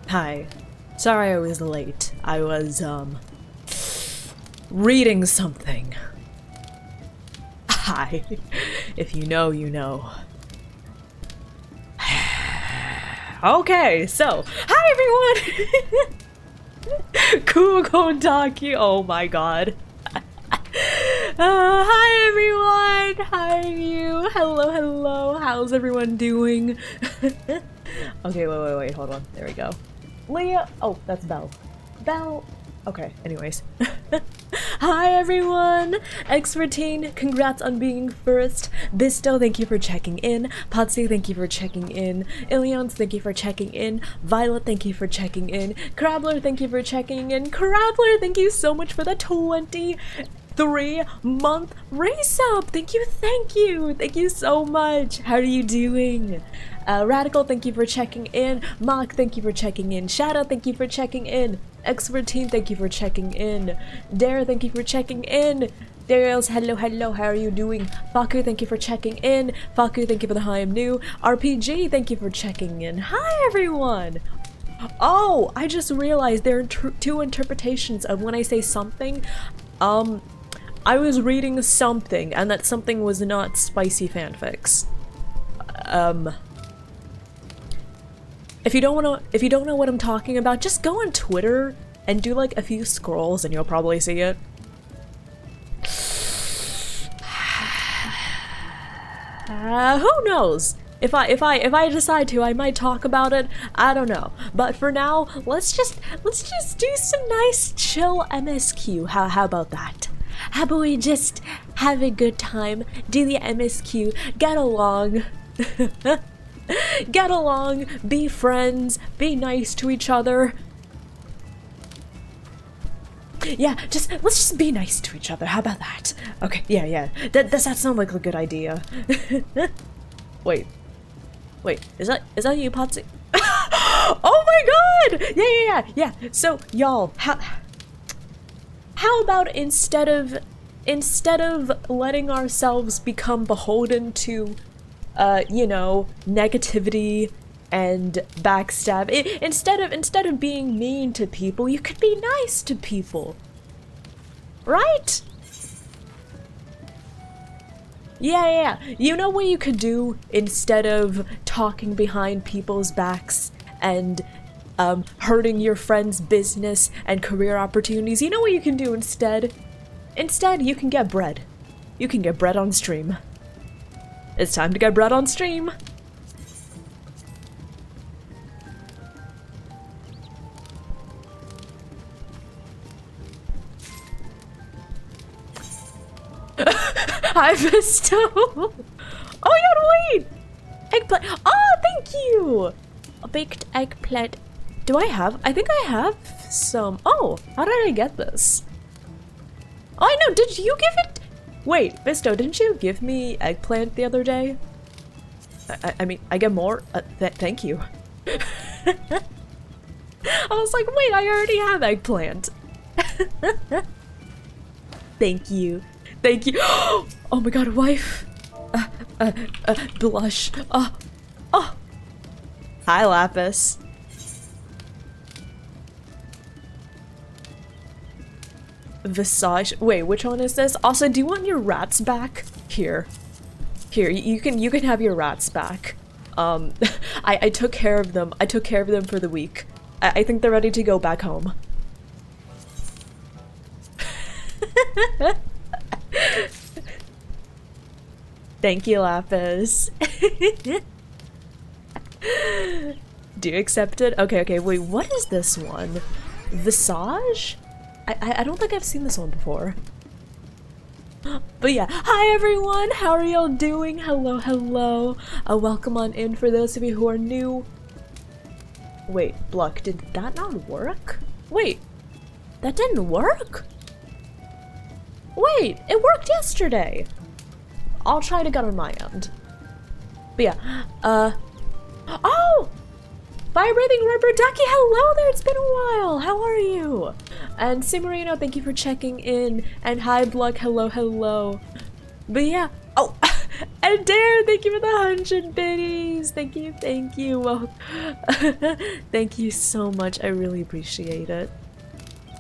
Hi. Sorry I was late. I was, reading something. Hi. If you know, you know. Okay, so, hi everyone! Kugondaki, oh my god. Hi everyone! How are you? Hello, hello. How's everyone doing? Okay, wait, hold on. There we go. Leah! Oh, that's Belle. Belle! Okay, anyways. Hi everyone! X14, congrats on being first. Bisto, thank you for checking in. Patsy, thank you for checking in. Ilions, thank you for checking in. Violet, thank you for checking in. Crabbler, thank you for checking in. Crabbler, thank you so much for the 23-month race up! Thank you, thank you! Thank you so much! How are you doing? Radical, thank you for checking in. Mock, thank you for checking in. Shadow, thank you for checking in. X14, thank you for checking in. Dare, thank you for checking in. Darius, hello, hello, how are you doing? Faku, thank you for checking in. Faku, thank you for the hi, I'm new. RPG, thank you for checking in. Hi, everyone! Oh, I just realized there are two interpretations of when I say something. I was reading something, and that something was not spicy fanfics. If you don't know what I'm talking about, just go on Twitter and do like a few scrolls and you'll probably see it. Who knows? If I decide to, I might talk about it. I don't know. But for now, let's just do some nice chill MSQ. How about that? How about we just have a good time, do the MSQ, get along. Get along, be friends, be nice to each other. Yeah, let's just be nice to each other. How about that? Okay, yeah. Does that sound like a good idea? Wait, is that you, Patsy? Oh my god! Yeah. So, y'all, how about instead of letting ourselves become beholden to you know, negativity and backstab. Instead of being mean to people, you could be nice to people. Right? Yeah. You know what you could do instead of talking behind people's backs and hurting your friends' business and career opportunities? You know what you can do instead? Instead, you can get bread. You can get bread on stream. It's time to get bread on stream! Hi, Visto! Oh, you gotta wait! Eggplant! Oh, thank you! A baked eggplant. I think I have some. Oh, how did I get this? Oh, I know, did you give it? Wait, Visto, didn't you give me eggplant the other day? I mean, I get more? Thank you. I was like, wait, I already have eggplant. Thank you. Thank you. Oh my god, wife. Blush. Oh. Hi, Lapis. Visage. Wait, which one is this? Also, do you want your rats back? Here, you can have your rats back. I took care of them. I took care of them for the week. I think they're ready to go back home. Thank you, Lapis. Do you accept it? Okay, wait, what is this one? Visage? I don't think I've seen this one before. But yeah, hi everyone! How are y'all doing? Hello. Welcome on in for those of you who are new. Wait, Bluck, did that not work? Wait, that didn't work? Wait, it worked yesterday! I'll try to get on my end. But yeah, oh! Fire-breathing rubber ducky, hello there, it's been a while! How are you? And Simarino, thank you for checking in. And hi, Bluck, hello. But yeah, oh, And Dare, thank you for the 100 biddies. Thank you, thank you. Well, thank you so much. I really appreciate it.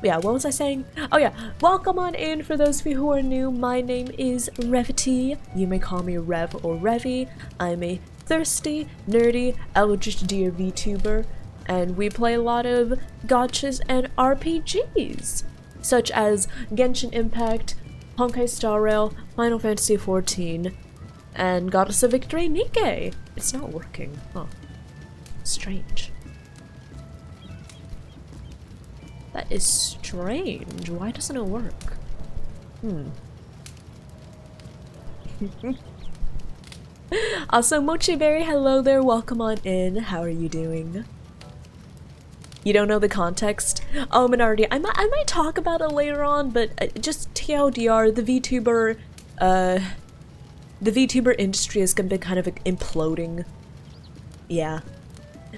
Yeah, what was I saying? Oh yeah, welcome on in for those of you who are new. My name is Revity. You may call me Rev or Revy. I'm a thirsty, nerdy, eldritch deer VTuber, and we play a lot of gachas and RPGs, such as Genshin Impact, Honkai Star Rail, Final Fantasy XIV, and Goddess of Victory Nikke. It's not working. Huh. Strange. That is strange. Why doesn't it work? Also, Mochi Berry, hello there. Welcome on in. How are you doing? You don't know the context? Oh, Minority, I might talk about it later on, but just TLDR, the VTuber industry is gonna be kind of imploding. Yeah.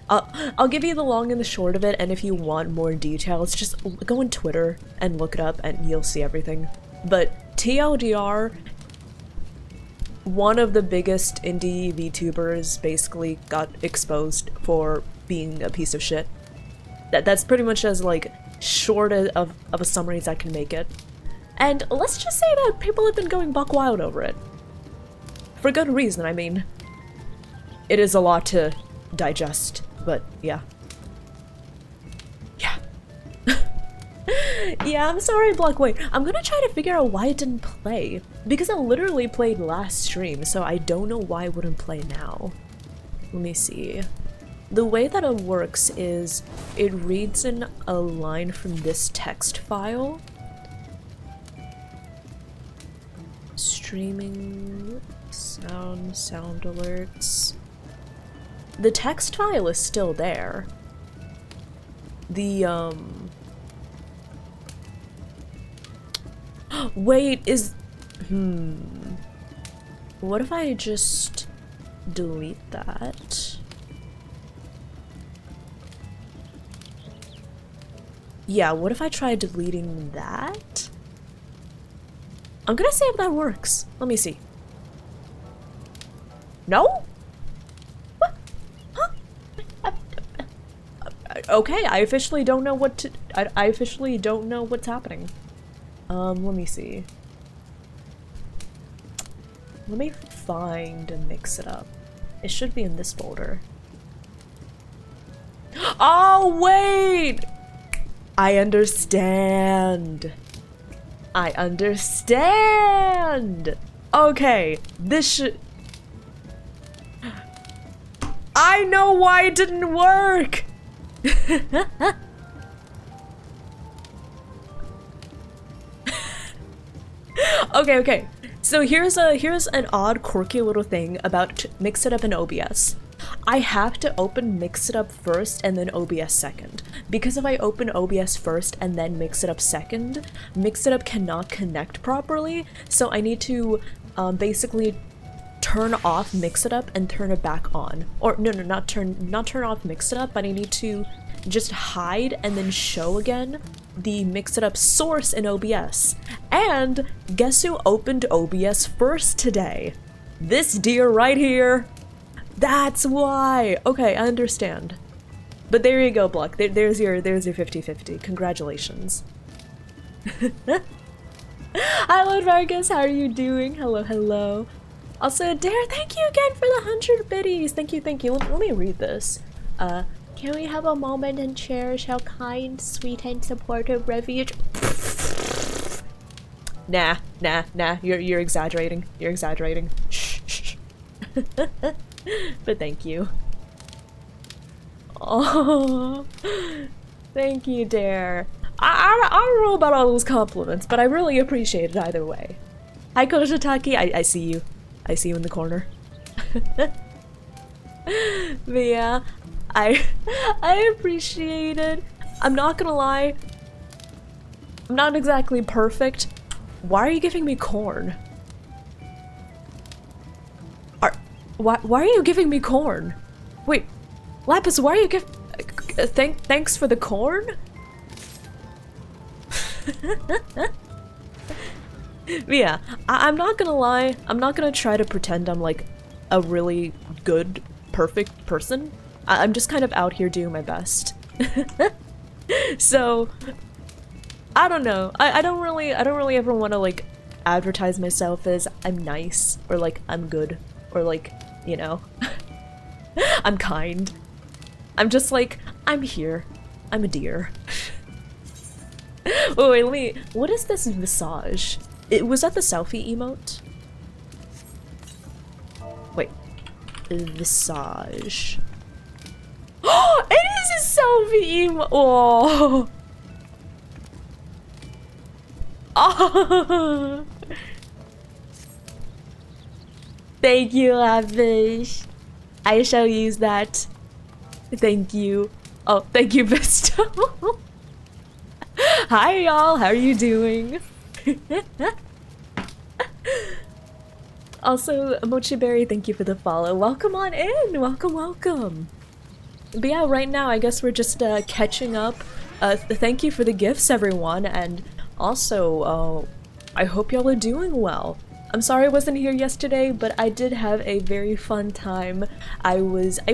I'll give you the long and the short of it, and if you want more details, just go on Twitter and look it up and you'll see everything. But TLDR, one of the biggest indie VTubers basically got exposed for being a piece of shit. That's pretty much as like short of a summary as I can make it. And let's just say that people have been going buck wild over it. For good reason, I mean. It is a lot to digest, but yeah. Yeah. Yeah, I'm sorry, Block. Wait, I'm gonna try to figure out why it didn't play. Because it literally played last stream, so I don't know why it wouldn't play now. Let me see. The way that it works is it reads in a line from this text file. Streaming, sound alerts. The text file is still there. The, wait, what if I just delete that? Yeah, what if I try deleting that? I'm gonna see if that works. Let me see. No? What? Huh? Okay, I officially don't know what to- I officially don't know what's happening. Let me see. Let me find and mix it up. It should be in this folder. Oh, wait! I understand. I understand. Okay, this should... I know why it didn't work! Okay. So here's an odd, quirky little thing about Mix It Up in OBS. I have to open Mix It Up first and then OBS second. Because if I open OBS first and then Mix It Up second, Mix It Up cannot connect properly, so I need to basically turn off Mix It Up and turn it back on. Or no, not turn off Mix It Up, but I need to just hide and then show again the Mix It Up source in OBS. And guess who opened OBS first today? This deer right here. That's why! Okay, I understand. But there you go, Bluck. There's your 50-50. Congratulations. Hi, Lord Vargas. How are you doing? Hello. Also, Dare, thank you again for the 100 biddies. Thank you. Let me read this. Can we have a moment and cherish how kind, sweet, and supportive Refuge? Nah. You're exaggerating. Shh. But thank you. Oh, thank you, Dare. I don't know about all those compliments, but I really appreciate it either way. Hi, Koshataki. I see you. I see you in the corner. But yeah, I appreciate it. I'm not gonna lie. I'm not exactly perfect. Why are you giving me corn? Why are you giving me corn? Wait, Lapis, why are you thanks for the corn? But yeah, I'm not gonna lie, I'm not gonna try to pretend I'm like a really good, perfect person. I'm just kind of out here doing my best. So, I don't know. I don't really ever want to like advertise myself as I'm nice or like I'm good or like, you know, I'm kind. I'm just like, I'm here. I'm a deer. Oh wait, let me, what is this visage? Was that the selfie emote? Wait, visage. Oh, it is a selfie emote. Oh. Oh. Thank you, Lavish. I shall use that. Thank you. Oh, thank you, Visto. Hi, y'all. How are you doing? Also, Mochi Berry, thank you for the follow. Welcome on in. Welcome, welcome. But yeah, right now, I guess we're just catching up. Thank you for the gifts, everyone. And also, I hope y'all are doing well. I'm sorry I wasn't here yesterday, but I did have a very fun time. I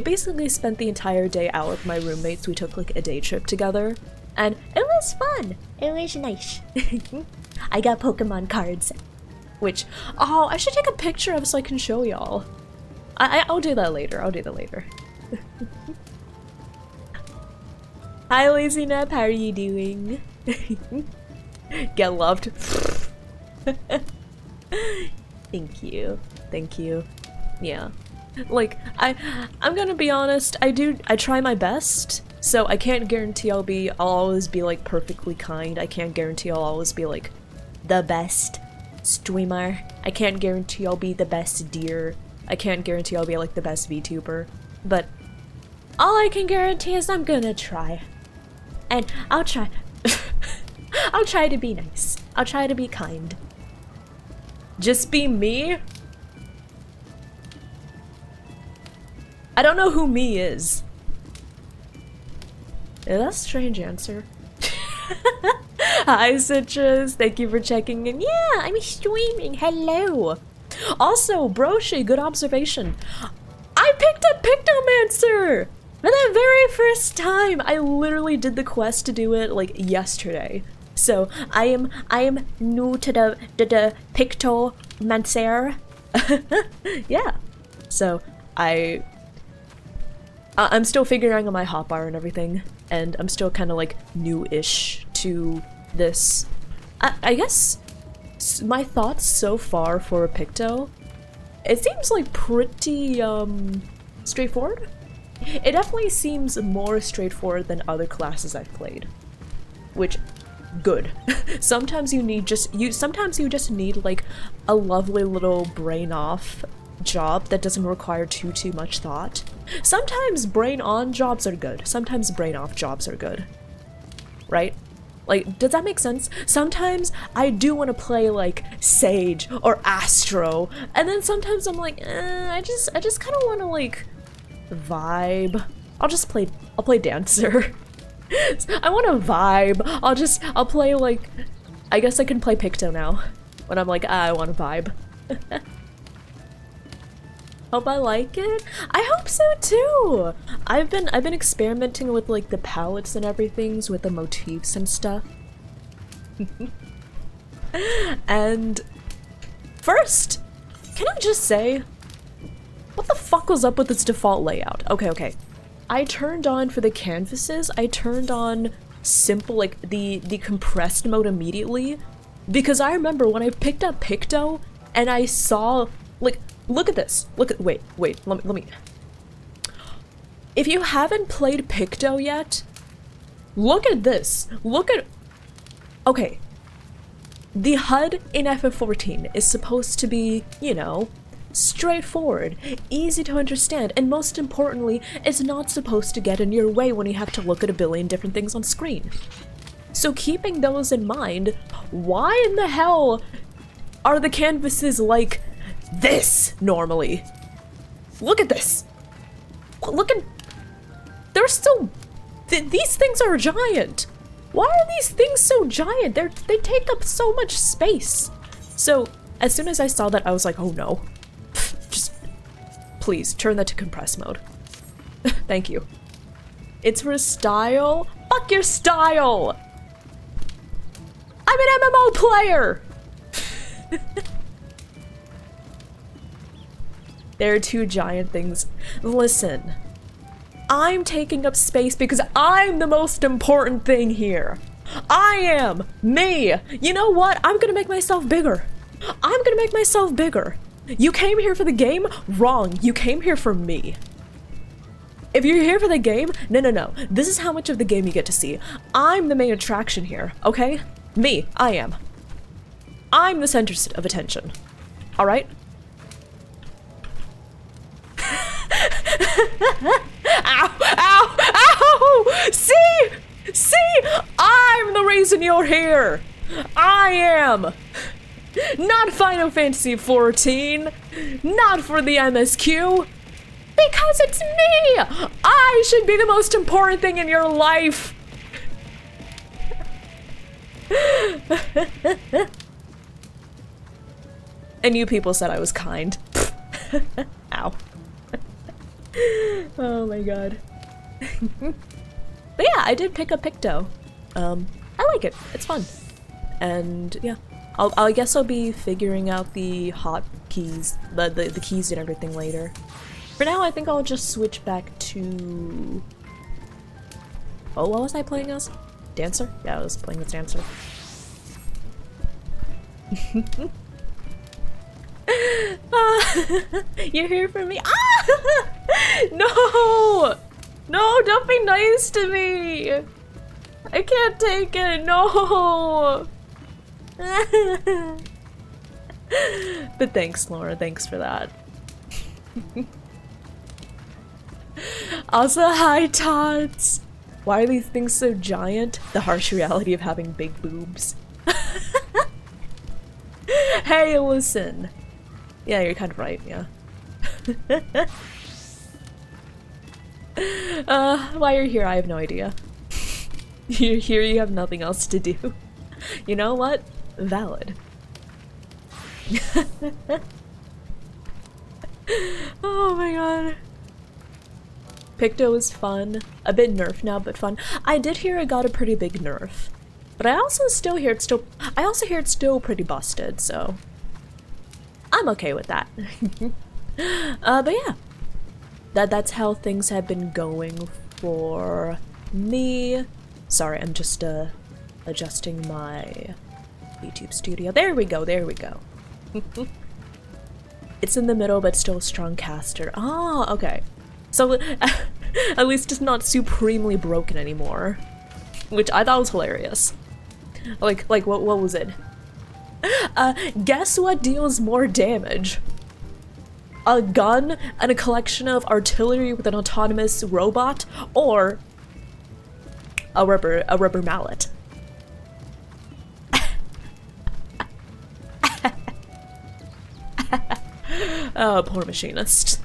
basically spent the entire day out with my roommates. We took like a day trip together, and it was fun. It was nice. I got Pokemon cards, which, oh, I should take a picture of so I can show y'all. I'll do that later. I'll do that later. Hi, Lazy Nap. How are you doing? Get loved. Thank you. Thank you. Yeah. Like, I'm gonna be honest, I try my best, so I can't guarantee I'll always be like perfectly kind. I can't guarantee I'll always be like the best streamer. I can't guarantee I'll be the best deer. I can't guarantee I'll be like the best VTuber. But all I can guarantee is I'm gonna try. And I'll try. I'll try to be nice. I'll try to be kind. Just be me? I don't know who me is. Yeah, that's a strange answer. Hi, Citrus. Thank you for checking in. Yeah, I'm streaming. Hello. Also, Broshi, good observation. I picked up Pictomancer! For the very first time! I literally did the quest to do it, like, yesterday. So, I am new to the Pictomancer. Yeah. So, I'm still figuring out my hotbar and everything, and I'm still kind of, like, new-ish to this. I guess my thoughts so far for a Picto, it seems like pretty, straightforward. It definitely seems more straightforward than other classes I've played, which, good. Sometimes you just need like a lovely little brain off job that doesn't require too much thought. Sometimes brain on jobs are good. Sometimes brain off jobs are good. Right? Like, does that make sense? Sometimes I do want to play like Sage or Astro, and then sometimes I'm like, I just kind of want to like vibe. I'll play Dancer. I want to vibe. I'll play like, I guess I can play Picto now when I'm like, I want to vibe. Hope I like it. I hope so too. I've been experimenting with like the palettes and everything, with the motifs and stuff. And first, can I just say, what the fuck was up with its default layout? Okay. I turned on, for the canvases, I turned on simple, like the compressed mode immediately, because I remember when I picked up Picto and I saw, like, look at this. Wait, let me. If you haven't played Picto yet, look at this. Okay. The HUD in FF14 is supposed to be, you know, straightforward, easy to understand, and most importantly, it's not supposed to get in your way when you have to look at a billion different things on screen. So keeping those in mind, why in the hell are the canvases like this normally? Look at this. They're so, these things are giant. Why are these things so giant? They take up so much space. So as soon as I saw that, I was like, oh no. Just please turn that to compressed mode. Thank you. It's for style? Fuck your style! I'm an MMO player! There are two giant things. Listen, I'm taking up space because I'm the most important thing here. I am me. You know what? I'm gonna make myself bigger. I'm gonna make myself bigger. You came here for the game? Wrong. You came here for me. If you're here for the game, no. This is how much of the game you get to see. I'm the main attraction here, okay? Me, I am. I'm the center of attention. All right? Ow! Ow! Ow! See? I'm the reason you're here. I am. Not Final Fantasy XIV. Not for the MSQ. Because it's me! I should be the most important thing in your life! And you people said I was kind. Ow. Oh my god. But yeah, I did pick up Picto. I like it. It's fun. And yeah. I guess I'll be figuring out the hotkeys, the keys and everything later. For now, I think I'll just switch back to... Oh, what was I playing as? Dancer? Yeah, I was playing as Dancer. You're here for me? Ah! No! No, don't be nice to me! I can't take it, no! But thanks, Laura, thanks for that. Also, hi, Tots! Why are these things so giant? The harsh reality of having big boobs. Hey, listen! Yeah, you're kind of right, yeah. Why you're here, I have no idea. You're here, you have nothing else to do. You know what? Valid. Oh my god. Picto is fun. A bit nerfed now, but fun. I did hear it got a pretty big nerf. But I also hear it's still pretty busted, so I'm okay with that. But yeah. That's how things have been going for me. Sorry, I'm just adjusting my YouTube studio. There we go, there we go. It's in the middle, but still a strong caster. Oh, okay. So, at least it's not supremely broken anymore. Which I thought was hilarious. Like what was it? Guess what deals more damage? A gun and a collection of artillery with an autonomous robot, or a rubber mallet? Oh, poor machinist.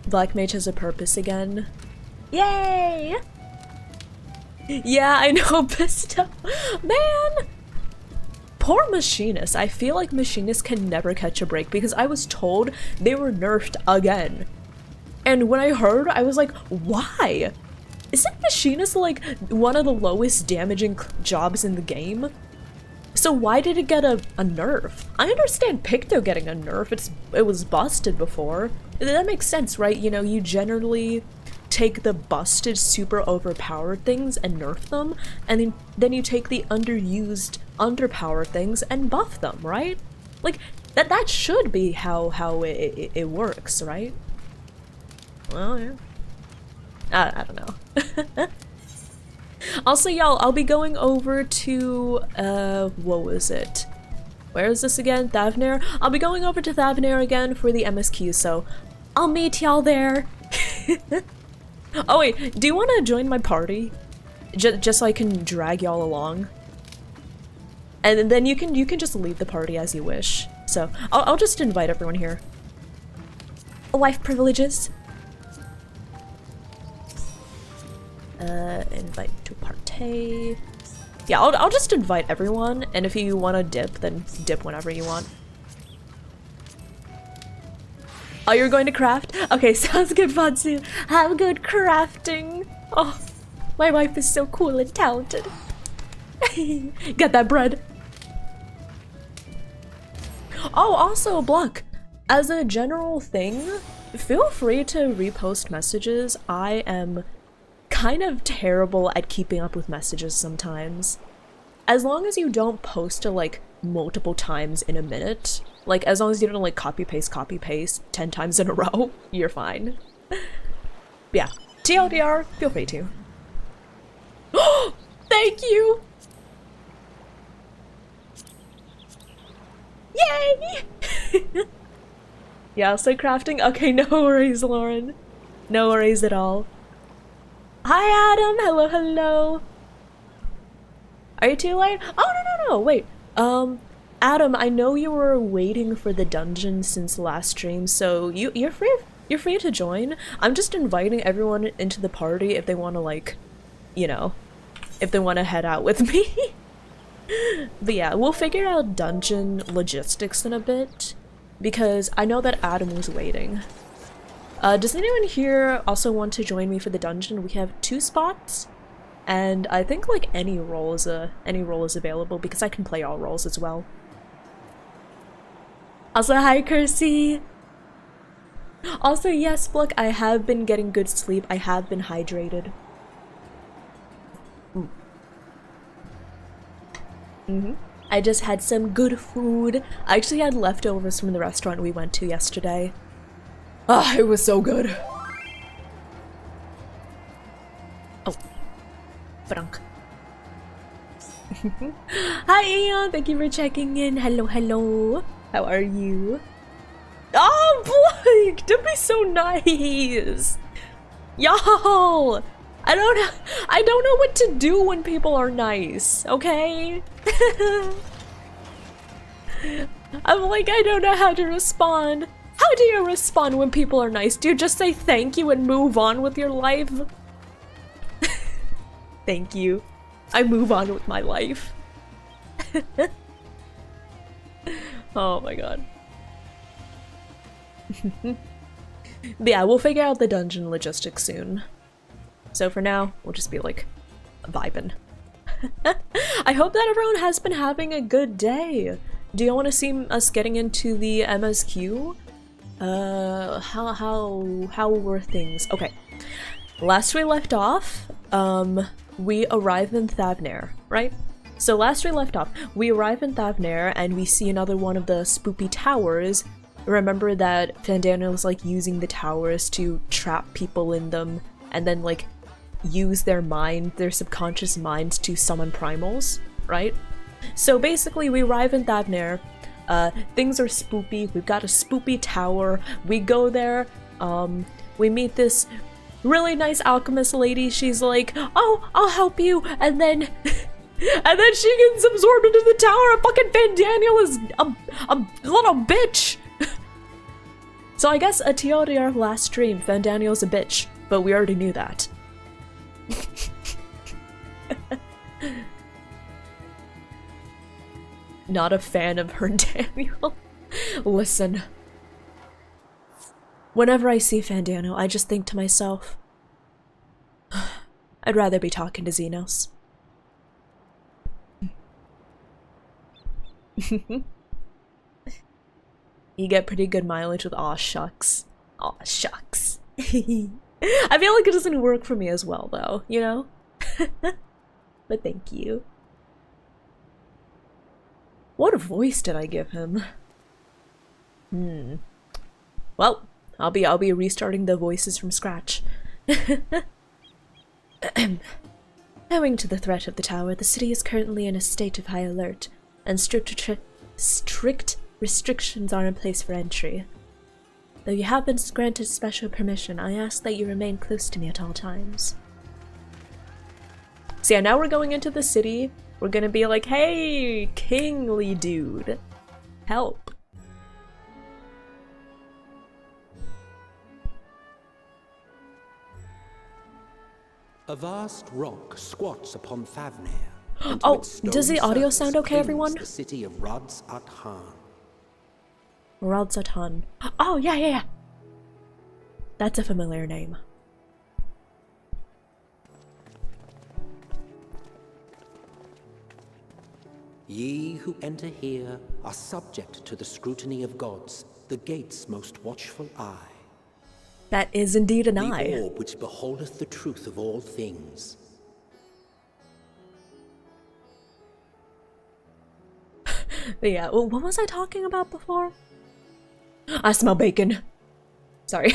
Black Mage has a purpose again. Yay! Yeah, I know, Pisto. Man! Poor Machinist. I feel like Machinists can never catch a break because I was told they were nerfed again. And when I heard, I was like, why? Isn't Machinist like one of the lowest damaging jobs in the game? So why did it get a nerf? I understand Picto getting a nerf, it was busted before. That makes sense, right? You know, you generally take the busted, super overpowered things and nerf them, and then you take the underused, underpowered things and buff them, right? Like, that should be how it works, right? Well, yeah. I don't know. Also, y'all, I'll be going over to, what was it? Where is this again? Thavnair? I'll be going over to Thavnair again for the MSQ, so I'll meet y'all there. Oh wait, do you want to join my party? Just so I can drag y'all along? And then you can just leave the party as you wish. So, I'll just invite everyone here. Wife privileges. Invite to partay. Yeah, I'll just invite everyone, and if you want to dip, then dip whenever you want. Oh, you're going to craft? Okay, sounds good, Fatsu. Have good crafting. Oh, my wife is so cool and talented. Get that bread. Oh, also, Block, as a general thing, feel free to repost messages. I am kind of terrible at keeping up with messages sometimes. As long as you don't post to like multiple times in a minute, like as long as you don't like copy paste 10 times in a row, you're fine. But yeah, TLDR, feel free to. Oh, thank you! Yay! Yeah, so crafting? Okay, no worries, Lauren. No worries at all. Hi, Adam! Hello, hello! Are you too late? Oh, no, wait. Adam, I know you were waiting for the dungeon since the last stream, so you're free to join. I'm just inviting everyone into the party if they want to, like, you know, if they want to head out with me. But yeah, we'll figure out dungeon logistics in a bit, because I know that Adam was waiting. Does anyone here also want to join me for the dungeon? We have 2 spots, and I think like any role is available because I can play all roles as well. Also, hi Kersey! Also, yes, look, I have been getting good sleep. I have been hydrated. I just had some good food. I actually had leftovers from the restaurant we went to yesterday. Ah, it was so good. Oh. Frank. Hi, Aeon. Thank you for checking in. Hello, hello. How are you? Oh, Blake! Don't be so nice. Y'all! I don't know what to do when people are nice, okay? I'm like, I don't know how to respond. How do you respond when people are nice? Do you just say thank you and move on with your life? Thank you. I move on with my life. Oh my god. But yeah, we'll figure out the dungeon logistics soon. So for now, we'll just be like, vibing. I hope that everyone has been having a good day. Do you want to see us getting into the MSQ? How were things? Okay. Last we left off, we arrive in Thavnair, right? So last we left off, we arrive in Thavnair and we see another one of the spoopy towers. Remember that Fandana was like using the towers to trap people in them and then like use their mind, their subconscious minds to summon primals, right? So basically we arrive in Thavnair, things are spoopy, we've got a spoopy tower, we go there, we meet this really nice alchemist lady, she's like, oh, I'll help you, and then and then she gets absorbed into the tower and fucking Fandaniel is a little bitch! So I guess a TLDR last stream, Fandaniel's a bitch, but we already knew that. Not a fan of her, Daniel. Listen. Whenever I see Fandano, I just think to myself, I'd rather be talking to Xenos. You get pretty good mileage with aw shucks. Aw shucks. I feel like it doesn't work for me as well though, you know? But thank you. What voice did I give him? Well, I'll be restarting the voices from scratch. Owing to the threat of the tower, the city is currently in a state of high alert, and strict restrictions are in place for entry. Though you have been granted special permission, I ask that you remain close to me at all times. So yeah, now we're going into the city. We're gonna be like, hey, kingly dude, help. A vast rock squats upon Thavnair, and to Oh, its stone does the audio surface sound okay, clings everyone? the city of Rods-at-Han. Rods-at-Han. Oh, yeah. That's a familiar name. Ye who enter here are subject to the scrutiny of gods, the gate's most watchful eye. That is indeed an The eye. orb which beholdeth the truth of all things. But yeah, well, what was I talking about before? I smell bacon. Sorry.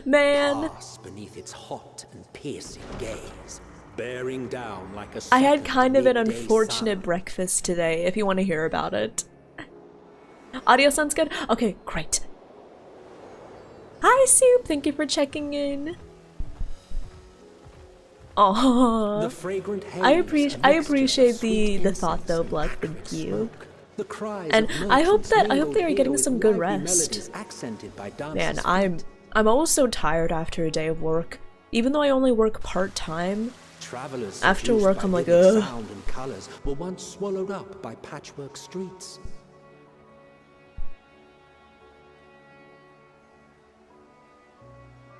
Man. Pass beneath its hot and piercing gaze, bearing down like a I had second kind of an midday unfortunate sun. breakfast today, if you want to hear about it. Audio sounds good? Okay, great. Hi, Soup. Thank you for checking in. Aww. The fragrant I haze, appreciate the sweet thought though, incense Blood. and Thank acrid you. smoke. The cries And of I hope merchants they are mingled getting here some with good lively rest. melodies accented by Man, dancers' I'm always so tired after a day of work. Even though I only work part-time, Travelers after seduced work by I'm like, vivid ugh. sound and colors were once swallowed up by patchwork streets.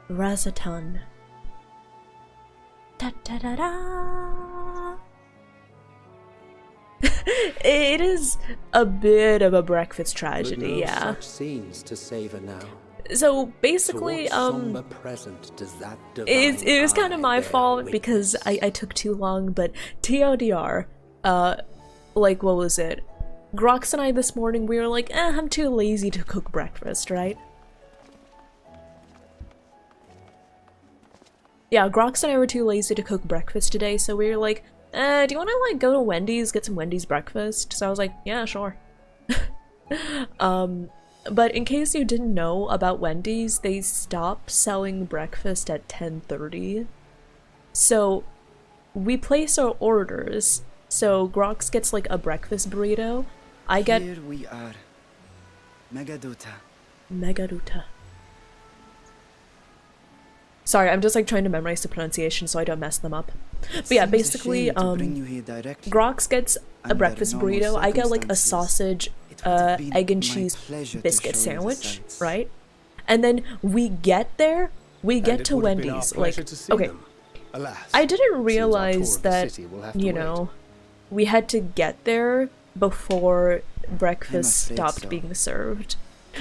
Razatan. Da da da da. It is a bit of a breakfast But tragedy, no yeah. such scenes to savor now. So To basically, what somber present does that it was kind of divine my eye fault bear because witness? I took too long, but TLDR, like what was it? Grox and I this morning, we were like, I'm too lazy to cook breakfast, right? Yeah, Grox and I were too lazy to cook breakfast today, so we were like, do you want to like go to Wendy's, get some Wendy's breakfast? So I was like, yeah, sure. But in case you didn't know about Wendy's, they stopped selling breakfast at 10:30. So we place our orders. So Grox gets like a breakfast burrito. I get Here we are. Megaduta. Megaruta. Sorry, I'm just like trying to memorize the pronunciation so I don't mess them up. But yeah, basically, Grox gets a breakfast burrito. I get like a sausage, egg and cheese biscuit sandwich, right? And then we get there, we get to Wendy's. Like, okay, I didn't realize that, you know, we had to get there before breakfast stopped being served.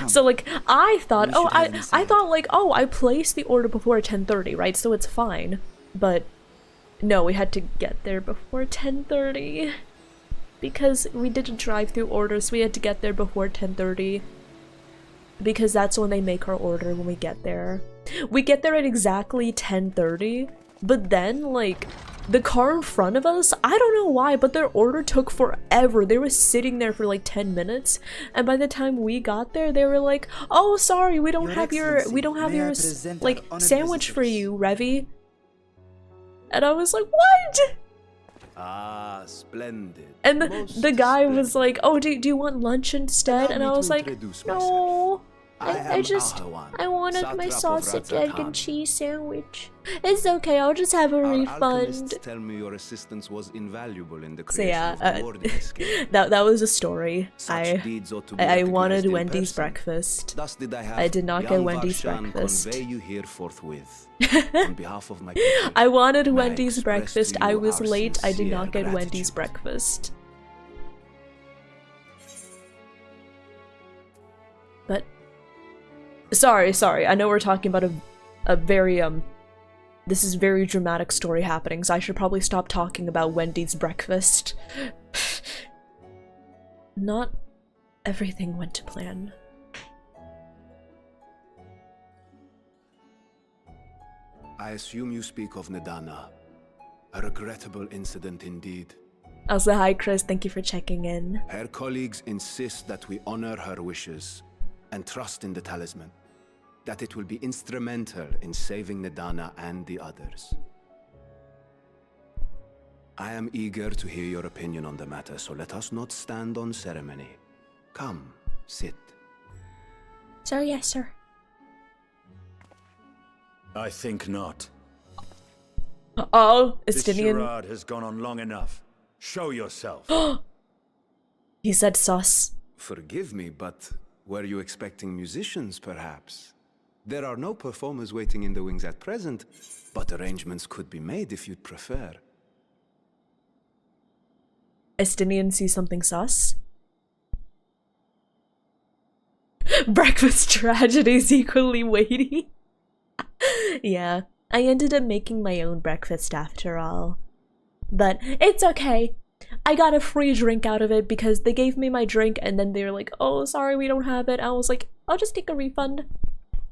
So like I thought, oh, I thought like, oh, I placed the order before 10:30, right? So it's fine. But no, we had to get there before 10:30 because we did a drive-through order, so we had to get there before 10:30 because that's when they make our order when we get there. We get there at exactly 10:30, but then like the car in front of us, I don't know why, but their order took forever. They were sitting there for like 10 minutes, and by the time we got there, they were like, "Oh, sorry, we don't have your like sandwich for you, Revy." And I was like, "What?" Ah, splendid. And the guy was like, "Oh, do you want lunch instead?" And I was like, "No. I wanted my sausage, egg, and cheese sandwich. It's okay, I'll just have a refund." Tell me your assistance was invaluable in the So yeah, creation of the boarding scheme. that was a story. Such deeds ought to be I wanted recognized in Wendy's person. breakfast. Thus did I did not get Wendy's Varshan breakfast. convey you here forthwith. On behalf of my people, I wanted may I Wendy's express breakfast. to you I was our late. I did sincere not get Wendy's gratitude. breakfast. But sorry. I know we're talking about a very this is very dramatic story happening, so I should probably stop talking about Wendy's breakfast. Not everything went to plan. I assume you speak of Nadana. A regrettable incident indeed. Also, hi Chris, thank you for checking in. Her colleagues insist that we honor her wishes and trust in the talisman, that it will be instrumental in saving Nadana and the others. I am eager to hear your opinion on the matter, so let us not stand on ceremony. Come, sit. Sir, yes, sir. I think not. Oh, This Estinian. charade has gone on long enough. Show yourself. He said sus. Forgive me, but were you expecting musicians, perhaps? There are no performers waiting in the wings at present, but arrangements could be made if you'd prefer. Estinian sees something sus. Breakfast tragedies equally weighty. Yeah, I ended up making my own breakfast after all. But it's okay. I got a free drink out of it because they gave me my drink and then they were like, oh, sorry, we don't have it. I was like, I'll just take a refund.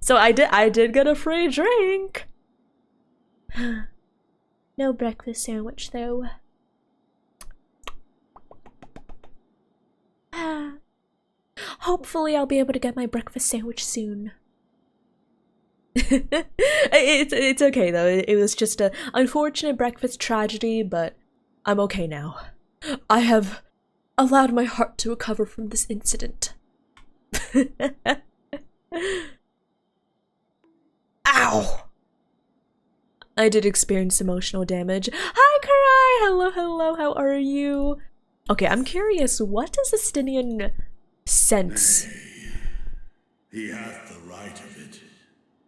So I did get a free drink. No breakfast sandwich though. Hopefully I'll be able to get my breakfast sandwich soon. It's okay though. It was just a unfortunate breakfast tragedy, but I'm okay now. I have allowed my heart to recover from this incident. Ow! I did experience emotional damage. Hi, Karai! Hello, hello, how are you? Okay, I'm curious, what does Estinian sense? He hath the right of it.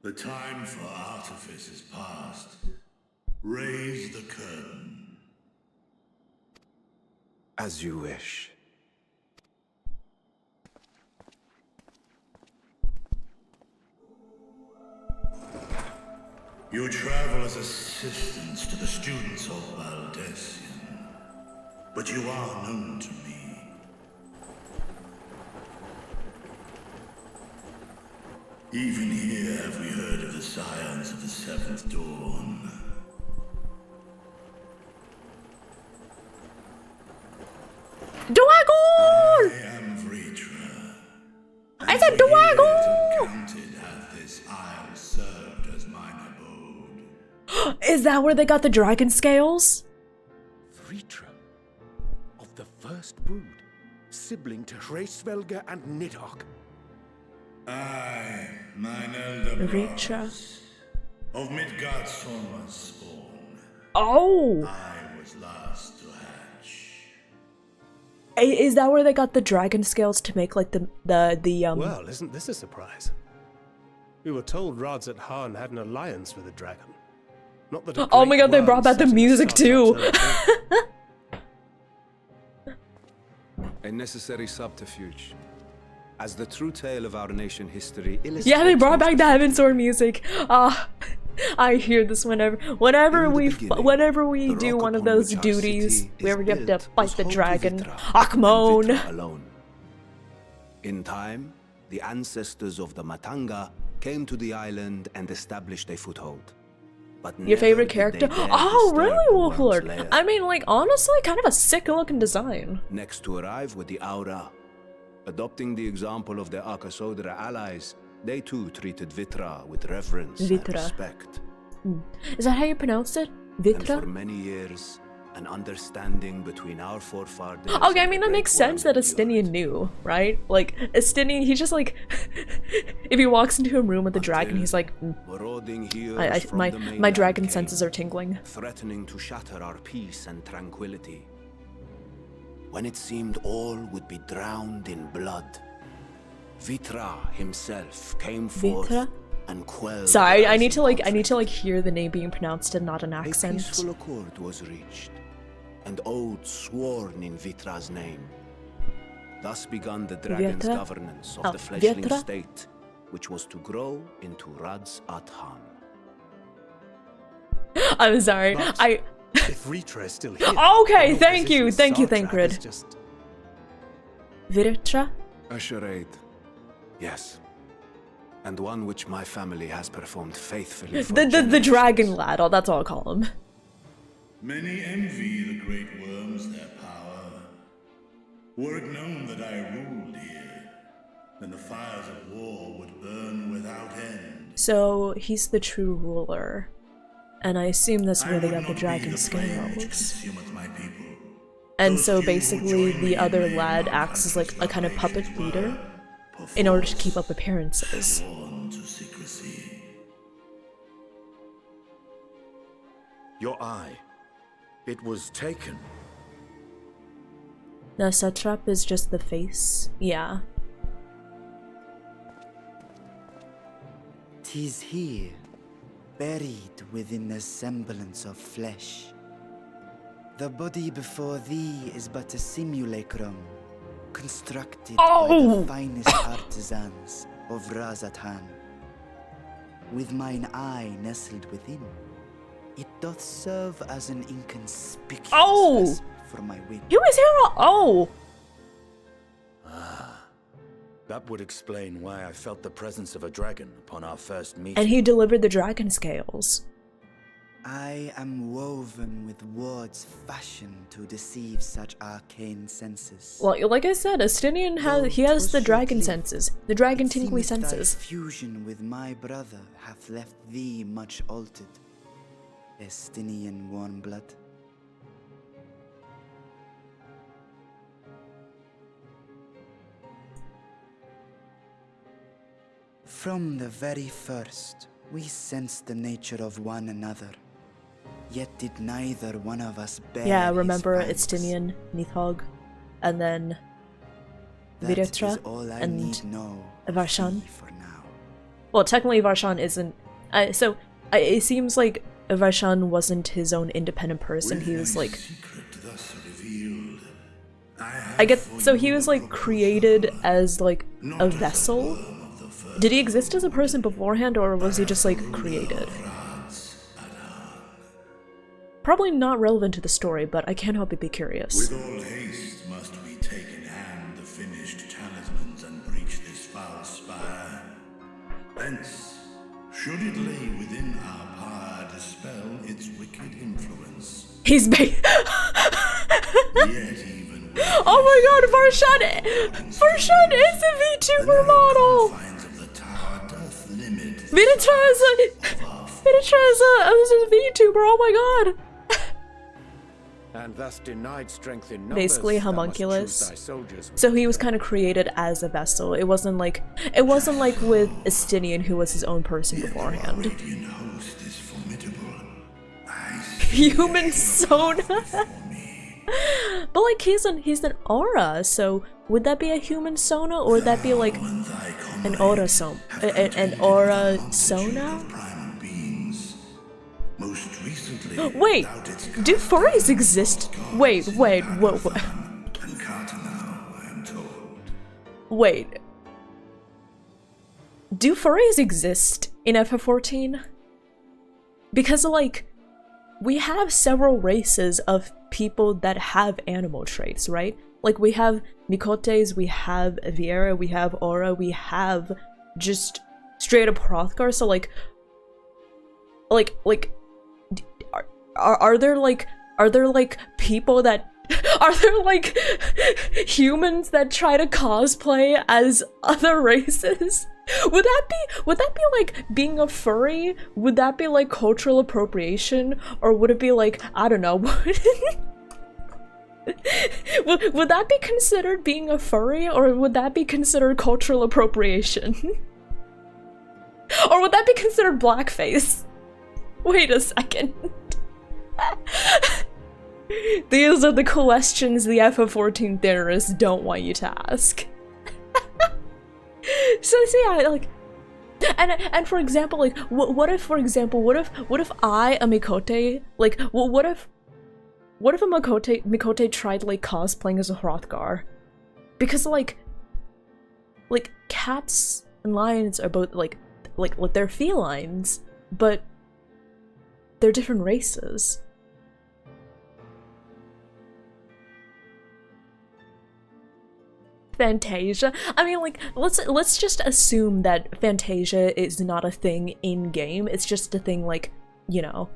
The time for artifice is past. Raise the curtain. As you wish. You travel as assistants to the students of Valdesian, but you are known to me. Even here have we heard of the scions of the Seventh Dawn. Dragon! I am Vritra. I said Dragon! Counted hath this isle served as mine abode. Is that where they got the dragon scales? Vritra, of the first brood, sibling to Hraesvelga and Nidhogg. I, mine elder Vritra. brothers, of Midgard Sorma's spawn, Oh! I was last to hatch. Is that where they got the dragon scales to make like the Well, isn't this a surprise? We were told Rods at Han had an alliance with a dragon. Not that. Oh my god, they brought back the music too! A necessary subterfuge. As the true tale of our nation history illustrates. Yeah, they brought back the Heaven Sword music. I hear this whenever we do one of those duties where we have to fight the dragon. Akmon! Alone. In time, the ancestors of the Matanga came to the island and established a foothold. But Your favorite never did character? they dare Oh, disturb really, the Wolf worm's Lord? lair. I mean, like, honestly, kind of a sick looking design. Next to arrive were the Aura. Adopting the example of their Akasodra allies, they too treated Vitra with reverence and Vitra. respect. Is that how you pronounce it? And for Vitra? many years, an understanding between our forefathers. Okay, I and mean, the that Great makes sense Worm that Estinian endured. knew, right? Like, Estinian, he just like, if he walks into a room with a dragon, he's like, Marauding heroes from my the mainland dragon came, senses are tingling. threatening to shatter our peace and tranquility. When it seemed all would be drowned in blood, Vitra himself came forth Vitra? and quelled. Sorry, the I need to rising like conflict. hear the name being pronounced and not an A accent. peaceful accord was reached, and oaths sworn in Vitra's name. Thus began the dragon's Vitra? governance of Oh, the fledgling Vitra? state, which was to grow into Radz at Han. I'm sorry, But- I. If Ritra is still here. Okay, no thank you, position thank you, Sartrak Thancred. is just- Virtra? A charade, yes. And one which my family has performed faithfully for The generations. dragon lad, oh, that's all I'll call him. Many envy the great worms their power. Were it known that I ruled here, then the fires of war would burn without end. So, he's the true ruler. And I assume that's where they I got would the not be dragon the flame which scales. consumeth my people. And Those so few who basically join me the in other laying lad our acts as like a kind of puppet foundations leader were, in order to keep perforce, up appearances. sworn to secrecy. Your eye. It was taken. The satrap is just the face. Yeah. 'Tis here, buried within the semblance of flesh. The body before thee is but a simulacrum, constructed by the finest artisans of Razatan. With mine eye nestled within, it doth serve as an inconspicuous vessel for my wit. He was here all— That would explain why I felt the presence of a dragon upon our first meeting. And he delivered the dragon scales. I am woven with words fashioned to deceive such arcane senses. Well, like I said, Estinian has the dragon senses. The dragon tinkly senses. Thy fusion with my brother hath left thee much altered, Estinian warm blood. From the very first, we sensed the nature of one another. Yet did neither one of us bear Yeah, his remember fangs. Estinian, Nithog, and then That Viritra, is all I and need know of Varshan. thee for now. Well, technically Varshan isn't. It seems like Varshan wasn't his own independent person. He was like, Secret thus revealed, I get. So he was like created as like a vessel. Did he exist as a person beforehand, or was he just like created? Probably not relevant to the story, but I can't help but be curious. With all haste must we take in hand the finished talismans and breach this foul spire. Thence, should it lay within our power, dispel its wicked influence. He's Yet even with Oh my god, Varshan is a VTuber model! confines of the tower doth limit Vinitra is a VTuber, oh my god! And thus denied strength in numbers. Basically thou must homunculus. choose thy soldiers with So he was kind of created as a vessel. It wasn't like with Estinian, who was his own person beforehand. radiant host is formidable. I Human Sona. But like he's an aura, so would that be a human Sona, or would that be like an aura an aura Sona? primal beings. Most recently, Wait, thou didst do furries exist? Wait, and Carter now, I am told. wait. Do furries exist in FF14? Because like, we have several races of people that have animal traits, right? Like we have Mikotes, we have Viera, we have Aura, we have just straight up Hrothgar, so like are there like people that are there like humans that try to cosplay as other races? Would that be like being a furry? Would that be like cultural appropriation, or would it be like, I don't know? would that be considered being a furry, or would that be considered cultural appropriation? Or would that be considered blackface? Wait a second. These are the questions the FF14 theorists don't want you to ask. So yeah, like, and for example, like, what if I, a Mikote, like, what if a Mikote tried like cosplaying as a Hrothgar? Because like cats and lions are both like they're felines, but they're different races. Fantasia. I mean, like, let's just assume that Fantasia is not a thing in game. It's just a thing, like, you know.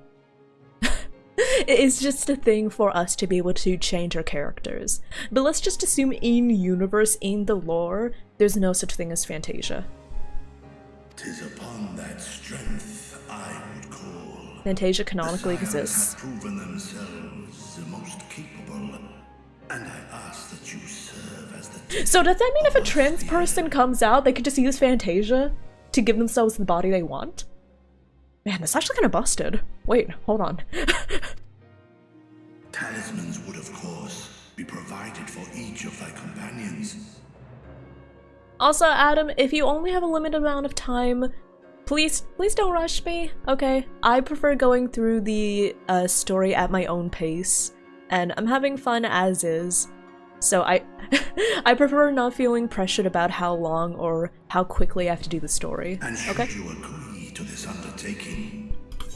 It's just a thing for us to be able to change our characters. But let's just assume in universe, in the lore, there's no such thing as Fantasia. 'Tis upon that strength I would call. Fantasia canonically The Sirens exists. have proven themselves the most capable, and I ask that you serve as the So does that mean if a trans person comes out, they could just use Fantasia to give themselves the body they want? Man, that's actually kind of busted. Wait, hold on. Talismans would, of course, be provided for each of thy companions. Also, Adam, if you only have a limited amount of time, please don't rush me, okay? I prefer going through the story at my own pace, and I'm having fun as is. So I prefer not feeling pressured about how long or how quickly I have to do the story. And should Okay? you agree to this undertaking,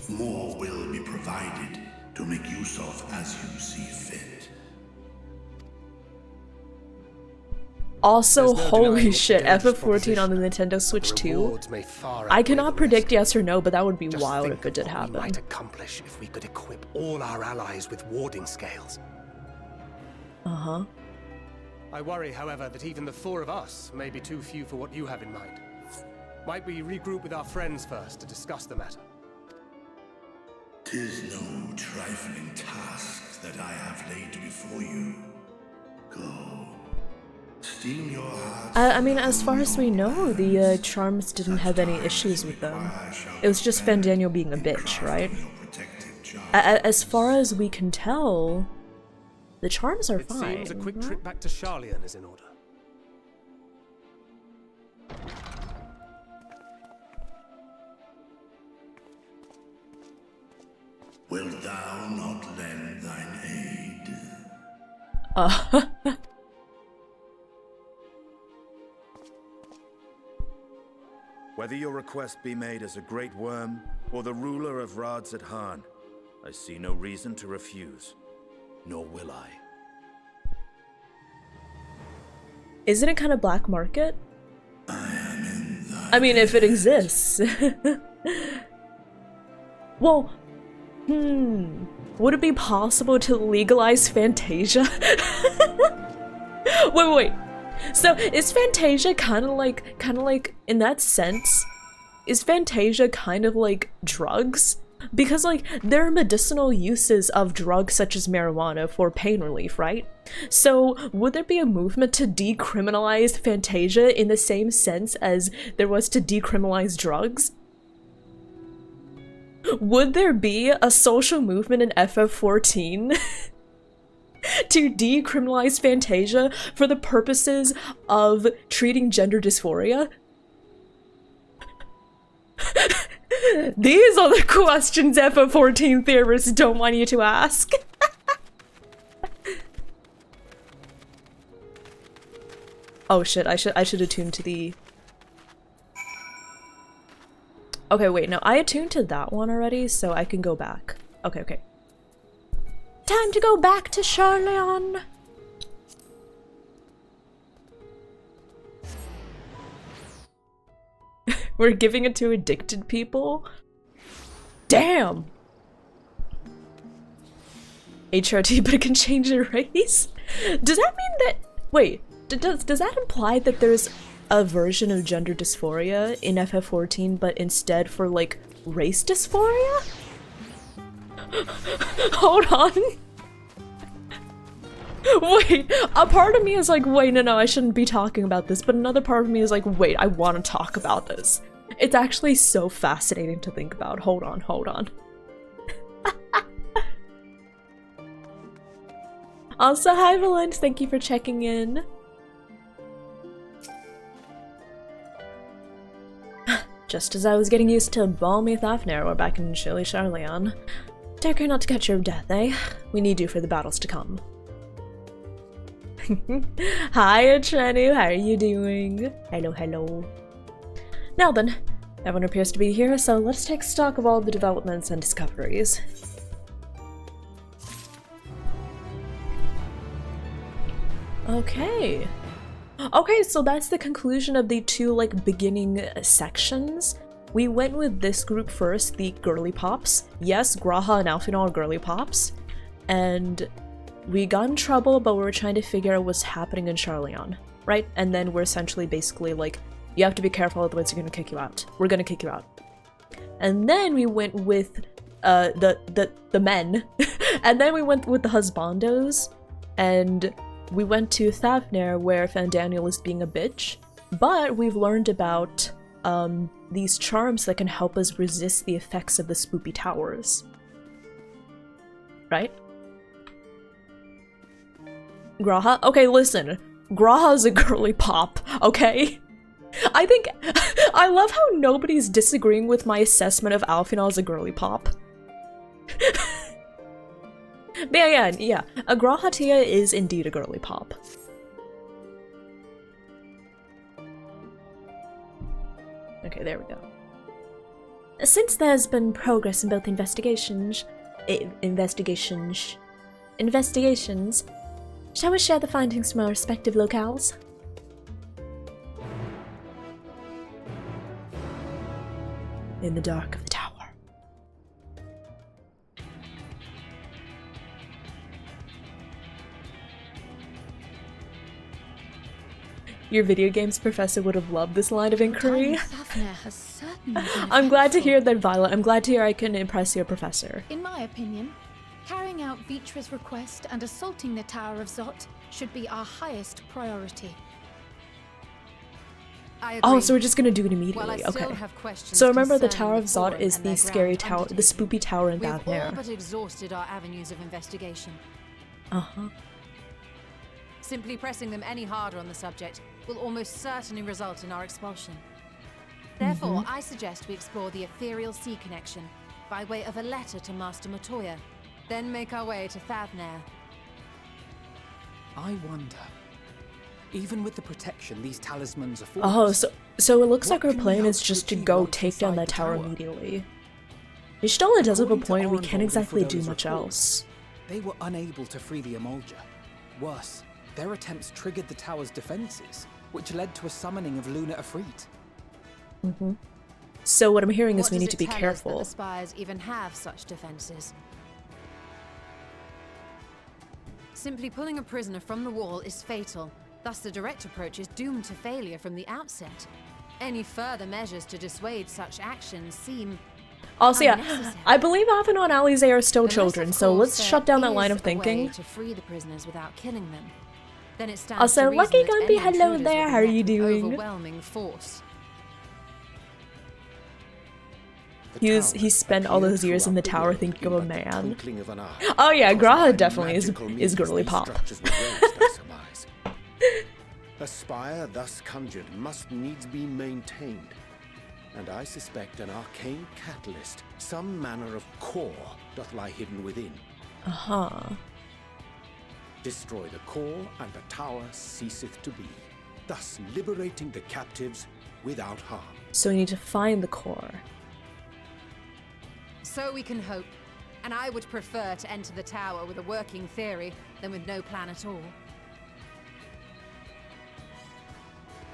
more will be provided to make use of as you see fit. Also, There's no holy denying shit, it's a dangerous FF14 on the proposition. Nintendo Switch The 2. rewards may far I outweigh cannot the predict risk. yes or no, but that would be Just wild think if it did of what we happen. might accomplish if we could equip all our allies with warding scales. Uh-huh. I worry, however, that even the 4 of us may be too few for what you have in mind. Might we regroup with our friends first to discuss the matter? 'Tis no trifling task that I have laid before you. Go. Steel your heart. I mean, as far as we know, the charms didn't have any issues with them. It was just Fandaniel being a bitch, right? As far as we can tell, the charms are It fine. seems a quick trip back to Charlian is in order. Wilt thou not lend thine aid? Whether your request be made as a great worm or the ruler of Rods at Han, I see no reason to refuse, nor will I. Isn't it kind of black market? I mean, if it exists. Well, would it be possible to legalize Fantasia? Wait. So is Fantasia kind of like in that sense? Is Fantasia kind of like drugs? Because like there are medicinal uses of drugs such as marijuana for pain relief, right? So would there be a movement to decriminalize Fantasia in the same sense as there was to decriminalize drugs? Would there be a social movement in FF14 to decriminalize Fantasia for the purposes of treating gender dysphoria? These are the questions FF14 theorists don't want you to ask. Oh shit, I should attune to the... Okay, wait, no, I attuned to that one already, so I can go back. Okay. Time to go back to Charlian! We're giving it to addicted people? Damn! HRT, but it can change the race? Does that mean that... Wait, does that imply that there's a version of gender dysphoria in FF14, but instead for, like, race dysphoria? Hold on. Wait, a part of me is like, wait, no, I shouldn't be talking about this, but another part of me is like, wait, I want to talk about this. It's actually so fascinating to think about. Hold on. Also, hi Valent, thank you for checking in. Just as I was getting used to balmy Thafnir, we're back in chilly Charlian. Take care not to catch your death, eh? We need you for the battles to come. Hi Atrenu, how are you doing? Hello. Now then, everyone appears to be here, so let's take stock of all the developments and discoveries. Okay, so that's the conclusion of the two, like, beginning sections. We went with this group first, the girly pops. Yes, Graha and Alphinaud are girly pops. And we got in trouble, but we were trying to figure out what's happening in Charlian, right? And then we're essentially basically like, you have to be careful, otherwise they're gonna kick you out. We're gonna kick you out. And then we went with the men. And then we went with the husbandos. And we went to Thafnir, where Fandaniel is being a bitch. But we've learned about these charms that can help us resist the effects of the spoopy towers. Right? Graha? Okay, listen. Graha's a girly pop, okay? I love how nobody's disagreeing with my assessment of Alphinaud as a girly pop. Yeah. A Grahatia is indeed a girly pop. Okay, there we go. Since there's been progress in both investigations, shall we share the findings from our respective locales? In the dark of the tower. Your video games professor would have loved this line of inquiry. I'm glad to hear that, Violet. I'm glad to hear I can impress your professor. In my opinion, carrying out Vitra's request and assaulting the Tower of Zot should be our highest priority. Oh, so we're just gonna do it immediately. Okay. So remember, the Tower of Zot is the scary tower, the spoopy tower in Bavner. We've all but exhausted our avenues of investigation. Uh-huh. Simply pressing them any harder on the subject will almost certainly result in our expulsion. Therefore, I suggest we explore the ethereal sea connection by way of a letter to Master Matoya, then make our way to Thavnair. I wonder, even with the protection these talismans afford. Oh, so it looks like our plan is just to go take down that tower immediately. Ishtola does have a point, we can't exactly do much else. They were unable to free the Emolja. Worse, their attempts triggered the tower's defenses, which led to a summoning of Luna Ifrit. So what I'm hearing is we need to be careful. The spires even have such defenses. Simply pulling a prisoner from the wall is fatal. Thus, the direct approach is doomed to failure from the outset. Any further measures to dissuade such actions seem also, yeah, I believe Avenant and Alize are still children, so let's shut down that line of thinking. To free the prisoners without killing them. Then it stands also, to Lucky reason that Gumby, any hello intruders there, will how are be you met with doing? Overwhelming force. He spent all those years in the tower thinking of a man. Oh yeah, Graha definitely is girly pop. A spire thus conjured must needs be maintained, and I suspect an arcane catalyst, some manner of core, doth lie hidden within. Destroy the core, and the tower ceaseth to be, thus liberating the captives without harm. So we need to find the core. So we can hope, and I would prefer to enter the tower with a working theory than with no plan at all.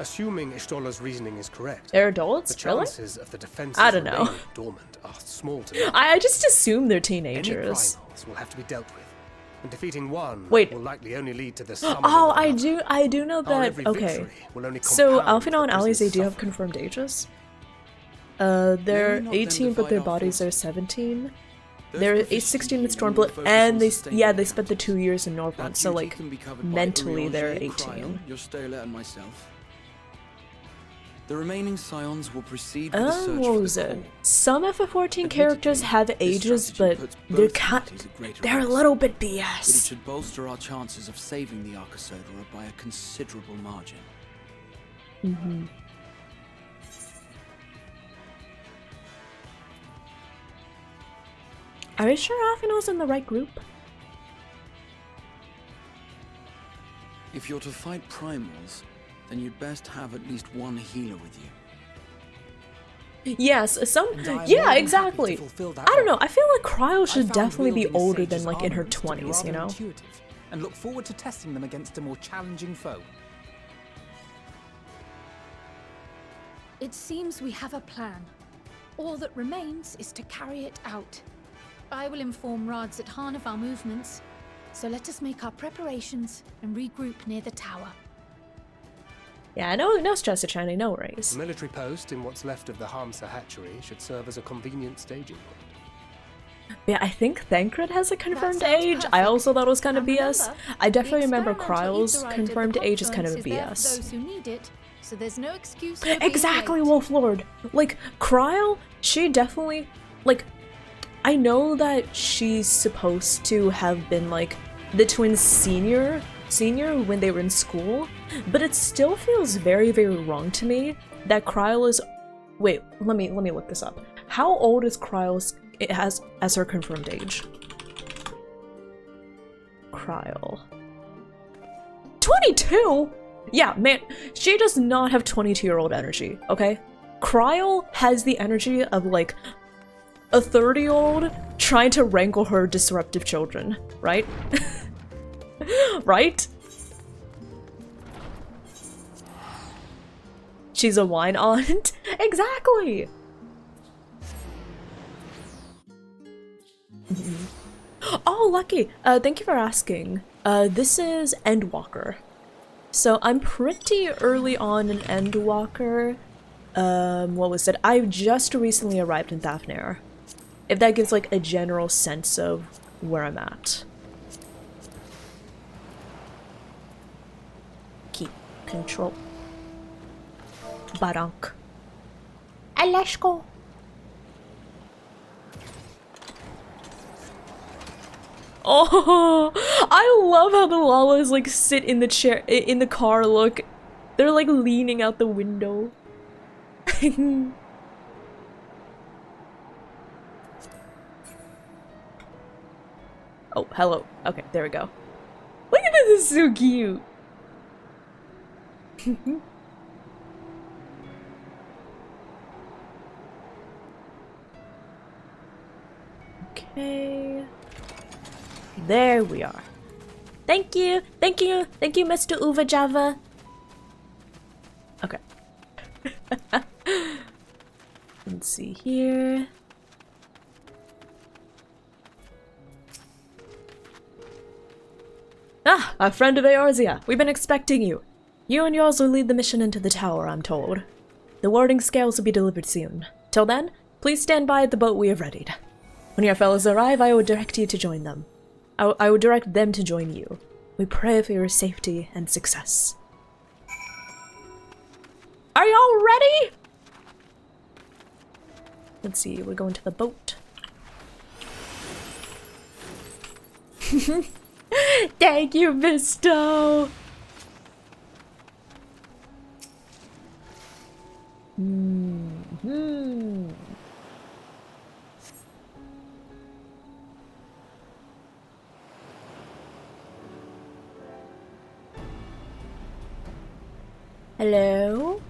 Assuming Ishtola's reasoning is correct, they're adults? The chances of the defenses I don't know. remaining dormant are small to none. I just assume they're teenagers. Any primals will have to be dealt with, and defeating one Wait. will likely only lead to the summoning Oh, of I do know that. Okay, so Alphinaud and Alize do have confirmed ages. They're 18, but their bodies are 17. They're 16 in Stormblood, and they spent the 2 years in Northrend, so like mentally they're 18. The remaining scions will proceed with the search What for was the it? core. Some FF14 characters have ages, but they're a little bit But it BS. should bolster our chances of saving the Arcosodra by a considerable margin. Are you sure Alphinaud's in the right group? If you're to fight primals, then you'd best have at least one healer with you. Yes, yeah, exactly. I don't know, I feel like Cryo should definitely be older than like in her 20s, you know? And look forward to testing them against a more challenging foe. It seems we have a plan. All that remains is to carry it out. I will inform Radzat of our movements, so let us make our preparations and regroup near the tower. Yeah, no stress, Achani, no worries. The military post in what's left of the Hamsa hatchery should serve as a convenient staging point. Yeah, I think Thancred has a confirmed age. I also thought it was kind of BS. I definitely remember Kryle's confirmed age is kind of BS. Those who need it, so there's no excuse for being Exactly, late. Wolf Lord. Like, Cryle, she definitely, like, I know that she's supposed to have been, like, the twins' senior when they were in school, but it still feels very, very wrong to me that Cryle is... Wait, let me look this up. How old is Cryle as her confirmed age? Cryle. 22?! Yeah, man, she does not have 22-year-old energy, okay? Cryle has the energy of, like, a 30-year-old trying to wrangle her disruptive children, right? Right? She's a wine aunt? Exactly! Oh, lucky! Thank you for asking. This is Endwalker. So I'm pretty early on in Endwalker. What was it? I just recently arrived in Thafnir. If that gives like a general sense of where I'm at. Key. Control. Barank. Aleshko. Oh, I love how the Lalas like sit in the chair, in the car, look. They're like leaning out the window. Oh, hello. Okay, there we go. Look at this, it's so cute. Okay. There we are. Thank you! Thank you! Thank you, Mr. Uva Java! Okay. Let's see here. Ah! A friend of Eorzea! We've been expecting you! You and yours will lead the mission into the tower, I'm told. The warding scales will be delivered soon. Till then, please stand by at the boat we have readied. When your fellows arrive, I will direct you to join them. I will direct them to join you. We pray for your safety and success. Are y'all ready? Let's see, we're going to the boat. Thank you, Visto! Hello?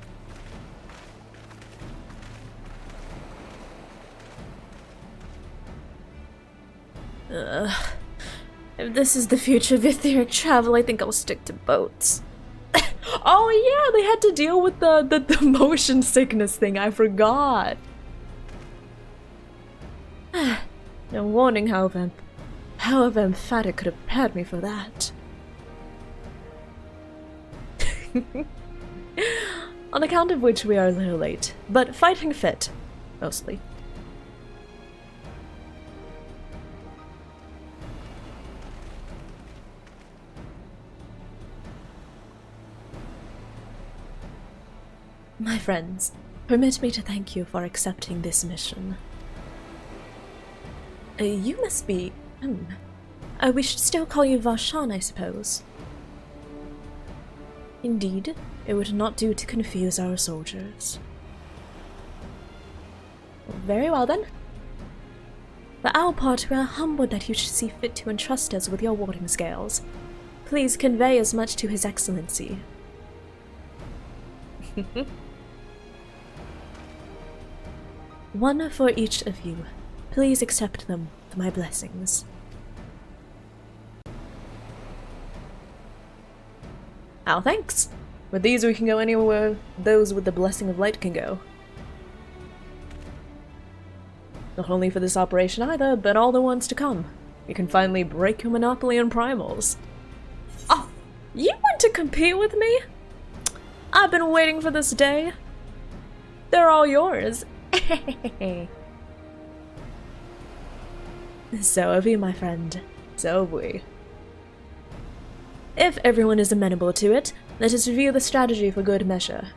If this is the future of etheric travel, I think I'll stick to boats. Oh yeah, they had to deal with the motion sickness thing, I forgot. No warning however emphatic could have prepared me for that. On account of which we are a little late, but fighting fit, mostly. My friends, permit me to thank you for accepting this mission. You must be... we should still call you Varshan, I suppose. Indeed, it would not do to confuse our soldiers. Very well then. For our part, we are humbled that you should see fit to entrust us with your warding scales. Please convey as much to His Excellency. One for each of you. Please accept them with my blessings. Our thanks! With these we can go anywhere those with the blessing of light can go. Not only for this operation either, but all the ones to come. You can finally break your monopoly on primals. Oh, you want to compete with me? I've been waiting for this day. They're all yours. So have you, my friend. So have we. If everyone is amenable to it, let us review the strategy for good measure.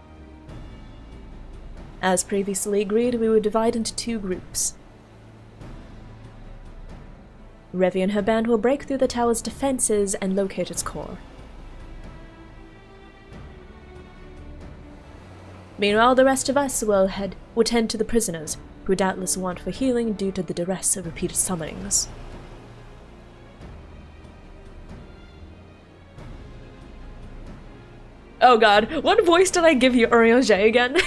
As previously agreed, we would divide into 2 groups. Revi and her band will break through the tower's defenses and locate its core. Meanwhile, the rest of us will tend to the prisoners, who doubtless want for healing due to the duress of repeated summonings. Oh god, what voice did I give you, Urianger, again?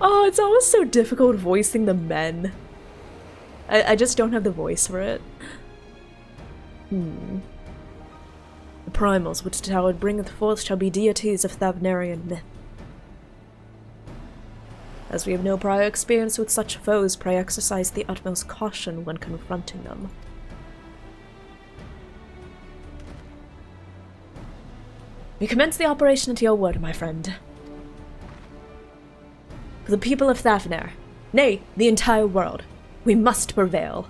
Oh, it's always so difficult voicing the men. I just don't have the voice for it. The primals which the tower bringeth forth shall be deities of Thavnarian myth. As we have no prior experience with such foes, pray exercise the utmost caution when confronting them. We commence the operation at your word, my friend. For the people of Thavnar, nay, the entire world, we must prevail.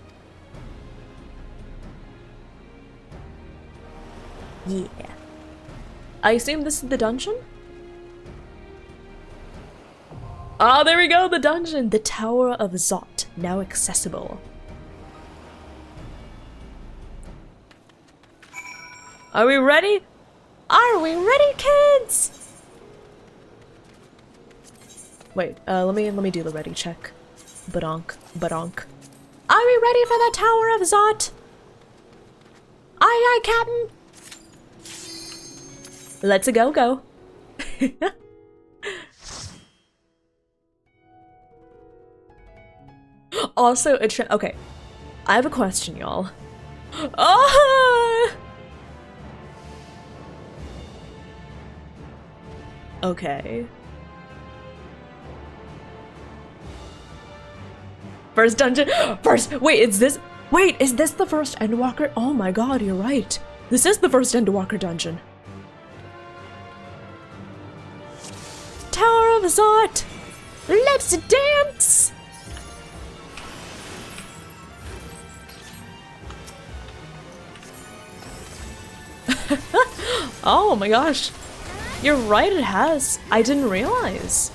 Yeah. I assume this is the dungeon? Ah, there we go, the dungeon! The Tower of Zot, now accessible. Are we ready? Are we ready, kids? Wait, let me do the ready check. Badonk, badonk. Are we ready for the Tower of Zot? Aye, aye, Captain. Let's go. Also, okay. I have a question, y'all. Oh! Okay. First dungeon. Wait, is this the first Endwalker? Oh my god, you're right. This is the first Endwalker dungeon. Tower of Zot! Let's dance! Oh my gosh. You're right, it has. I didn't realize.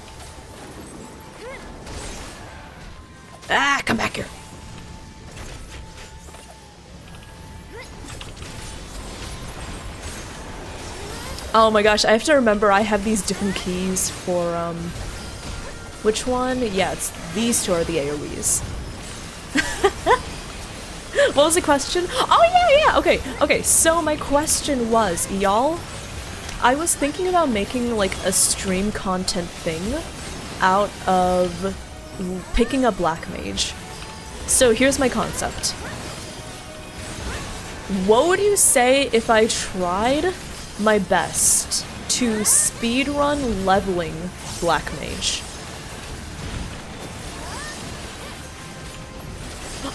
Ah, come back here. Oh my gosh, I have to remember I have these different keys for, which one? Yeah, it's these 2 are the AoEs. What was the question? Oh yeah, okay, so my question was, y'all, I was thinking about making like a stream content thing out of picking up Black Mage. So here's my concept. What would you say if I tried my best to speedrun leveling Black Mage?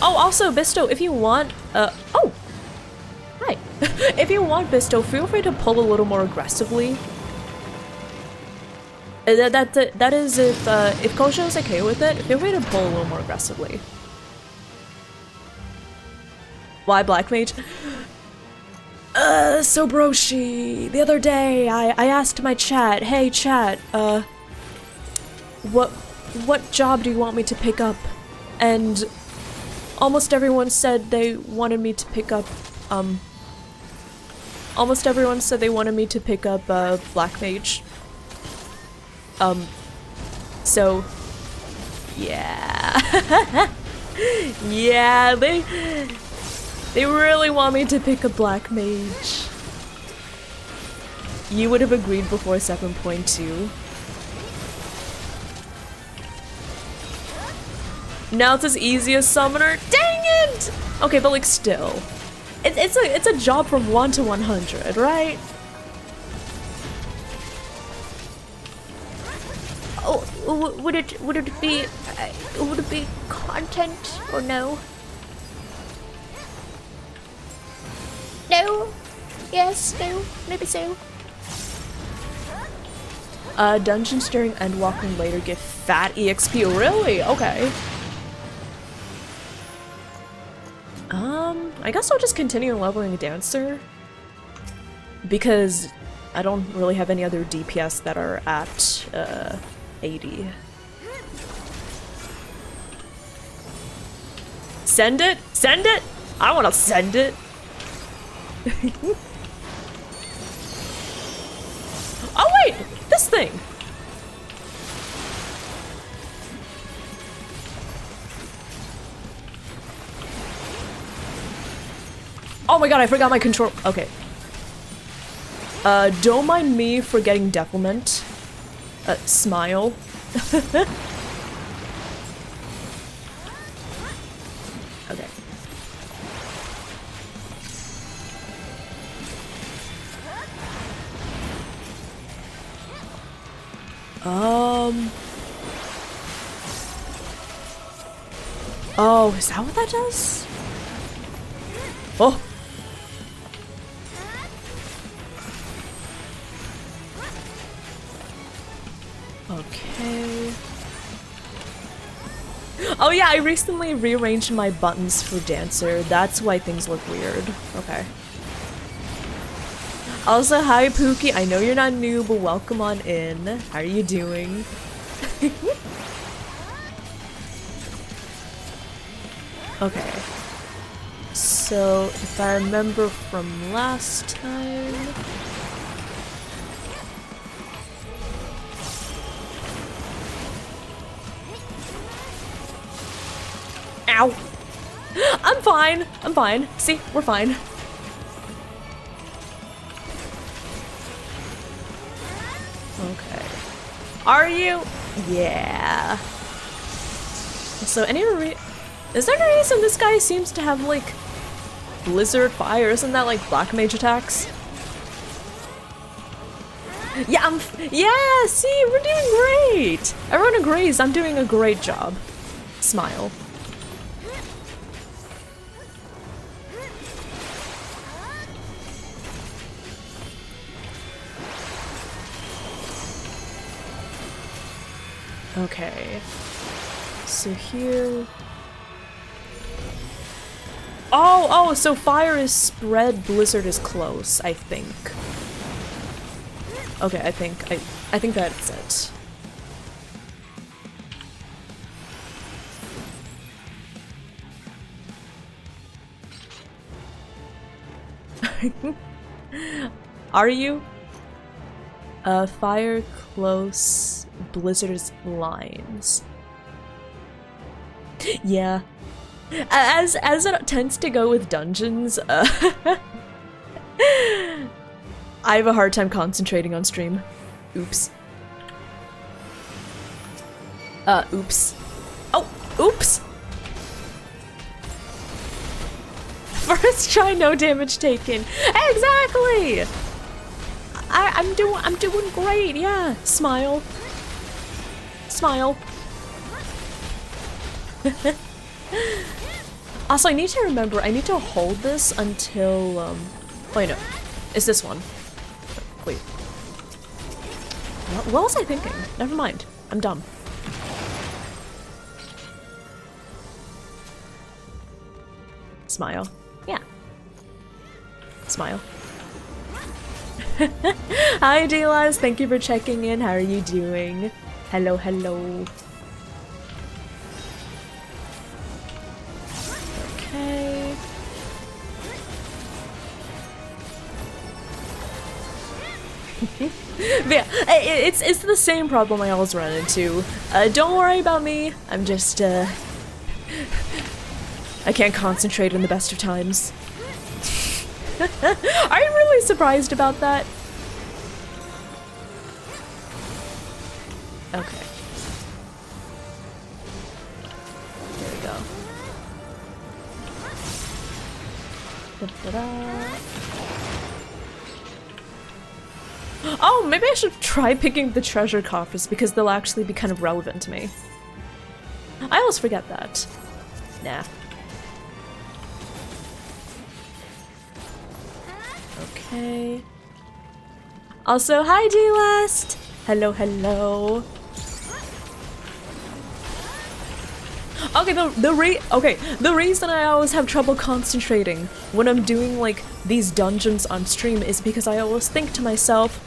Oh, also, Bisto, if you want, oh! Hi. If you want, Bisto, feel free to pull a little more aggressively. That is if Kosho's okay with it, feel free to pull a little more aggressively. Why Black Mage? So Broshi, the other day, I asked my chat, hey chat, what job do you want me to pick up? And almost everyone said they wanted me to pick up, Black Mage. So, yeah. Yeah, they really want me to pick a Black Mage. You would have agreed before 7.2. Now it's as easy as Summoner. Dang it! Okay, but like still. It's a job from 1 to 100, right? Oh, would it be content or no? No? Yes, no, maybe so. Dungeons during Endwalker later give fat EXP, really? Okay. I guess I'll just continue leveling Dancer. Because I don't really have any other DPS that are at 80. Send it? Send it? I wanna send it. Oh wait! This thing! Oh my god, I forgot my control. Okay. Don't mind me for getting defilement. Smile. Okay. Oh, is that what that does? Oh! Okay. Oh yeah, I recently rearranged my buttons for Dancer. That's why things look weird. Okay. Also, hi Pookie. I know you're not new, but welcome on in. How are you doing? Okay. So, if I remember from last time... Ow! I'm fine! I'm fine. See? We're fine. Okay. Are you? Yeah. So is there any reason this guy seems to have like blizzard fire? Isn't that like black mage attacks? Yeah, yeah, see, we're doing great! Everyone agrees I'm doing a great job. Smile. Okay. So here... Oh, so fire is spread, blizzard is close, I think. Okay, I think that's it. Are you? Fire close, blizzard's lines. Yeah. As it tends to go with dungeons, I have a hard time concentrating on stream. Oops. Oops. Oh, oops! First try, no damage taken. Exactly! I'm doing great, yeah. Smile. Smile. Also, I need to remember, I need to hold this until, wait, no. It's this one. Wait. What was I thinking? Never mind. I'm dumb. Smile. Yeah. Smile. Hi, Delas. Thank you for checking in. How are you doing? Hello, hello. Okay. Yeah, it's the same problem I always run into. Don't worry about me. I'm just, I can't concentrate in the best of times. Are you really surprised about that? Okay. There we go. Da-da-da. Oh, maybe I should try picking the treasure coffers because they'll actually be kind of relevant to me. I always forget that. Nah. Okay. Also, hi D-Last! Hello, hello. Okay, the reason I always have trouble concentrating when I'm doing like these dungeons on stream is because I always think to myself,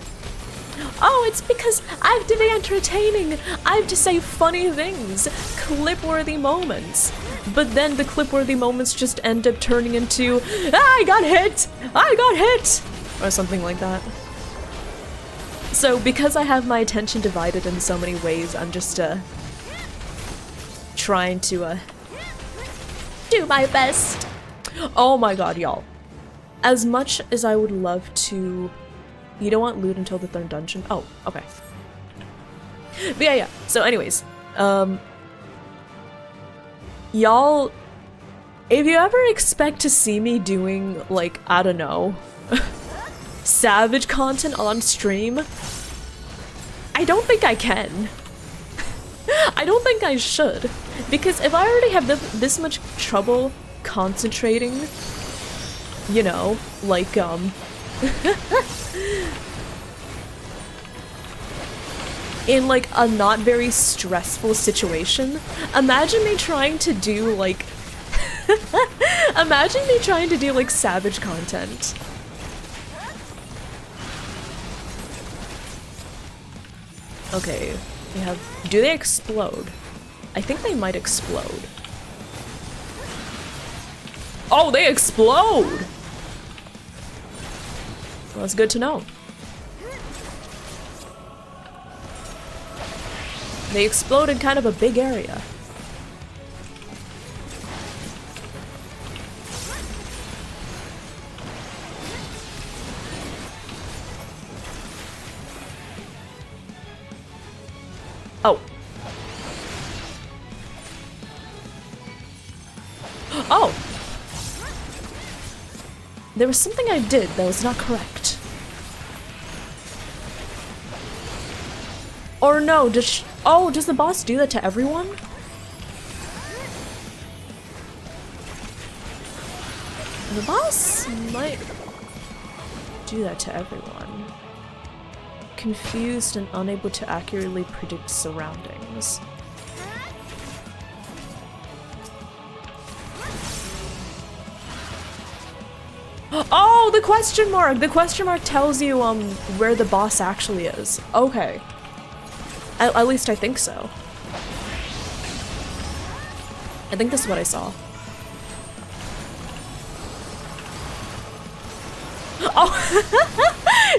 oh, it's because I have to be entertaining. I have to say funny things, clip-worthy moments. but then the clip-worthy moments just end up turning into, I got hit! I got hit! Or something like that. So because I have my attention divided in so many ways, I'm just trying to do my best. Oh my god, y'all. As much as I would love to... You don't want loot until the 3rd dungeon? Oh, okay. But yeah. So anyways, y'all, if you ever expect to see me doing, like, I don't know, savage content on stream, I don't think I can. I don't think I should. Because if I already have this much trouble concentrating, you know, like, in like a not very stressful situation, imagine me trying to do like imagine me trying to do like savage content. Okay, we have, do they explode? I think they might explode. Oh, they explode! Well, that's good to know. They explode in kind of a big area. Oh. Oh! There was something I did that was not correct. Or no, does the boss do that to everyone? The boss might do that to everyone. Confused and unable to accurately predict surroundings. Oh, the question mark! The question mark tells you where the boss actually is. Okay. At least I think so. I think this is what I saw. Oh!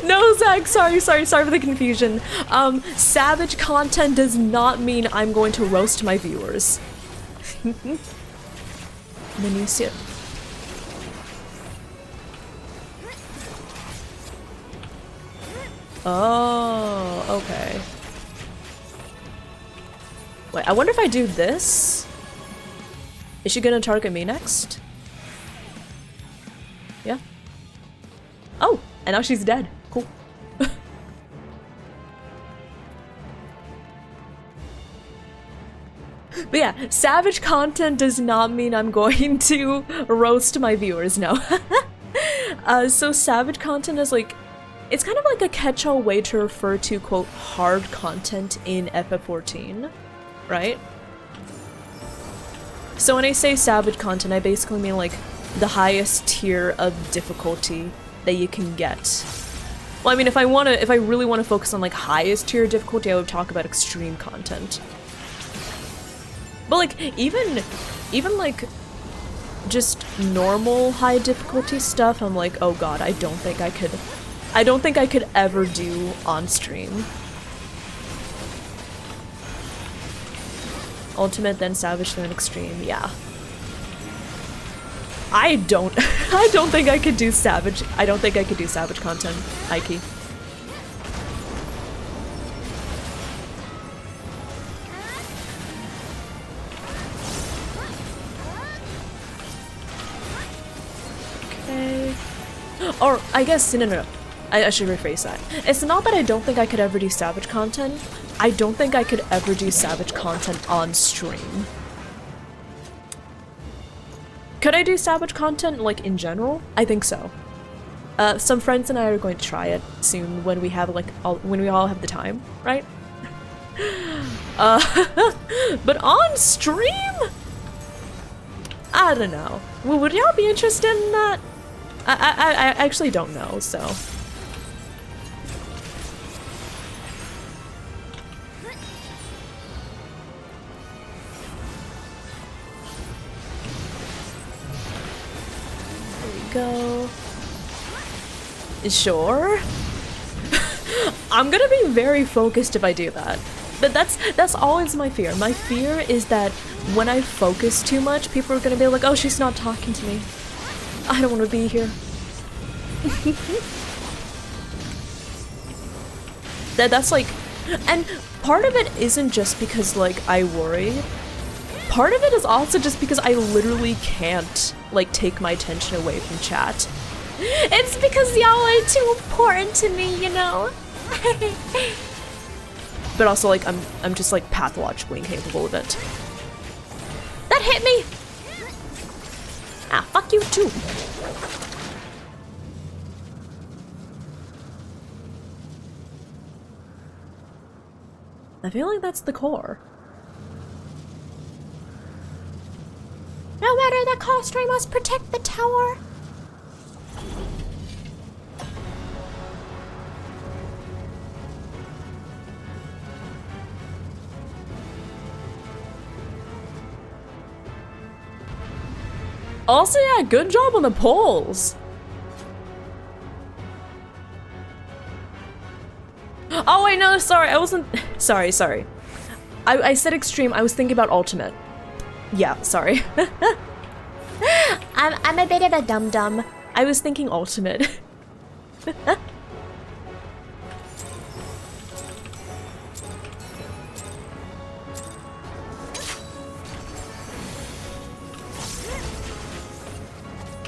No, Zach, sorry for the confusion. Savage content does not mean I'm going to roast my viewers. And then you see it. Oh, okay. Wait, I wonder if I do this? Is she gonna target me next? Yeah. Oh, and now she's dead. Cool. But yeah, savage content does not mean I'm going to roast my viewers, no. So savage content is like, it's kind of like a catch-all way to refer to, quote, hard content in FF14, right? So when I say savage content, I basically mean like the highest tier of difficulty that you can get. Well, I mean, if I really want to focus on like highest tier difficulty, I would talk about extreme content. But like, even like just normal high difficulty stuff, I'm like, oh god, I don't think I could ever do on stream. Ultimate, then savage, then extreme, yeah. I don't think I could do savage. I don't think I could do savage content, Ike. Okay. Or I guess no. I should rephrase that. It's not that I don't think I could ever do savage content. I don't think I could ever do savage content on stream. Could I do savage content, like, in general? I think so. Some friends and I are going to try it soon when we have, like, when we all have the time, right? But on stream? I don't know. Well, would y'all be interested in that? I actually don't know, so... Sure. I'm gonna be very focused if I do that. But that's always my fear. My fear is that when I focus too much, people are gonna be like, oh, she's not talking to me. I don't want to be here. That's like, and part of it isn't just because like I worry. Part of it is also just because I literally can't like take my attention away from chat. It's because y'all are too important to me, you know? But also like I'm just like pathologically incapable of it. That hit me! Ah, fuck you too. I feel like that's the core. No matter the cost, we must protect the tower. Also, yeah, good job on the polls. Oh wait, no, sorry, I wasn't. Sorry. I said extreme. I was thinking about ultimate. Yeah, sorry. I'm a bit of a dum-dum. I was thinking ultimate.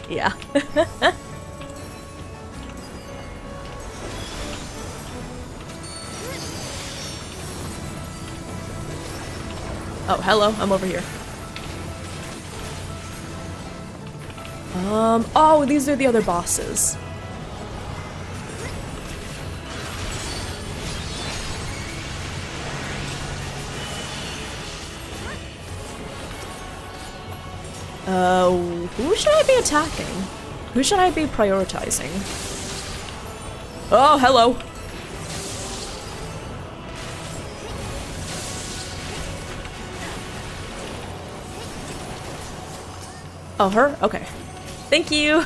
Yeah. Oh, hello, I'm over here. Oh, these are the other bosses. Who should I be attacking? Who should I be prioritizing? Oh, hello. Oh, her? Okay. Thank you.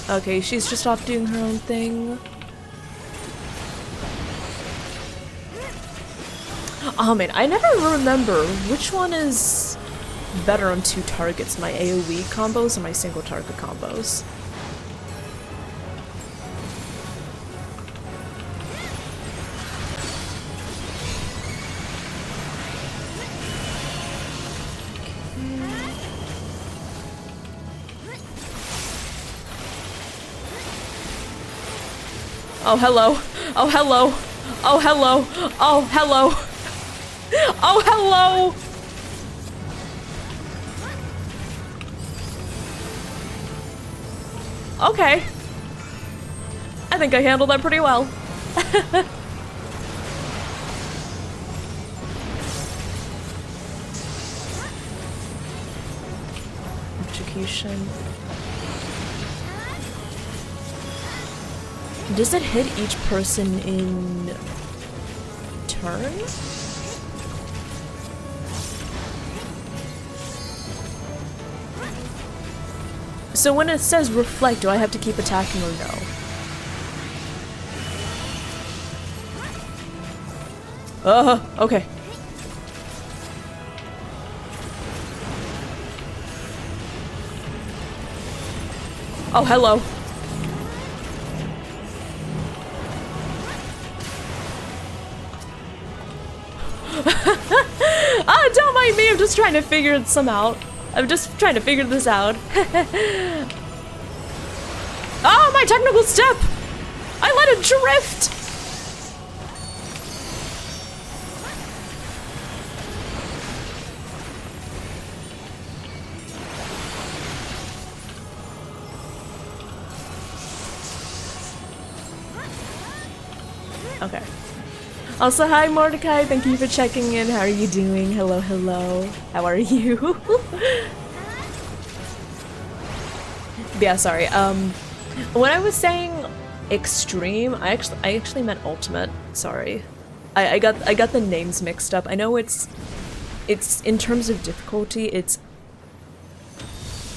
Okay, she's just off doing her own thing. Oh man, I never remember which one is better on two targets, my AoE combos or my single target combos. Oh, hello. Oh, hello. Oh, hello. Oh, hello. Oh, hello. Okay. I think I handled that pretty well. Execution. Does it hit each person in turn? So when it says reflect, do I have to keep attacking or no? Okay. Oh, hello. Ah, don't mind me, I'm just trying to figure some out. I'm just trying to figure this out. Oh, my technical step! I let it drift! Okay. Also, hi Mordecai, thank you for checking in. How are you doing? Hello, hello. How are you? Yeah, sorry. When I was saying extreme, I actually meant ultimate. Sorry. I got the names mixed up. I know it's It's, in terms of difficulty, it's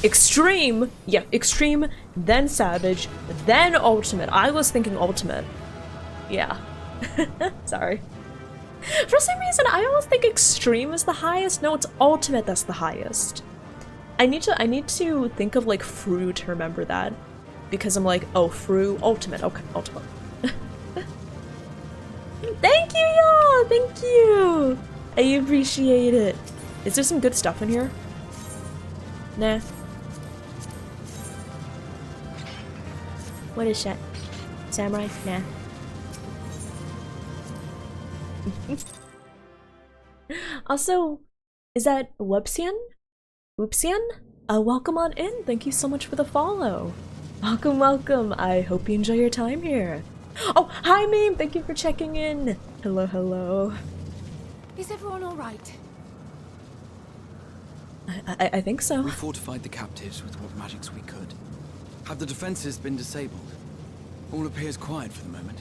extreme, yeah, extreme, then savage, then ultimate. I was thinking ultimate. Yeah. Sorry. For some reason, I always think extreme is the highest. No, it's ultimate that's the highest. I need to think of like Fru to remember that. Because I'm like, oh, Fru, ultimate, okay, ultimate. Thank you, y'all! Thank you! I appreciate it. Is there some good stuff in here? Nah. What is that? Samurai? Nah. Also, is that Websian? Woopsian? Welcome on in. Thank you so much for the follow. Welcome, welcome. I hope you enjoy your time here. Oh, hi, Meme. Thank you for checking in. Hello, hello. Is everyone all right? I think so. We fortified the captives with what magics we could. Have the defenses been disabled? All appears quiet for the moment.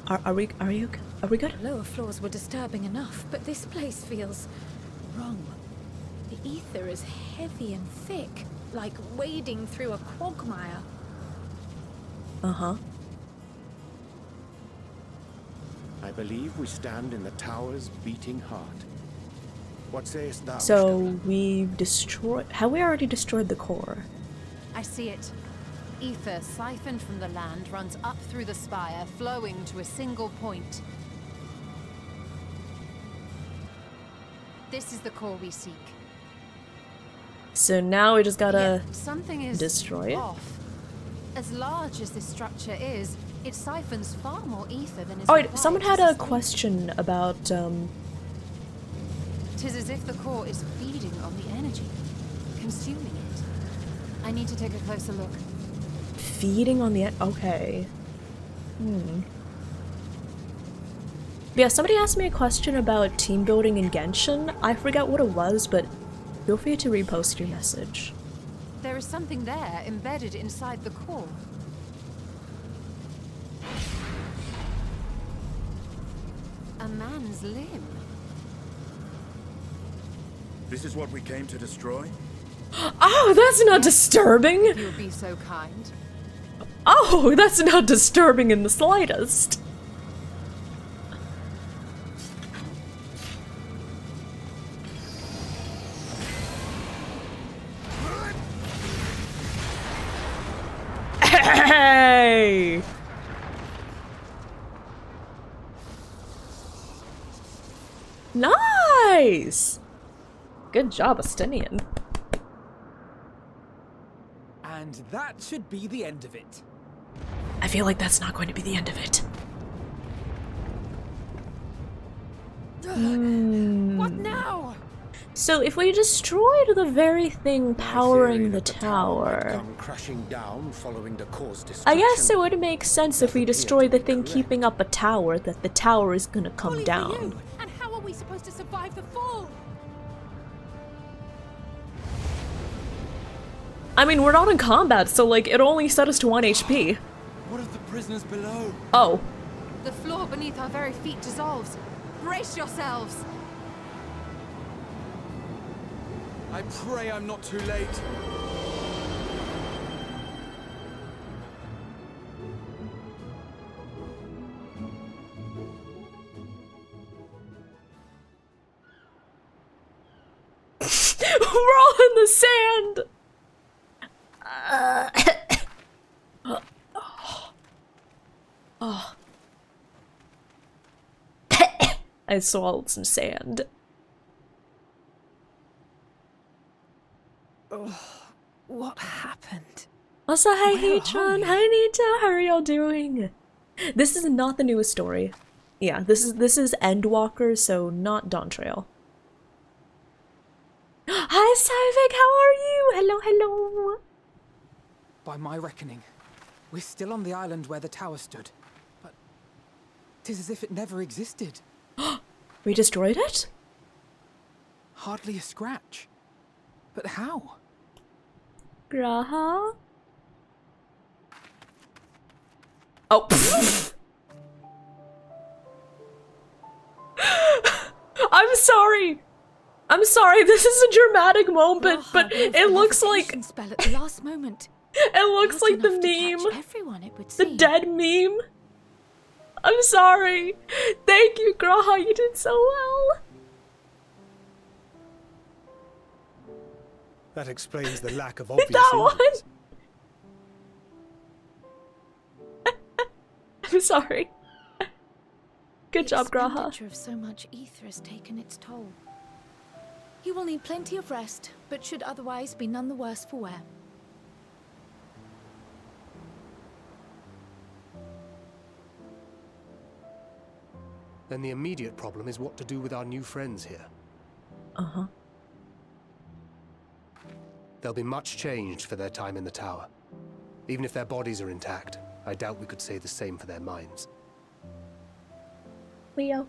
Are we good? The lower floors were disturbing enough, but this place feels wrong. The ether is heavy and thick, like wading through a quagmire. Uh-huh. I believe we stand in the tower's beating heart. What sayest thou? So we've destroyed. Have we already destroyed the core? I see it. Ether siphoned from the land runs up through the spire, flowing to a single point. This is the core we seek. So now we just gotta Yet something is destroy it. off. As large as this structure is, it siphons far more ether than is Oh wait, required someone to had a sustain. question about Tis as if the core is feeding on the energy, consuming it. I need to take a closer look. feeding on the okay. Yeah, somebody asked me a question about team building in Genshin. I forgot what it was, but feel free to repost your message. There is something there embedded inside the core. A man's limb. This is what we came to destroy? Oh, that's not disturbing! If you would be so kind. Oh, that's not disturbing in the slightest. Hey! Nice! Good job, Astinian. And that should be the end of it. I feel like that's not going to be the end of it. What now? So if we destroyed the very thing powering the Might tower, come crashing down following the core's I destruction. guess it would make sense if we destroy the thing keeping up a tower that the tower is gonna come Bully for down. you. And how are we supposed to survive the fall? I mean, we're not in combat, so like, it only set us to 1 HP. What of the prisoners below? Oh. The floor beneath our very feet dissolves. Brace yourselves! I pray I'm not too late. We're all in the sand! Oh. I swallowed some sand. What happened? Also, hi Where are Hatron, we? hi Nito, how are y'all doing? This is not the newest story. Yeah, this is Endwalker, so not Dawn Trail. Hi Saivik, how are you? Hello, hello. By my reckoning, we're still on the island where the tower stood. But 'tis as if it never existed. We destroyed it? Hardly a scratch. But how? Graha? Oh. I'm sorry. I'm sorry, this is a dramatic moment, but it looks like spell at the last moment. It looks like the meme. Everyone, it would the seem. dead meme. I'm sorry. Thank you, Graha, you did so well. That explains the lack of obvious That injuries. one. I'm sorry. Good job, The Graha. expenditure of so much ether has taken its toll. He will need plenty of rest, but should otherwise be none the worse for wear. Then the immediate problem is what to do with our new friends here. Uh-huh. They'll be much changed for their time in the tower. Even if their bodies are intact, I doubt we could say the same for their minds. Leo.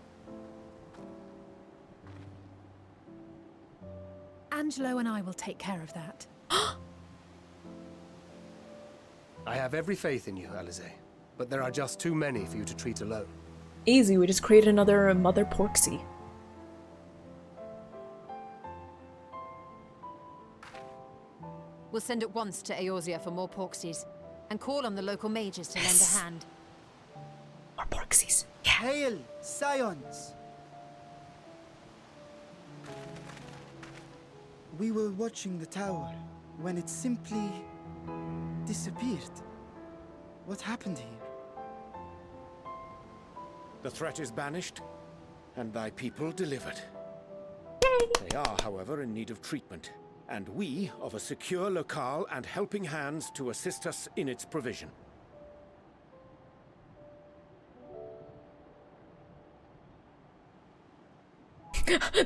Angelo and I will take care of that. I have every faith in you, Alize, but there are just too many for you to treat alone. Easy, we just create another Mother Porksy. We'll send at once to Eorzea for more Porksies, and call on the local mages to lend a hand. More Porksies. Hail, scions! We were watching the tower when it simply disappeared. What happened here? The threat is banished, and thy people delivered. They are, however, in need of treatment, and we of a secure locale and helping hands to assist us in its provision.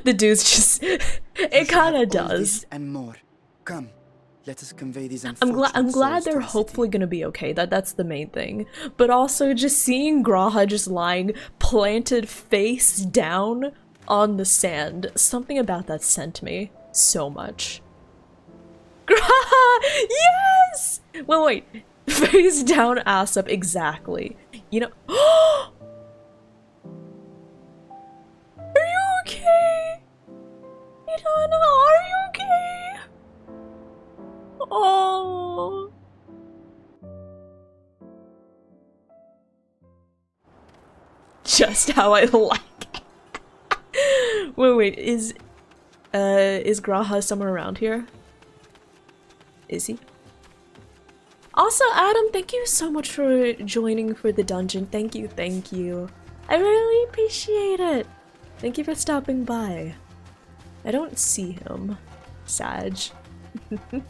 The dude's just... it kinda does. And more. Come, let us convey these I'm unfortunate glad souls to they're the city. hopefully gonna be okay. That's the main thing. But also just seeing Graha just lying planted face down on the sand. Something about that sent me so much. Graha! Yes! Wait. Face down, ass up, exactly. You know. Are you okay? Idana, are you okay? Oh. Just how I like it. Wait, is Graha somewhere around here? Is he? Also, Adam, thank you so much for joining for the dungeon. Thank you, thank you. I really appreciate it. Thank you for stopping by. I don't see him. Sag. The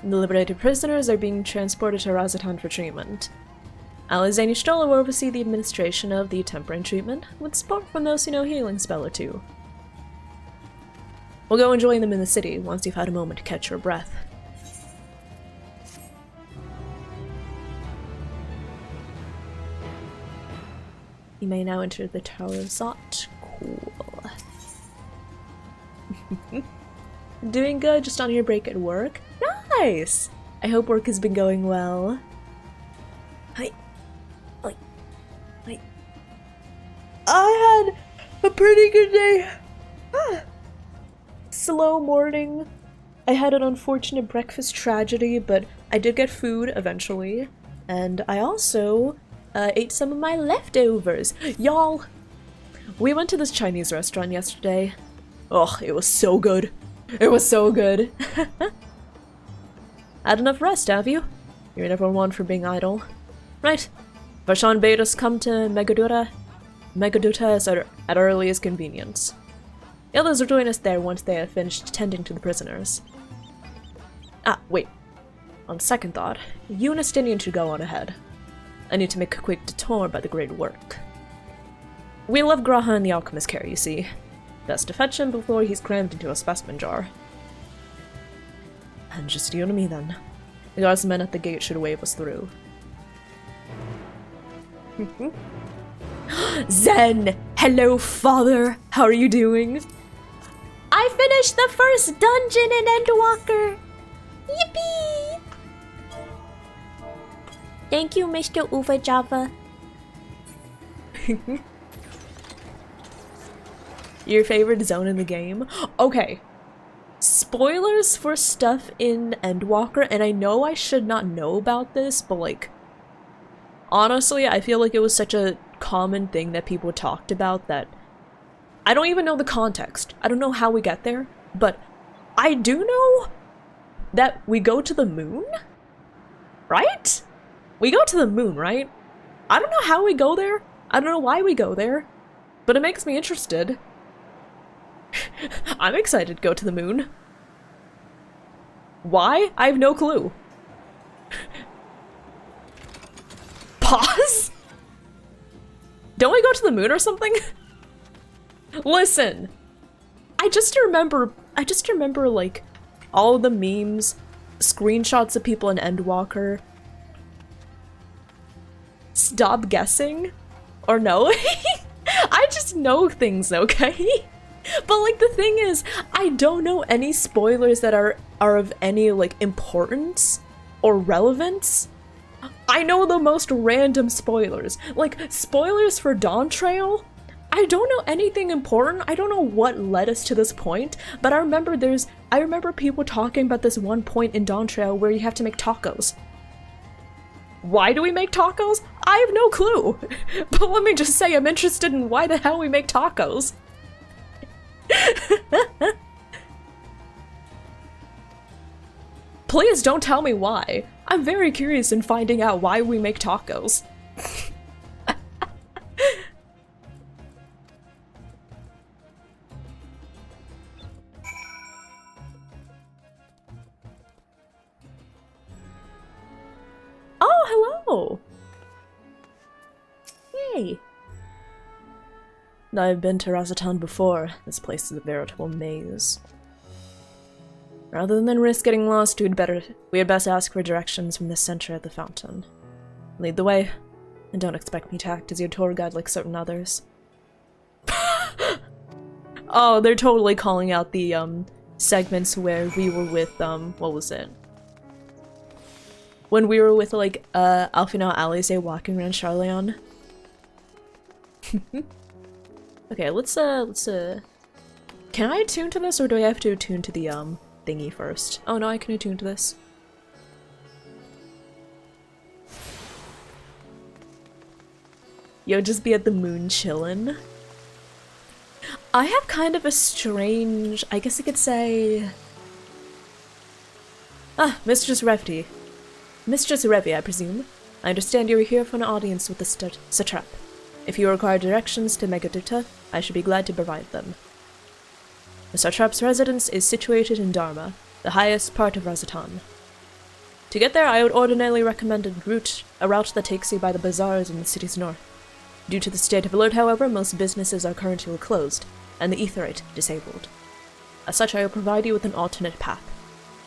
liberated prisoners are being transported to Razatan for treatment. Alize and Y'shtola will oversee the administration of the temperance treatment, with support from those who know healing spell or two. We'll go and join them in the city once you've had a moment to catch your breath. You may now enter the Tower of Zot. Cool. Doing good, just on your break at work? Nice! I hope work has been going well. Hi. I had a pretty good day. Slow morning. I had an unfortunate breakfast tragedy, but I did get food eventually. And I also ate some of my leftovers. Y'all, we went to this Chinese restaurant yesterday. Oh, it was so good. It was so good. Had enough rest, have you? You're never one for being idle. Right. Varshan bade us come to Megaduta is at earliest convenience. The others will join us there once they have finished tending to the prisoners. Ah, wait. On second thought, you and Estinian should go on ahead. I need to make a quick detour by the great work. We left Graha in the alchemist's care, you see. Best to fetch him before he's crammed into a specimen jar. And just you and me then. The guardsmen at the gate should wave us through. Zen! Hello, father! How are you doing? I finished the first dungeon in Endwalker! Yippee! Thank you, Mr. Uva Java. Your favorite zone in the game? Okay. Spoilers for stuff in Endwalker, and I know I should not know about this, but like, honestly, I feel like it was such a common thing that people talked about that I don't even know the context. I don't know how we get there, but I do know that we go to the moon? Right? We go to the moon, right? I don't know how we go there. I don't know why we go there, but it makes me interested. I'm excited to go to the moon. Why? I have no clue. Pause? Don't we go to the moon or something? Listen. I just remember like all the memes, screenshots of people in Endwalker. Stop guessing? Or no? I just know things, okay? But like the thing is, I don't know any spoilers that are of any like importance or relevance. I know the most random spoilers. Like spoilers for Dawn Trail? I don't know anything important. I don't know what led us to this point, but I remember people talking about this one point in Dawn Trail where you have to make tacos. Why do we make tacos? I have no clue. But let me just say I'm interested in why the hell we make tacos. Please don't tell me why. I'm very curious in finding out why we make tacos. Oh, hello! Yay! I've been to Razatan before. This place is a veritable maze. Rather than risk getting lost, we had best ask for directions from the center of the fountain. Lead the way, and don't expect me to act as your tour guide like certain others. Oh, they're totally calling out the, segments where we were with, what was it? When we were with, like, Alfina Alize walking around Charleon. Okay, let's, can I attune to this, or do I have to attune to the, thingy first? Oh no, I can attune to this. Yo, just be at the moon chillin'. I have kind of a strange, I guess I could say... Ah, Mistress Revti. Mistress Revi, I presume. I understand you are here for an audience with the satrap. If you require directions to Megadutta, I should be glad to provide them. The satrap's residence is situated in Dharma, the highest part of Razatan. To get there, I would ordinarily recommend a route that takes you by the bazaars in the city's north. Due to the state of alert, however, most businesses are currently closed, and the etherite disabled. As such, I will provide you with an alternate path.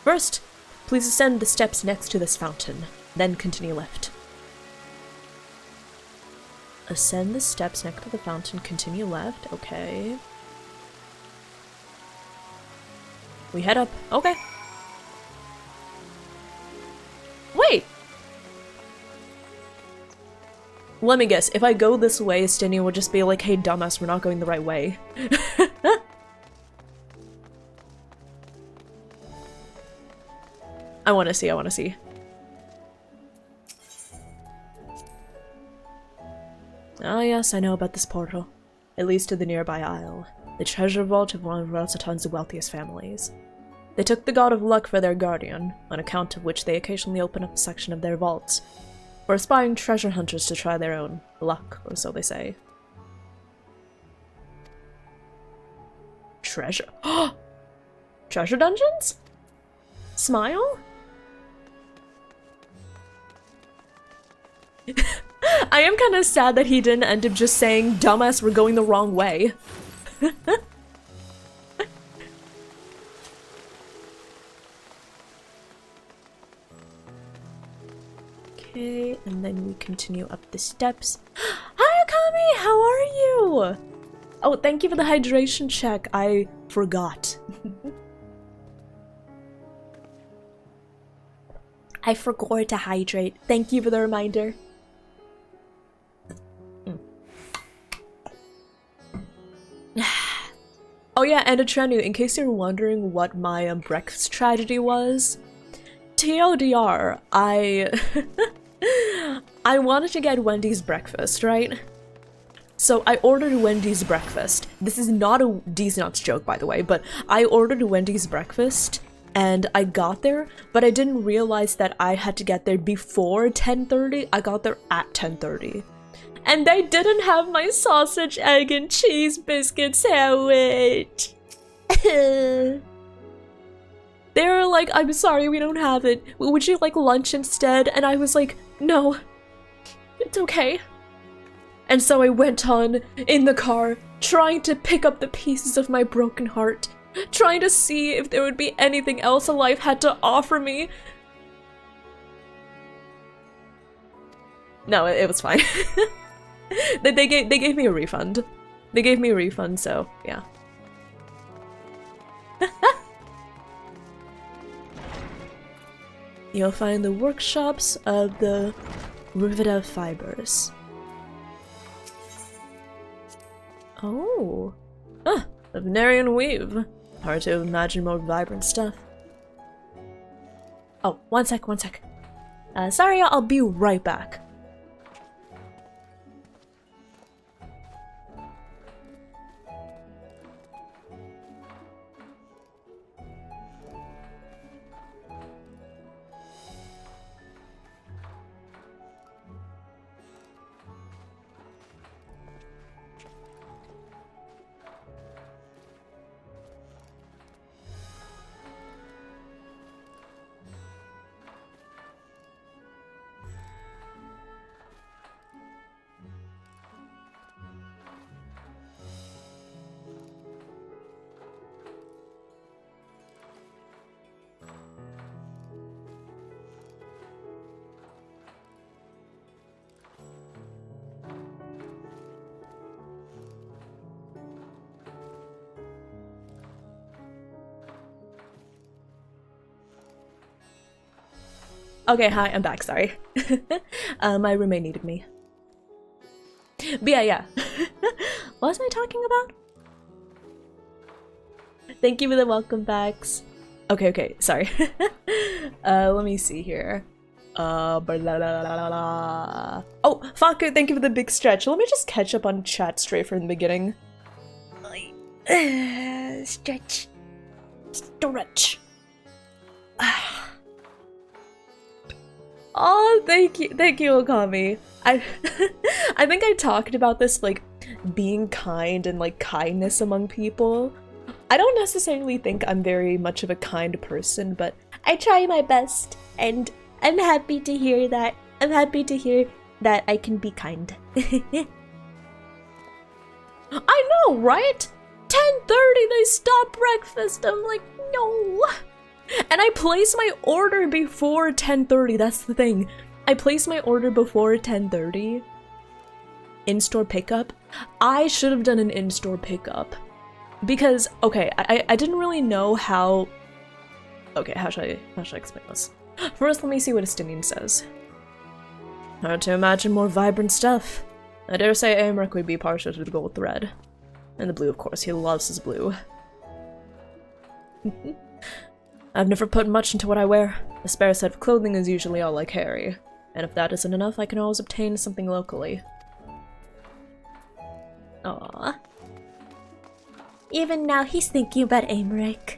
First, please ascend the steps next to this fountain, then continue left. Ascend the steps next to the fountain, continue left, okay. We head up, okay. Wait! Let me guess, if I go this way, Stinia will just be like, hey dumbass, we're not going the right way. I wanna see. Ah yes, I know about this portal. It leads to the nearby isle, the treasure vault of one of Razatan's wealthiest families. They took the god of luck for their guardian, on account of which they occasionally open up a section of their vaults, for aspiring treasure hunters to try their own luck, or so they say. Treasure? Treasure dungeons? Smile? I am kind of sad that he didn't end up just saying, dumbass, we're going the wrong way. Okay, and then we continue up the steps. Hi, Akami! How are you? Oh, thank you for the hydration check. I forgot. I forgot to hydrate. Thank you for the reminder. Oh yeah, and Atrenu, in case you're wondering what my breakfast tragedy was, TLDR, I wanted to get Wendy's breakfast, right? So I ordered Wendy's breakfast. This is not a D's Nuts joke, by the way, but I ordered Wendy's breakfast and I got there, but I didn't realize that I had to get there before 10:30. I got there at 10:30. And they didn't have my sausage, egg, and cheese biscuit sandwich. They were like, I'm sorry, we don't have it. Would you like lunch instead? And I was like, no, it's okay. And so I went on in the car, trying to pick up the pieces of my broken heart, trying to see if there would be anything else life had to offer me. No, it was fine. They gave me a refund. They gave me a refund, so yeah. You'll find the workshops of the riveted fibers. Oh. Ah, the Venerian weave. Hard to imagine more vibrant stuff. Oh, one sec. Sorry, I'll be right back. Okay, hi, I'm back, sorry. My roommate needed me. But yeah. What was I talking about? Thank you for the welcome backs. Okay, sorry. Let me see here. Oh, fuck, thank you for the big stretch. Let me just catch up on chat straight from the beginning. Stretch. Oh, thank you, Okami. I think I talked about this, like, being kind and, like, kindness among people. I don't necessarily think I'm very much of a kind person, but I try my best, and I'm happy to hear that. I'm happy to hear that I can be kind. I know, right? 10:30, they stop breakfast. I'm like, no. And I place my order before 10:30, that's the thing. I place my order before 10:30. In-store pickup. I should have done an in-store pickup. Because, okay, I didn't really know how... Okay, how should I explain this? First, let me see what Estinian says. Hard to imagine more vibrant stuff. I dare say Amric would be partial to the gold thread. And the blue, of course, he loves his blue. I've never put much into what I wear. A spare set of clothing is usually all I carry. And if that isn't enough, I can always obtain something locally. Aww. Even now, he's thinking about Amric.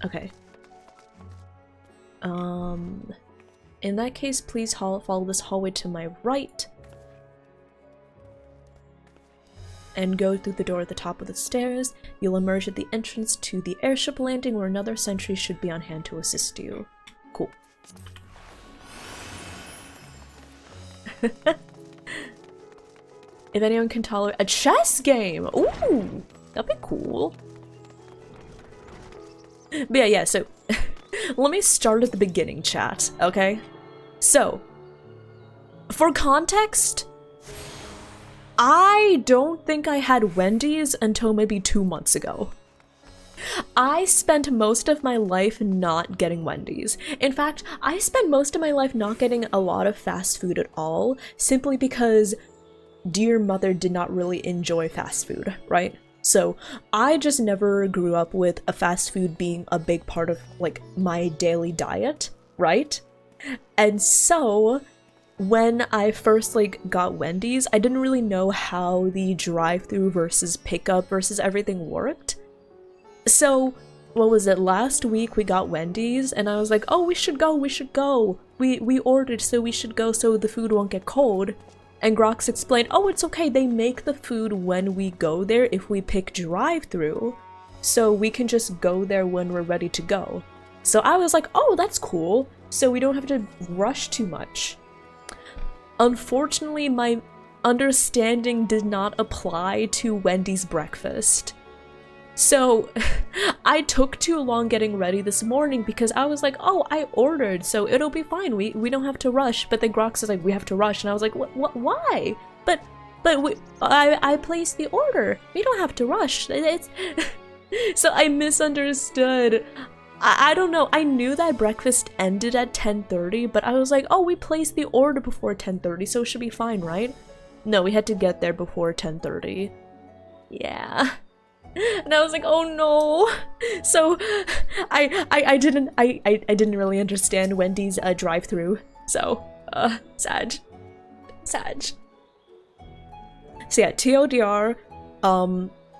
Okay. In that case, please follow this hallway to my right. And go through the door at the top of the stairs. You'll emerge at the entrance to the airship landing where another sentry should be on hand to assist you. Cool. If anyone can tolerate a chess game! Ooh! That'd be cool. But yeah, so let me start at the beginning, chat, okay? So, for context, I don't think I had Wendy's until maybe 2 months ago. I spent most of my life not getting Wendy's. In fact, I spent most of my life not getting a lot of fast food at all, simply because dear mother did not really enjoy fast food, right? So I just never grew up with a fast food being a big part of like my daily diet, right? And so when I first like got Wendy's, I didn't really know how the drive-through versus pickup versus everything worked. So what was it, last week we got Wendy's and I was like, oh, we should go. We ordered, so we should go so the food won't get cold. And Grox explained, oh, it's okay, they make the food when we go there if we pick drive-through, so we can just go there when we're ready to go. So I was like, oh, that's cool, so we don't have to rush too much. Unfortunately, my understanding did not apply to Wendy's breakfast. So I took too long getting ready this morning because I was like, oh, I ordered, so it'll be fine. We don't have to rush. But then Grox is like, we have to rush. And I was like, what, why? But I placed the order. We don't have to rush. It's So I misunderstood. I don't know. I knew that breakfast ended at 10:30, but I was like, oh, we placed the order before 10:30, so it should be fine, right? No, we had to get there before 10:30. Yeah. And I was like, oh no. So I didn't really understand Wendy's drive-through. So sad. So yeah, TLDR,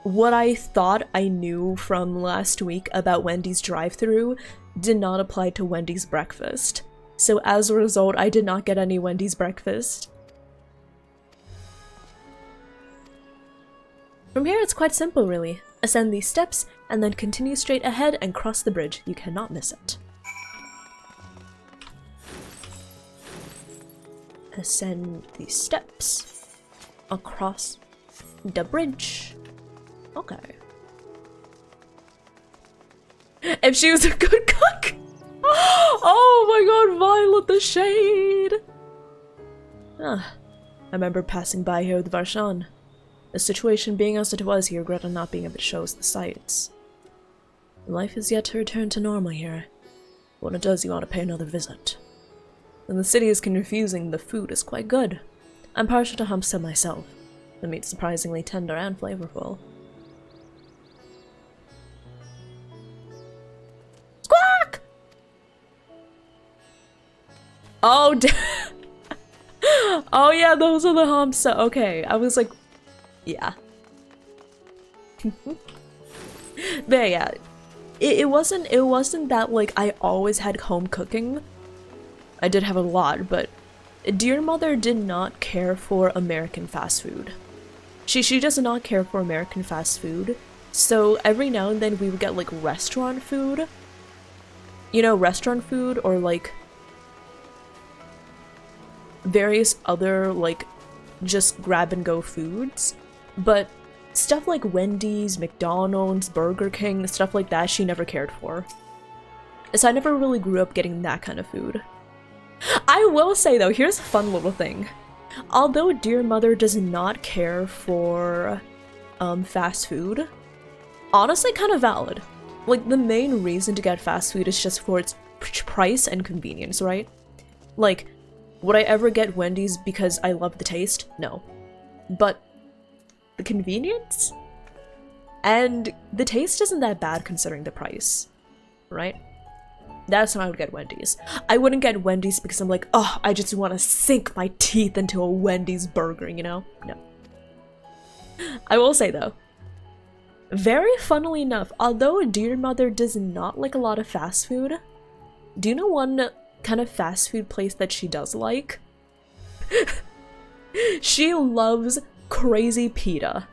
what I thought I knew from last week about Wendy's drive-through did not apply to Wendy's breakfast. So as a result, I did not get any Wendy's breakfast. From here, it's quite simple, really. Ascend these steps, and then continue straight ahead and cross the bridge. You cannot miss it. Ascend these steps across the bridge. Okay. If she was a good cook! Oh my god, Violet the Shade! Ah, I remember passing by here with Varshan. The situation being as it was, he regretted not being able to show us the sights. Life is yet to return to normal here. When it does, you want to pay another visit. When the city is confusing, the food is quite good. I'm partial to Humpstead myself. The meat's surprisingly tender and flavorful. Squawk! Oh, oh yeah, those are the Humpstead. Okay, I was like, yeah. But yeah, it wasn't that like I always had home cooking. I did have a lot, but dear mother did not care for American fast food. She does not care for American fast food. So every now and then we would get like restaurant food. You know, restaurant food or like various other like just grab and go foods. But stuff like Wendy's, McDonald's, Burger King, stuff like that, she never cared for. So I never really grew up getting that kind of food. I will say though, here's a fun little thing. Although dear mother does not care for fast food, honestly kind of valid. Like the main reason to get fast food is just for its price and convenience, right? Like, would I ever get Wendy's because I love the taste? No. But the convenience? And the taste isn't that bad considering the price, right? That's when I would get Wendy's. I wouldn't get Wendy's because I'm like, oh, I just want to sink my teeth into a Wendy's burger, you know? No. I will say though, very funnily enough, although dear mother does not like a lot of fast food, do you know one kind of fast food place that she does like? She loves Crazy Pita.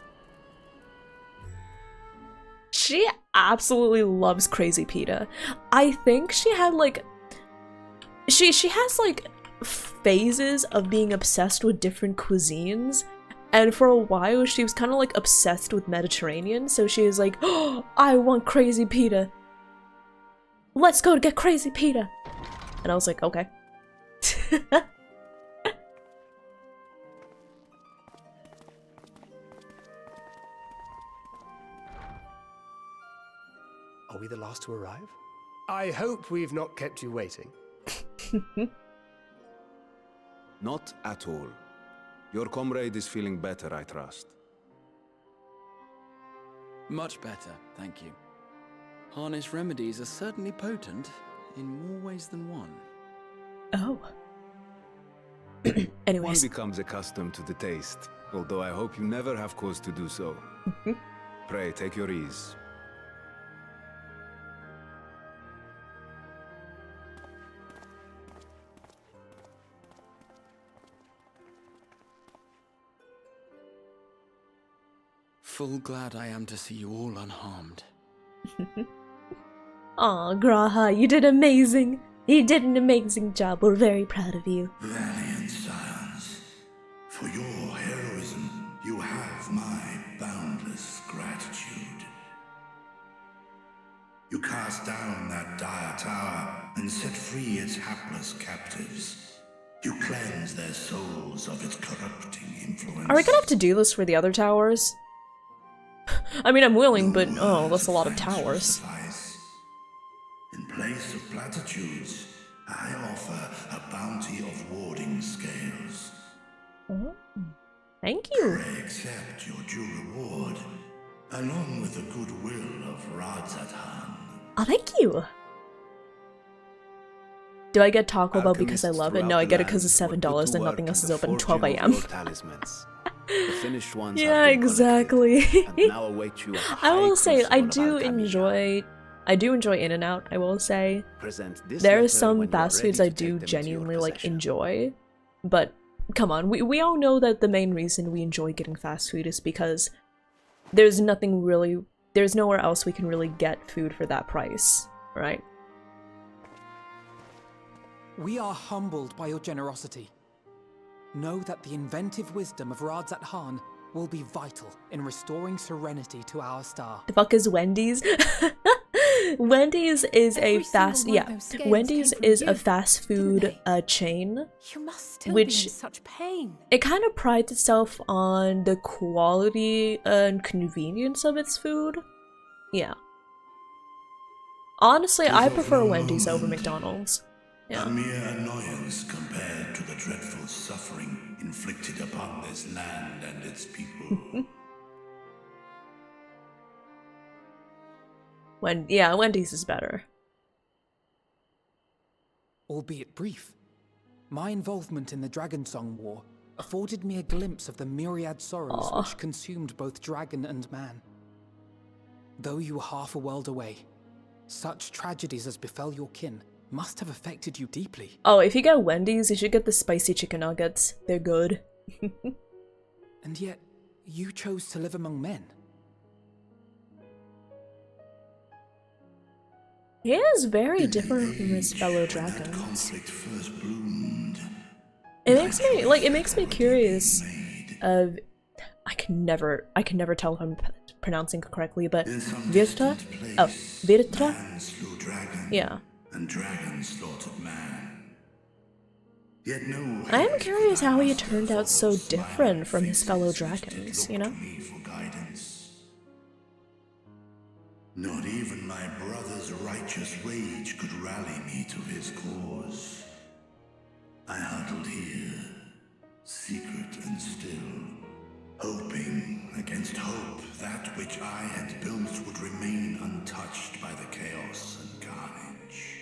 She absolutely loves Crazy Pita. I think she had like she has like phases of being obsessed with different cuisines, and for a while she was kind of like obsessed with Mediterranean, so she was like, oh, I want Crazy Pita. Let's go to get Crazy Pita. And I was like, okay. Are we the last to arrive? I hope we've not kept you waiting. Not at all. Your comrade is feeling better, I trust. Much better, thank you. Harness remedies are certainly potent in more ways than one. Oh. One Anyways. becomes accustomed to the taste, although I hope you never have cause to do so. Pray, take your ease. Full glad I am to see you all unharmed. Aw, Graha, you did amazing. You did an amazing job. We're very proud of you. Valiant scions, for your heroism, you have my boundless gratitude. You cast down that dire tower and set free its hapless captives. You cleanse their souls of its corrupting influence. Are we gonna have to do this for the other towers? I mean, I'm willing, but oh, that's a lot of towers. In place of platitudes, I offer a bounty of warding scales. Oh, thank you. Pray accept your due reward, along with the goodwill of Radzatan. Oh, thank you. Do I get Taco Bell because I love it? No, I get it because it's $7 and nothing else is open at 12 a.m. The finished ones Yeah, have been exactly. collected, and now await you a I will say, I crucible do of alchemy. enjoy In-N-Out, I will say. Present this There are letter some when you are fast ready foods to I take do them into your genuinely like possession. enjoy, but come on, we all know that the main reason we enjoy getting fast food is because there's nowhere else we can really get food for that price, right? We are humbled by your generosity. Know that the inventive wisdom of Radzat Han will be vital in restoring serenity to our star. The fuck is Wendy's? Wendy's is a fast Wendy's is a fast food chain, You must still which be in such pain. it kind of prides itself on the quality and convenience of its food. Yeah. Honestly, I prefer Wendy's over McDonald's. Yeah. A mere annoyance compared to the dreadful suffering inflicted upon this land and its people. Wendy's is better. Albeit brief, my involvement in the Dragon Song War afforded me a glimpse of the myriad sorrows which consumed both dragon and man. Though you were half a world away, such tragedies as befell your kin must have affected you deeply. Oh, if you get Wendy's, you should get the spicy chicken nuggets. They're good. And yet, you chose to live among men. He is very different from his fellow dragons. It makes me curious of I can never tell if I'm pronouncing it correctly, but Virta? Oh, Virta? Yeah. And dragons slaughtered man. Yet no, I am curious how he turned out so different from his fellow dragons, you know? Not even my brother's righteous rage could rally me to his cause. I huddled here, secret and still, hoping against hope that which I had built would remain untouched by the chaos and carnage.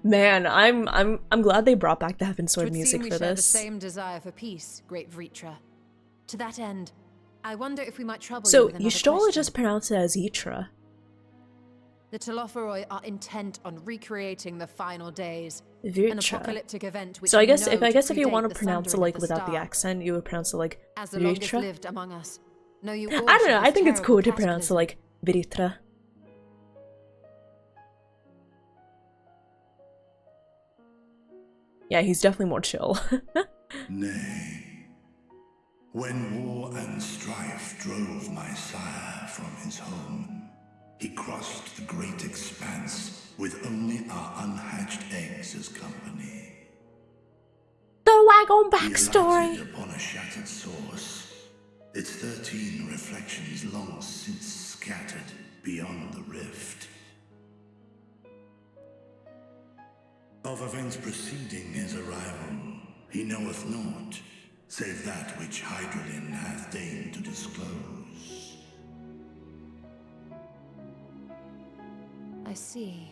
Man, I'm glad they brought back the Heavensward music we for share this. The same desire for peace, great Vritra. To that end, I wonder if we might trouble you So with you another should all question. just pronounce it as Yitra. The Telophoroi are intent on recreating the final days. An Virtra. apocalyptic event which So I we guess know if to you predate want the to pronounce it sundering like of without the star. accent, you would pronounce it like As the longest Virtra. lived among us, know you I all don't should know, I this think it's terrible cool to pronounce it cataclysm. like Viritra. Yeah, he's definitely more chill. Nay, when war and strife drove my sire from his home, he crossed the great expanse with only our unhatched eggs as company. The wagon He backstory! alighted upon a shattered source, its 13 reflections long since scattered beyond the rift. Of events preceding his arrival, he knoweth naught, save that which Hydralin hath deigned to disclose. I see.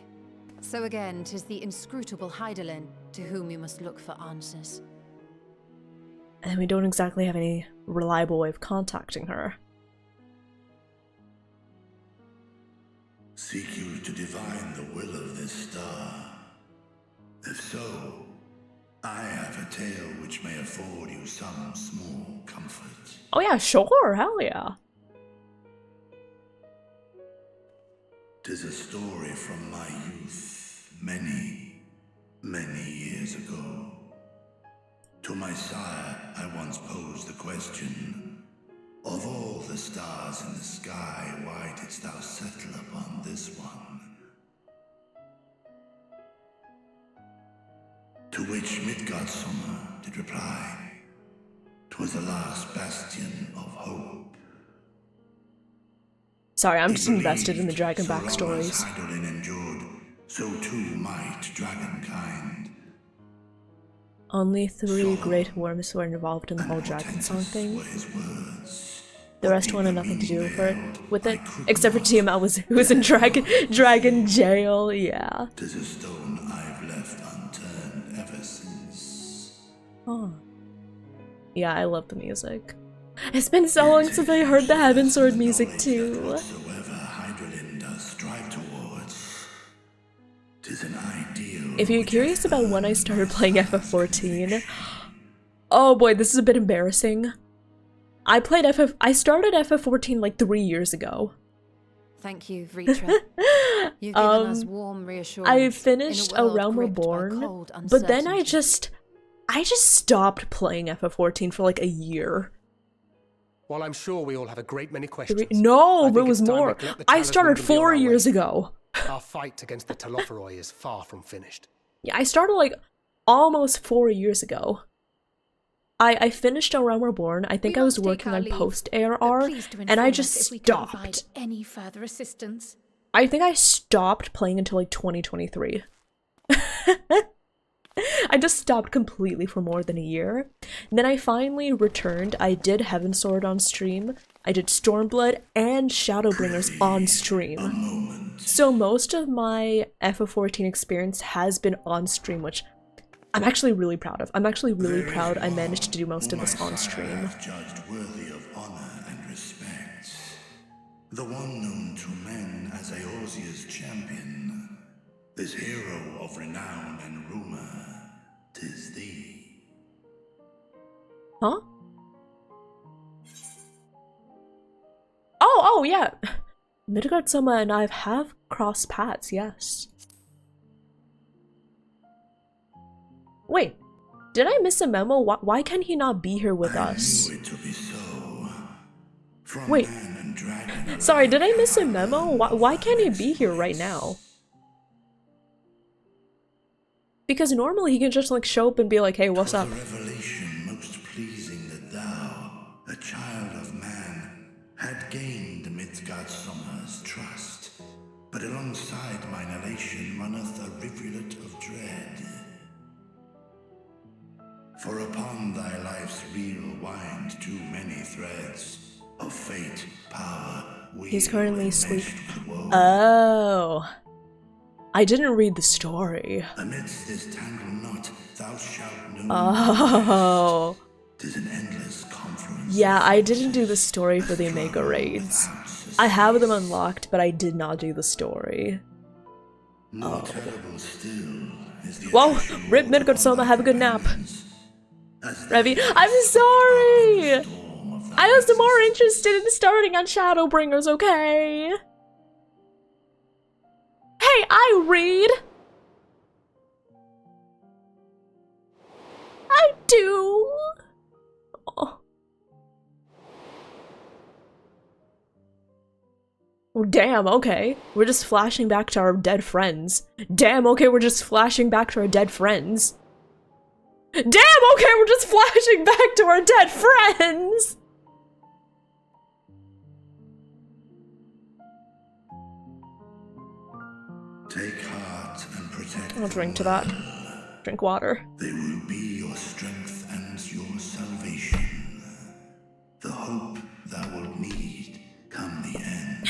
So again, 'tis the inscrutable Hydaelyn to whom we must look for answers. And we don't exactly have any reliable way of contacting her. Seek you to divine the will of this star? If so, I have a tale which may afford you some small comfort. Oh yeah, sure, hell yeah. 'Tis a story from my youth, many, many years ago. To my sire, I once posed the question, of all the stars in the sky, why didst thou settle upon this one? To which Midgardsummer did reply, 'twas the last bastion of hope. Sorry, I'm just invested in the dragon backstories. So long as Hydaelyn endured, so too might dragonkind. Only 3 great worms were involved in the whole dragon song thing. The rest wanted nothing to do with it, except for Tiamat who was in dragon jail, yeah. 'Tis a stone I've left unturned ever since. Oh. Yeah, I love the music. It's been so long since I heard the Heavensward music too. Whatsoever Hydaelyn does strive towards, 'tis an ideal. If you're curious about when I started playing FF14, oh boy, this is a bit embarrassing. I started FF14 like 3 years ago. Thank you, Vritra. You've given us warm reassurance. I finished A Realm Reborn, but then I just stopped playing FF14 for like a year. While I'm sure we all have a great many questions. No, it was more. I started 4 years ago. Our fight against the Telophoroi is far from finished. Yeah, I started like almost 4 years ago. I finished A Realm Reborn. I think I was working on post-ARR, and I just stopped. Any further assistance? I think I stopped playing until like 2023. I just stopped completely for more than a year. And then I finally returned. I did Heavensward on stream. I did Stormblood and Shadowbringers on stream. So most of my FF14 experience has been on stream, which I'm actually really proud of. I'm actually really proud I managed to do most of this on stream. Judged worthy of honor and respect. The one known to men as Eorzea's champion. This hero of renown and rumor, 'tis thee. Huh? Oh, yeah. Midgardsummer and I have crossed paths, yes. Wait, did I miss a memo? Why can he not be here with us? I knew it to be so. From Wait, man and dragon sorry, did I miss a memo? Why can't he be here right now? Because normally he can just like show up and be like, hey, what's up? a revelation most pleasing that thou, a child of man, had gained Midgardsummer's trust. But alongside mine elation runneth a rivulet of dread. For upon thy life's reel wind too many threads of fate, power, He's currently asleep. Oh. I didn't read the story. Amidst this tangled knot, thou shalt know. Oh. 'Tis an endless confluence. Yeah, I didn't do the story for the Omega raids. I have them unlocked, but I did not do the story. More terrible still is the Whoa! Rip Midgardsummer, have a good nap. Revy, I'm sorry! I was more interested in starting on Shadowbringers, okay? Hey, I read! I do! Oh. Oh, damn, okay. We're just flashing back to our dead friends. Damn, okay, we're just flashing back to our dead friends. Damn, okay, we're just flashing back to our dead friends! Take heart and protect. I'll drink to that. Drink water. They will be your strength and your salvation. The hope thou wilt need come the end.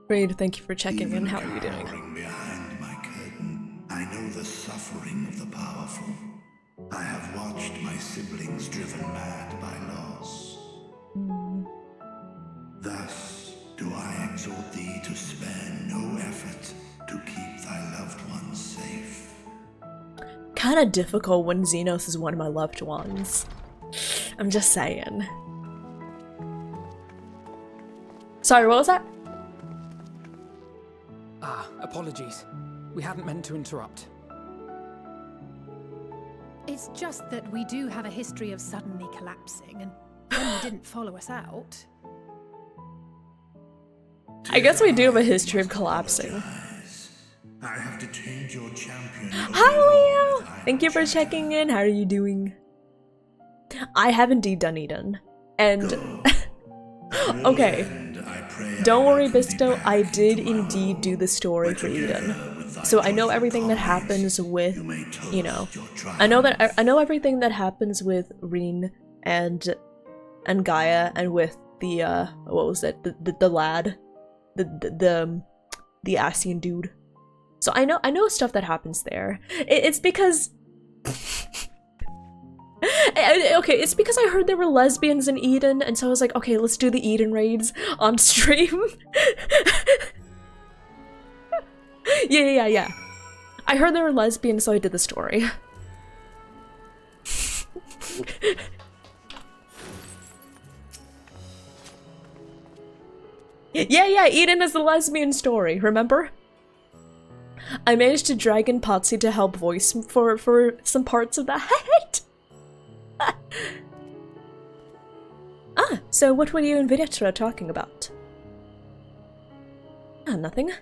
Reed, thank you for checking in. Even How are you doing? cowering behind my curtain, I know the suffering of the powerful. I have watched my siblings driven mad by loss. Thus do I exhort thee to spare no effort to keep thy loved ones safe. Kinda difficult when Xenos is one of my loved ones. I'm just saying. Sorry, what was that? Ah, apologies. We hadn't meant to interrupt. It's just that we do have a history of suddenly collapsing, and when you didn't follow us out... I guess we do have a history of collapsing. I have to change your champion. Hi, Leo! Thank you for checking in. How are you doing? I have indeed done Eden. And... okay. Don't worry, Bisto. I did indeed do the story for Eden. So I know everything that happens with, you know... I know everything that happens with Reen and Gaia and with the, what was it? The lad. The Asian dude. So I know stuff that happens there. It's because... okay, it's because I heard there were lesbians in Eden, and so I was like, okay, let's do the Eden raids on stream. Yeah. I heard there were lesbians, so I did the story. Yeah, Eden is the lesbian story, remember? I managed to drag in Potsy to help voice for some parts of that. So what were you and Viditra talking about? Nothing.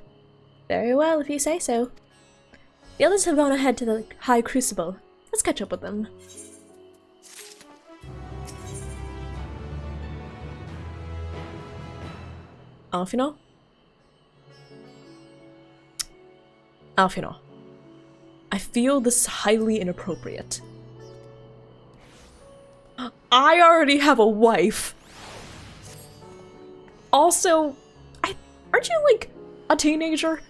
Very well, if you say so. The others have gone ahead to the High Crucible. Let's catch up with them. Alfino? Alfino. I feel this is highly inappropriate. I already have a wife. Also, aren't you like a teenager?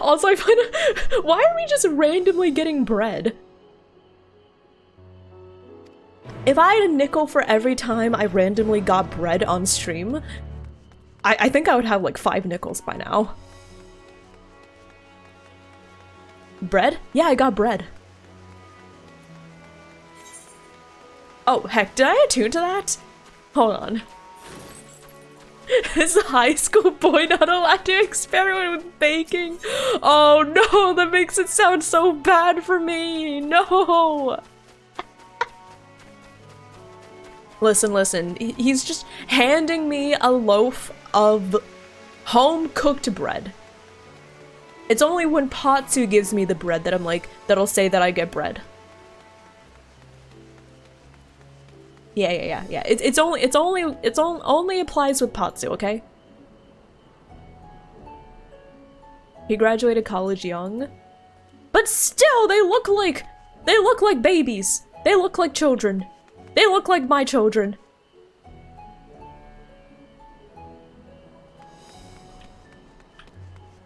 Also, I find why are we just randomly getting bread? If I had a nickel for every time I randomly got bread on stream, I think I would have like 5 nickels by now. Bread? Yeah, I got bread. Oh, heck, did I attune to that? Hold on. Is a high school boy not allowed to experiment with baking? Oh no, that makes it sound so bad for me. No. Listen, he's just handing me a loaf of home-cooked bread. It's only when Patsu gives me the bread that I'm like, that'll say that I get bread. Yeah. It only applies with Patsu, okay? He graduated college young. But still, they look like babies. They look like children. They look like my children.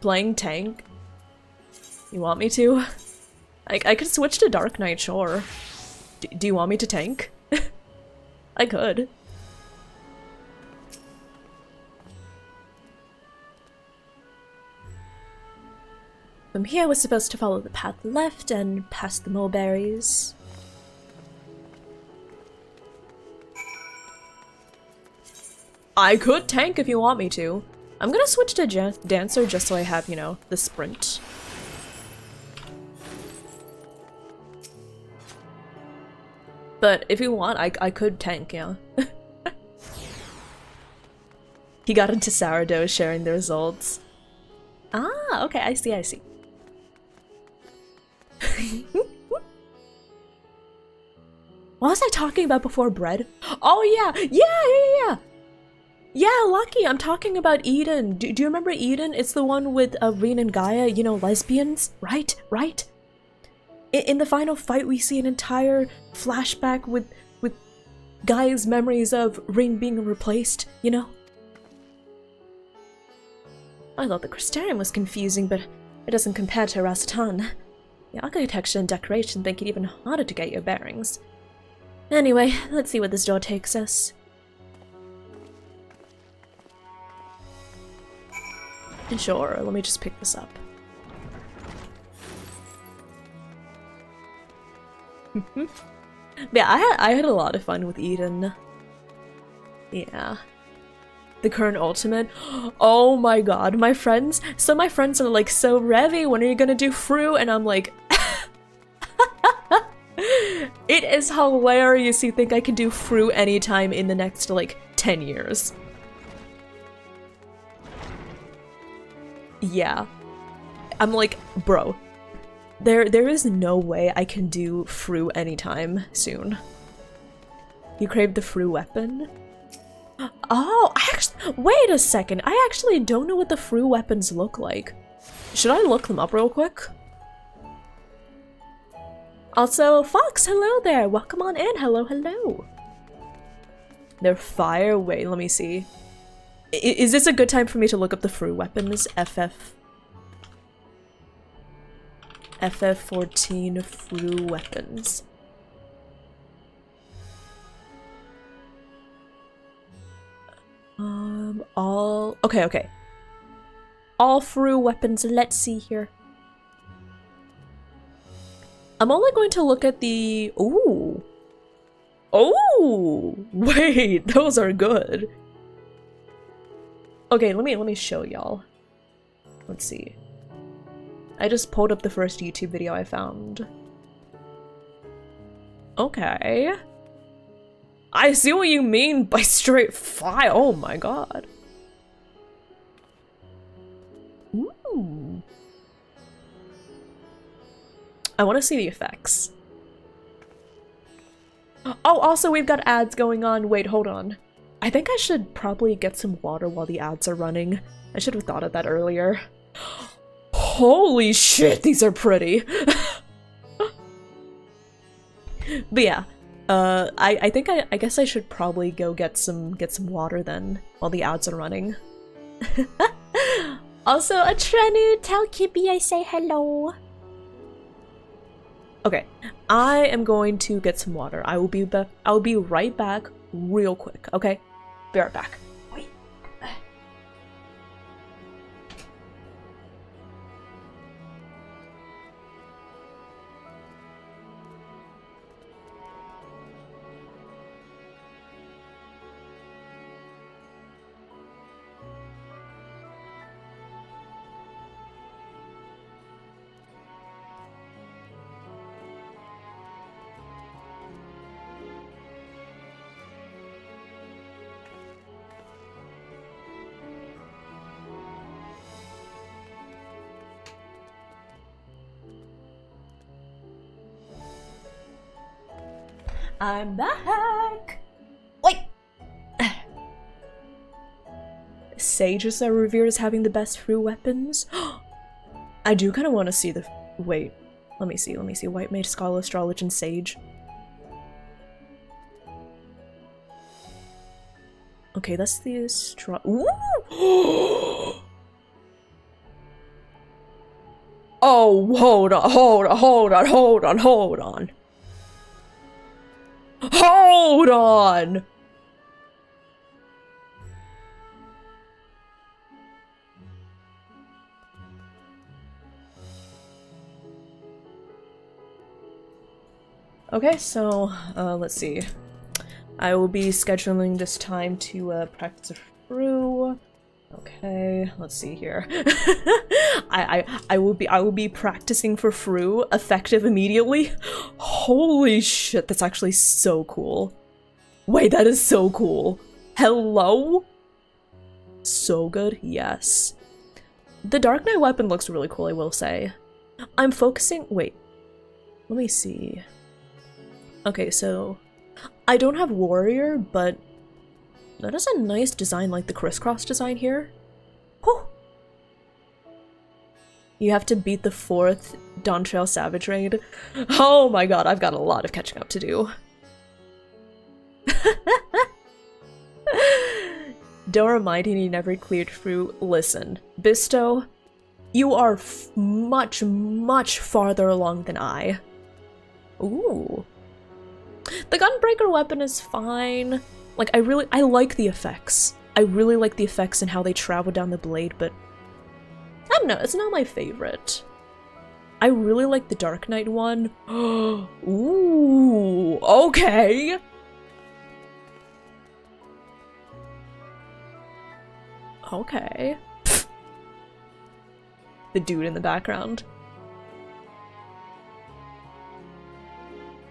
Playing tank? You want me to? I could switch to Dark Knight, sure. Do you want me to tank? I could. From here, we're supposed to follow the path left and past the mulberries. I could tank if you want me to. I'm gonna switch to Dancer just so I have, you know, the sprint. But if you want, I could tank, yeah. He got into sourdough sharing the results. Ah, okay, I see. What was I talking about before bread? Oh yeah! Yeah, Lucky, I'm talking about Eden. Do you remember Eden? It's the one with Rin and Gaia, you know, lesbians, right? Right? In the final fight, we see an entire flashback with Gaia's memories of Rin being replaced, you know? I thought the Crystarium was confusing, but it doesn't compare to Rasatan. The architecture and decoration make it even harder to get your bearings. Anyway, let's see where this door takes us. Sure, let me just pick this up. Yeah, I had a lot of fun with Eden. Yeah. The current ultimate. Oh my god, my friends are like, so Revy, when are you gonna do Fru? And I'm like, it is hilarious you think I can do Fru anytime in the next like 10 years. Yeah. I'm like, bro, there is no way I can do Fru anytime soon. You crave the Fru weapon? Oh, wait a second. I actually don't know what the Fru weapons look like. Should I look them up real quick? Also, Fox, hello there. Welcome on in. Hello, hello. They're fire. Wait, let me see. Is this a good time for me to look up the Fru weapons? FF14 Fru weapons. Okay. All Fru weapons, let's see here. I'm only going to look at the... Ooh! Oh! Wait, those are good. Okay, let me show y'all. Let's see. I just pulled up the first YouTube video I found. Okay. I see what you mean by straight fire. Oh my god. Ooh. I want to see the effects. Oh, also we've got ads going on. Wait, hold on. I think I should probably get some water while the ads are running. I should have thought of that earlier. Holy shit, these are pretty. But yeah, I think I guess I should probably go get some water then while the ads are running. Also, Atrenu, tell Kippy I say hello. Okay, I am going to get some water. I will be right back real quick, okay? Be right back. Wait. I'm back! Wait! Sages are revered as having the best Fru weapons? I do kind of want to see the... Wait. Let me see. White Mage, Scholar, Astrologer, and Sage. Okay, that's the Ooh! Oh, hold on. Hold on! Okay, so, let's see. I will be scheduling this time to, practice a Fru. Okay, let's see here. I will be practicing for Fru, effective immediately. Holy shit, that's actually so cool. Wait, that is so cool. Hello? So good, yes. The Dark Knight weapon looks really cool, I will say. I'm focusing- wait. Let me see. Okay, so I don't have Warrior, but That is a nice design, like the crisscross design here. Whew. You have to beat the 4th Dawntrail Savage raid. Oh my god, I've got a lot of catching up to do. Don't remind him you never cleared through. Listen, Bisto, you are much, much farther along than I. Ooh. The Gunbreaker weapon is fine. Like, I like the effects. I really like the effects and how they travel down the blade, but I don't know, it's not my favorite. I really like the Dark Knight one. Ooh, okay. Okay. The dude in the background.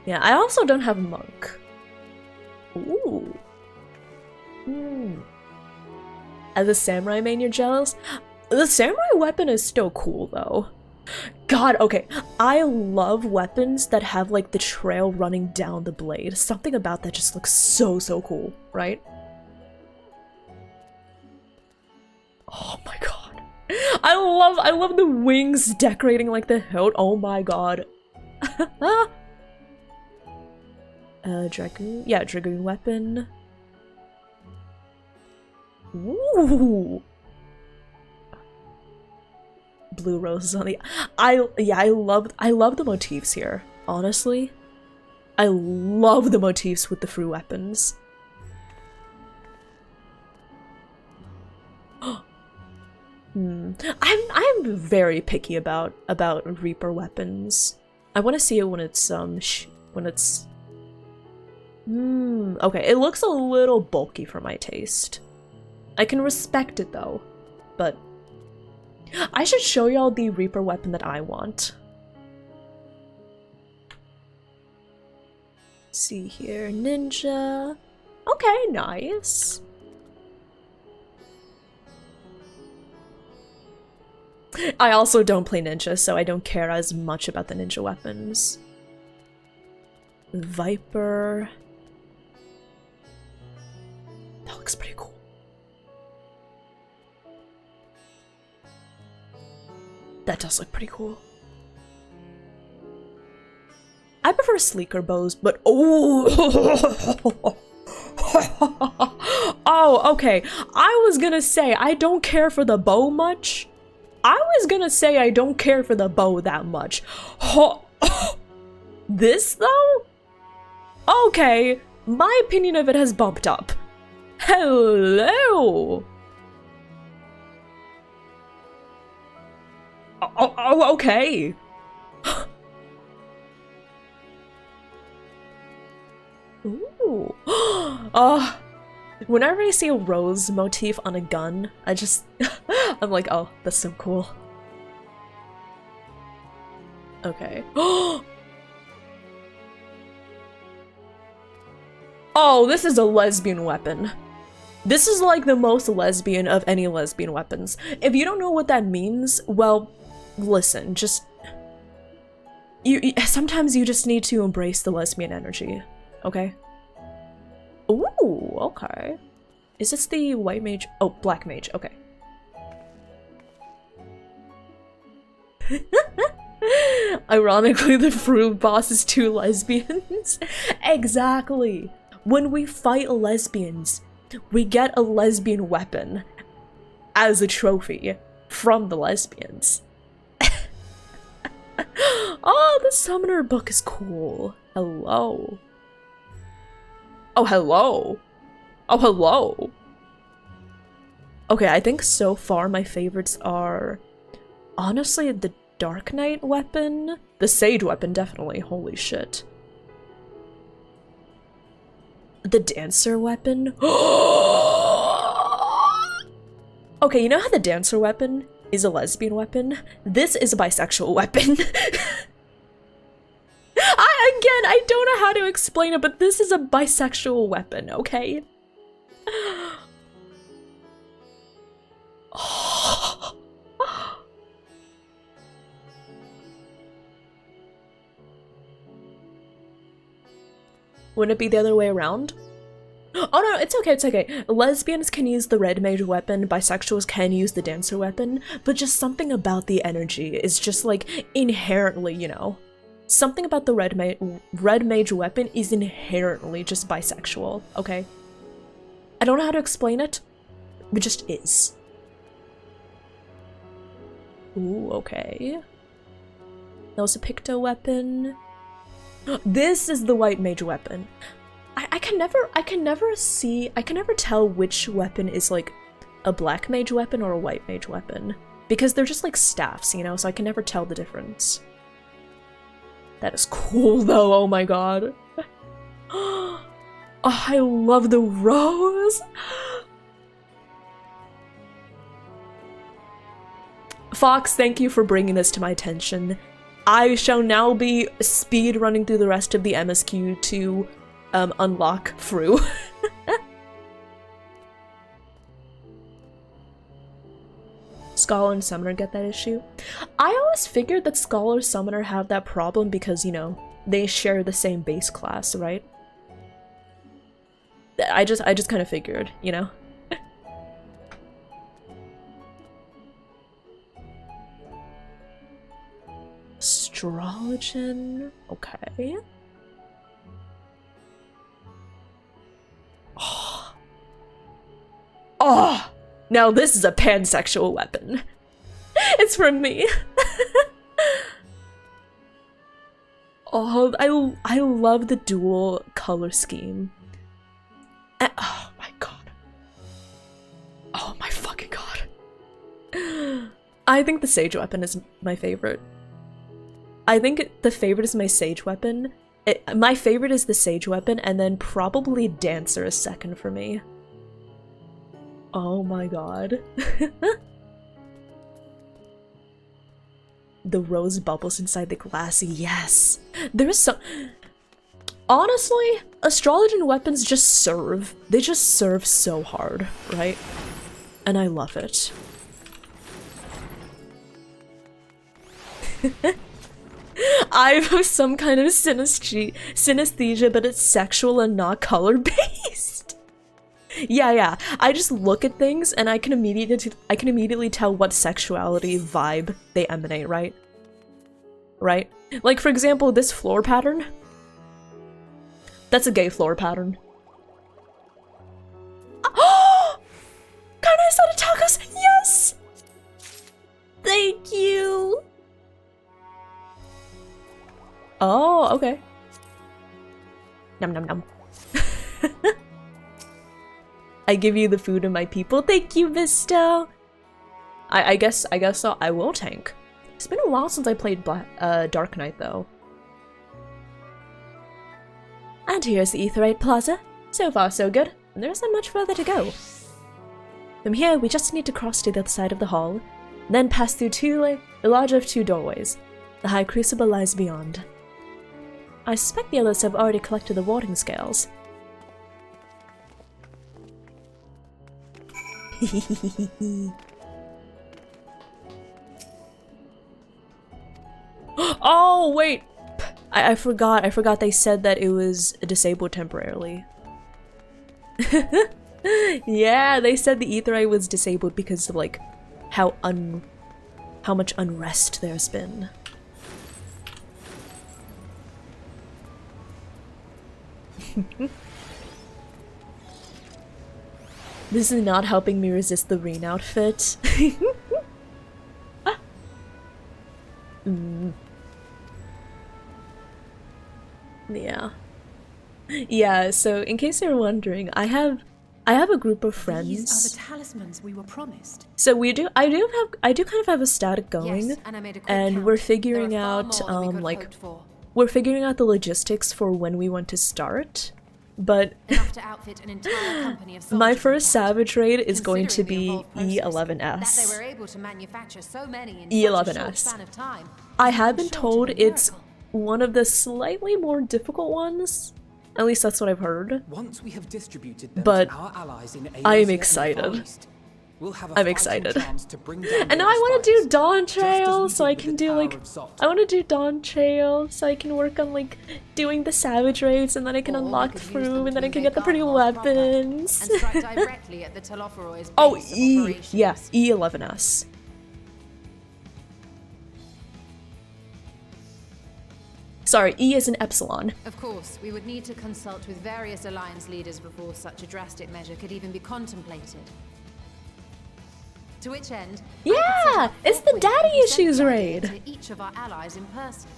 Yeah, I also don't have Monk. Ooh. As a samurai main, you're jealous? The samurai weapon is still cool, though. God, okay. I love weapons that have, like, the trail running down the blade. Something about that just looks so, so cool, right? Oh my god. I love the wings decorating, like, the hilt. Oh my god. Dragoon? Yeah, Dragoon weapon. Ooh. Blue roses on the— I love the motifs here, honestly. I love the motifs with the free weapons. I'm very picky about Reaper weapons. I want to see it when it's okay, it looks a little bulky for my taste. I can respect it though, but I should show y'all the Reaper weapon that I want. See here, ninja. Okay, nice. I also don't play ninja, so I don't care as much about the ninja weapons. Viper. That looks pretty cool. That does look pretty cool. I prefer sleeker bows, but oh, oh, okay. I was gonna say I don't care for the bow much. I was gonna say I don't care for the bow that much. This though? Okay, my opinion of it has bumped up. Hello. Oh, okay. Ooh. Whenever I see a rose motif on a gun, I just I'm like, oh, that's so cool. Okay. Oh, this is a lesbian weapon. This is like the most lesbian of any lesbian weapons. If you don't know what that means, well, listen, just sometimes you just need to embrace the lesbian energy, okay? Ooh, okay. Is this the white mage? Oh, black mage, okay. Ironically, the fruit boss is 2 lesbians. Exactly. When we fight lesbians, we get a lesbian weapon as a trophy from the lesbians. Oh, the summoner book is cool. Hello. Oh, hello. Oh, hello. Okay, I think so far my favorites are honestly the Dark Knight weapon, the Sage weapon, definitely. Holy shit. The Dancer weapon. Okay, you know how the Dancer weapon is a lesbian weapon? This is a bisexual weapon. I don't know how to explain it, but this is a bisexual weapon, okay? Wouldn't it be the other way around? Oh no, it's okay, it's okay. Lesbians can use the red mage weapon, bisexuals can use the dancer weapon, but just something about the energy is just like inherently, you know. Something about the red mage weapon is inherently just bisexual, okay? I don't know how to explain it, but just is. Ooh, okay. That was a Picto weapon. This is the white mage weapon. I can never tell which weapon is like a black mage weapon or a white mage weapon. Because they're just like staffs, you know, so I can never tell the difference. That is cool though, oh my god. Oh, I love the rose! Fox, thank you for bringing this to my attention. I shall now be speed running through the rest of the MSQ to unlock Fru. Scholar and Summoner get that issue. I always figured that Scholar and Summoner have that problem because, you know, they share the same base class, right? I just kind of figured, you know? Astrologian, okay. Oh, now this is a pansexual weapon. It's from me. Oh, I love the dual color scheme. And, oh my god. Oh my fucking god. I think the sage weapon is my favorite. I think the favorite is my sage weapon. My favorite is the sage weapon, and then probably dancer is second for me. Oh my god. The rose bubbles inside the glass, yes. There is so— honestly, astrologian weapons just serve. They just serve so hard, right? And I love it. I have some kind of synesthesia, but it's sexual and not color-based. Yeah. I just look at things and I can immediately tell what sexuality vibe they emanate, right? Right? Like, for example, this floor pattern. That's a gay floor pattern. Oh! Carne asada tacos! Yes! Thank you! Oh, okay. Nom nom nom. I give you the food and my people. Thank you, Visto. I guess so. I will tank. It's been a while since I played Dark Knight though. And here's the Aetheryte Plaza. So far so good, and there isn't much further to go. From here, we just need to cross to the other side of the hall, then pass through the larger of two doorways. The High Crucible lies beyond. I suspect the others have already collected the warding scales. Oh, wait! I forgot they said that it was disabled temporarily. Yeah, they said the Aetheryte was disabled because of, like, how much unrest there's been. This is not helping me resist the rain outfit. Yeah, so in case you're wondering, I have a group of friends. These are the talismans we were promised. So I do kind of have a static going, yes, and I made a quick and count. we're figuring out we're figuring out the logistics for when we want to start. But enough to outfit an entire company of my soldiers first in town. Savage Raid is going to Considering be the involved process, that E11S. they were able to manufacture so many in E11S. such a short span of time I is have nothing been short told of a it's miracle. one of the slightly more difficult ones. At least that's what I've heard. Once we have distributed them But to our allies in I am Asia and the excited. Far East, We'll have a I'm fighting excited. chance to bring down And now the I want to do spiders, Dawn just as we Trail so did I with can the do Tower like of Zot. I want to do Dawn Trail so I can work on like doing the savage raids and then I can Or we unlock could use through them and then to I can invade get the pretty Gargoyle proper weapons. and strike directly at the Telophoroid's Oh, base of E. operations. Yeah, E11S. Sorry, E is an epsilon. Of course, we would need to consult with various alliance leaders before such a drastic measure could even be contemplated. To which end, Yeah, it's the daddy issues raid. to each of our allies in person.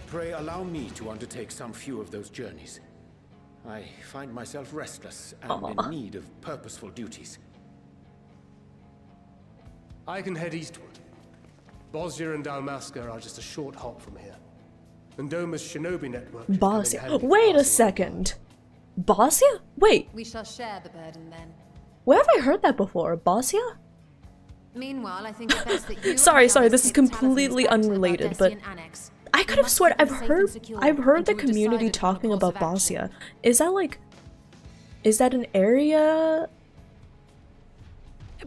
Pray allow me to undertake some few of those journeys. I find myself restless and in need of purposeful duties. I can head eastward. Bosnia and Dalmasca are just a short hop from here. And Doma's shinobi network should come in Bosnia. handy for Wait a passing second. Bosnia? Wait, We shall share the burden then. where have I heard that before? Bosnia? Meanwhile, I think it best that you Sorry, and sorry, others this is take the completely talismans back to the unrelated, but Bardessian annex. I could have must sworn keep them safe and secure I've heard the until we've community decided on a talking course about of action. Bosnia. Is that like, is that an area?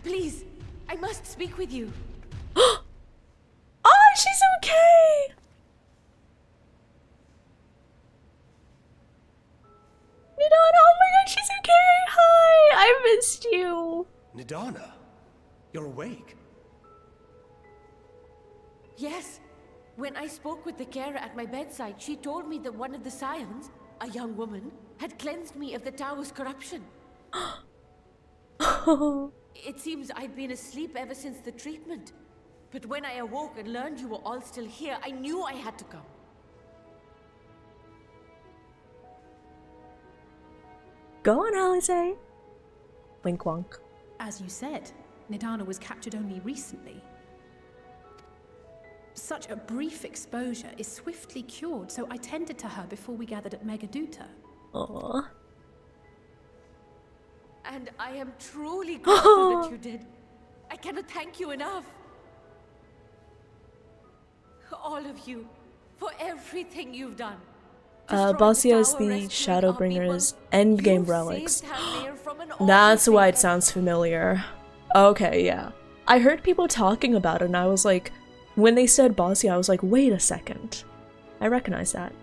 Please, I must speak with you. Oh, she's okay. Nidana, oh my god, she's okay. Hi, I missed you. Nidana, you're awake. Yes. When I spoke with the carer at my bedside, she told me that one of the scions, a young woman, had cleansed me of the tower's corruption. It seems I'd been asleep ever since the treatment. But when I awoke and learned you were all still here, I knew I had to come. Go on, Alice. Wink wonk. As you said, Nidana was captured only recently. Such a brief exposure is swiftly cured, so I tended to her before we gathered at Megaduta. Aww. And I am truly grateful that you did. I cannot thank you enough. All of you, for everything you've done. Bosnia is the Shadowbringer's endgame relics. That's why it sounds familiar. Okay, yeah. I heard people talking about it and I was like, when they said Bosnia, I was like, wait a second. I recognize that.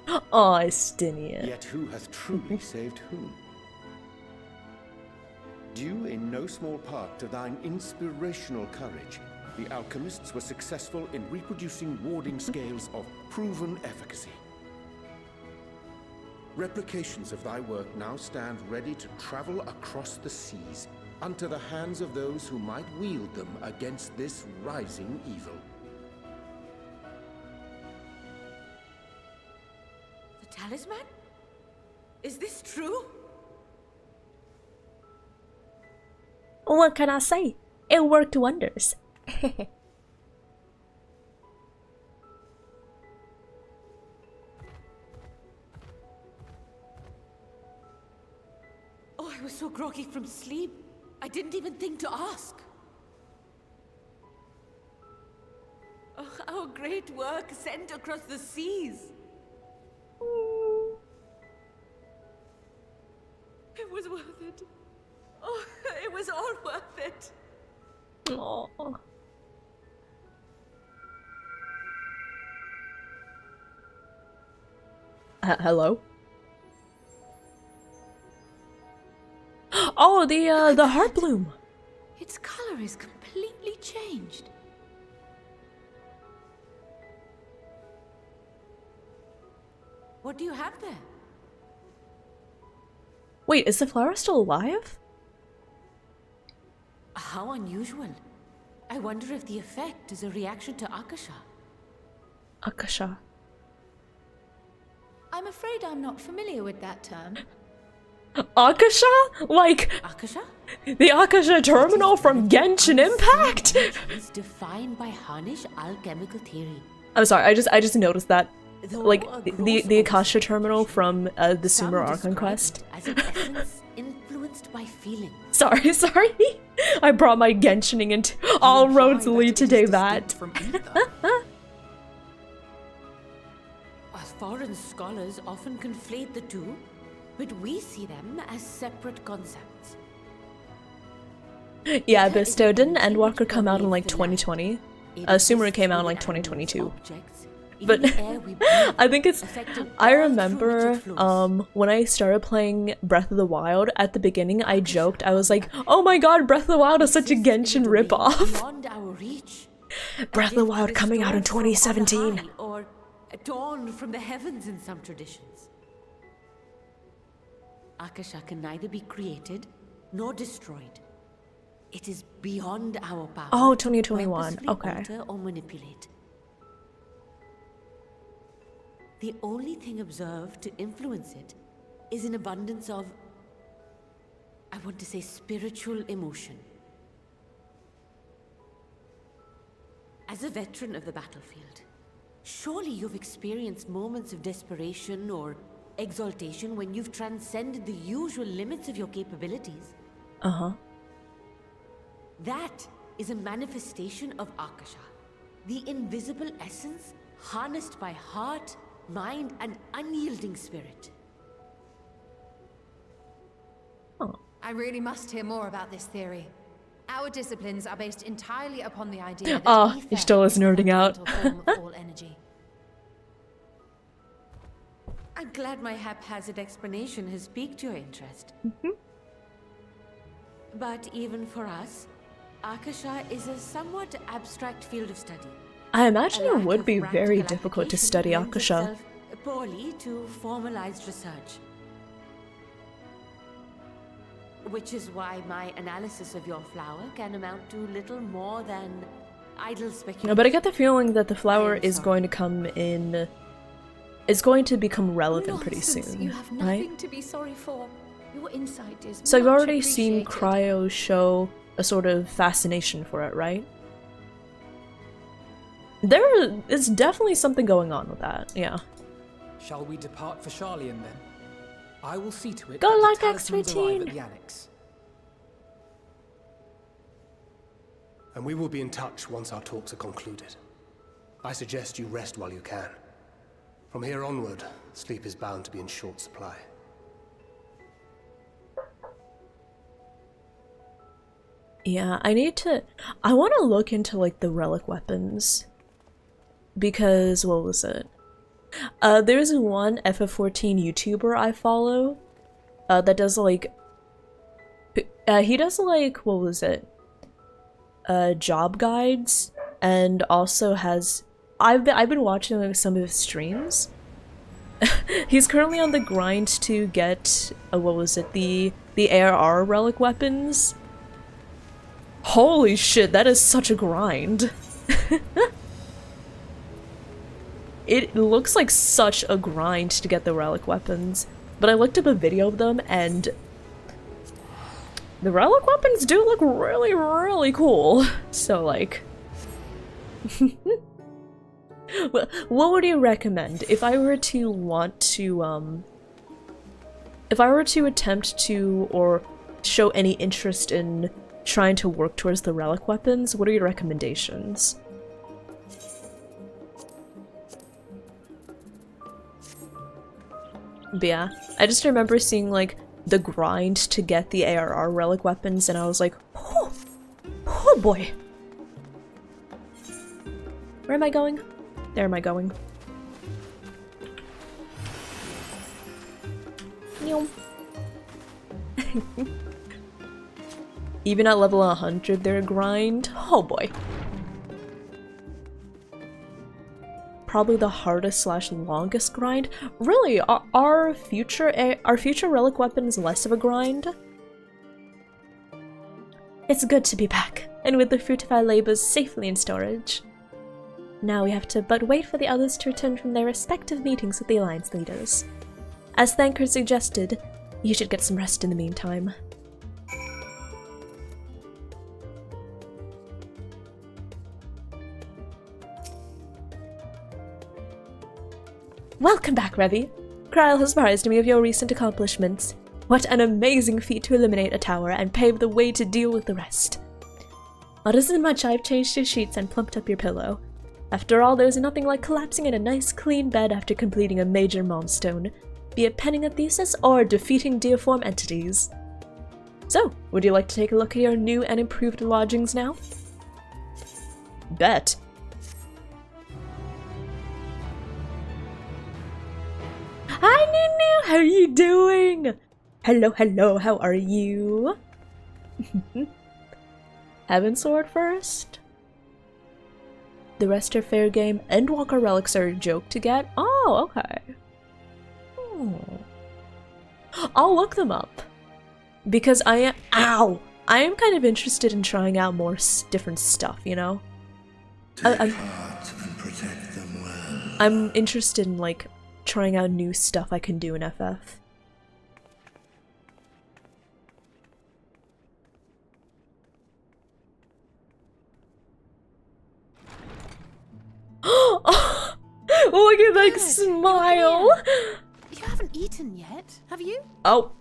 Oh, Estinian. Yet who hath truly saved whom? Due in no small part to thine inspirational courage, the alchemists were successful in reproducing warding scales of proven efficacy. Replications of thy work now stand ready to travel across the seas, unto the hands of those who might wield them against this rising evil. The talisman? Is this true? What can I say? It worked wonders. Oh, I was so groggy from sleep. I didn't even think to ask. Oh, our great work sent across the seas. It was worth it. Oh, it was all worth it. Aww. Hello? Oh, the heart bloom. Its color is completely changed. What do you have there? Wait, is the flower still alive? How unusual. I wonder if the effect is a reaction to Akasha. Akasha. I'm afraid I'm not familiar with that term. Akasha? Like Akasha? the Akasha terminal from Genshin Impact? Is defined by Harnish alchemical theory. I'm sorry, I just noticed that. Though Like a the gross Akasha terminal from the Some Sumer Archon describe quest. it as an essence influenced by feeling. Sorry. I brought my Genshining into all roads lead to Devat. Foreign scholars often conflate the two. but we see them as separate concepts. Yeah, Bisto, didn't Endwalker come out in like 2020? Sumeru came out in like 2022. But I think it's, I remember when I started playing Breath of the Wild, at the beginning I joked, I was like, oh my god, Breath of the Wild is such a Genshin ripoff. Breath of the Wild coming out in 2017. Or dawn from the heavens in some traditions. Akasha can neither be created nor destroyed. It is beyond our power. Oh, 2021. Okay. Alter or manipulate. The only thing observed to influence it is an abundance of, I want to say, spiritual emotion. As a veteran of the battlefield, surely you've experienced moments of desperation or exaltation when you've transcended the usual limits of your capabilities. Uh-huh. That is a manifestation of Akasha, the invisible essence harnessed by heart, mind, and unyielding spirit. Oh. I really must hear more about this theory. Our disciplines are based entirely upon the idea that Oh, ether Ishtola is nerding out. a form of all energy. I'm glad my haphazard explanation has piqued your interest. But even for us, Akasha is a somewhat abstract field of study. I imagine it would be very difficult to study Akasha. Poorly to formalized research. Which is why my analysis of your flower can amount to little more than idle speculation. No, but I get the feeling that the flower is going to come in... is going to become relevant pretty soon, You have nothing to be sorry for. Your insight is So you've much already seen appreciated. Cryo show a sort of fascination for it, right? There is definitely something going on with that, yeah. Shall we depart for Charlian then? I will see to it Go that like the talismans arrive X-13. at the annex. And we will be in touch once our talks are concluded. I suggest you rest while you can. From here onward, sleep is bound to be in short supply. Yeah, I want to look into like the relic weapons. Because, what was it? There's one FF14 YouTuber I follow that does like he does like, what was it? Job guides, and also has I've been watching like some of his streams. He's currently on the grind to get what was it? The ARR relic weapons. Holy shit, that is such a grind. It looks like such a grind to get the relic weapons, but I looked up a video of them and the relic weapons do look really, really cool. So like, well, what would you recommend if I were to want to, if I were to attempt to or show any interest in trying to work towards the relic weapons? What are your recommendations? But yeah, I just remember seeing like the grind to get the ARR relic weapons and I was like, oh, oh boy. Where am I going? There am I going. Even at level 100 they're a grind? Oh boy. Probably the hardest slash longest grind. Really, are future relic weapons less of a grind? It's good to be back, and with the fruit of our labors safely in storage. Now we have to but wait for the others to return from their respective meetings with the Alliance leaders. As Thanker suggested, you should get some rest in the meantime. Welcome back, Revi. Kryl has apprised me of your recent accomplishments. What an amazing feat to eliminate a tower and pave the way to deal with the rest. Well, it isn't much. I've changed your sheets and plumped up your pillow. After all, there's nothing like collapsing in a nice clean bed after completing a major milestone. be it penning a thesis or defeating deiform entities. So, would you like to take a look at your new and improved lodgings now? Bet. Hi Nunu, how are you doing? Hello, hello, how are you? Heaven Sword first? The rest are fair game. Endwalker relics are a joke to get? Oh, okay. I'll look them up. Because I am- Ow! I am kind of interested in trying out more different stuff, you know? Take heart and protect them well. I'm interested in, like, trying out new stuff I can do in FF. Look at that smile! You haven't eaten yet, have you? Oh,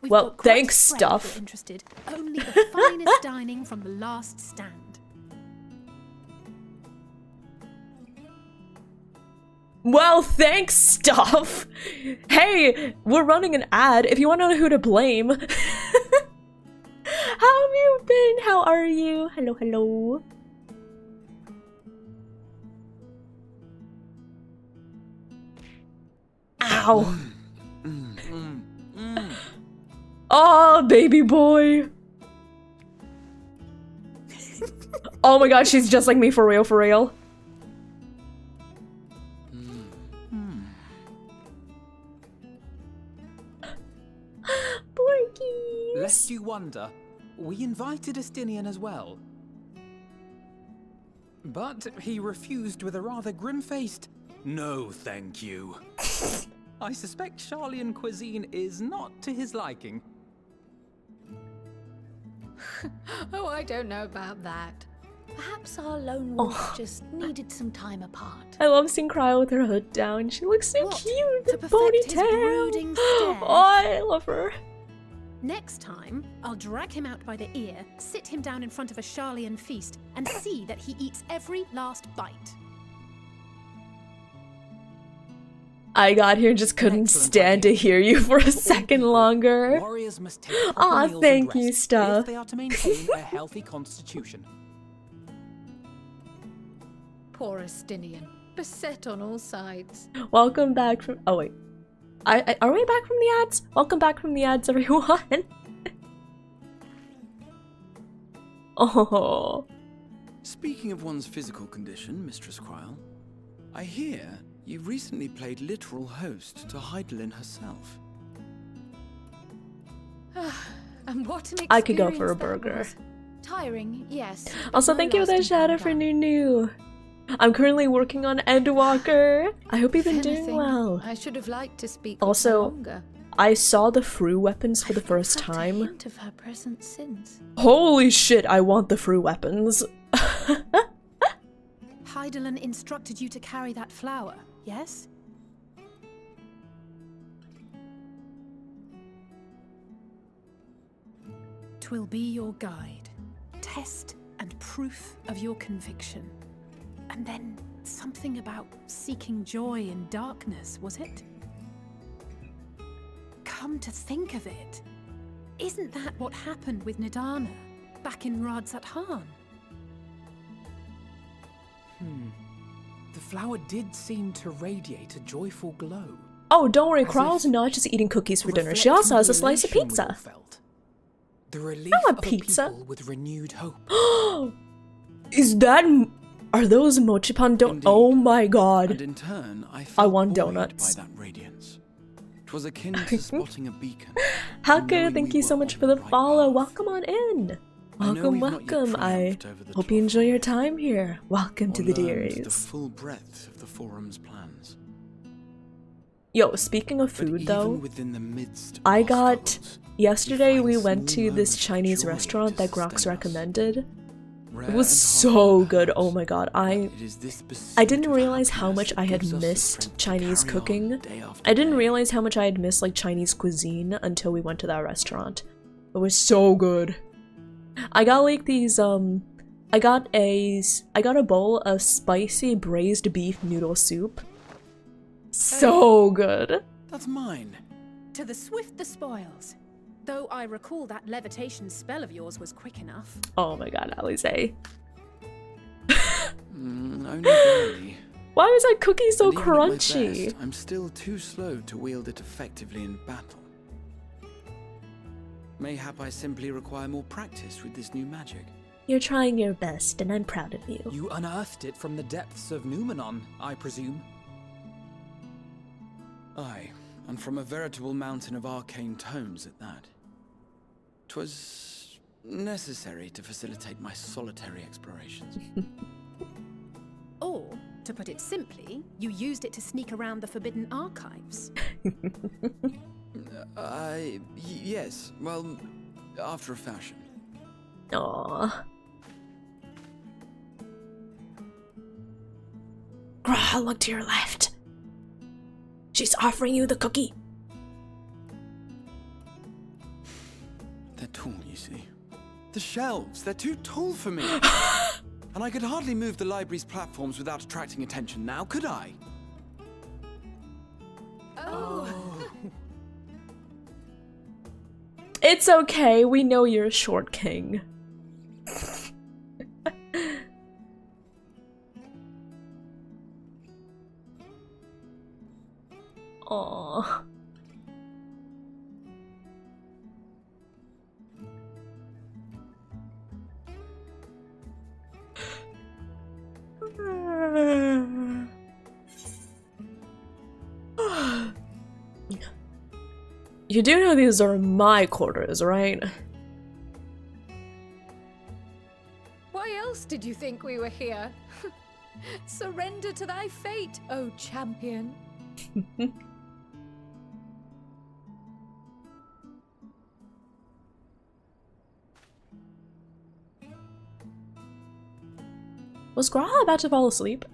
We've well, got quite thanks, a spread if you're stuff. interested. Only the finest dining from the last stand. Well, thanks, stuff! Hey, we're running an ad if you want to know who to blame. How have you been? How are you? Hello, hello. Ow. Oh, baby boy. Oh my god, she's just like me for real, for real. Porky. Lest you wonder, we invited Estinian as well. But he refused with a rather grim-faced, "No, thank you." I suspect Charlian cuisine is not to his liking. Oh, I don't know about that. Perhaps our lone wolf just needed some time apart. I love seeing Cryo with her hood down. She looks so cute with the ponytail. brooding stare? Oh, I love her. Next time, I'll drag him out by the ear, sit him down in front of a Charlian feast, and see that he eats every last bite. I got here and just couldn't stand to hear you for a second longer. Warriors must take proper Aw, meals thank and you, rest stuff. if they are to maintain a healthy constitution. Poor Estinian, beset on all sides. Welcome back from- oh wait. Are we back from the ads? Welcome back from the ads, everyone. Oh. Speaking of one's physical condition, Mistress Cryle, I hear you recently played literal host to Heidelin herself. And what an experience I could go for a that burger. was. Tiring, yes. but Also, no thank you for that lasting shout out for Nunu. I'm currently working on Endwalker. I hope you've been If doing anything, well. I should have liked to speak with her Also, longer. I saw the Fru weapons for the first Felt a time. hint of her presence since. Holy shit, I want the Fru weapons. Heidelin instructed you to carry that flower, yes? Twill be your guide, test and proof of your conviction. And then something about seeking joy in darkness, was it? Come to think of it, isn't that what happened with Nidana back in Radzat-Han? The flower did seem to radiate a joyful glow. Oh, don't worry, As Crawl's if not just eating cookies for dinner. She also has a slice of reflecting the elation we all pizza. felt. The relief I want of a pizza. people with renewed hope. Is that... Are those mochipan don- Oh my god. And in turn, I felt want buoyed donuts. by that radiance. 'Twas akin to spotting a beacon. Haka, thank you so much for the follow. Welcome on in. Welcome, welcome. I hope you enjoy your time here. Welcome to the The Dearies. full breadth of the forum's plans. Yo, speaking of But food even though, within the midst of I our got... struggles, Yesterday we find went small to this moments of Chinese joy restaurant to that Grox sustain us. recommended. Rare It was and so hard, good. Oh my god. it is this I pursuit didn't of realize how happiness much that I had gives us the missed strength to Chinese carry on cooking. day after I didn't day. realize how much I had missed like Chinese cuisine until we went to that restaurant. It was so good. I got like these I got a bowl of spicy braised beef noodle soup. So good. That's mine. To the swift the spoils. Though I recall that levitation spell of yours was quick enough. Oh my god, Alize. Only barely. Why was that cookie so And even at my crunchy? best, I'm still too slow to wield it effectively in battle. Mayhap I simply require more practice with this new magic. You're trying your best, and I'm proud of you. You unearthed it from the depths of Numenon, I presume. Aye, and from a veritable mountain of arcane tomes at that. 'Twas necessary to facilitate my solitary explorations. Or, to put it simply, you used it to sneak around the forbidden archives. Yes, well, after a fashion. Aww. Grah, look to your left. She's offering you the cookie. They're tall, you see. The shelves, they're too tall for me. And I could hardly move the library's platforms without attracting attention now, could I? Oh. It's okay, we know you're a short king. Aww. You do know these are my quarters, right? Why else did you think we were here? Surrender to thy fate, O champion. Was Graha about to fall asleep?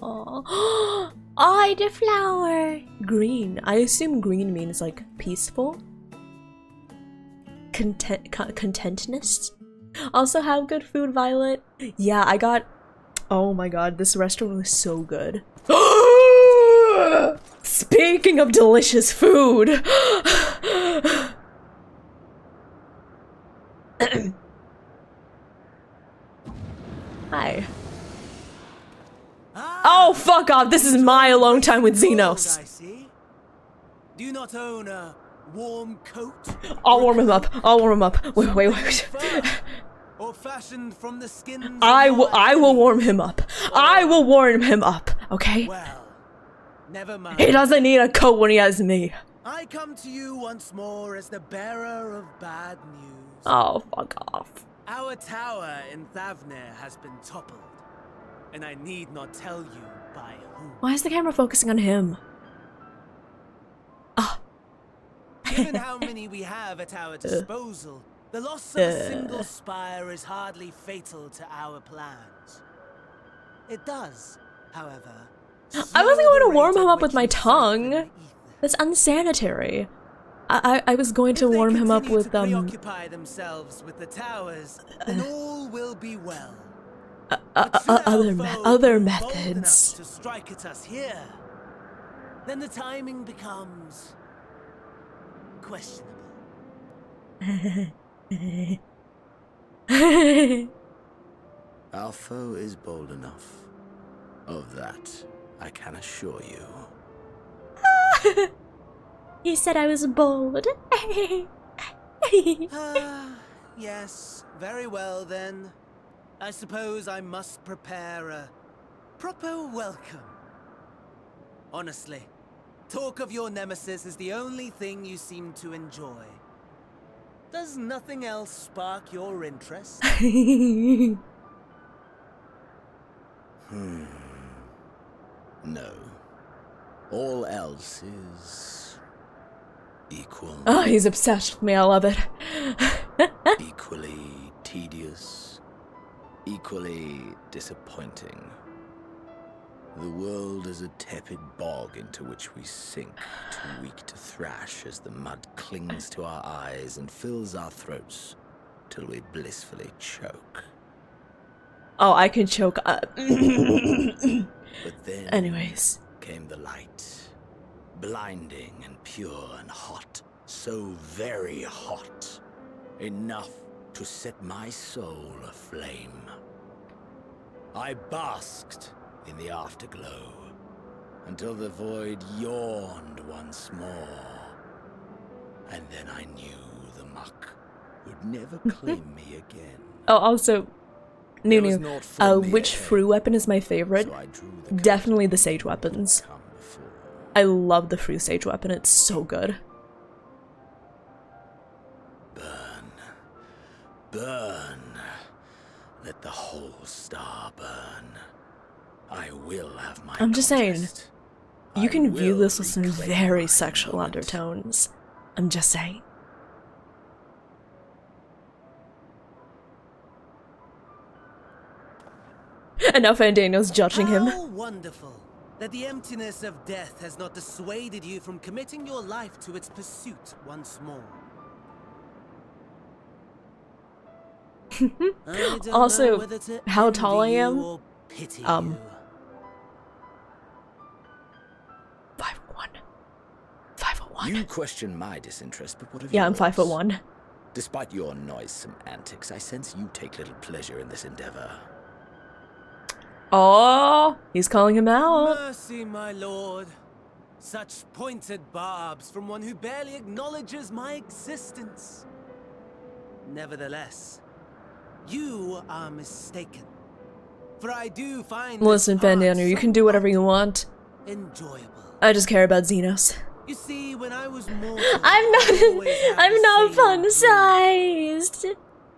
Oh, I the flower. Green. I assume green means like peaceful. Contentness. Also have good food, Violet. Yeah, I got. Oh my god, this restaurant was so good. Speaking of delicious food. Hi. Oh, fuck off! This is my alone time with Xenos. I see. Do you not own a warm coat? I'll warm him up. I'll warm him up. Wait. Or fashioned from the skins I will warm him up. I will warm him up. Okay. Well, never mind. He doesn't need a coat when he has me. I come to you once more as the bearer of bad news. Oh, fuck off. Our tower in Thavnir has been toppled, and I need not tell you by whom. Why is the camera focusing on him? Given how many we have at our disposal, the loss of a single spire is hardly fatal to our plans. It does, however. I wasn't going to warm him up with my tongue. That's unsanitary. I was going to warm him up with preoccupy themselves with the towers, then all will be well. Other methods. To strike at us here, then the timing becomes questionable. Alpho is bold enough. Of that, I can assure you. He said I was bold. Yes, very well then. I suppose I must prepare a proper welcome. Honestly, talk of your nemesis is the only thing you seem to enjoy. Does nothing else spark your interest? No. All else is equal. Oh, he's obsessed with me. I love it. Equally tedious. Equally disappointing. The world is a tepid bog into which we sink, too weak to thrash as the mud clings to our eyes and fills our throats till we blissfully choke. Oh, I can choke. But then Anyways. came the light. Blinding and pure and hot. So very hot. Enough to set my soul aflame. I basked in the afterglow until the void yawned once more. And then I knew the muck would never claim me again. Oh, also, Nunu, which Fru weapon is my favorite? Definitely the Sage weapons. I love the Fru Sage weapon, it's so good. Burn. Let the whole star burn. I will have my I'm just saying, contest. you can view this with some very sexual undertones. I'm just saying. And now Fandaniel's judging him. How wonderful that the emptiness of death has not dissuaded you from committing your life to its pursuit once more. Also, how tall I am? 5'1". 5'1". You question my disinterest, but what of Yeah, I'm yours? 5'1". Despite your noisome antics, I sense you take little pleasure in this endeavor. Oh, he's calling him out. Mercy, my lord. Such pointed barbs from one who barely acknowledges my existence. Nevertheless, you are mistaken. For I do find Listen, Fandaniel, you can do whatever you want. enjoyable. I just care about Xenos. You see, when I was mortal, I'm not fun-sized.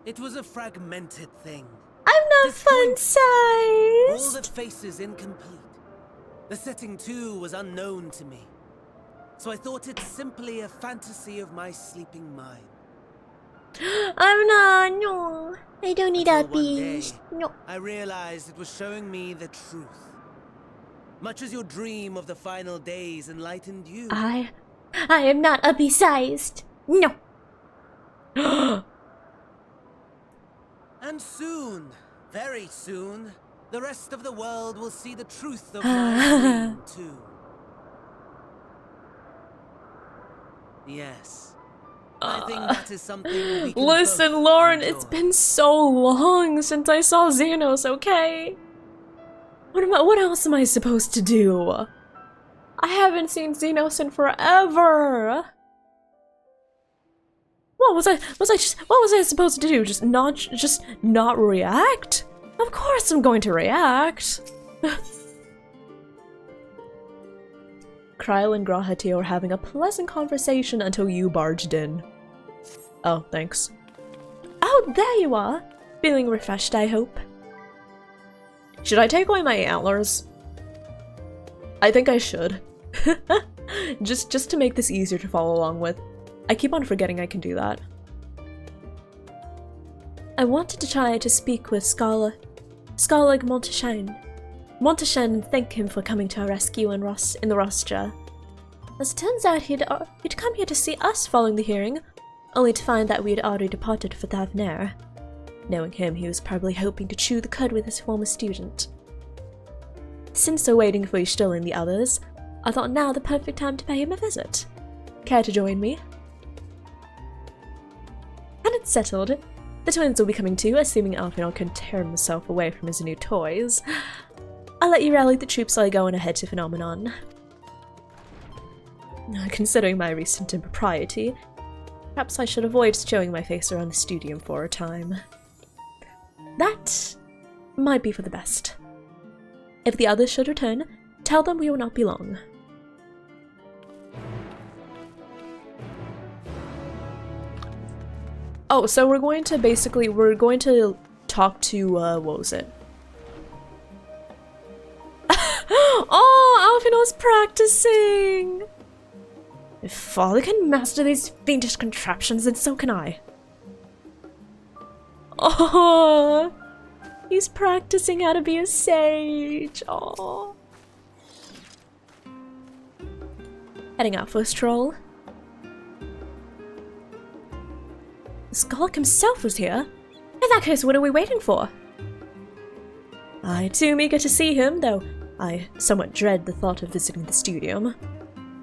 it was a fragmented thing. I'm not All fun-sized. the faces incomplete. The setting too was unknown to me. So I thought it simply a fantasy of my sleeping mind. I'm not, no. I don't need a Until one day, beast. No. I realized it was showing me the truth. Much as your dream of the final days enlightened you. I am not a beast-sized. No. And soon, very soon, the rest of the world will see the truth of my dream too. Yes. I think that is something we can Listen, both Lauren, enjoy. it's been so long since I saw Xenos, okay? What else am I supposed to do? I haven't seen Xenos in forever. What was I supposed to do? Just not react? Of course I'm going to react. Kryle and Grahati were having a pleasant conversation until you barged in. Oh, thanks. Oh, there you are! Feeling refreshed, I hope. Should I take away my antlers? I think I should. just to make this easier to follow along with. I keep on forgetting I can do that. I wanted to try to speak with Scholar Monteshine and thank him for coming to our rescue in the Rostra. As it turns out, he'd come here to see us following the hearing, only to find that we had already departed for Thavnair. Knowing him, he was probably hoping to chew the cud with his former student. Since we're waiting for Ishtil and the others, I thought now the perfect time to pay him a visit. Care to join me? And it's settled. The twins will be coming too, assuming Alphinaud can tear himself away from his new toys. I'll let you rally the troops while I go on ahead to Phenomenon. Considering my recent impropriety, perhaps I should avoid showing my face around the studium for a time. That might be for the best. If the others should return, tell them we will not be long. Oh, so we're going to talk to, what was it? Oh, Alphinaud's practicing! If Father can master these fiendish contraptions, then so can I. Oh, he's practicing how to be a sage. Oh. Heading out for a stroll. The Skolk himself was here. In that case, what are we waiting for? I too am eager to see him, though I somewhat dread the thought of visiting the studium.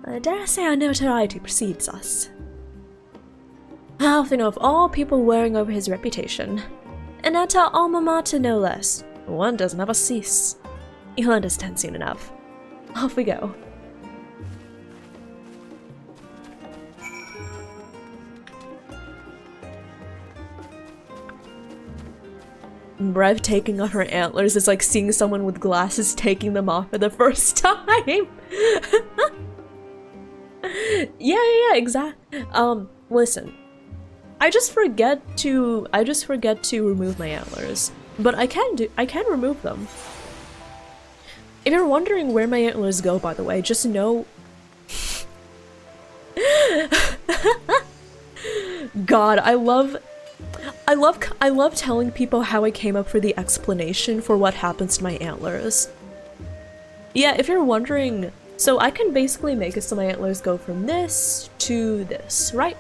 I dare say our notoriety precedes us. How often of all people wearing over his reputation, and at our alma mater no less, one does never cease. You'll understand soon enough. Off we go. Brev taking off her antlers is like seeing someone with glasses taking them off for the first time. Yeah, exactly. Listen. I just forget to remove my antlers, but I can remove them. If you're wondering where my antlers go, by the way, just know. God, I love telling people how I came up for the explanation for what happens to my antlers. Yeah, if you're wondering, so I can basically make it so my antlers go from this to this, right?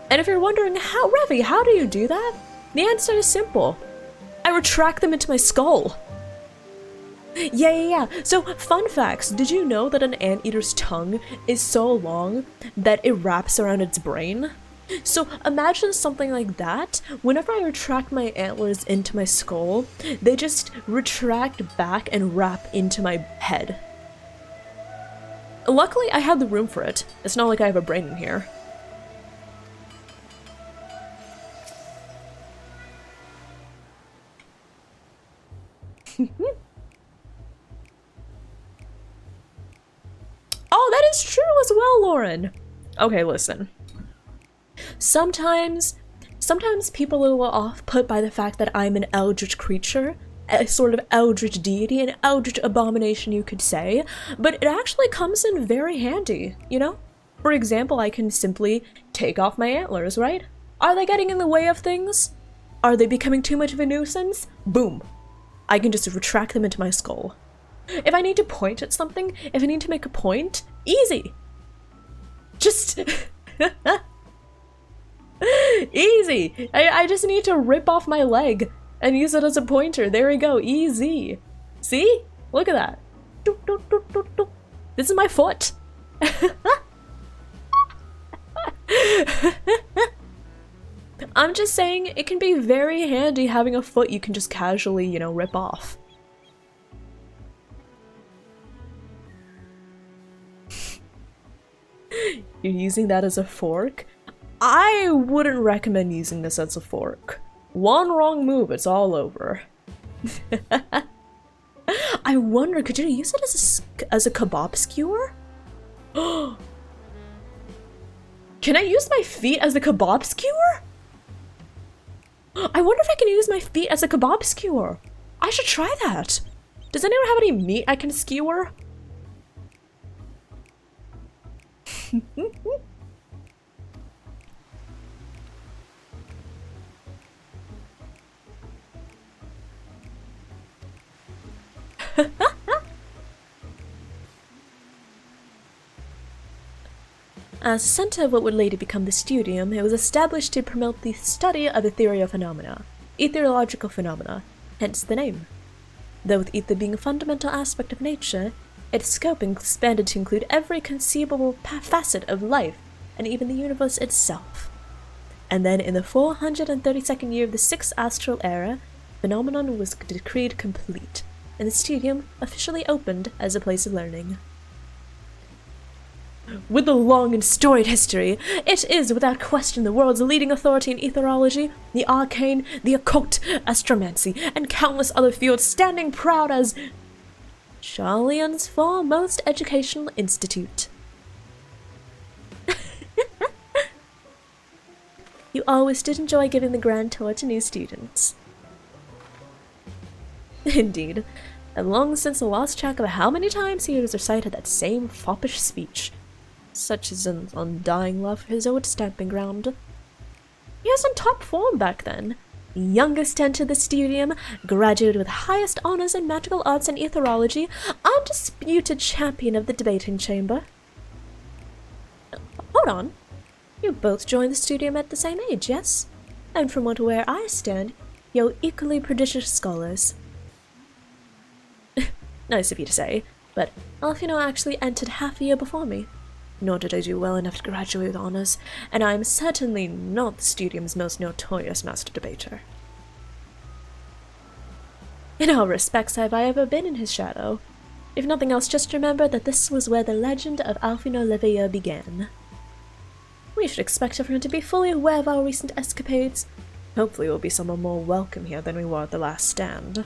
And if you're wondering, Revy, how do you do that? The answer is simple. I retract them into my skull. Yeah. So, fun facts. Did you know that an anteater's tongue is so long that it wraps around its brain? So, imagine something like that. Whenever I retract my antlers into my skull, they just retract back and wrap into my head. Luckily, I have the room for it. It's not like I have a brain in here. Oh, that is true as well, Lauren! Okay, listen. Sometimes people are a little off-put by the fact that I'm an eldritch creature, a sort of eldritch deity, an eldritch abomination you could say, but it actually comes in very handy, you know? For example, I can simply take off my antlers, right? Are they getting in the way of things? Are they becoming too much of a nuisance? Boom. I can just retract them into my skull. If I need to point at something, if I need to make a point, easy. Just... easy! I just need to rip off my leg and use it as a pointer. There we go, easy. See? Look at that. Doop, doop, doop, doop, doop. This is my foot. I'm just saying, it can be very handy having a foot you can just casually, you know, rip off. You're using that as a fork? I wouldn't recommend using this as a fork. One wrong move, it's all over. I wonder, could you use it as a kebab skewer? Can I use my feet as a kebab skewer? I wonder if I can use my feet as a kebab skewer. I should try that. Does anyone have any meat I can skewer? As a center of what would later become the studium, it was established to promote the study of ethereal phenomena, ethereological phenomena, hence the name. Though with ether being a fundamental aspect of nature, its scope expanded to include every conceivable facet of life, and even the universe itself. And then in the 432nd year of the 6th astral era, phenomenon was decreed complete, and the studium officially opened as a place of learning. With a long and storied history, it is without question the world's leading authority in etherology, the arcane, the occult, astromancy, and countless other fields, standing proud as Charleon's foremost educational institute. You always did enjoy giving the grand tour to new students. Indeed, I've long since lost track of how many times he has recited that same foppish speech. Such is an undying love for his old stamping ground. He was on top form back then. Youngest to enter the studium, graduated with highest honors in magical arts and etherology, undisputed champion of the debating chamber. Hold on. You both joined the studium at the same age, yes? And from where I stand, you're equally prodigious scholars. Nice of you to say, but Alfino actually entered half a year before me. Nor did I do well enough to graduate with honors, and I am certainly not the studium's most notorious master debater. In all respects have I ever been in his shadow. If nothing else, just remember that this was where the legend of Alfino Leveilleur began. We should expect everyone to be fully aware of our recent escapades. Hopefully we'll be somewhat more welcome here than we were at the last stand.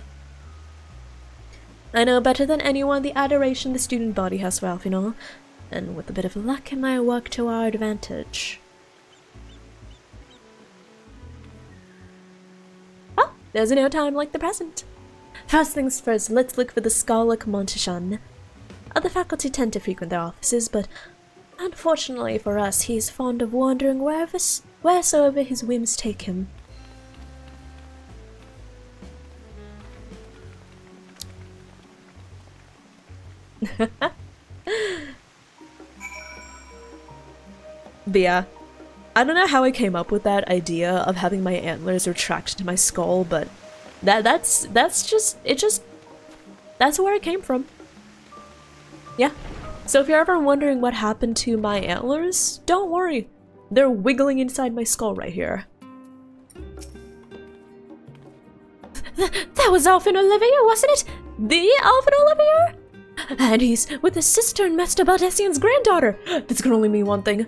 I know better than anyone the adoration the student body has for Alfino, and with a bit of luck it might work to our advantage. Oh, there's no time like the present. First things first, let's look for the Scarlet Monteshan. Other faculty tend to frequent their offices, but unfortunately for us, he's fond of wandering wheresoever his whims take him. But yeah, I don't know how I came up with that idea of having my antlers retracted to my skull, but that's where it came from. Yeah. So if you're ever wondering what happened to my antlers, don't worry. They're wiggling inside my skull right here. That was Alfino Leveilleur, wasn't it? The Alfino Leveilleur? And he's with his sister and Master Baldessian's granddaughter. This can only mean one thing.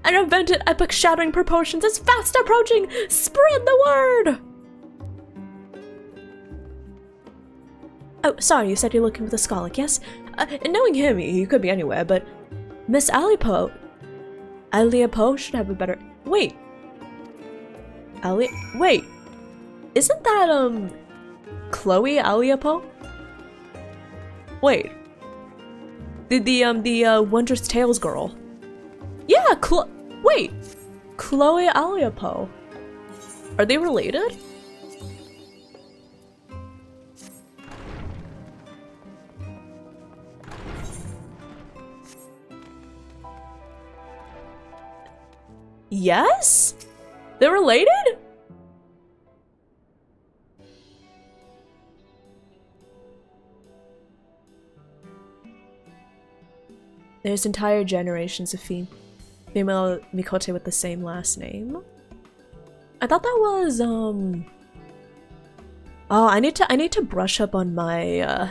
An event at epic shattering proportions is fast approaching! Spread the word! Oh, sorry, you said you're looking for the Skalik, yes? Knowing him, he could be anywhere, but Miss Alipo should have a better— Wait. Wait. Isn't that, Chloe Aliapo? Wait. The Wondrous Tales girl. Yeah, wait! Chloe Aliapo. Are they related? Yes? They're related? There's entire generations of female Mikote with the same last name. I thought that was oh, I need to brush up on my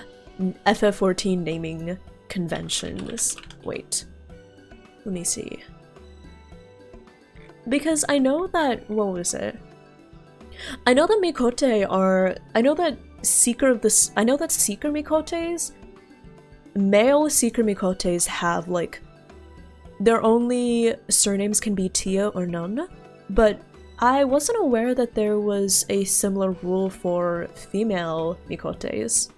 FF14 naming conventions. Wait. Let me see. Because I know that— what was it? I know that Mikote are— I know that Seeker Mikotes— male Seeker Mikotes have, like, their only surnames can be Tia or Nun, but I wasn't aware that there was a similar rule for female Mikotes.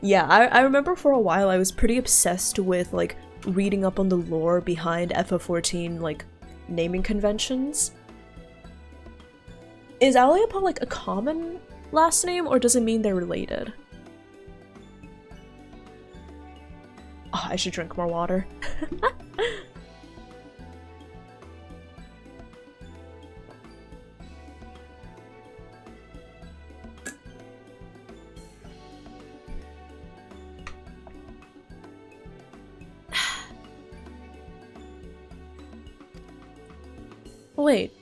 Yeah, I remember for a while I was pretty obsessed with, like, reading up on the lore behind FF14, like, naming conventions. Is Aliapo, like, a common last name, or does it mean they're related? Oh, I should drink more water. Wait,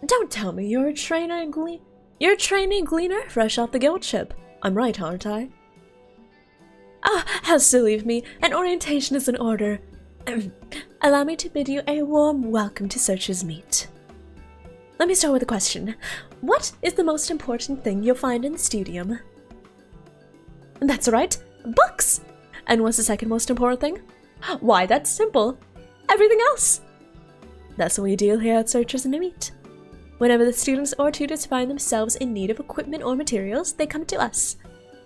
don't tell me you're a trainee gleaner fresh off the guild ship. I'm right, aren't I? Ah, how silly of me. An orientation is in order. Allow me to bid you a warm welcome to Searcher's Meet. Let me start with a question. What is the most important thing you'll find in the studium? That's right, books! And what's the second most important thing? Why, that's simple. Everything else! That's what we do here at Searchers Meet. Whenever the students or tutors find themselves in need of equipment or materials, they come to us.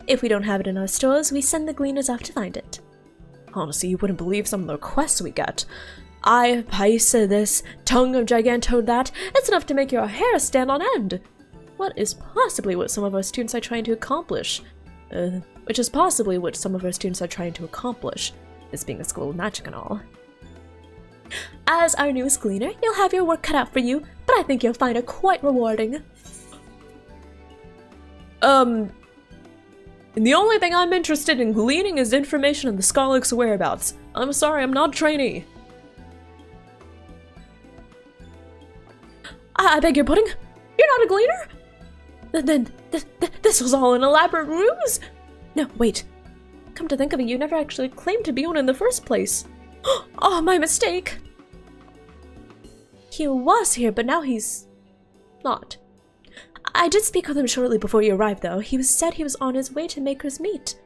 If we don't have it in our stores, we send the gleaners off to find it. Honestly, you wouldn't believe some of the requests we get. Eye of Paisa this, tongue of Giganto that, it's enough to make your hair stand on end. What is possibly what some of our students are trying to accomplish? This being a school of magic and all. As our newest gleaner, you'll have your work cut out for you, but I think you'll find it quite rewarding. And the only thing I'm interested in gleaning is information on the Skarlix's whereabouts. I'm sorry, I'm not a trainee. I beg your pudding? You're not a gleaner? Then this was all an elaborate ruse? No, wait. Come to think of it, you never actually claimed to be one in the first place. Oh, my mistake. He was here, but now he's not. I did speak with him shortly before you arrived, though. He said he was on his way to Maker's Meet.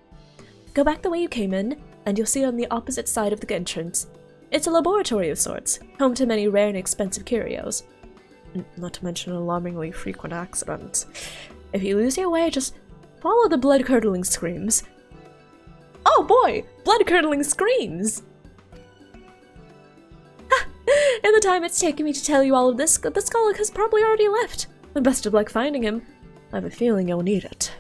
Go back the way you came in, and you'll see it on the opposite side of the entrance. It's a laboratory of sorts, home to many rare and expensive curios. Not to mention alarmingly frequent accidents. If you lose your way, just follow the blood-curdling screams. Oh boy! Blood-curdling screams! In the time it's taken me to tell you all of this, the Skarlic has probably already left. But best of luck finding him. I have a feeling you'll need it.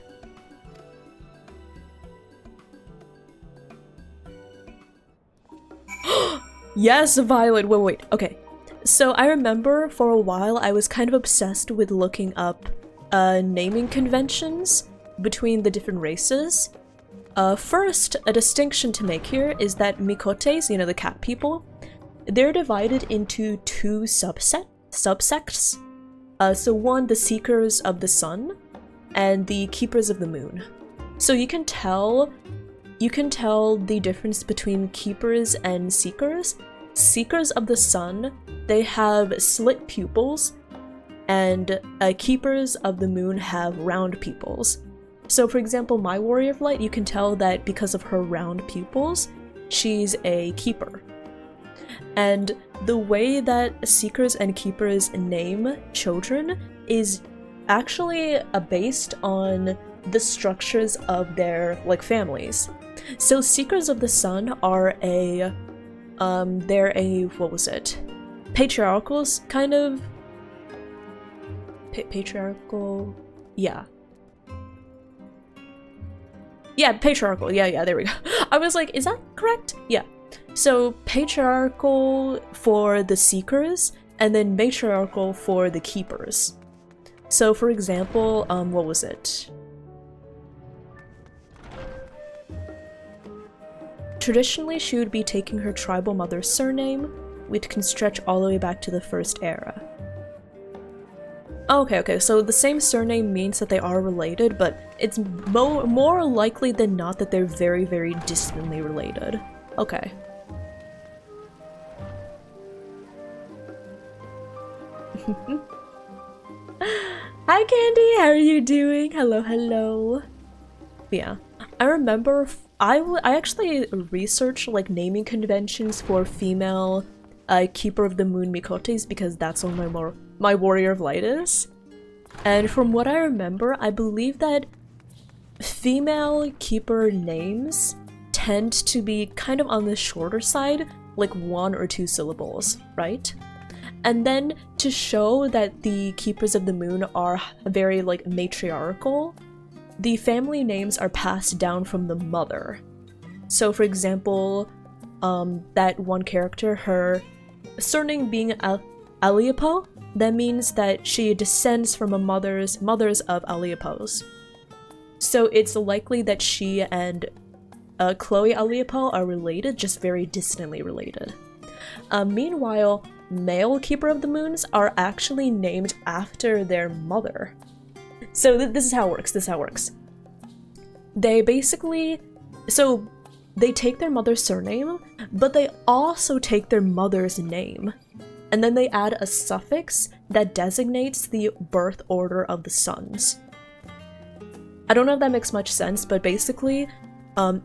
Yes, Violet! Wait, okay. So I remember for a while I was kind of obsessed with looking up naming conventions between the different races. First, a distinction to make here is that Mikotes, you know, the cat people, they're divided into two subsects. So one, the Seekers of the Sun, and the Keepers of the Moon. So you can tell the difference between Keepers and Seekers. Seekers of the Sun, they have slit pupils, and Keepers of the Moon have round pupils. So for example, my Warrior of Light, you can tell that because of her round pupils, she's a Keeper. And the way that Seekers and Keepers name children is actually based on the structures of their, like, families. So Seekers of the Sun are they're a, what was it? Patriarchal, kind of? Patriarchal? Yeah. Yeah, patriarchal. Yeah, there we go. I was like, is that correct? Yeah. So, patriarchal for the Seekers, and then matriarchal for the Keepers. So, for example, what was it? Traditionally, she would be taking her tribal mother's surname, which can stretch all the way back to the First Era. Okay, so the same surname means that they are related, but it's more likely than not that they're very, very distantly related. Okay. Hi Candy, how are you doing? Hello. Yeah, I remember I actually researched like naming conventions for female Keeper of the Moon Mikotes because that's what my Warrior of Light is. And from what I remember, I believe that female Keeper names tend to be kind of on the shorter side, like 1 or 2 syllables, right? And then to show that the Keepers of the Moon are very like matriarchal, the family names are passed down from the mother. So for example, that one character, her surname being Aliopo, that means that she descends from a mothers of Aliopos. So it's likely that she and Chloe Aliopo are related, just very distantly related. Meanwhile, male Keeper of the Moons are actually named after their mother. So this is how it works. They basically, so they take their mother's surname, but they also take their mother's name. And then they add a suffix that designates the birth order of the sons. I don't know if that makes much sense, but basically, when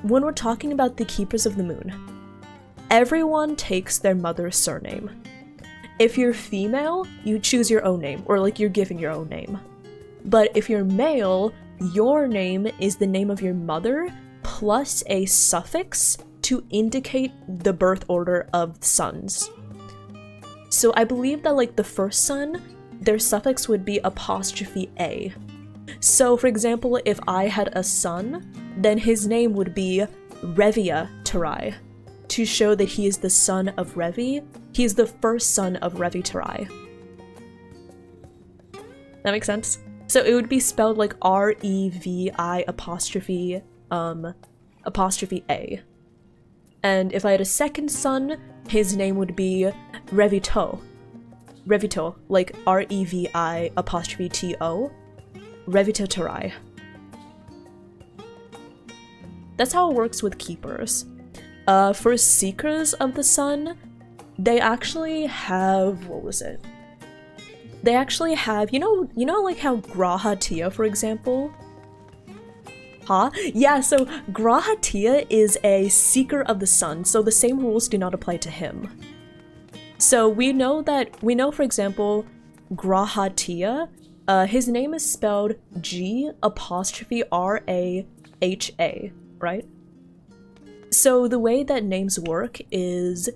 we're talking about the Keepers of the Moon, everyone takes their mother's surname. If you're female, you choose your own name, or like you're given your own name. But if you're male, your name is the name of your mother plus a suffix to indicate the birth order of sons. So I believe that like the first son, their suffix would be 'A. So for example, if I had a son, then his name would be Revia Terai, to show that he is the son of Revi. He is the first son of Revi Terai. That makes sense? So it would be spelled like R-E-V-I apostrophe A. And if I had a second son, his name would be Revito. Revito, like R-E-V-I apostrophe T-O. Revito Tarai. That's how it works with keepers. For Seekers of the Sun, they actually have, what was it? They actually have, you know like how Graha Tia, for example? Huh? Yeah, so Graha Tia is a Seeker of the Sun, so the same rules do not apply to him. So we know, for example, Graha Tia, his name is spelled G apostrophe R-A-H-A, right? So the way that names work is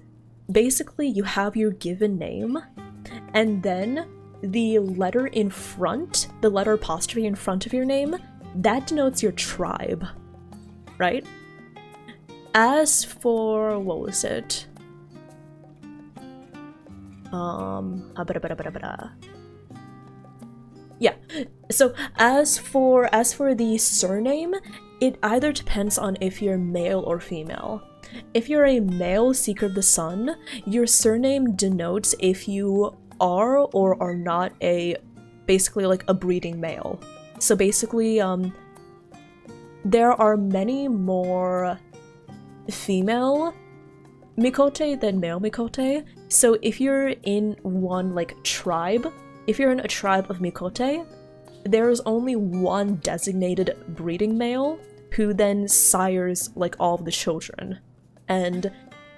basically you have your given name, and then the letter in front, the letter apostrophe in front of your name, that denotes your tribe, right? As for, what was it? Yeah, so as for the surname, it either depends on if you're male or female. If you're a male Seeker of the Sun, your surname denotes if you are or are not basically like a breeding male. So basically, there are many more female Mikote than male Mikote. So if you're in one like tribe, if you're in a tribe of Mikote, there is only one designated breeding male who then sires like all of the children. And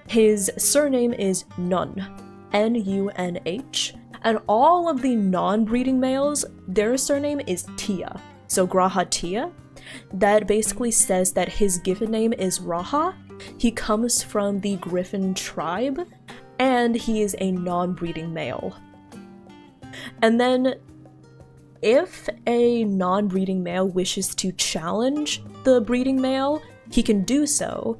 his surname is Nun, N-U-N-H, and all of the non-breeding males, their surname is Tia. So Graha Tia, that basically says that his given name is Raha, he comes from the Griffin tribe, and he is a non-breeding male. And then, if a non-breeding male wishes to challenge the breeding male, he can do so,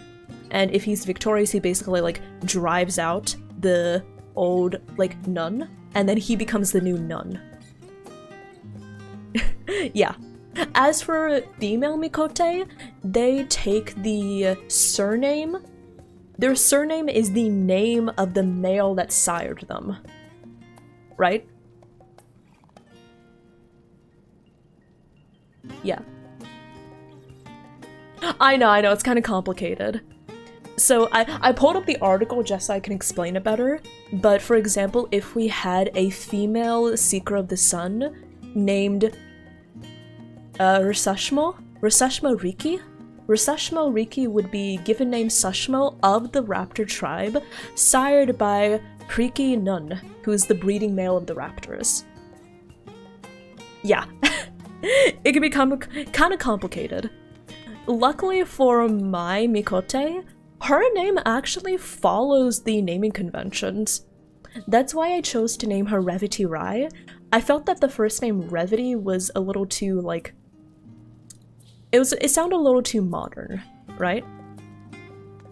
and if he's victorious, he basically like drives out the old like nun, and then he becomes the new nun. Yeah. As for female Mikote, they take the surname. Their surname is the name of the male that sired them. Right? Yeah. I know, it's kind of complicated. So I pulled up the article just so I can explain it better, but for example, if we had a female Seeker of the Sun named Risashmo Riki? Risashmo Riki would be given name Sashmo of the Raptor tribe, sired by Priki Nun, who is the breeding male of the raptors. Yeah. It can become kind of complicated. Luckily for my Mikote, her name actually follows the naming conventions. That's why I chose to name her Revity Rai. I felt that the first name Revity was a little too, like... It sounded a little too modern, right?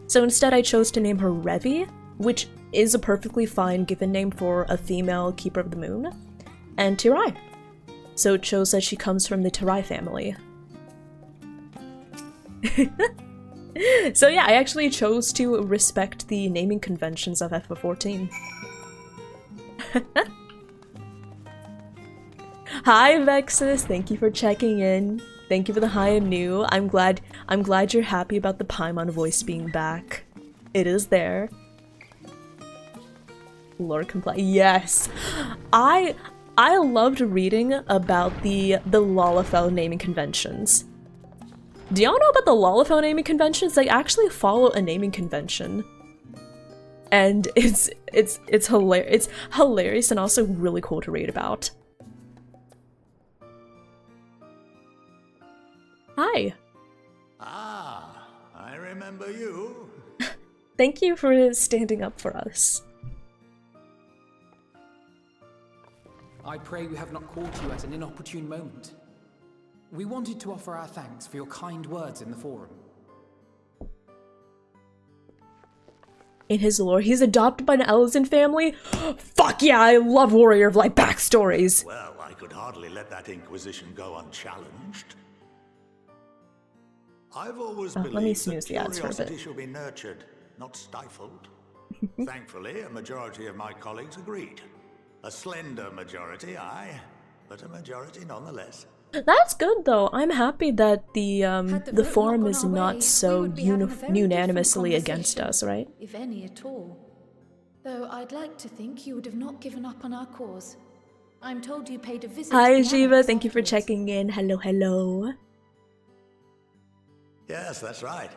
So instead I chose to name her Revi, which is a perfectly fine given name for a female Keeper of the Moon, and Tirai. So it shows that she comes from the Tirai family. So yeah, I actually chose to respect the naming conventions of FF14. Hi Vexus, thank you for checking in. Thank you for the hi and new. I'm glad you're happy about the Paimon voice being back. It is there. Lord Comply. Yes! I loved reading about the Lalafell naming conventions. Do y'all know about the Lalafell naming conventions? They actually follow a naming convention. And it's hilarious and also really cool to read about. Hi. Ah, I remember you. Thank you for standing up for us. I pray we have not caught you at an inopportune moment. We wanted to offer our thanks for your kind words in the forum. In his lore, he's adopted by an Ellison family? Fuck yeah, I love Warrior of Light backstories! Well, I could hardly let that Inquisition go unchallenged. I've always let me believed snooze that the ads for a bit. curiosity should be nurtured, not stifled. Thankfully, a majority of my colleagues agreed. A slender majority, aye, but a majority nonetheless. That's good though. I'm happy that the vote forum not is gone our not way, so we would be having a very unanimously different against us, right? If any at all. Though I'd like to think you would have not given up on our cause. I'm told you paid a visit Hi to the Shiva, annex thank you for afterwards. checking in. Hello, hello. Yes, that's right.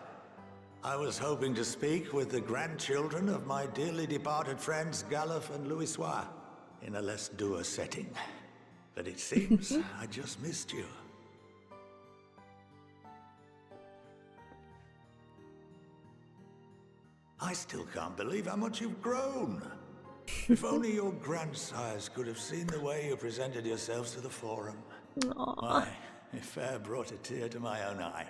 I was hoping to speak with the grandchildren of my dearly departed friends Galuf and Louisoix in a less dour setting. But it seems I just missed you. I still can't believe how much you've grown. If only your grandsires could have seen the way you presented yourselves to the Forum. Why, it fair brought a tear to my own eye.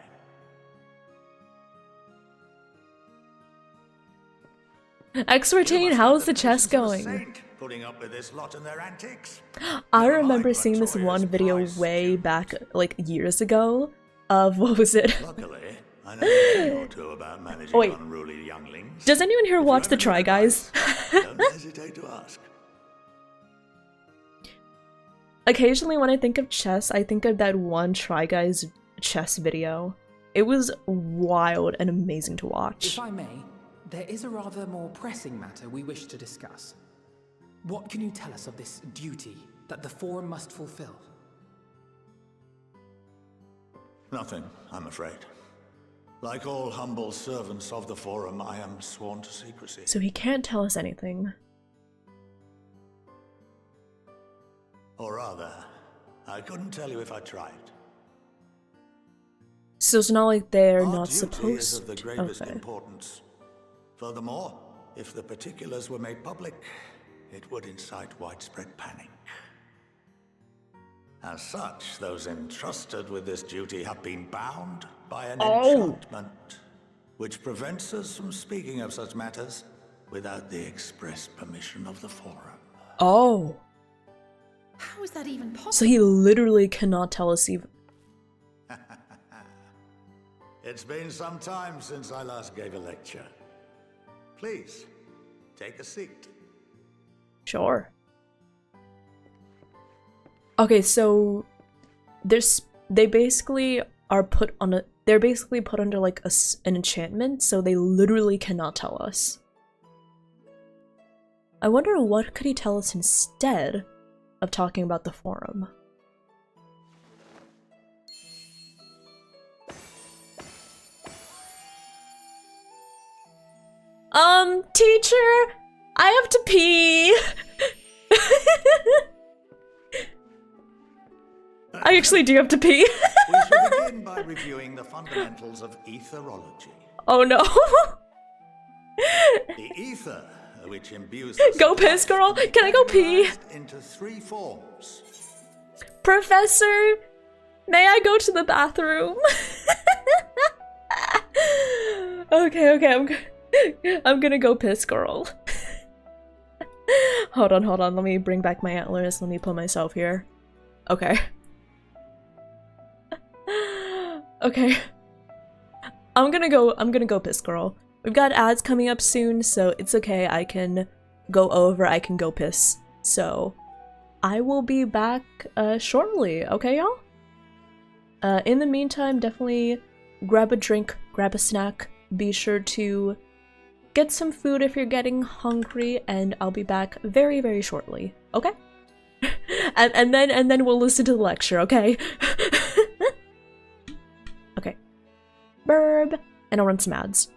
Expertine, how's the chess going? Putting up with this lot and their antics. I remember seeing this one video way back, like years ago, of what was it? Luckily, I know a thing or two about managing unruly younglings. Does anyone here watch the Try Guys? Don't hesitate to ask. Occasionally when I think of chess, I think of that one Try Guys chess video. It was wild and amazing to watch. If I may, there is a rather more pressing matter we wish to discuss. What can you tell us of this duty that the Forum must fulfill? Nothing, I'm afraid. Like all humble servants of the Forum, I am sworn to secrecy. So he can't tell us anything. Or rather, I couldn't tell you if I tried. So it's not like they're Our not duty supposed is of the to. gravest Okay. importance. Furthermore, if the particulars were made public, it would incite widespread panic. As such, those entrusted with this duty have been bound by an enchantment, which prevents us from speaking of such matters without the express permission of the Forum. Oh. How is that even possible? So he literally cannot tell us even. It's been some time since I last gave a lecture. Please, take a seat. Sure. Okay, so they basically are put on a they're basically put under like an enchantment, so they literally cannot tell us. I wonder what could he tell us instead of talking about the Forum. Teacher, I have to pee. I actually do have to pee. We shall begin by reviewing the fundamentals of etherology. Oh no. The ether, which imbues Go piss, girl. Can I go pee? into three forms. Professor, may I go to the bathroom? Okay, I'm gonna go piss, girl. Hold on, let me bring back my antlers, let me put myself here. Okay. Okay. I'm gonna go piss, girl. We've got ads coming up soon, so it's okay, I can go piss. So, I will be back shortly, okay y'all? In the meantime, definitely grab a drink, grab a snack, be sure to get some food if you're getting hungry, and I'll be back very, very shortly, okay? and then we'll listen to the lecture, okay? Okay. Burb, and I'll run some ads.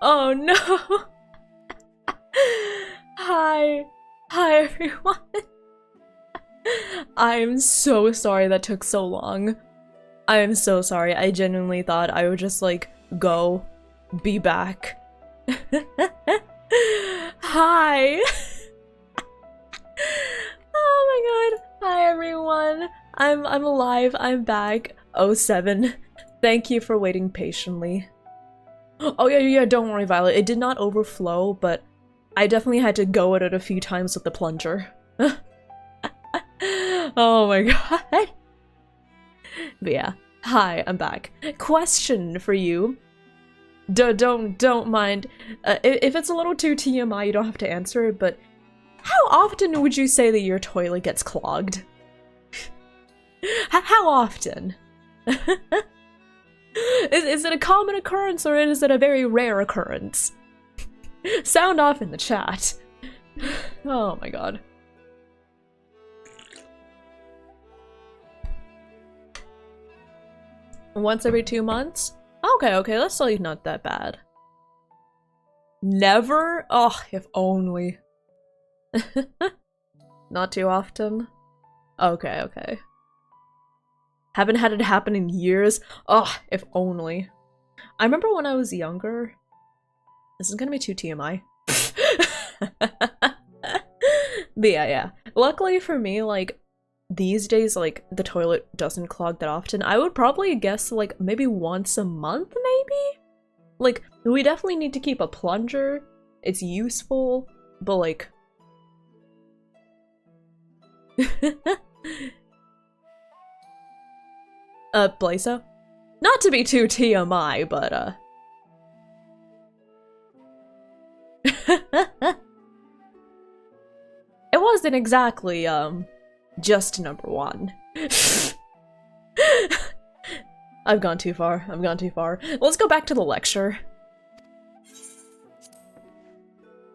Oh no! Hi everyone. I am so sorry that took so long. I am so sorry. I genuinely thought I would just like go, be back. Hi. Oh my god. Hi everyone. I'm alive. I'm back. 07. Thank you for waiting patiently. Oh yeah, don't worry, Violet. It did not overflow, but I definitely had to go at it a few times with the plunger. Oh my god. But yeah. Hi, I'm back. Question for you. Don't mind. If it's a little too TMI, you don't have to answer it, but how often would you say that your toilet gets clogged? How often? Is it a common occurrence or is it a very rare occurrence? Sound off in the chat. Oh my god. Once every 2 months? Okay, that's like not that bad. Never? Oh, if only. Not too often? Okay. Haven't had it happen in years? Oh, if only. I remember when I was younger. This is gonna be too TMI. But yeah. Luckily for me, like, these days, like, the toilet doesn't clog that often. I would probably guess, like, maybe once a month, maybe? Like, we definitely need to keep a plunger. It's useful, but, like... Blazo? Not to be too TMI, but, it wasn't exactly, just number one. I've gone too far. Let's go back to the lecture.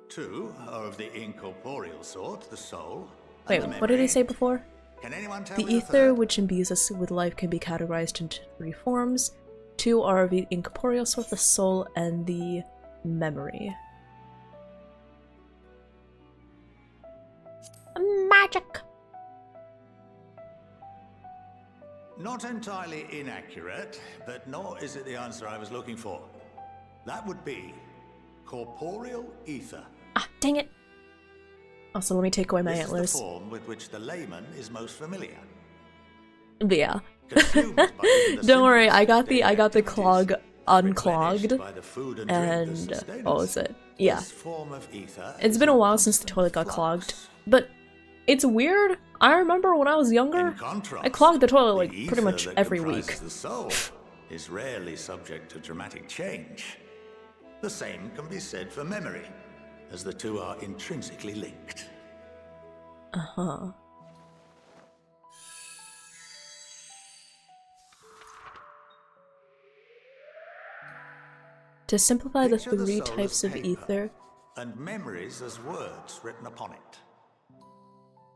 2 are of the incorporeal sort, the soul. Wait, what did he say before? Can anyone tell The me ether, which imbues us with life, can be categorized into 3 forms. 2 are of the incorporeal sort, the soul, and the memory. Magic! Not entirely inaccurate, but nor is it the answer I was looking for. That would be corporeal ether. Ah, dang it! Also, let me take away my This antlers. is the form with which the layman is most familiar. But yeah. Consumed by even the Don't worry, simplest I got the activities, clog unclogged. by the food and And drink that sustain what us. was it? Yeah. This form of ether It's is been a in while since the constant toilet got flux. clogged. But it's weird. I remember when I was younger, In contrast, I clogged the toilet like the pretty ether much that every comprises week. The soul is rarely subject to dramatic change. The same can be said for memory, as the two are intrinsically linked. Uh-huh. To simplify the Picture 3 soul as types of paper, ether. and memories as words written upon it.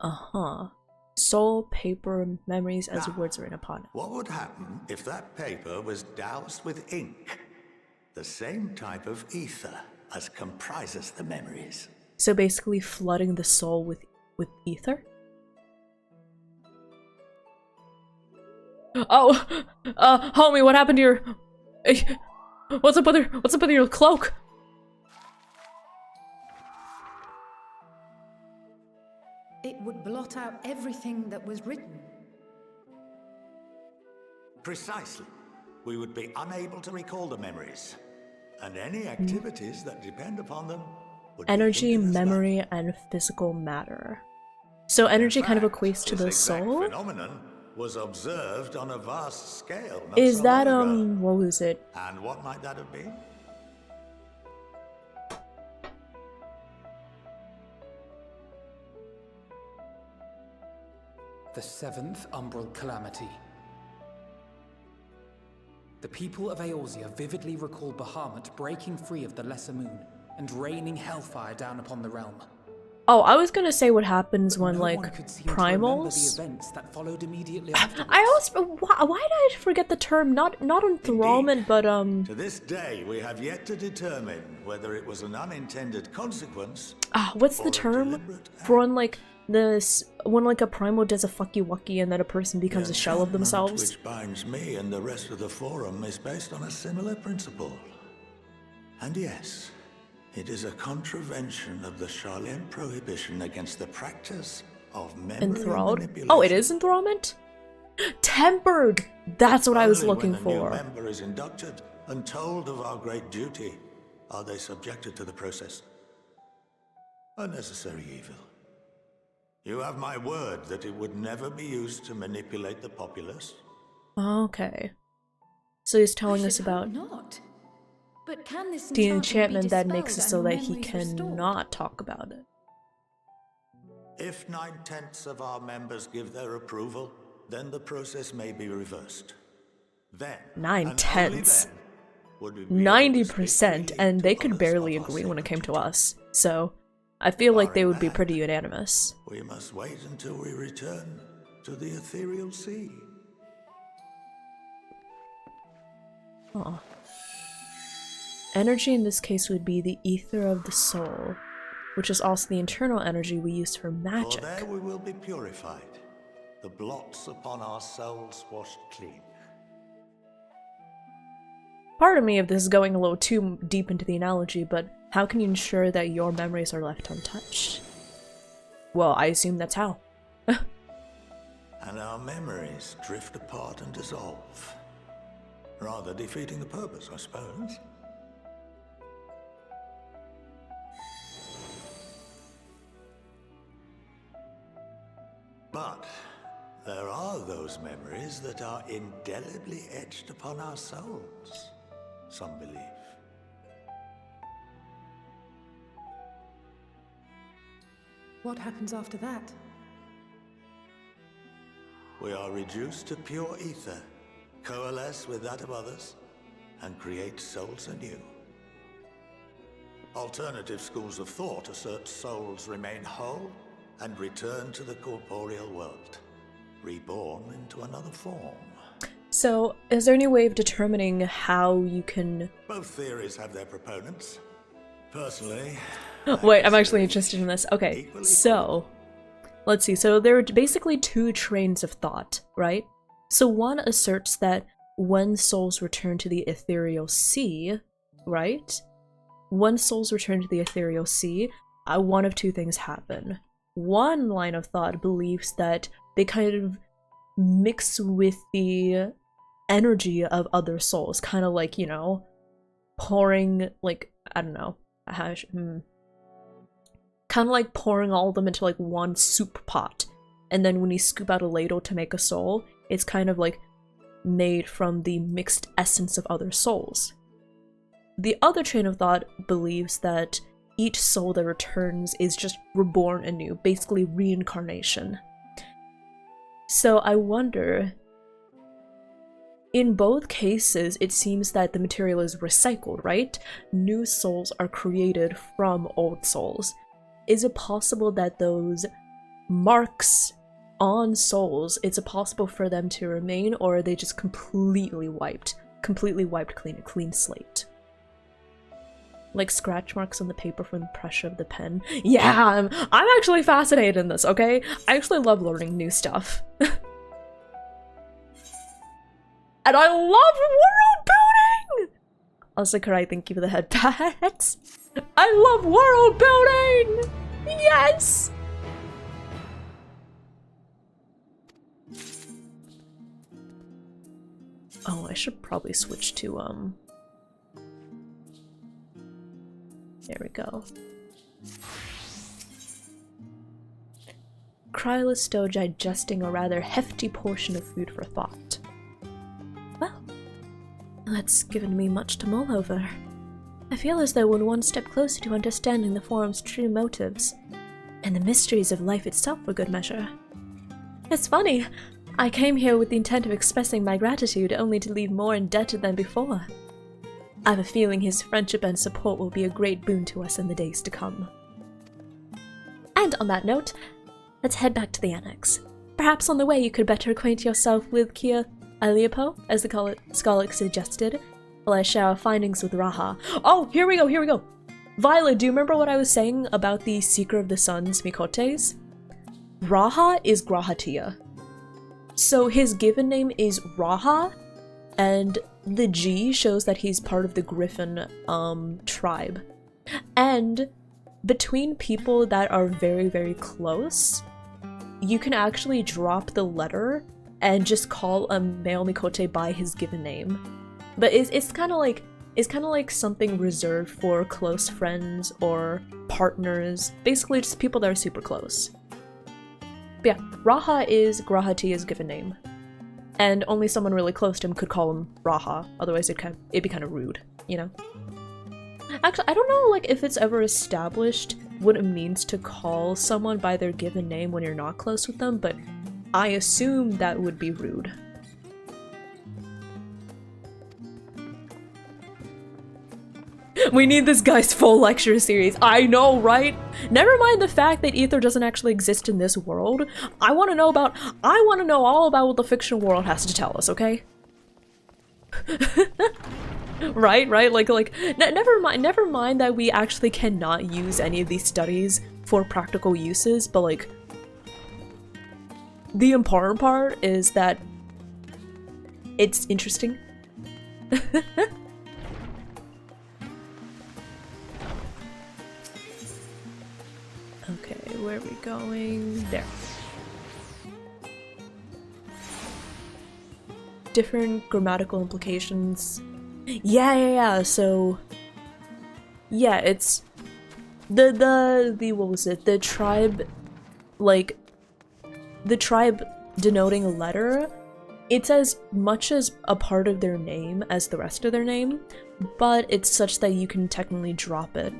Uh-huh. Soul, paper, memories as Now, words written upon it. What would happen if that paper was doused with ink? The same type of ether as comprises the memories. So basically flooding the soul with ether? Oh! Homie, what happened to your... What's up with your cloak? It would blot out everything that was written. Precisely. We would be unable to recall the memories. And any activities that depend upon them would Energy, be hindered as well. memory, and physical matter. So energy kind of equates to the This exact soul? phenomenon was observed on a vast scale. Not Is so that, long ago. what was it? And what might that have been? The 7th Umbral Calamity. The people of Eorzea vividly recall Bahamut breaking free of the Lesser Moon and raining hellfire down upon the realm. Oh, I was gonna say what happens when, No like, one could seem to remember the primals. events that followed immediately afterwards. I also why did I forget the term? Not enthrallment, but To this day, we have yet to determine whether it was an unintended consequence. What's the term for when like when like a primal does a fucky wucky and then a person becomes a shell of themselves? Which binds me and the rest of the forum is based on a similar principle. And yes, it is a contravention of the Charlene prohibition against the practice of memory Enthralled? manipulation. Oh, it is enthrallment? Tempered! That's what I was Only looking when a new for. member is inducted and told of our great duty are they subjected to the process. A necessary evil. You have my word that it would never be used to manipulate the populace. Okay. So he's telling us about Not. But can this the enchantment enchantment be that makes it dispelled so and that he memories restored? cannot talk about it. If 9/10 of our members give their approval, then the process may be reversed. Then, and only 9/10. then, would we be 90%, and they could barely agree when it came to us. So, I feel like they would be pretty unanimous. We must wait until we return to the ethereal sea. Aw. Energy in this case would be the ether of the soul, which is also the internal energy we use for magic. For there we will be purified, the blots upon our souls washed clean. Pardon me if this is going a little too deep into the analogy, but how can you ensure that your memories are left untouched? Well, I assume that's how. And our memories drift apart and dissolve. Rather defeating the purpose, I suppose. But there are those memories that are indelibly etched upon our souls, some believe. What happens after that? We are reduced to pure ether, coalesce with that of others, and create souls anew. Alternative schools of thought assert souls remain whole and return to the corporeal world, reborn into another form. So, is there any way of determining how you can... Both theories have their proponents. Personally... Wait, I'm actually interested in this. Okay, so... Let's see, so there are basically two trains of thought, right? So one asserts that when souls return to the ethereal sea, right? When souls return to the ethereal sea, one of two things happen. One line of thought believes that they kind of mix with the energy of other souls, kind of like, you know, pouring, like, I don't know, kind of like pouring all of them into like one soup pot, and then when you scoop out a ladle to make a soul, it's kind of like made from the mixed essence of other souls. The other train of thought believes that each soul that returns is just reborn anew, basically reincarnation. So I wonder, in both cases, it seems that the material is recycled, right? New souls are created from old souls. Is it possible that those marks on souls, it's possible for them to remain, or are they just completely wiped clean, a clean slate? Like scratch marks on the paper from the pressure of the pen. Yeah, I'm actually fascinated in this, okay? I actually love learning new stuff. And I love world building! Also, Karai, thank you for the head pats. I love world building! Yes! Oh, I should probably switch to, there we go. Krylus still digesting a rather hefty portion of food for thought. Well, that's given me much to mull over. I feel as though we're one step closer to understanding the forum's true motives, and the mysteries of life itself for good measure. It's funny, I came here with the intent of expressing my gratitude, only to leave more indebted than before. I have a feeling his friendship and support will be a great boon to us in the days to come. And on that note, let's head back to the annex. Perhaps on the way you could better acquaint yourself with Kia Aliopo, as the Skalik suggested, while I share our findings with Raha. Oh, here we go! Violet, do you remember what I was saying about the Seeker of the Suns, Mikotes? Raha is Grahatia. So his given name is Raha, and the G shows that he's part of the Griffin tribe. And between people that are very, very close, you can actually drop the letter and just call a male Mikote by his given name. But it's kind of like something reserved for close friends or partners, basically just people that are super close. But yeah, Raha is Grahatia's given name, and only someone really close to him could call him Raha, otherwise it'd be kind of rude, you know? Actually, I don't know like if it's ever established what it means to call someone by their given name when you're not close with them, but I assume that would be rude. We need this guy's full lecture series. I know, right? Never mind the fact that Ether doesn't actually exist in this world. I want to know all about what the fictional world has to tell us, okay? right? Never mind that we actually cannot use any of these studies for practical uses, but like, the important part is that it's interesting. Okay, where are we going? There. Different grammatical implications. Yeah, so yeah, it's the what was it? The tribe, like the tribe denoting a letter, it's as much as a part of their name as the rest of their name, but it's such that you can technically drop it.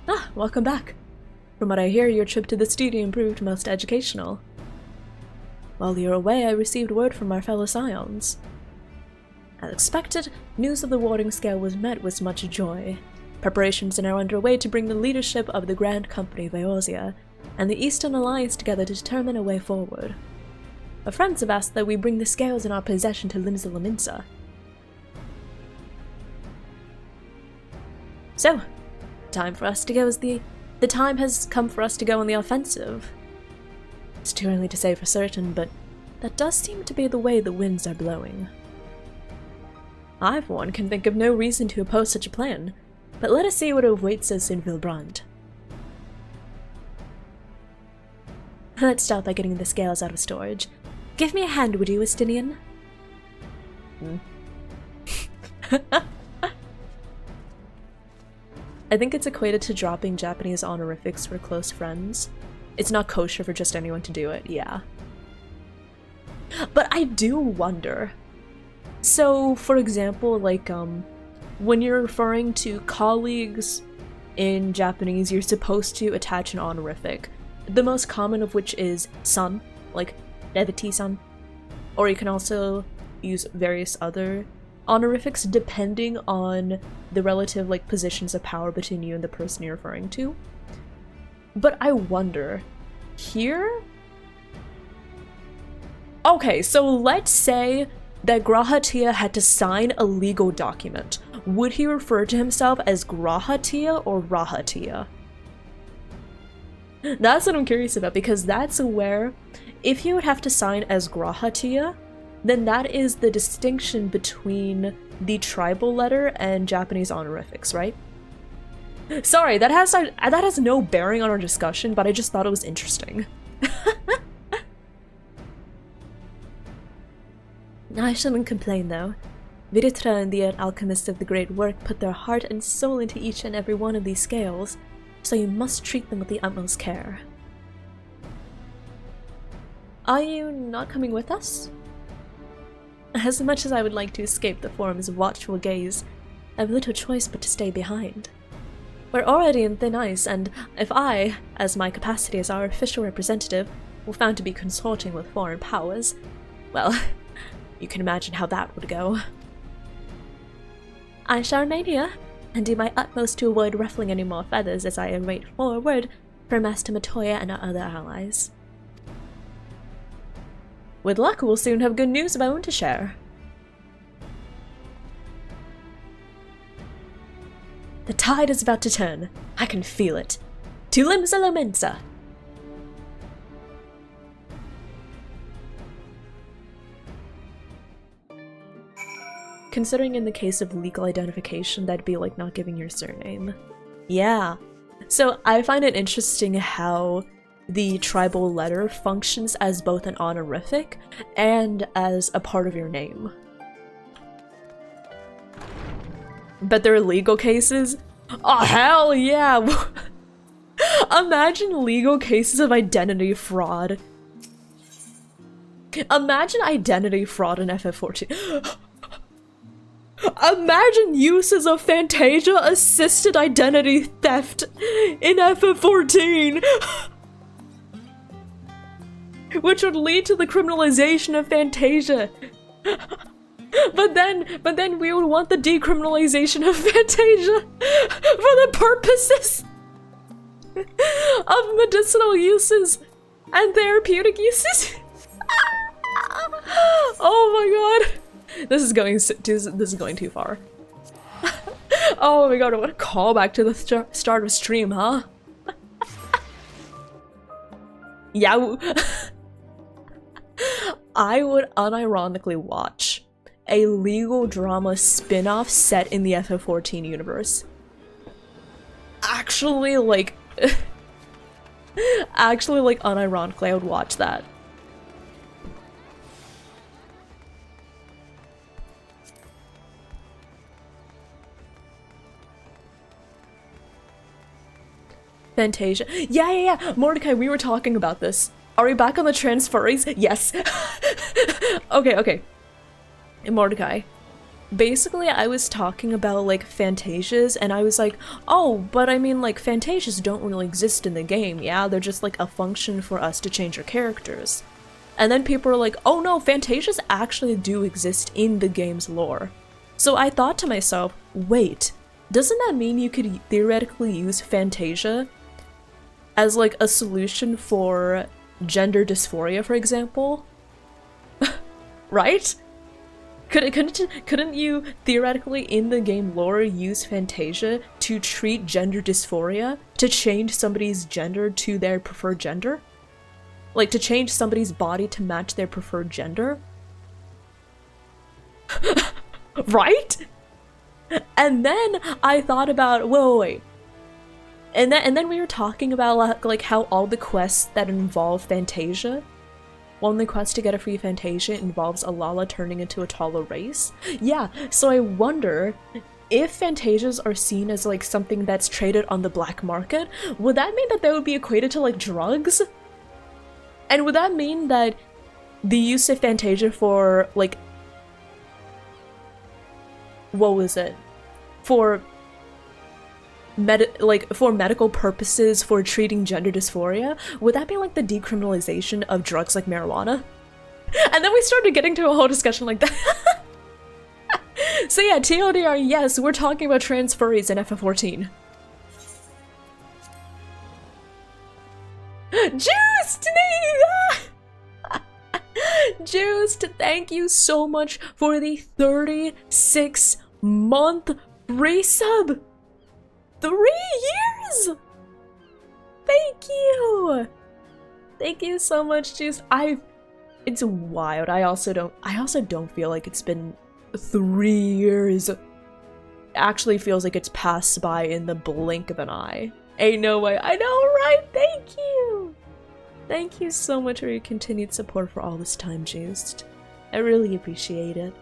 Ah, welcome back. From what I hear, your trip to the studio proved most educational. While you were away, I received word from our fellow Scions. As expected, news of the warding scale was met with much joy. Preparations are now underway to bring the leadership of the Grand Company Vaorzia and the Eastern Alliance together to determine a way forward. Our friends have asked that we bring the scales in our possession to Limsa Laminsa. So, time has come for us to go on the offensive. It's too early to say for certain, but that does seem to be the way the winds are blowing. I, for one, can think of no reason to oppose such a plan, but let us see what awaits us in Vilbrand. Let's start by getting the scales out of storage. Give me a hand, would you, Estinian? I think it's equated to dropping Japanese honorifics for close friends. It's not kosher for just anyone to do it, yeah. But I do wonder. So, for example, like, when you're referring to colleagues in Japanese, you're supposed to attach an honorific. The most common of which is san, like Devati-san. Or you can also use various other honorifics depending on the relative, like, positions of power between you and the person you're referring to. But I wonder, here? Okay, so let's say that Grahatia had to sign a legal document. Would he refer to himself as Grahatia or Rahatia? That's what I'm curious about, because that's where, if he would have to sign as Grahatia, then that is the distinction between the tribal letter and Japanese honorifics, right? Sorry, that has no bearing on our discussion, but I just thought it was interesting. I shouldn't complain, though. Viritra and the alchemists of the Great Work put their heart and soul into each and every one of these scales, so you must treat them with the utmost care. Are you not coming with us? As much as I would like to escape the Forum's watchful gaze, I have little choice but to stay behind. We're already in thin ice, and if I, as my capacity as our official representative, were found to be consorting with foreign powers, well, You can imagine how that would go. I shall remain here and do my utmost to avoid ruffling any more feathers as I await forward from Master Matoya and our other allies. With luck, we'll soon have good news of our own to share. The tide is about to turn. I can feel it. To Limsa Lomensa! Considering in the case of legal identification, that'd be like not giving your surname. Yeah. So I find it interesting how the tribal letter functions as both an honorific and as a part of your name. But there are legal cases? Oh, hell yeah! Imagine legal cases of identity fraud. Imagine identity fraud in FF14. Imagine uses of Fantasia assisted identity theft in FF14! Which would lead to the criminalization of Fantasia. But then we would want the decriminalization of Fantasia for the purposes of medicinal uses and therapeutic uses. Oh my god. This is going too far. Oh my god, what a callback to the start of stream, huh? Yeah. I would unironically watch a legal drama spin-off set in the FF14 universe. Actually, like unironically, I would watch that. Fantasia. Yeah. Mordecai, we were talking about this. Are we back on the transferries? Yes. Okay. Mordecai. Basically, I was talking about, like, Fantasias, and I was like, oh, but I mean, like, Fantasias don't really exist in the game, yeah? They're just, like, a function for us to change our characters. And then people were like, oh no, Fantasias actually do exist in the game's lore. So I thought to myself, wait, doesn't that mean you could theoretically use Fantasia as, like, a solution for gender dysphoria, for example? Right? Couldn't you theoretically in the game lore use Fantasia to treat gender dysphoria? To change somebody's gender to their preferred gender? Like, to change somebody's body to match their preferred gender? Right? And then I thought about, wait. And then we were talking about like how all the quests that involve Fantasia, one of the quests to get a free Fantasia involves Alala turning into a taller race. Yeah, so I wonder if Fantasias are seen as like something that's traded on the black market, would that mean that they would be equated to like drugs? And would that mean that the use of Fantasia for like, what was it? For medical purposes, for treating gender dysphoria, would that be like the decriminalization of drugs like marijuana? And then we started getting to a whole discussion like that. So yeah, TLDR, yes, we're talking about trans furries in FF14. Juiced! Juiced, thank you so much for the 36-month resub! 3 years! Thank you! Thank you so much, Juice. It's wild. I also don't feel like it's been 3 years. It actually feels like it's passed by in the blink of an eye. Ain't no way. I know, right? Thank you! Thank you so much for your continued support for all this time, Juiced. I really appreciate it.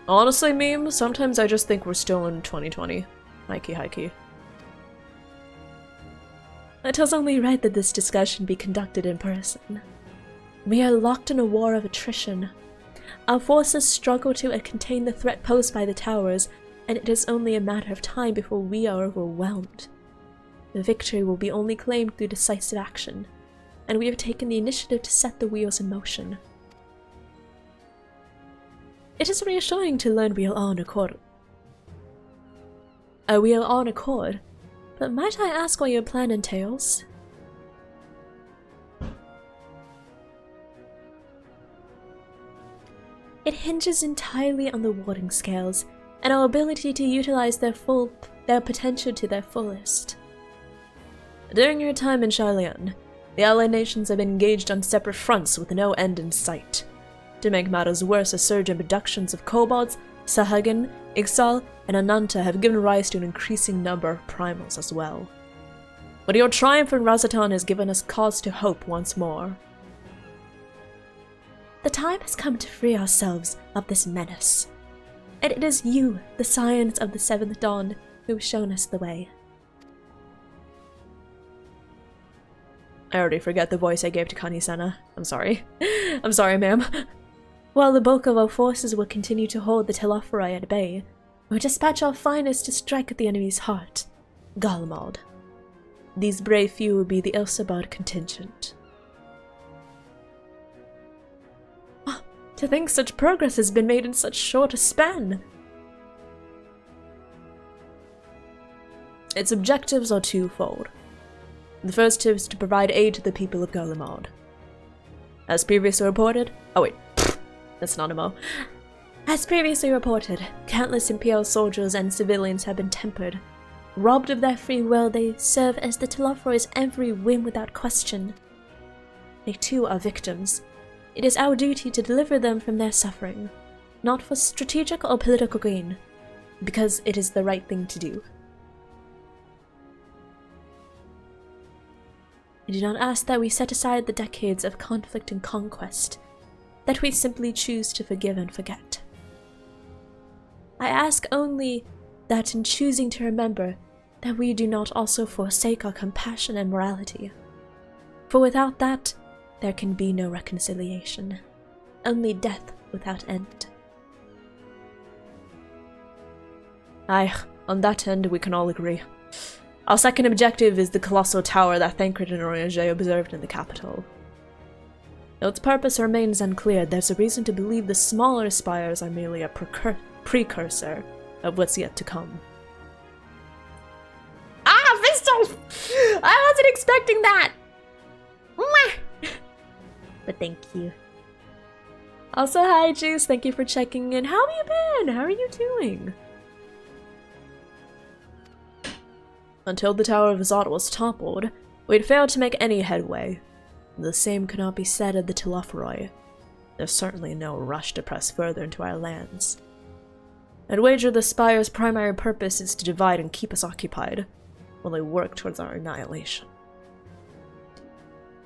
Honestly, Meme, sometimes I just think we're still in 2020. Hikey. It was only right that this discussion be conducted in person. We are locked in a war of attrition. Our forces struggle to contain the threat posed by the towers, and it is only a matter of time before we are overwhelmed. The victory will be only claimed through decisive action, and we have taken the initiative to set the wheels in motion. It is reassuring to learn we are on accord. We are on accord, but might I ask what your plan entails? It hinges entirely on the warding scales and our ability to utilize their potential to their fullest. During your time in Shylian, the allied nations have been engaged on separate fronts with no end in sight. To make matters worse, a surge of abductions of kobolds, Sahagin, Ixal, and Ananta have given rise to an increasing number of primals as well. But your triumph in Razatan has given us cause to hope once more. The time has come to free ourselves of this menace, and it is you, the Scions of the Seventh Dawn, who have shown us the way. I already forget the voice I gave to Kanisana. I'm sorry. I'm sorry, ma'am. While the bulk of our forces will continue to hold the Telophori at bay, we'll dispatch our finest to strike at the enemy's heart, Galmald. These brave few will be the Ilsabard contingent. Oh, to think such progress has been made in such short a span! Its objectives are twofold. The first is to provide aid to the people of Galmald. As previously reported, that's not a mo. As previously reported, countless Imperial soldiers and civilians have been tempered. Robbed of their free will, they serve as the Telophori's every whim without question. They too are victims. It is our duty to deliver them from their suffering, not for strategic or political gain, because it is the right thing to do. I do not ask that we set aside the decades of conflict and conquest, that we simply choose to forgive and forget. I ask only that in choosing to remember, that we do not also forsake our compassion and morality. For without that, there can be no reconciliation, only death without end. Aye, on that end we can all agree. Our second objective is the colossal tower that Thancred and Orianger observed in the capital. Though its purpose remains unclear, there's a reason to believe the smaller spires are merely a precursor of what's yet to come. Ah, Vistal! I wasn't expecting that! But thank you. Also, hi Juice, thank you for checking in. How have you been? How are you doing? Until the Tower of Zot was toppled, we'd failed to make any headway. The same could not be said of the Telophori. There's certainly no rush to press further into our lands. I'd wager the Spire's primary purpose is to divide and keep us occupied, while they work towards our annihilation.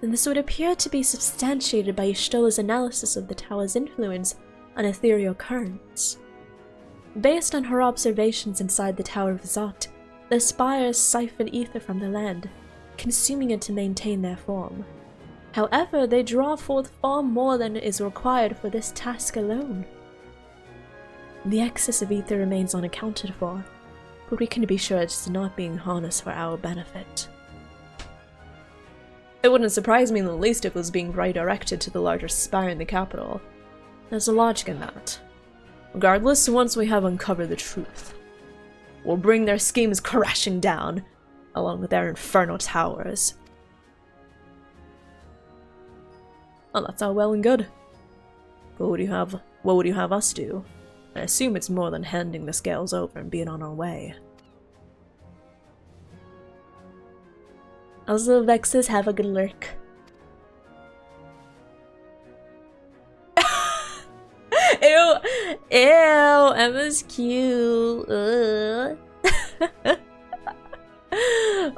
And this would appear to be substantiated by Y'shtola's analysis of the Tower's influence on ethereal currents. Based on her observations inside the Tower of Zot, the spires siphon ether from the land, consuming it to maintain their form. However, they draw forth far more than is required for this task alone. The excess of ether remains unaccounted for, but we can be sure it is not being harnessed for our benefit. It wouldn't surprise me in the least if it was being redirected to the larger spire in the capital. There's a logic in that. Regardless, once we have uncovered the truth, we'll bring their schemes crashing down, along with their infernal towers. Well, that's all well and good. But what would you have us do? I assume it's more than handing the scales over and being on our way. Also, Vexes, have a good lurk. Ew! Ew! Emma's cute.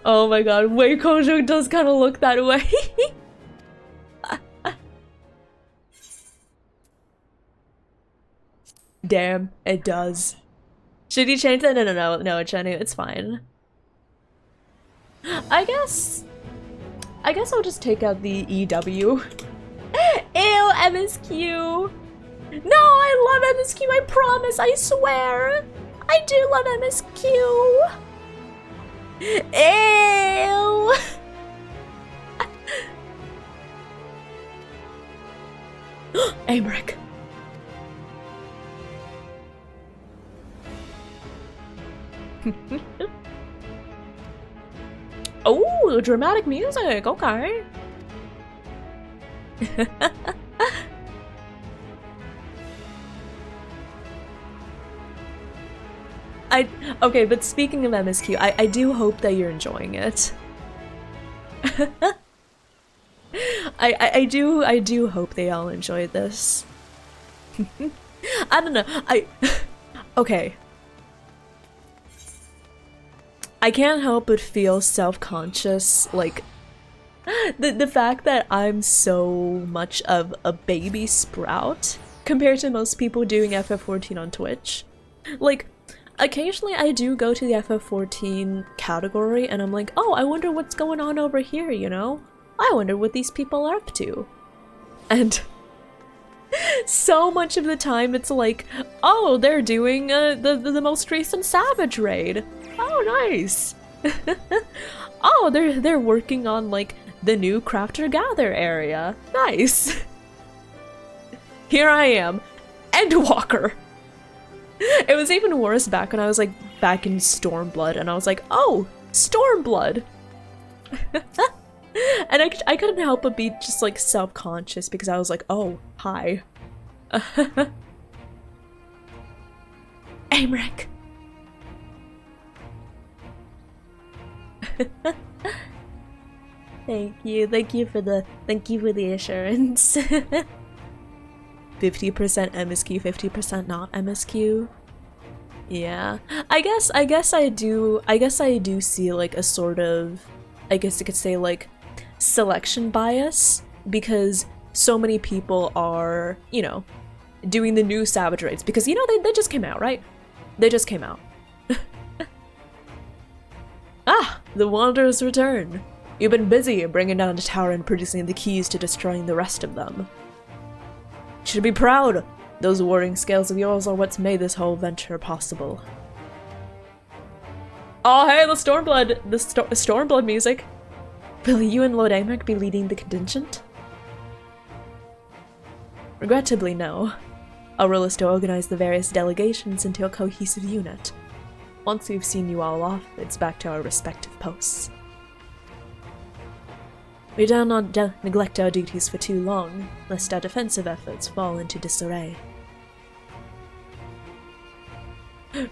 Oh my god, Wei Kojo does kind of look that way. Damn, it does. Should you change that? No, Jenny, it's fine. I guess I'll just take out the EW. Ew, MSQ. No, I love MSQ, I promise, I swear. I do love MSQ. Ew. Amric. Oh, dramatic music, okay. Okay, but speaking of MSQ, I do hope that you're enjoying it. I do hope they all enjoyed this. I don't know, okay. I can't help but feel self-conscious, like, the fact that I'm so much of a baby sprout compared to most people doing FF14 on Twitch. Like, occasionally I do go to the FF14 category and I'm like, oh, I wonder what's going on over here, you know? I wonder what these people are up to. And so much of the time it's like, oh, they're doing the most recent Savage raid. Oh, nice. Oh, they're working on like the new Crafter Gather area. Nice. Here I am, Endwalker. It was even worse back when I was like back in Stormblood and I was like, oh, Stormblood. And I couldn't help but be just like self-conscious because I was like, oh, hi. Aimric. Thank you for the assurance. 50% MSQ, 50% not MSQ. Yeah, I guess I do see like a sort of, I guess you could say like selection bias because so many people are, you know, doing the new Savage raids because, you know, they just came out, right? They just came out. Ah, the Wanderers return. You've been busy bringing down the tower and producing the keys to destroying the rest of them. You should be proud. Those warring scales of yours are what's made this whole venture possible. Oh, hey, the Stormblood music. Will you and Lord Aimric be leading the contingent? Regrettably, no. Our role is to organize the various delegations into a cohesive unit. Once we've seen you all off, it's back to our respective posts. We dare not neglect our duties for too long, lest our defensive efforts fall into disarray.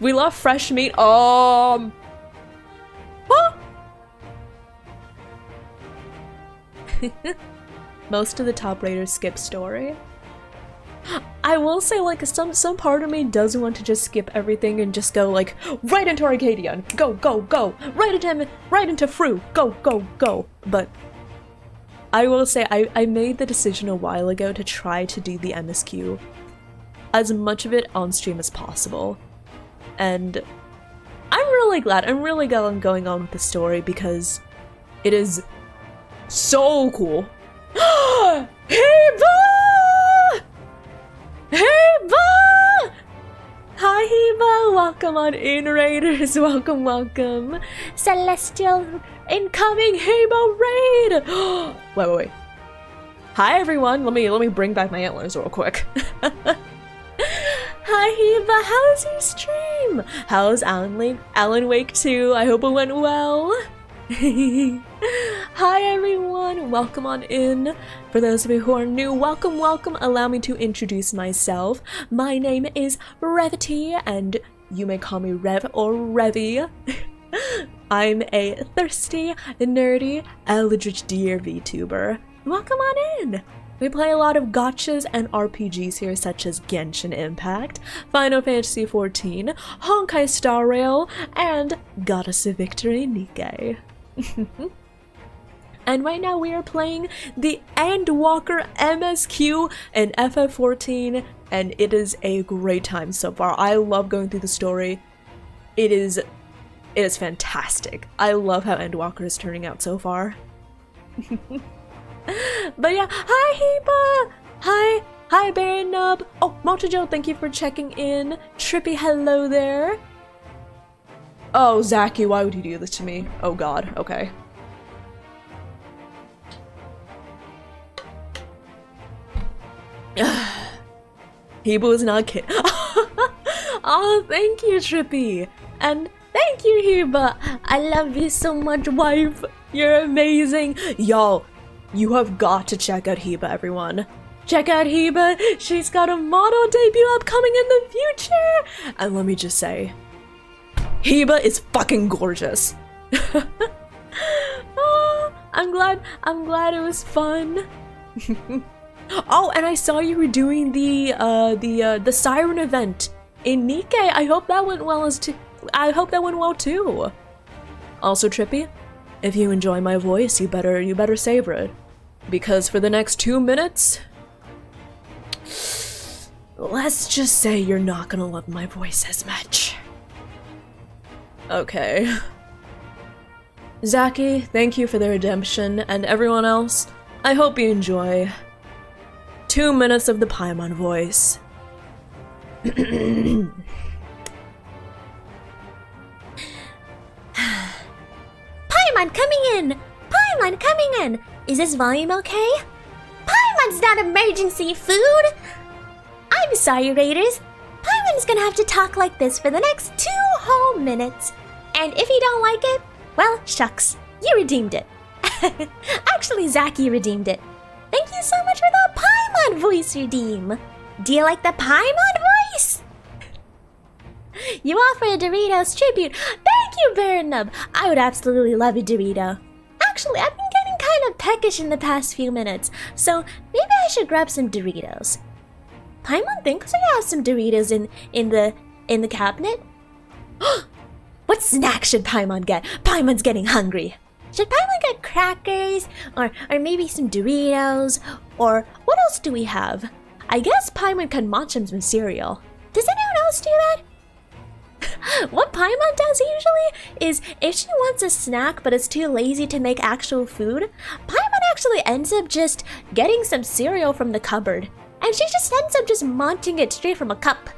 We love fresh meat. Huh? Most of the top raiders skip story. I will say, like, some part of me does want to just skip everything and just go like right into Arcadian. Go, go, go! Right into Fru! Go, go, go! But I will say I made the decision a while ago to try to do the MSQ, as much of it on stream as possible. And I'm really glad I'm going on with the story because it is so cool. Heba! Heba! Hi Heba! Welcome on in, Raiders. Welcome, welcome. Celestial incoming Heba raid! Wait. Hi everyone. Let me bring back my antlers real quick. Hi Heba, how's your stream? How's Alan Wake 2? I hope it went well. Hi everyone, welcome on in. For those of you who are new, welcome, welcome. Allow me to introduce myself. My name is Revity, and you may call me Rev or Revy. I'm a thirsty, nerdy, Eldritch Deer VTuber. Welcome on in. We play a lot of gotchas and RPGs here, such as Genshin Impact, Final Fantasy XIV, Honkai Star Rail, and Goddess of Victory Nikkei. And right now we are playing the Endwalker MSQ in FF14, and it is a great time so far. I love going through the story. It is fantastic. I love how Endwalker is turning out so far. But yeah, hi Heba! Hi Baron Nub! Oh, Motojo, thank you for checking in. Trippy, hello there. Oh, Zaki, why would you do this to me? Oh god, okay. Heba was not kidding. Oh, thank you, Trippy! And Thank you, Hiba. I love you so much, wife. You're amazing. Yo, you have got to check out Hiba, everyone. Check out Hiba. She's got a model debut upcoming in the future. And let me just say, Hiba is fucking gorgeous. Oh, I'm glad it was fun. Oh, and I saw you were doing the siren event in Nikkei. I hope that went well too. Also, Trippy, if you enjoy my voice, you better savor it, because for the next 2 minutes, let's just say you're not gonna love my voice as much. Okay. Zaki, thank you for the redemption, and everyone else, I hope you enjoy 2 minutes of the Paimon voice. Paimon coming in! Paimon coming in! Is this volume okay? Paimon's not emergency food! I'm sorry, Raiders. Paimon's gonna have to talk like this for the next 2 whole minutes. And if you don't like it, well, shucks, you redeemed it. Actually, Zaki redeemed it. Thank you so much for the Paimon voice redeem. Do you like the Paimon voice? You offer a Doritos tribute. Thank you, Burnub. I would absolutely love a Dorito. Actually, I've been getting kind of peckish in the past few minutes, so maybe I should grab some Doritos. Paimon thinks I have some Doritos in the cabinet. What snack should Paimon get? Paimon's getting hungry. Should Paimon get crackers, or maybe some Doritos, or what else do we have? I guess Paimon can munch him some cereal. Does anyone else do that? What Paimon does usually is, if she wants a snack but is too lazy to make actual food, Paimon actually ends up just getting some cereal from the cupboard, and she just ends up just munching it straight from a cup.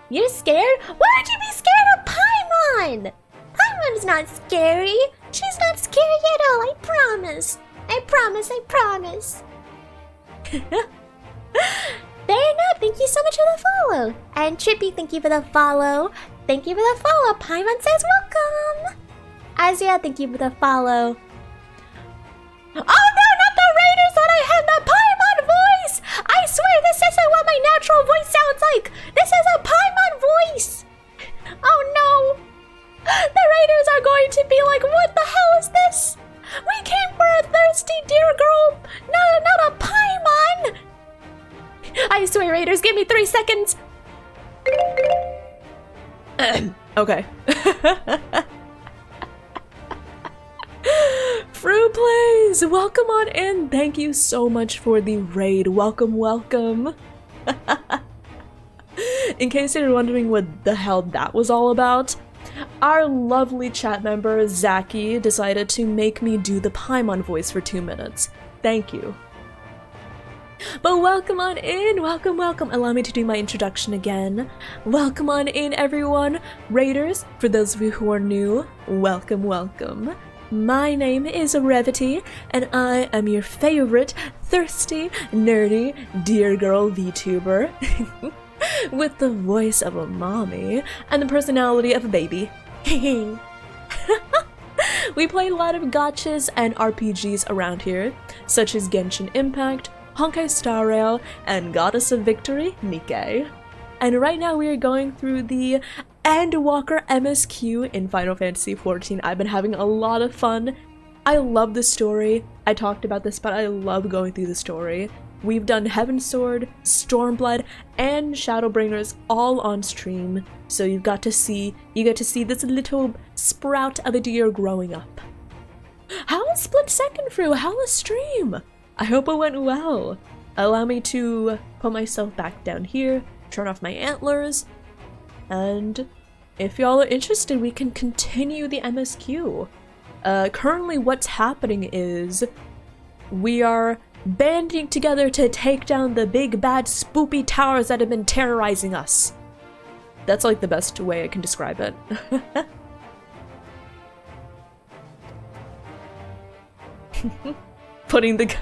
You're scared? Why would you be scared of Paimon? Paimon's not scary. She's not scary at all, I promise. I promise. Fair enough, thank you so much for the follow. And Trippy, thank you for the follow. Thank you for the follow. Paimon says welcome. Azia, thank you for the follow. Oh no, not the Raiders thought I had the Paimon voice! I swear this isn't what my natural voice sounds like! This is a Paimon voice! Oh no! The Raiders are going to be like, what the hell is this? We came for a thirsty deer girl, not a Paimon! I swear, Raiders, give me 3 seconds! Okay. Fru Plays, welcome on in. Thank you so much for the raid. Welcome. In case you're wondering what the hell that was all about, our lovely chat member Zaki decided to make me do the Paimon voice for 2 minutes. Thank you. But welcome on in, welcome. Allow me to do my introduction again. Welcome on in, everyone. Raiders, for those of you who are new, welcome. My name is Revity, and I am your favorite thirsty, nerdy, deer girl VTuber. With the voice of a mommy and the personality of a baby. We play a lot of gachas and RPGs around here, such as Genshin Impact, Honkai Star Rail, and Goddess of Victory, Nikkei. And right now we are going through the Endwalker MSQ in Final Fantasy XIV. I've been having a lot of fun. I love the story. I talked about this, but I love going through the story. We've done Heaven's Sword, Stormblood, and Shadowbringers all on stream, so you get to see this little sprout of a deer growing up. How was Split Second, Fru? How was stream? I hope it went well. Allow me to put myself back down here, turn off my antlers, and if y'all are interested, we can continue the MSQ. Currently what's happening is we are banding together to take down the big bad spoopy towers that have been terrorizing us. That's like the best way I can describe it. Putting the...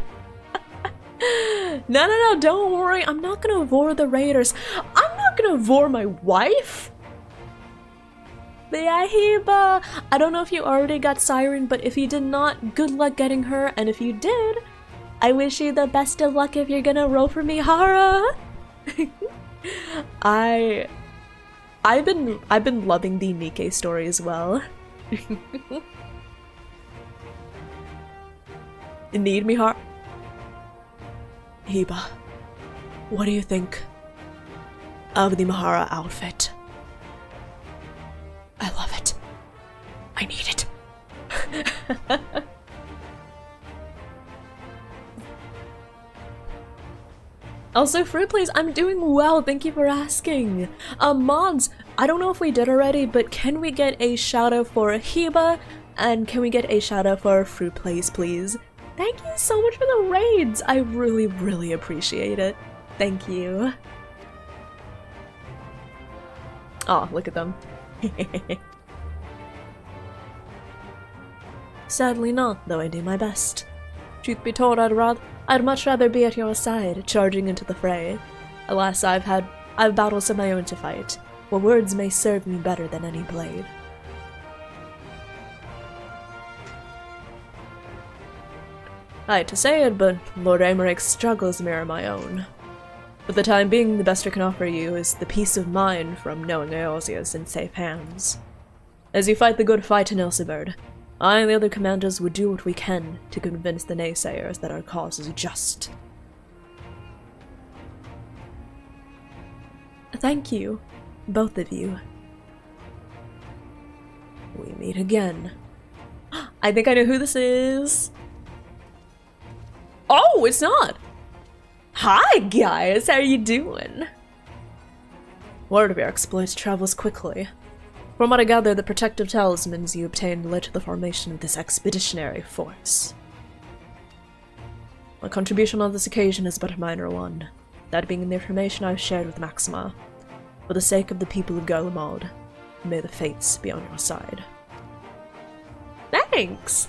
No, don't worry. I'm not gonna vor the Raiders. I'm not gonna vor my wife. But yeah, Heba! I don't know if you already got Siren, but if you did not, good luck getting her. And if you did, I wish you the best of luck if you're gonna roll for Mihara. I've been loving the Nikke story as well. Need Mihara? Heba, what do you think of the Mihara outfit? I love it. I need it. Also, Fruit Plays, I'm doing well, thank you for asking. Mods, I don't know if we did already, but can we get a shout out for Heba? And can we get a shout out for Fruit Plays, please? Thank you so much for the raids! I really, really appreciate it. Thank you. Aw, look at them. Sadly not, though I do my best. Truth be told, I'd much rather be at your side, charging into the fray. Alas, I've battles of my own to fight, where words may serve me better than any blade. I hate to say it, but Lord Amarik's struggles mirror my own. For the time being, the best I can offer you is the peace of mind from knowing Eorzea is in safe hands. As you fight the good fight in Elseberd, I and the other commanders would do what we can to convince the naysayers that our cause is just. Thank you, both of you. We meet again. I think I know who this is. Oh, it's not! Hi guys, how are you doing? Word of your exploits travels quickly. From what I gather, the protective talismans you obtained led to the formation of this expeditionary force. My contribution on this occasion is but a minor one, that being the information I've shared with Maxima. For the sake of the people of Garlemald, may the fates be on your side. Thanks!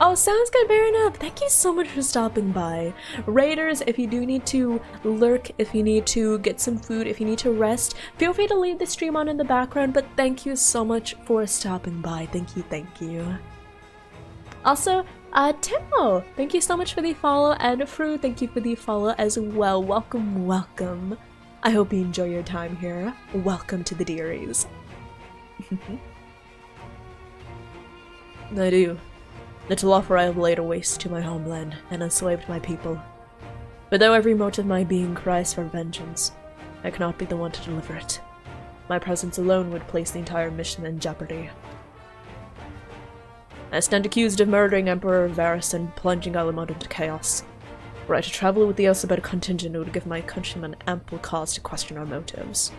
Oh, sounds good, fair enough. Thank you so much for stopping by. Raiders, if you do need to lurk, if you need to get some food, if you need to rest, feel free to leave the stream on in the background, but thank you so much for stopping by. Thank you, thank you. Also, Timo, thank you so much for the follow, and Fru, thank you for the follow as well. Welcome, welcome. I hope you enjoy your time here. Welcome to the Dearies. I do. Little offer I have laid waste to my homeland, and enslaved my people. But though every mote of my being cries for vengeance, I cannot be the one to deliver it. My presence alone would place the entire mission in jeopardy. I stand accused of murdering Emperor Varus and plunging Garlemald into chaos. Were I to travel with the Elseberd contingent, it would give my countrymen ample cause to question our motives.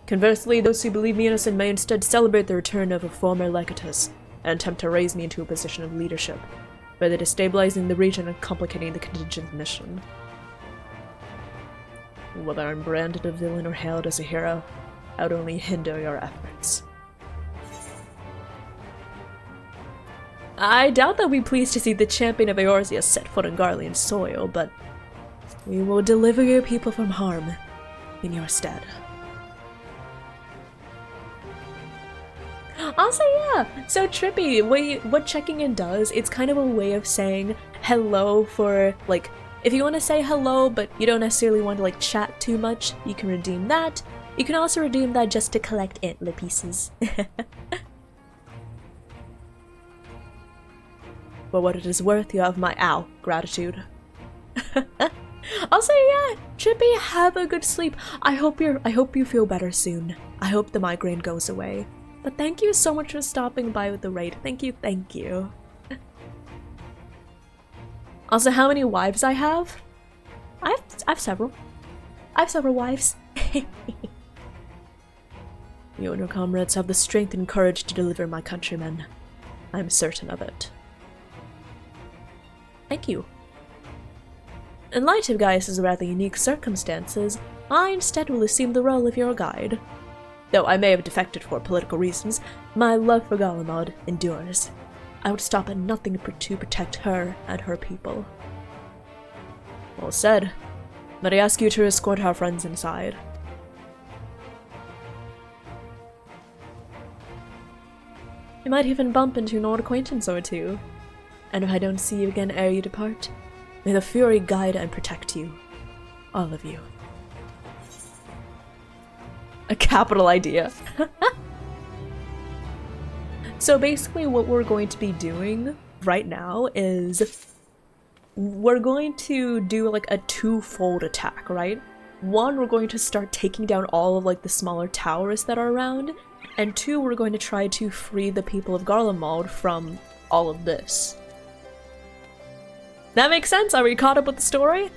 Conversely, those who believe me innocent may instead celebrate the return of a former legatus, and attempt to raise me into a position of leadership, further destabilizing the region and complicating the contingent's mission. Whether I'm branded a villain or hailed as a hero, I would only hinder your efforts. I doubt that we'd be pleased to see the champion of Eorzea set foot on Garlean soil, but we will deliver your people from harm in your stead. Also, yeah, so Trippy, what checking in does, it's kind of a way of saying hello for, like, if you want to say hello, but you don't necessarily want to, like, chat too much, you can redeem that. You can also redeem that just to collect antler pieces. For what it is worth, you have my gratitude. Also, yeah, Trippy, have a good sleep. I hope you feel better soon. I hope the migraine goes away. But thank you so much for stopping by with the raid. Thank you, thank you. Also, how many wives I have? I have several. I have several wives. You and your comrades have the strength and courage to deliver my countrymen. I'm certain of it. Thank you. In light of Gaius' rather unique circumstances, I instead will assume the role of your guide. Though I may have defected for political reasons, my love for Garlemald endures. I would stop at nothing to protect her and her people. Well said. But I ask you to escort our friends inside. You might even bump into an old acquaintance or two. And if I don't see you again ere you depart, may the Fury guide and protect you. All of you. A capital idea. So basically what we're going to be doing right now is we're going to do like a twofold attack, right? One, we're going to start taking down all of like the smaller towers that are around, and two, we're going to try to free the people of Garlemald from all of this. That makes sense? Are we caught up with the story?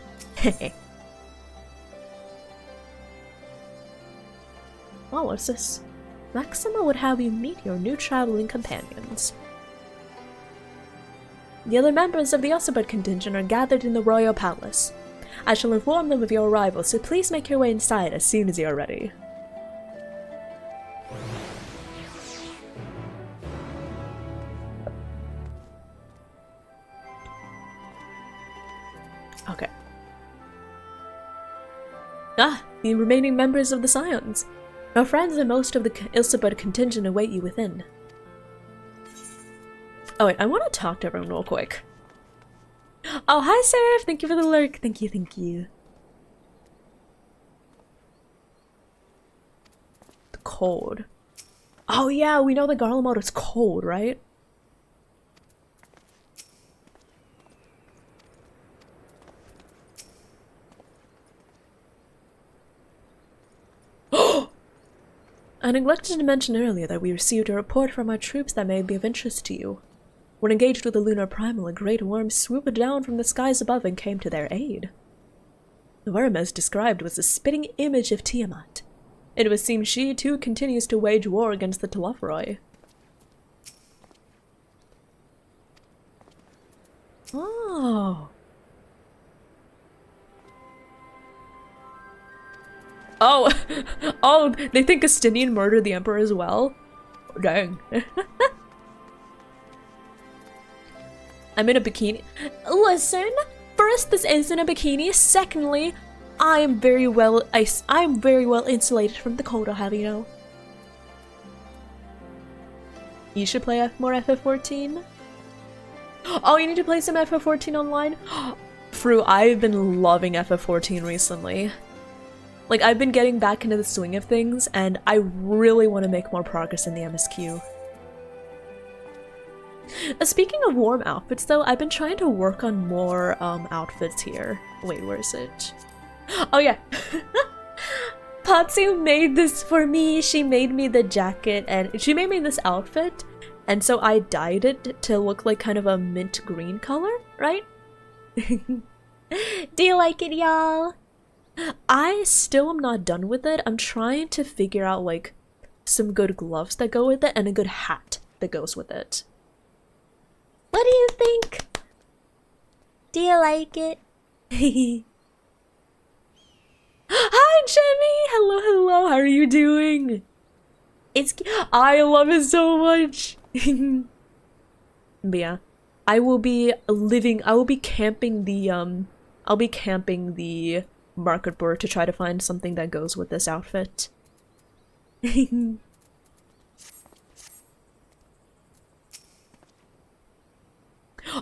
Oh, what's this? Maxima would have you meet your new traveling companions. The other members of the Ossibud contingent are gathered in the royal palace. I shall inform them of your arrival, so please make your way inside as soon as you are ready. Okay. Ah, the remaining members of the Scions. Your friends and most of the Ossibud contingent await you within. Oh wait, I want to talk to everyone real quick. Oh, hi Seraph! Thank you for the lurk. Thank you, thank you. The cold. Oh yeah, we know the Garlemald is cold, right? I neglected to mention earlier that we received a report from our troops that may be of interest to you. When engaged with the lunar primal, a great worm swooped down from the skies above and came to their aid. The worm, as described, was a spitting image of Tiamat. It would seem she, too, continues to wage war against the Telophoroi. Oh. Oh! Oh, they think Justinian murdered the Emperor as well? Dang. I'm in a bikini. Listen, first, this isn't a bikini. Secondly, I'm very well insulated from the cold, I'll have you know. You should play more FF14. Oh, you need to play some FF14 online? Fru, I've been loving FF14 recently. Like, I've been getting back into the swing of things, and I really want to make more progress in the MSQ. Speaking of warm outfits, though, I've been trying to work on more outfits here. Wait, where is it? Oh, yeah. Patsu made this for me. She made me the jacket, and she made me this outfit, and so I dyed it to look like kind of a mint green color, right? Do you like it, y'all? I still am not done with it. I'm trying to figure out, like, some good gloves that go with it and a good hat that goes with it. What do you think? Do you like it? Hi, Jimmy! Hello, hello, how are you doing? I love it so much! But yeah, I will be camping the market board to try to find something that goes with this outfit.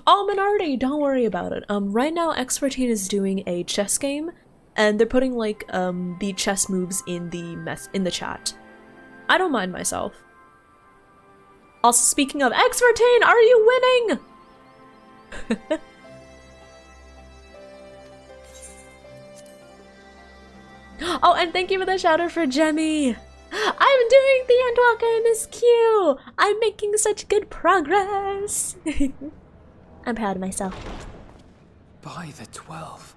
Oh, Minardi, don't worry about it. Right now X14 is doing a chess game, and they're putting like the chess moves in the chat. I don't mind myself. Also, speaking of X14, are you winning? Oh, and thank you for the shout out for Jemmy. I'm doing the Endwalker MSQ. I'm making such good progress. I'm proud of myself. By the 12.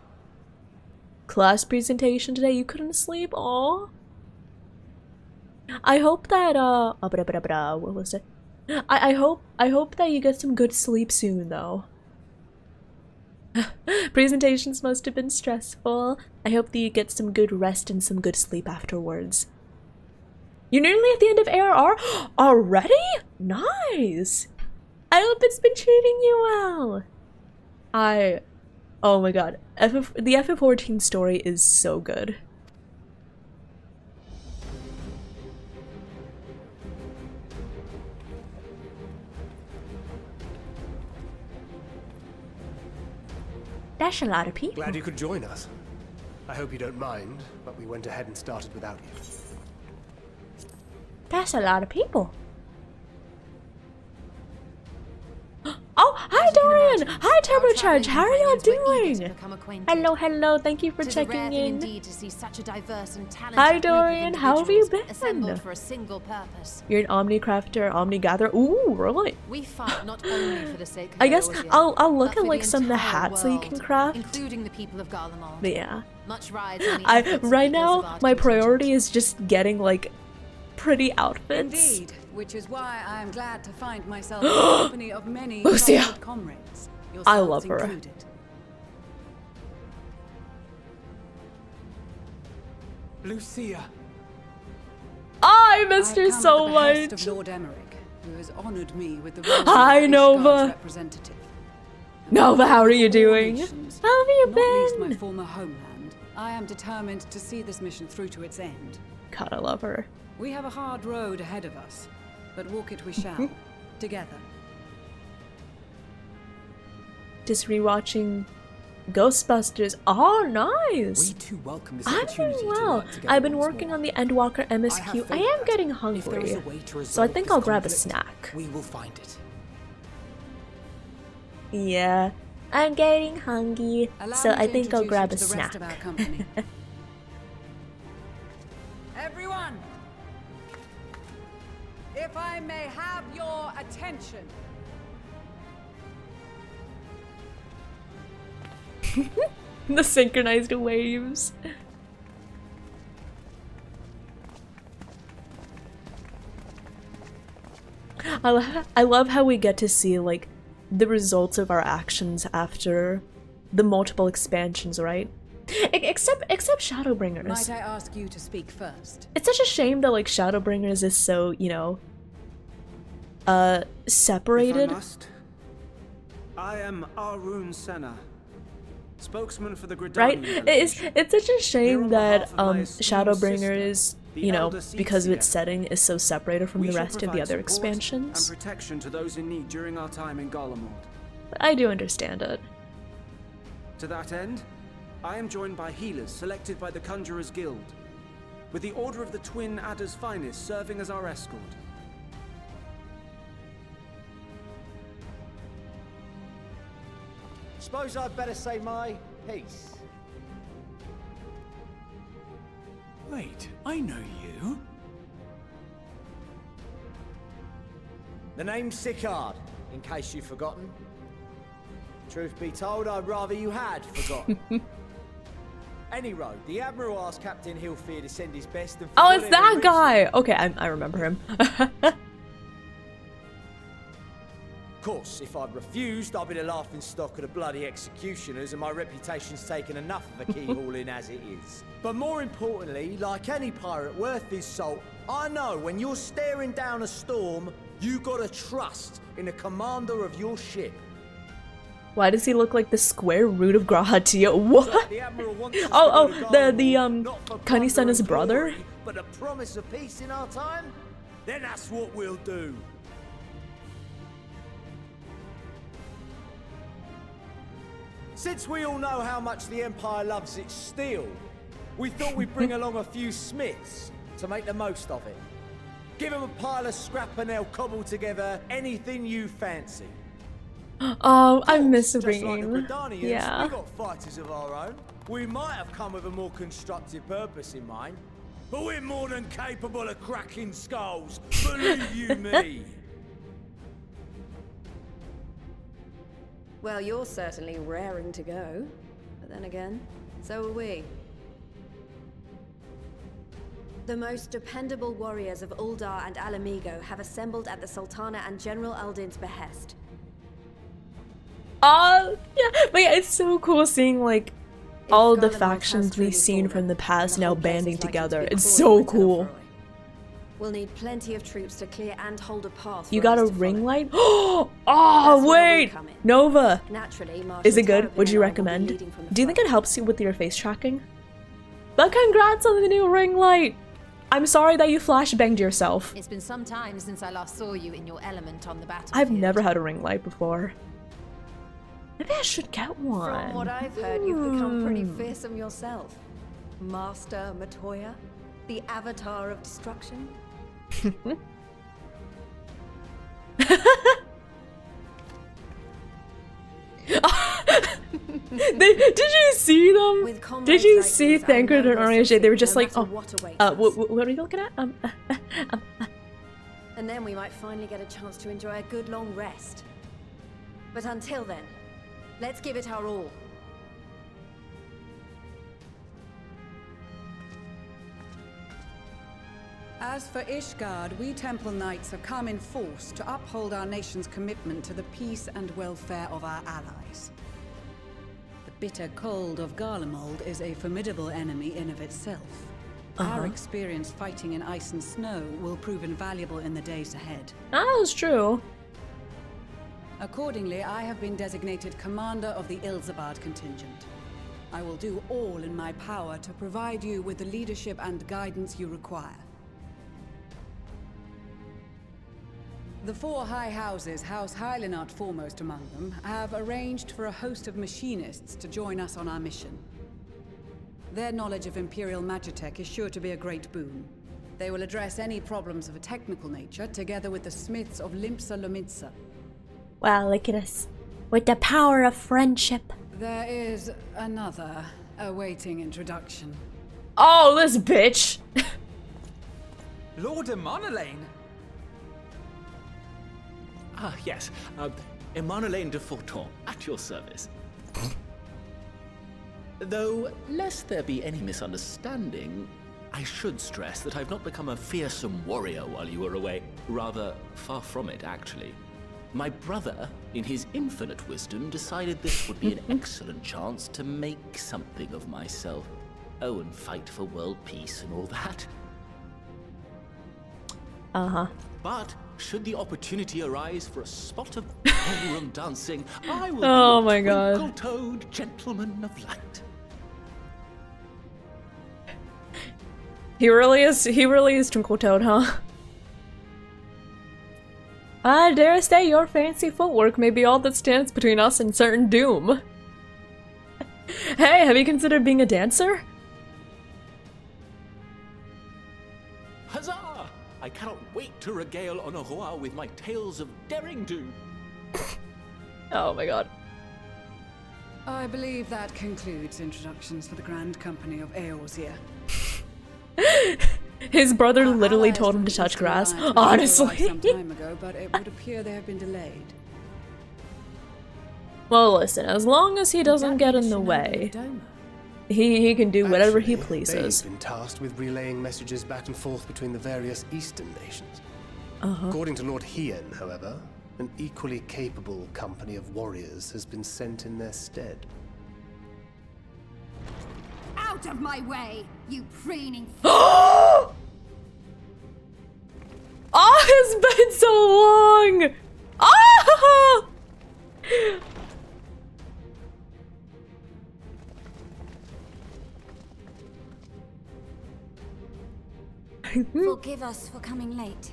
Class presentation today, you couldn't sleep? Aw. I hope that what was it? I hope that you get some good sleep soon though. Presentations must have been stressful. I hope that you get some good rest and some good sleep afterwards. You're nearly at the end of ARR? Already? Nice! I hope it's been treating you well. Oh my god. The FF14 story is so good. That's a lot of people. Glad you could join us. I hope you don't mind, but we went ahead and started without you. That's a lot of people. Oh, hi Dorian! Hi Turbocharge! How are y'all doing? Hello, hello, thank you for checking in. Indeed to see such a diverse and talented Hi group of Dorian, how have you been? assembled for a single purpose. You're an Omnicrafter, Omnigatherer. Ooh, really? We fight not only for the sake of I guess Eorzea, I'll look but at for like the some of the entire hats that you world, can craft. including the people of Garlemald. But yeah. Much rides on the efforts of Right the now, Ilsabard my contingent. priority is just getting like pretty outfits. Indeed, which is why I am glad to find myself in the company of many Lucia! trusted comrades. I yourselves love her. included. Lucia. I missed I her come so at the behest much. of Lord Emmerich, who has honored me with the role Hi, of Nova. Ishgard's representative. Nova, how are you All doing? nations, How have you not least been? my former homeland, I am determined to see this mission through to its end. God, I love her. We have a hard road ahead of us, but walk it we shall, together. Just rewatching Ghostbusters. Oh, nice. We too welcome this I'm opportunity doing to well. work together I've been once working more. on the Endwalker MSQ. I am getting If there is hungry, a way to so I resolve think this I'll grab a conflict, snack. We will find it. Yeah, I'm getting hungry, Allow so me I to think I'll introduce grab you a to the snack. rest of our company. Everyone, if I may have your attention. The synchronized waves. I love how we get to see like the results of our actions after the multiple expansions, right? Except Shadowbringers. Might I ask you to speak first? It's such a shame that like Shadowbringers is so, you know, separated. If I must, I am Arun Senna, spokesman for the Gridanian Right? delegation. It's such a Here shame on that behalf of my esteemed Shadowbringers, the you know, Elder because of its Seedseer, setting is so separated from we the shall rest of the provide other support expansions. and protection to those in need during our time in Garlemald. But I do understand it. To that end, I am joined by healers selected by the Conjurers Guild, with the Order of the Twin Adder's Finest serving as our escort. Suppose I'd better say my piece. Wait, I know you. The name's Sicard, in case you've forgotten. Truth be told, I'd rather you had forgotten. Any road, the Admiral asked Captain Hillfear to send his best and Oh, for it's whatever that reason- guy! Okay, I remember him. Of course, if I'd refused, I'd be the laughing stock of the bloody executioners, and my reputation's taken enough of a keyhauling as it is. But more importantly, like any pirate worth his salt, I know when you're staring down a storm, you gotta trust in the commander of your ship. Why does he look like the square root of Grahatia? What? The Admiral wants us to Oh, go to the Garlemald, not for Kuni's plunder and brother? glory, but a promise of peace in our time? Then that's what we'll do. Since we all know how much the Empire loves its steel, we thought we'd bring along a few smiths to make the most of it. Give them a pile of scrap and they'll cobble together anything you fancy. Oh, I miss Just like the Serene. Gridanians, Yeah. we got fighters of our own. We might have come with a more constructive purpose in mind, but we're more than capable of cracking skulls, believe you me. Well, you're certainly raring to go. But then again, so are we. The most dependable warriors of Uldar and Alamigo have assembled at the Sultana and General Aldin's behest. Oh, yeah, but yeah, it's so cool seeing like all the Garlemald factions has we've truly seen from fallen, the past and the now whole place banding is likely to together. be It's crawling so with cool. We'll need plenty of troops to clear and hold a path. You for got a us to ring light? That's Oh, where we wait! come in. Nova! Naturally, Marshal Is it good? Tarabin Would you and I will be recommend? leading from the Do you think it helps you with your face tracking? But congrats on the new ring light! I'm sorry that you flashbanged yourself. It's been some time since I last saw you in your element on the battlefield. I've never had a ring light before. Maybe I should get one. From what I've heard, you've become pretty fearsome yourself. Master Matoya, the avatar of destruction. Did you see them? Did you see Thancred and Oriage? They were just like, oh, what are you looking at? And then we might finally get a chance to enjoy a good long rest. But until then, let's give it our all. As for Ishgard, we Temple Knights have come in force to uphold our nation's commitment to the peace and welfare of our allies. The bitter cold of Garlemald is a formidable enemy in of itself. Our experience fighting in ice and snow will prove invaluable in the days ahead. That's true. Accordingly, I have been designated commander of the Ilzabard contingent. I will do all in my power to provide you with the leadership and guidance you require. The four high houses, House Hylinart foremost among them, have arranged for a host of machinists to join us on our mission. Their knowledge of Imperial Magitech is sure to be a great boon. They will address any problems of a technical nature together with the smiths of Limpsa Lomitsa. Wow, look at us. With the power of friendship. There is another awaiting introduction. Oh, this bitch! Lord Emanolain? Ah, yes. Emanolain de Forton, at your service. Though, lest there be any misunderstanding, I should stress that I've not become a fearsome warrior while you were away. Rather, far from it, actually. My brother, in his infinite wisdom, decided this would be an excellent chance to make something of myself. Oh, and fight for world peace and all that. But, should the opportunity arise for a spot of ballroom dancing, I will be a twinkle-toed gentleman of light. He really is Twinkle Toad, huh? I dare say your fancy footwork may be all that stands between us and certain doom. Hey, have you considered being a dancer? Huzzah! I cannot wait to regale Honoroa with my tales of daring do. Oh my god. I believe that concludes introductions for the Grand Company of Eorzea. His brother literally told him to touch grass. Honestly. Some time ago, but it would appear they have been delayed. Well, listen, as long as he doesn't get in the way, he can do whatever he pleases. They've been tasked with relaying messages back and forth between the various eastern nations. According to Lord Hien, however, an equally capable company of warriors has been sent in their stead. Out of my way, you preening Oh, it's been so long! Ah! Forgive us for coming late.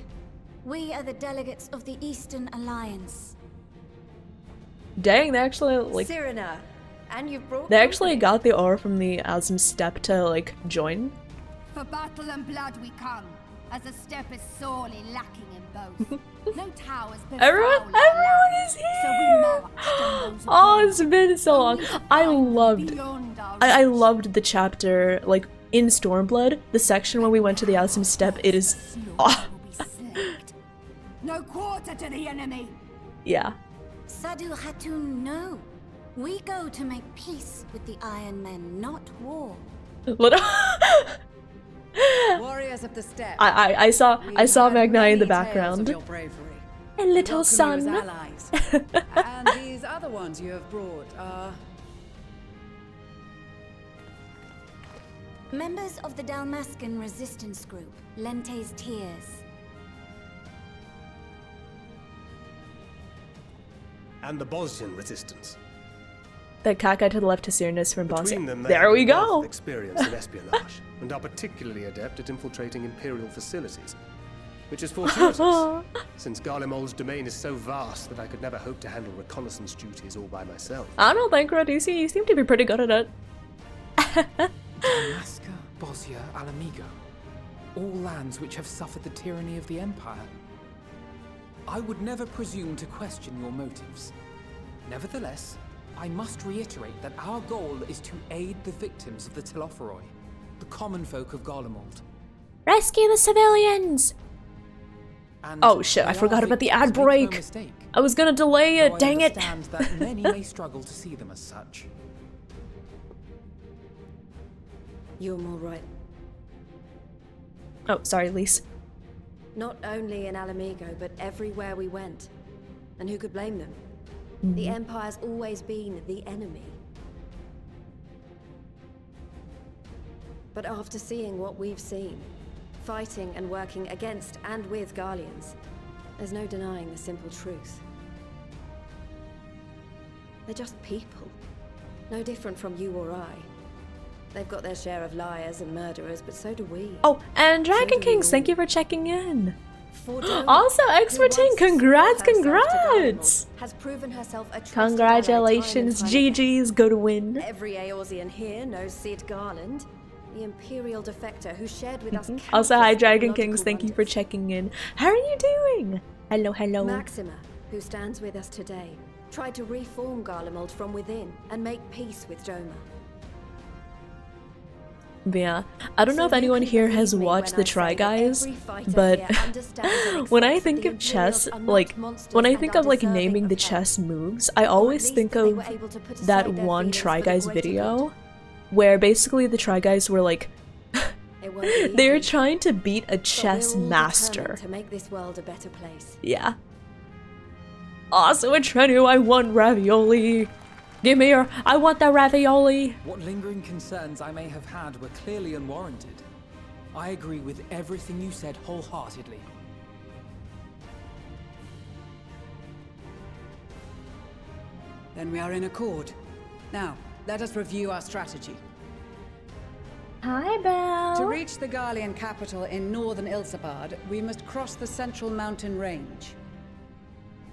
We are the delegates of the Eastern Alliance. Dang, they actually like Cyrena, and you've brought they actually got the aura from the Asm Steppe to like join. For battle and blood we come, as the steppe is sorely lacking in both. No towers Everyone is here! So we marched on those Oh, it's been so long. I loved the chapter, like, in Stormblood, the section when we went to the Asm Steppe. It is... No quarter to the enemy! Yeah. Sadu Hatun, no. We go to make peace with the Iron Men, not war. Warriors of the steppe. I saw Magni in the background. A little son. And these other ones you have brought are... Members of the Dalmascan resistance group, Lente's Tears. And the Bosnian resistance. The Kakai to the left to Cyrnus from Between Bosnia. them, they There have we a wealth go. of experience in espionage, and are particularly adept at infiltrating Imperial facilities. which is fortuitous, since Garlemald's domain is so vast that I could never hope to handle reconnaissance duties all by myself. I don't think, Radisi, you seem to be pretty good at it. Alaska, Bosnia, Alamigo. All lands which have suffered the tyranny of the Empire. I would never presume to question your motives. Nevertheless, I must reiterate that our goal is to aid the victims of the Telophoroi, the common folk of Garlemald. Rescue the civilians! And oh shit, I forgot about the ad break! No mistake, I was gonna delay it, dang it! I understand that many may struggle to see them as such. You're more right. Oh, sorry, Lise. Not only in Alamigo, but everywhere we went. And who could blame them? The Empire's always been the enemy. But after seeing what we've seen, fighting and working against and with Garleans, there's no denying the simple truth. They're just people. No different from you or I. They've got their share of liars and murderers, but so do we. Oh, and Dragon Kings, thank you for checking in. Also, X14, congrats! Has proven herself a Congratulations, GG's, good win. Every Eorzean here knows Sid Garland, the Imperial defector who shared with us. Also, hi, Dragon Kings, thank you for checking in. How are you doing? Hello, hello. Maxima, who stands with us today, tried to reform Garlemald from within and make peace with Doma. Yeah, I don't know if anyone here has watched the Try Guys, but when I think of chess, like, when I think of like naming the chess moves, I always think of that one Try Guys video where basically the Try Guys were like, they were trying to beat a chess master. To make this world a better place. Yeah. Also, in Trenu, I want ravioli. Give me your— I want the ravioli! What lingering concerns I may have had were clearly unwarranted. I agree with everything you said wholeheartedly. Then we are in accord. Now, let us review our strategy. Hi, Belle. To reach the Garlean capital in northern Ilsabard, we must cross the central mountain range.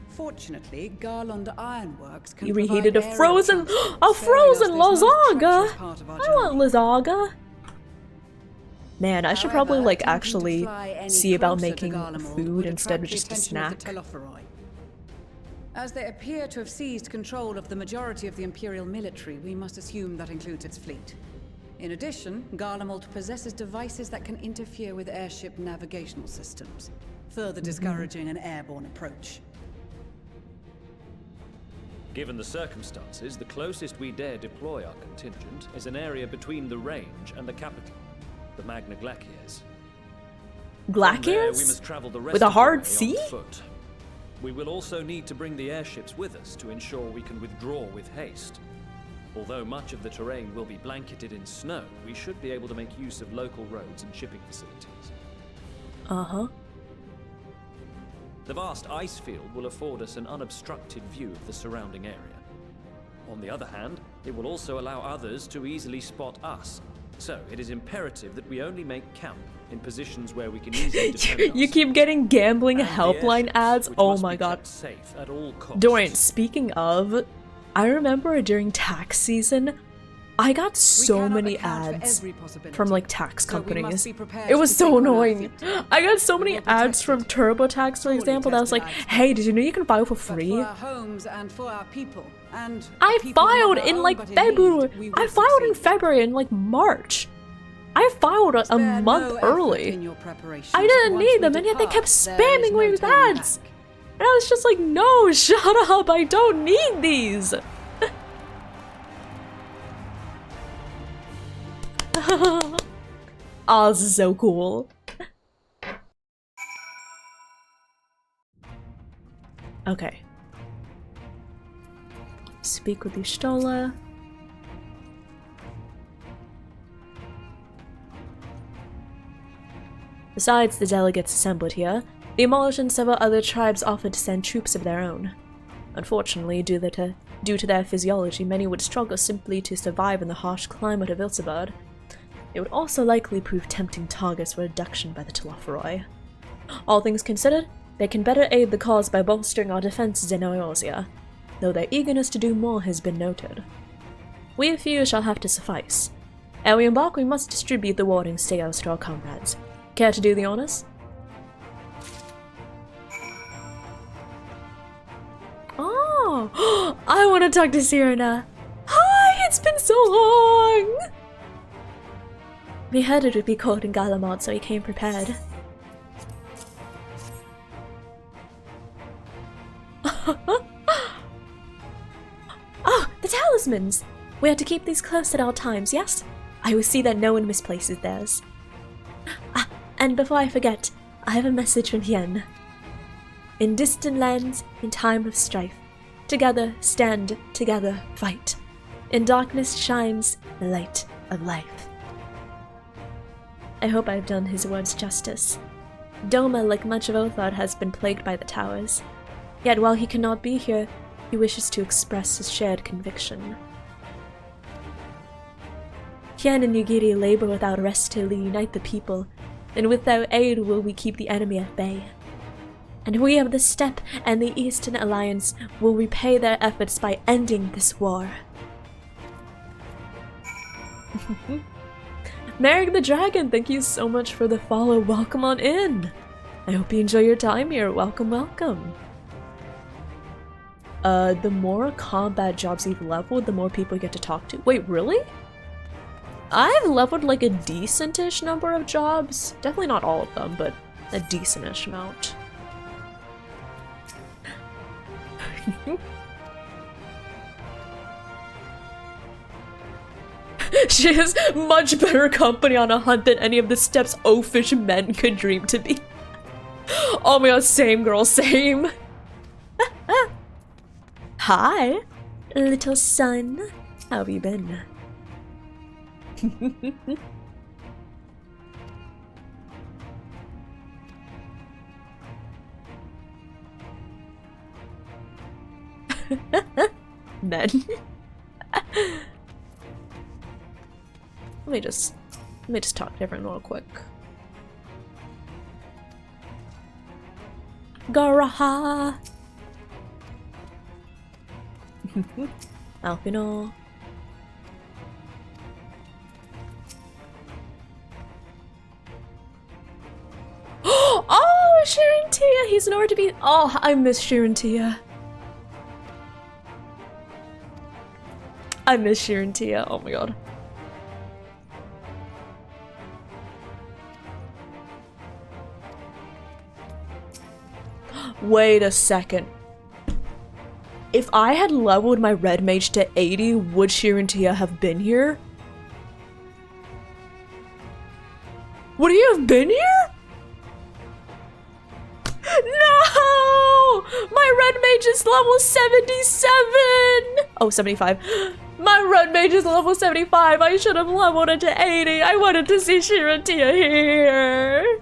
Fortunately, Garland Ironworks can you reheated a frozen lasagna. I want lasagna. Man, I should probably like actually see about making food instead of just a snack. As they appear to have seized control of the majority of the Imperial military, we must assume that includes its fleet. In addition, Garlemald possesses devices that can interfere with airship navigational systems, further discouraging an airborne approach. Given the circumstances, the closest we dare deploy our contingent is an area between the range and the capital, the Magna Glaciers. Glaciers? We must travel the rest with a hard of the C? way on foot. We will also need to bring the airships with us to ensure we can withdraw with haste. Although much of the terrain will be blanketed in snow, we should be able to make use of local roads and shipping facilities. Uh-huh. The vast ice field will afford us an unobstructed view of the surrounding area. On the other hand, it will also allow others to easily spot us. So, it is imperative that we only make camp in positions where we can easily defend You keep getting gambling helpline ads? Oh my god. safe at all costs. Dorian, speaking of, I remember during tax season, I got so many ads from like tax companies. It was so annoying. I got so many ads from TurboTax, for example, that was like, hey, did you know you can file for free? For our homes and for our people, and I filed in like February. I filed in February and like March. I filed a month early. I didn't need them, and yet they kept spamming me with ads. And I was just like, no, shut up, I don't need these. Oh, this is so cool. Okay. Speak with Y'shtola. Besides the delegates assembled here, the Amalish and several other tribes offered to send troops of their own. Unfortunately, due to their physiology, many would struggle simply to survive in the harsh climate of Ilsabard. It would also likely prove tempting targets for abduction by the Telophoroi. All things considered, they can better aid the cause by bolstering our defenses in Eorzea, though their eagerness to do more has been noted. We a few shall have to suffice. Ere we embark, we must distribute the warding stales to our comrades. Care to do the honors? Oh, I want to talk to Cyrena. Hi, it's been so long! We heard it would be cold in Galamod, so we came prepared. Oh, the talismans! We are to keep these close at all times, yes? I will see that no one misplaces theirs. Ah, and before I forget, I have a message from Hien. In distant lands, in time of strife, together stand, together fight. In darkness shines the light of life. I hope I've done his words justice. Doma, like much of Othard, has been plagued by the towers. Yet while he cannot be here, he wishes to express his shared conviction. Hien and Nugiri labor without rest to unite the people, and with their aid will we keep the enemy at bay. And we of the Steppe and the Eastern Alliance will repay their efforts by ending this war. Merrick the Dragon, thank you so much for the follow. Welcome on in. I hope you enjoy your time here. Welcome, welcome. The more combat jobs you've leveled, the more people you get to talk to. Wait, really? I've leveled like a decent-ish number of jobs. Definitely not all of them, but a decent-ish amount. She has much better company on a hunt than any of the Steppe's oafish men could dream to be. Oh my god, same girl, same. Hi, little son. How have you been? Men. Let me just talk to everyone real quick. Garaha. Alpino. Oh, Shirin Tia! He's nowhere to be. Oh, I miss Shirin Tia. I miss Shirin Tia. Oh my god. Wait a second. If I had leveled my red mage to 80, would Shirin Tia have been here? Would he have been here? No! My red mage is level 77! Oh, 75. My red mage is level 75. I should have leveled it to 80. I wanted to see Shirin Tia here.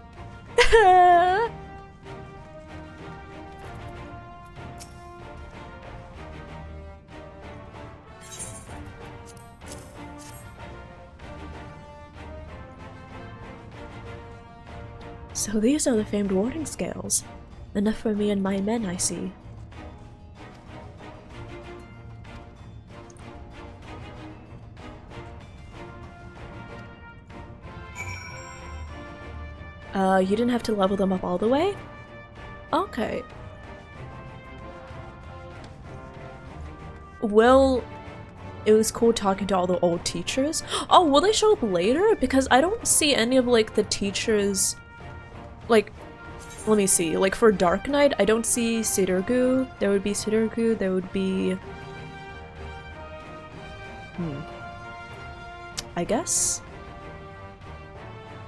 So these are the famed warding scales. Enough for me and my men, I see. You didn't have to level them up all the way? Okay. Well, it was cool talking to all the old teachers. Oh, will they show up later? Because I don't see any of, like, the teachers... Like, let me see. Like, for Dark Knight, I don't see Sidurgu. There would be Sidurgu. There would be... I guess?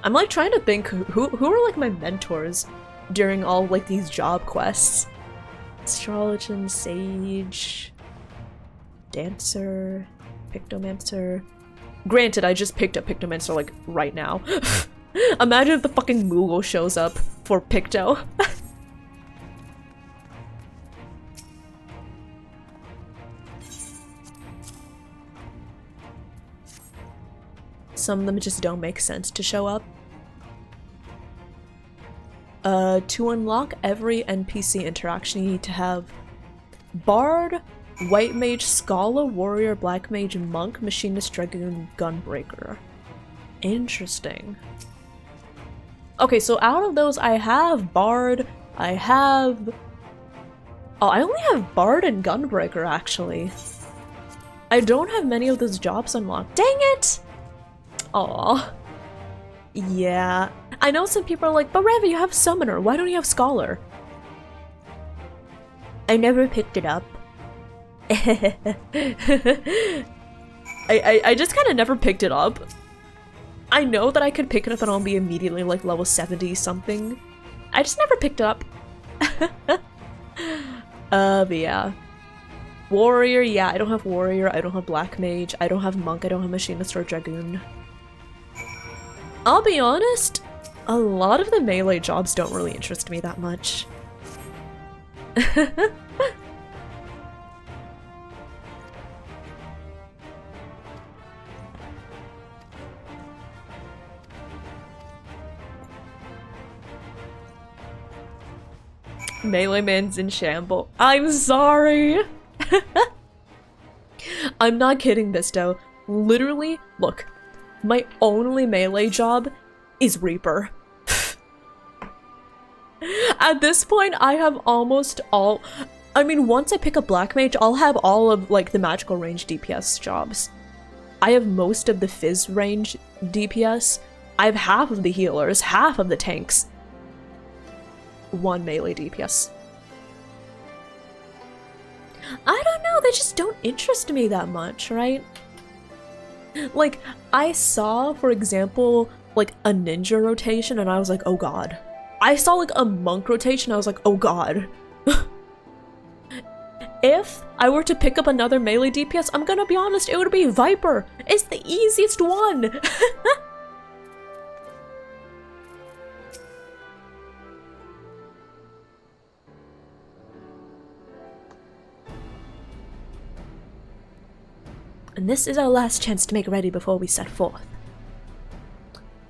I'm, like, trying to think who are, like, my mentors during all, like, these job quests. Astrologian, Sage... Dancer... Pictomancer... Granted, I just picked up Pictomancer, like, right now. Imagine if the fucking Moogle shows up for Picto. Some of them just don't make sense to show up. To unlock every NPC interaction, you need to have Bard, White Mage, Scala, Warrior, Black Mage, Monk, Machinist, Dragoon, Gunbreaker. Interesting. Okay, so out of those, I have Bard, I have... Oh, I only have Bard and Gunbreaker, actually. I don't have many of those jobs unlocked. Dang it! Aw. Yeah. I know some people are like, but Revi, you have Summoner, why don't you have Scholar? I never picked it up. I just kind of never picked it up. I know that I could pick it up and I'll be immediately like level 70 something. I just never picked it up. But yeah. Warrior, yeah, I don't have Warrior, I don't have Black Mage, I don't have Monk, I don't have Machinist or Dragoon. I'll be honest, a lot of the melee jobs don't really interest me that much. Melee man's in shamble. I'm sorry! I'm not kidding, Bisto. Literally, look, my only melee job is Reaper. At this point, I have almost all... I mean, once I pick a Black Mage, I'll have all of, like, the magical range DPS jobs. I have most of the Fizz range DPS. I have half of the healers, half of the tanks. One melee DPS. I don't know, they just don't interest me that much, right? Like, I saw, for example, like a ninja rotation and I was like, oh god. I saw like a monk rotation, I was like, oh god. If I were to pick up another melee DPS, I'm gonna be honest, it would be Viper. It's the easiest one. And this is our last chance to make ready before we set forth.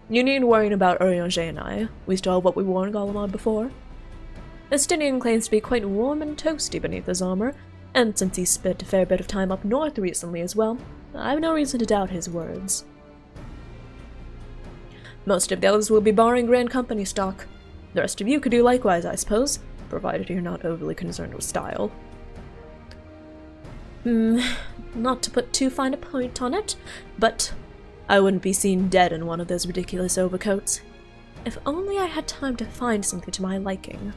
You needn't worry about Urianger and I. We still have what we wore in Garlemald before. Estinian claims to be quite warm and toasty beneath his armor, and since he's spent a fair bit of time up north recently as well, I have no reason to doubt his words. Most of the others will be borrowing Grand Company stock. The rest of you could do likewise, I suppose, provided you're not overly concerned with style. Not to put too fine a point on it, but I wouldn't be seen dead in one of those ridiculous overcoats. If only I had time to find something to my liking.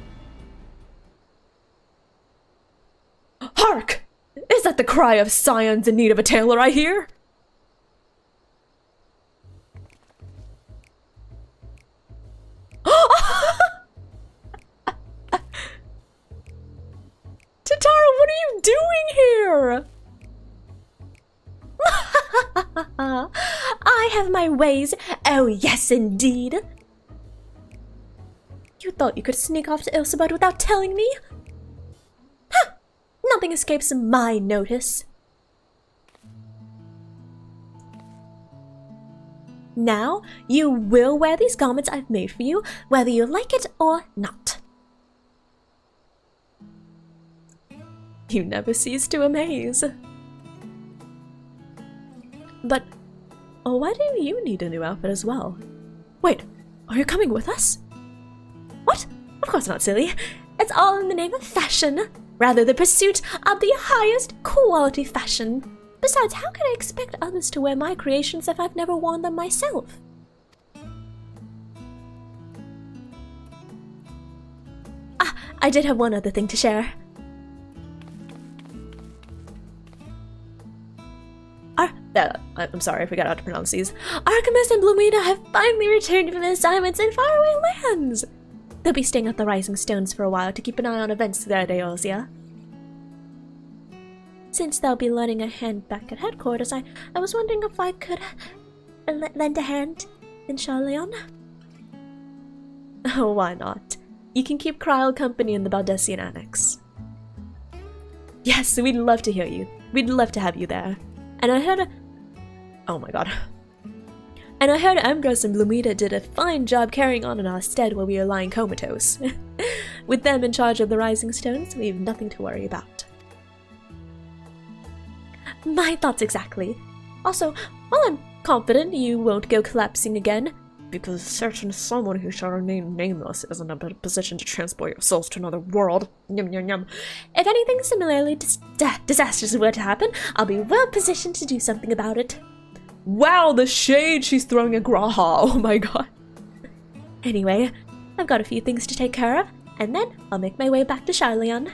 Hark! Is that the cry of scions in need of a tailor I hear? Tatara, what are you doing here? I have my ways. Oh, yes, indeed. You thought you could sneak off to Ilsebud without telling me? Huh! Nothing escapes my notice. Now, you will wear these garments I've made for you, whether you like it or not. You never cease to amaze. But why do you need a new outfit as well? Wait, are you coming with us? What? Of course not, silly. It's all in the name of fashion. Rather the pursuit of the highest quality fashion. Besides, how can I expect others to wear my creations if I've never worn them myself? Ah, I did have one other thing to share. I'm sorry, I forgot how to pronounce these. Archimus and Blumina have finally returned from their assignments in faraway lands. They'll be staying at the Rising Stones for a while to keep an eye on events there at Eorzea. Since they'll be lending a hand back at headquarters, I was wondering if I could lend a hand in Charleon. Oh, why not? You can keep Kryl company in the Baldessian Annex. Yes, we'd love to hear you. We'd love to have you there. And I heard oh my god. And I heard Ambrose and Blumita did a fine job carrying on in our stead while we were lying comatose. With them in charge of the Rising Stones, we have nothing to worry about. My thoughts exactly. Also, while I'm confident you won't go collapsing again, because certain someone who shall remain nameless isn't in a position to transport your souls to another world. Yum yum yum. If anything similarly disastrous were to happen, I'll be well positioned to do something about it. Wow, the shade she's throwing at Graha. Oh my god. Anyway, I've got a few things to take care of, and then I'll make my way back to Charleon.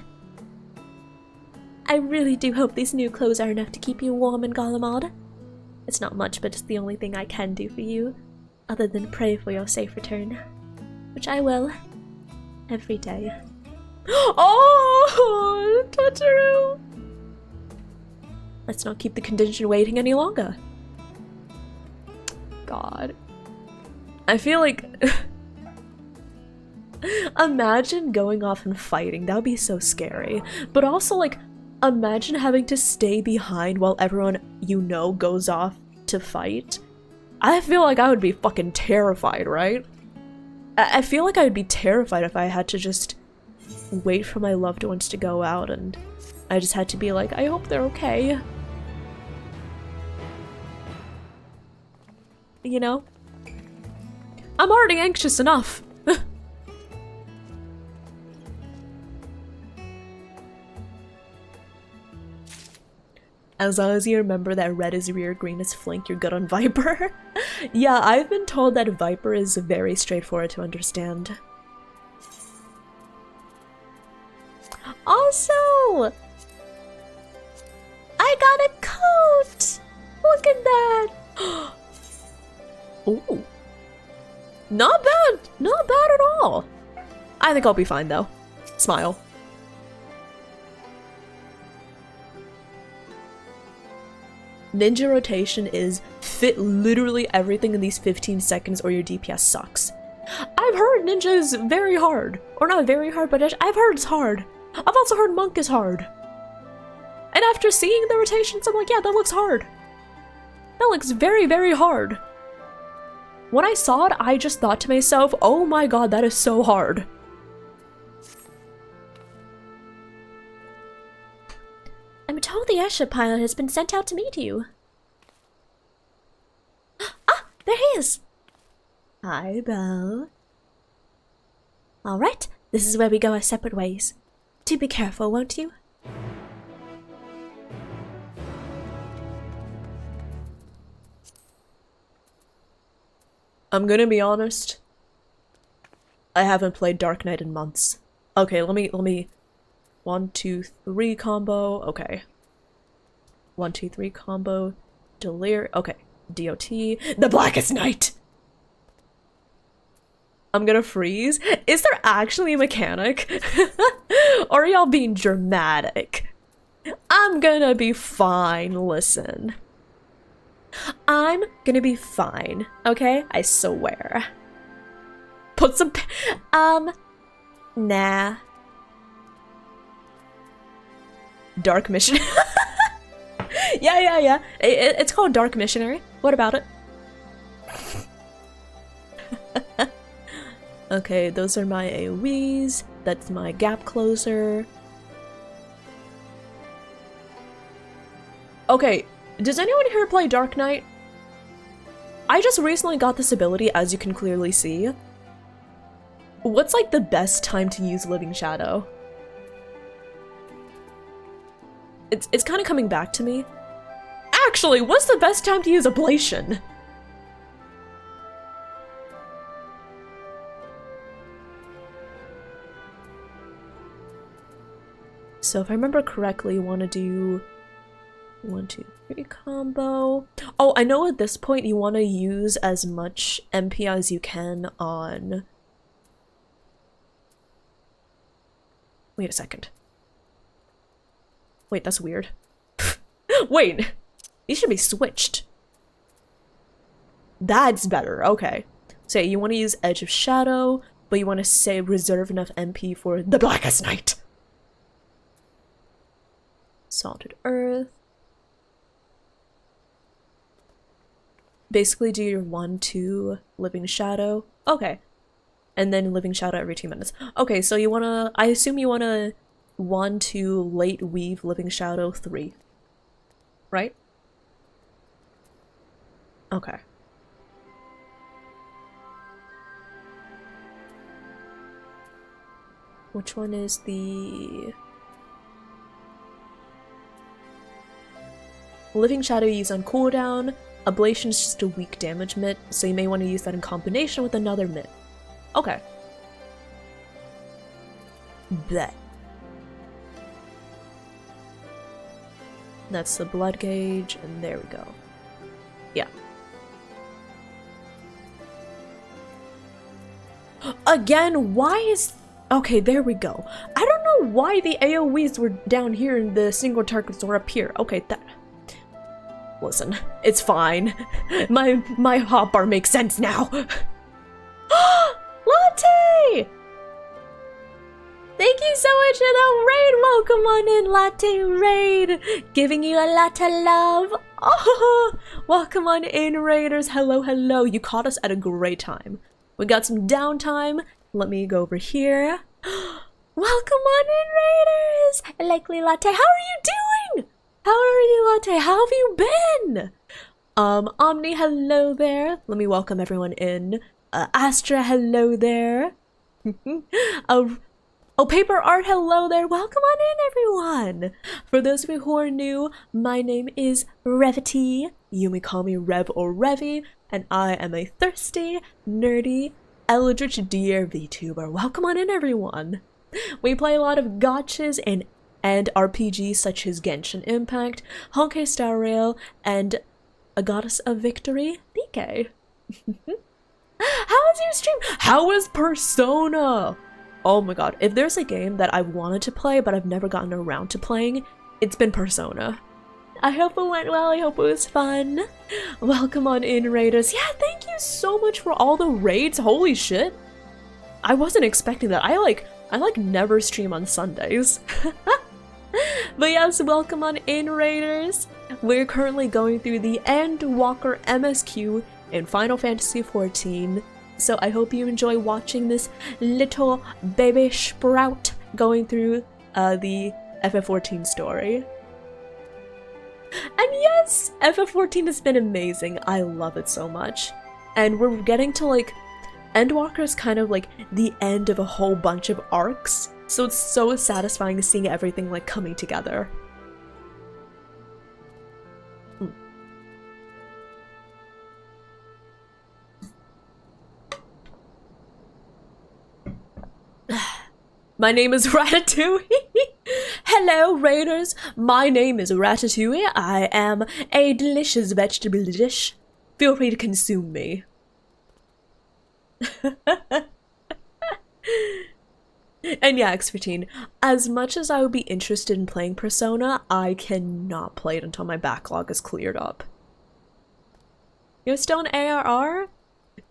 I really do hope these new clothes are enough to keep you warm in Garlemald. It's not much, but it's the only thing I can do for you, other than pray for your safe return. Which I will. Every day. Oh, Totoro! Let's not keep the contingent waiting any longer. God. I feel like... Imagine going off and fighting. That would be so scary. But also, like, imagine having to stay behind while everyone you know goes off to fight. I feel like I would be fucking terrified, right? I feel like I would be terrified if I had to just wait for my loved ones to go out and I just had to be like, I hope they're okay. You know? I'm already anxious enough. As long as you remember that red is rear, green is flank, you're good on Viper. Yeah, I've been told that Viper is very straightforward to understand. Also, I got a coat! Look at that! Ooh. Not bad! Not bad at all! I think I'll be fine though. Smile. Ninja rotation is fit literally everything in these 15 seconds or your DPS sucks. I've heard ninja is very hard. Or not very hard, but I've heard it's hard. I've also heard monk is hard. And after seeing the rotations, I'm like, yeah, that looks hard. That looks very, very hard. When I saw it, I just thought to myself, oh my god, that is so hard. I'm told the airship pilot has been sent out to meet you. Ah, there he is! Hi, Belle. Alright, this is where we go our separate ways. Do be careful, won't you? I'm gonna be honest. I haven't played Dark Knight in months. Okay, let me 1, 2, 3 combo. Okay. 1, 2, 3 combo. Delir. Okay. DOT. The Blackest Night! I'm gonna freeze. Is there actually a mechanic? Or are y'all being dramatic? I'm gonna be fine, listen. I'm gonna be fine, okay? I swear. Put some nah. Dark Mission. Yeah. It's called Dark Missionary. What about it? Okay, those are my AoEs. That's my gap closer. Okay, does anyone here play Dark Knight? I just recently got this ability, as you can clearly see. What's like the best time to use Living Shadow? It's kind of coming back to me. Actually, what's the best time to use Ablation? So if I remember correctly, you want to do 1, 2, 3 combo. Oh, I know at this point you want to use as much MP as you can on... Wait a second. Wait, that's weird. Wait, these should be switched. That's better, okay. So you want to use Edge of Shadow, but you want to say reserve enough MP for the Blackest Night. Salted Earth. basically do your 1-2 Living Shadow. Okay. And then Living Shadow every 2 minutes. Okay, so you wanna, I assume you wanna 1-2 Late Weave Living Shadow 3. Right? Okay. Which one is the... Living Shadow use on cooldown. Ablation is just a weak damage mitt, so you may want to use that in combination with another mitt. Okay. Bet. That's the blood gauge, and there we go. Yeah. Again, why is... Okay, there we go. I don't know why the AoEs were down here and the single targets were up here. Okay, that... Listen, it's fine. My hotbar makes sense now. Latte! Thank you so much for the raid. Welcome on in, Latte Raid. Giving you a lot of love. Oh, welcome on in, Raiders. Hello, hello. You caught us at a great time. We got some downtime. Let me go over here. Welcome on in, Raiders. Likely Latte. How are you doing? How are you, Latte? How have you been? Omni, hello there. Let me welcome everyone in. Astra, hello there. Oh, Paper Art, hello there. Welcome on in, everyone. For those of you who are new, my name is Revity. You may call me Rev or Revy, and I am a thirsty, nerdy, eldritch dear VTuber. Welcome on in, everyone. We play a lot of gotchas and RPGs such as Genshin Impact, Honkai Star Rail, and A Goddess of Victory, DK. How was your stream? How was Persona? Oh my god, if there's a game that I've wanted to play but I've never gotten around to playing, it's been Persona. I hope it went well, I hope it was fun. Welcome on in, Raiders. Yeah, thank you so much for all the raids, holy shit. I wasn't expecting that. I never stream on Sundays. But yes, welcome on in, Raiders. We're currently going through the Endwalker MSQ in Final Fantasy XIV. So I hope you enjoy watching this little baby sprout going through the FF14 story. And yes, FF14 has been amazing. I love it so much. And we're getting to like, Endwalker is kind of like the end of a whole bunch of arcs. So it's so satisfying seeing everything like coming together. My name is Ratatouille. Hello, Raiders. My name is Ratatouille. I am a delicious vegetable dish. Feel free to consume me. And yeah, X15, as much as I would be interested in playing Persona, I cannot play it until my backlog is cleared up. You're still an ARR?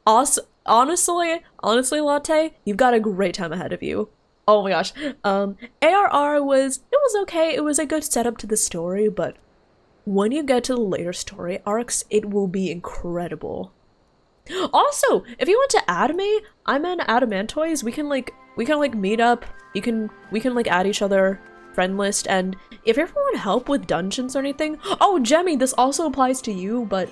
Honestly, Latte, you've got a great time ahead of you. Oh my gosh. ARR was okay. It was a good setup to the story, but when you get to the later story arcs, it will be incredible. Also, if you want to add me, I'm in Adamantoys. We can meet up. We can like add each other friend list, and if you ever want help with dungeons or anything, oh Jemmy, this also applies to you, but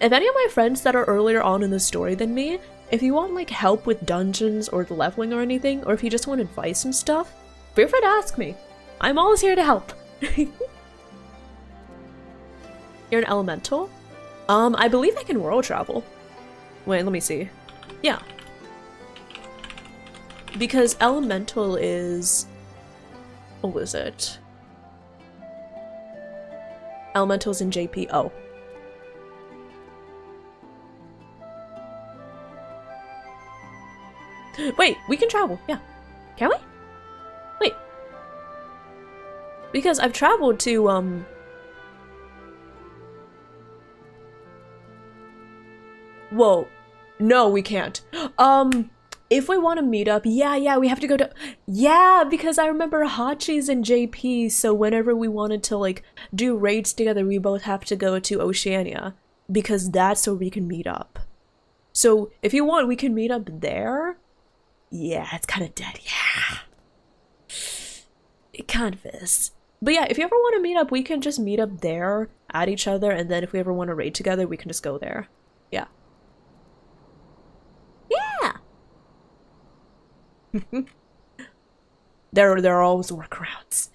if any of my friends that are earlier on in the story than me, if you want like help with dungeons or the leveling or anything, or if you just want advice and stuff, feel free to ask me. I'm always here to help. You're an elemental? I believe I can world travel. Wait, let me see. Yeah. Because elemental is... what was it? Elemental's in JP. Oh. Wait, we can travel. Yeah. Can we? Wait. Because I've traveled to, whoa. No, we can't. If we want to meet up, yeah, we have to go to... Yeah, because I remember Hachi's in JP, so whenever we wanted to, like, do raids together, we both have to go to Oceania. because that's where we can meet up. So if you want, we can meet up there. Yeah, it's kind of dead. Yeah. It kind of is. But yeah, if you ever want to meet up, we can just meet up there at each other, and then if we ever want to raid together, we can just go there. Yeah. Yeah. There are always workarounds.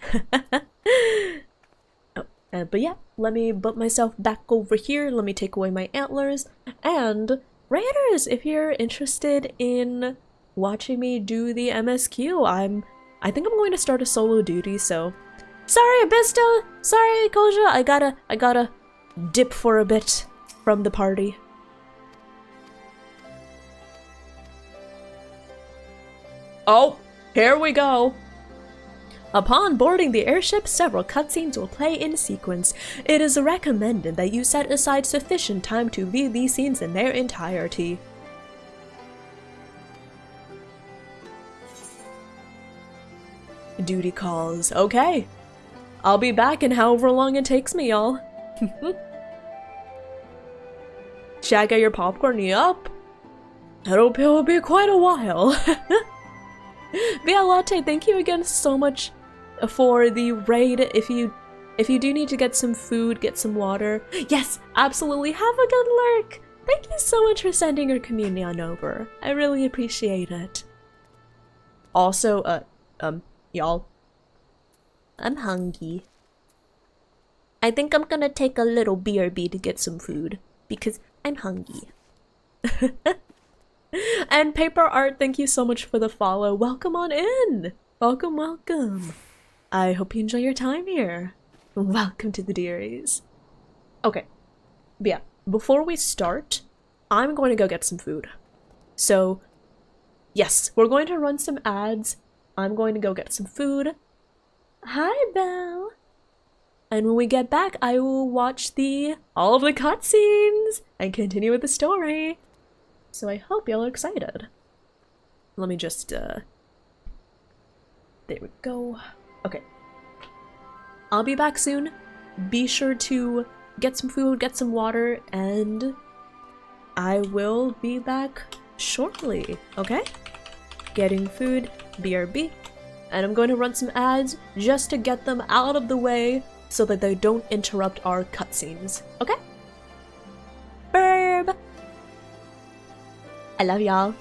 But yeah, let me put myself back over here. Let me take away my antlers. And Raiders, if you're interested in watching me do the MSQ, I think I'm going to start a solo duty, so sorry Abista, sorry Koja, I gotta dip for a bit from the party. Oh, here we go. Upon boarding the airship, several cutscenes will play in sequence. It is recommended that you set aside sufficient time to view these scenes in their entirety. Duty calls. Okay. I'll be back in however long it takes me, y'all. Should I get your popcorn? Yup. It'll be quite a while. Via Latte, thank you again so much for the raid. If you do need to get some food, get some water. Yes, absolutely. Have a good lurk. Thank you so much for sending your community on over. I really appreciate it. Also, y'all, I'm hungry. I think I'm gonna take a little BRB to get some food because I'm hungry. And Paper Art, thank you so much for the follow. Welcome on in. Welcome, welcome. I hope you enjoy your time here. Welcome to the Dearies. Okay, but yeah, before we start, I'm going to go get some food. So, yes, we're going to run some ads. I'm going to go get some food. Hi, Belle. And when we get back, I will watch all of the cutscenes and continue with the story. So I hope y'all are excited. Let me just, there we go. Okay. I'll be back soon. Be sure to get some food, get some water, and I will be back shortly, okay? Getting food, BRB, and I'm going to run some ads just to get them out of the way so that they don't interrupt our cutscenes, okay? Burb! I love y'all.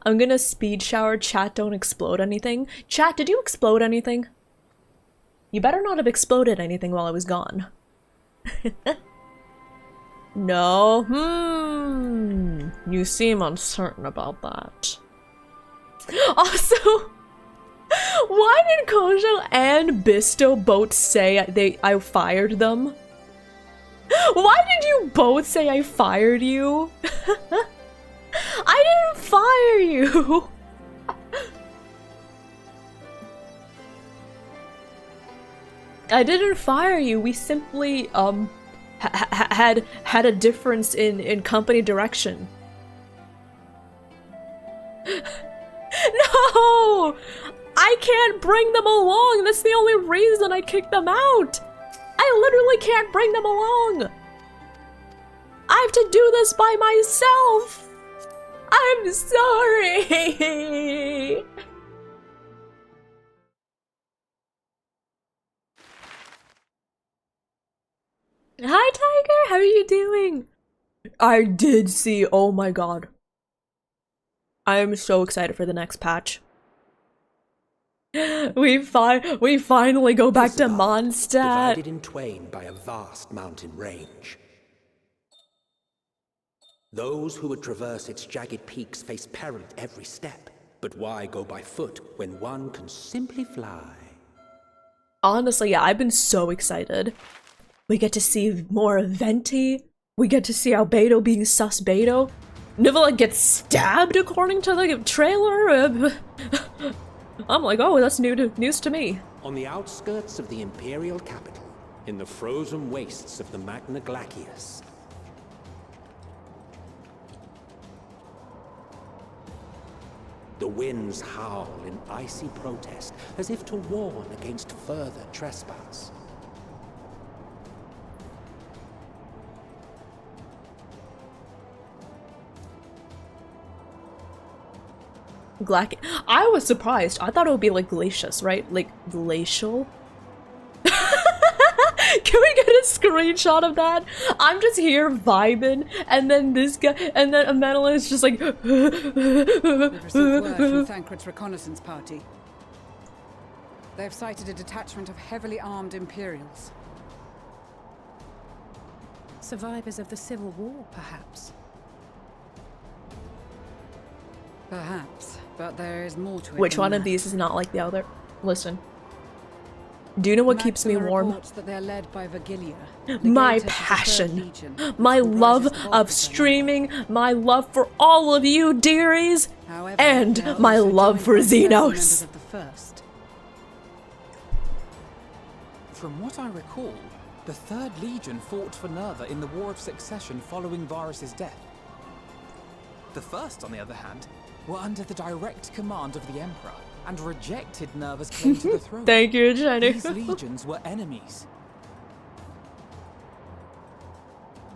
I'm gonna speed shower. Chat, don't explode anything. Chat, did you explode anything? You better not have exploded anything while I was gone. No? You seem uncertain about that. Also, why did Kojo and Bisto both say I fired them? Why did you both say I fired you? I didn't fire you! I didn't fire you, we simply, had a difference in company direction. No! I can't bring them along! That's the only reason I kicked them out! I literally can't bring them along! I have to do this by myself! I'm sorry! Hi, Tiger! How are you doing? I did see, oh my god. I am so excited for the next patch. We finally go back to Mondstadt. Divided in twain by a vast mountain range. Those who would traverse its jagged peaks face peril at every step. But why go by foot when one can simply fly? Honestly, yeah, I've been so excited. We get to see more of Venti. We get to see Albedo being sus Beto. Nivella gets stabbed according to the trailer. I'm like, oh, that's news to me. On the outskirts of the Imperial capital, in the frozen wastes of the Magna Glacius, the winds howl in icy protest, as if to warn against further trespass. I was surprised. I thought it would be like glacious, right? Like glacial? Can we get a screenshot of that? I'm just here vibing, and then this guy, and then Amenela is just like. We've received word from Thancred's reconnaissance party. They have sighted a detachment of heavily armed Imperials. Survivors of the Civil War, perhaps? Perhaps, but there is more to it. Which one of these is not like the other? Listen. Do you know what keeps me warm? That they're led by Vergilia, my passion, my love of streaming, my love for all of you dearies, and my love for Xenos. From what I recall, the 3rd Legion fought for Nerva in the War of Succession following Varus's death. The 1st, on the other hand, were under the direct command of the Emperor and rejected Nerva's claim to the throne. Thank you, Jenny. These legions were enemies.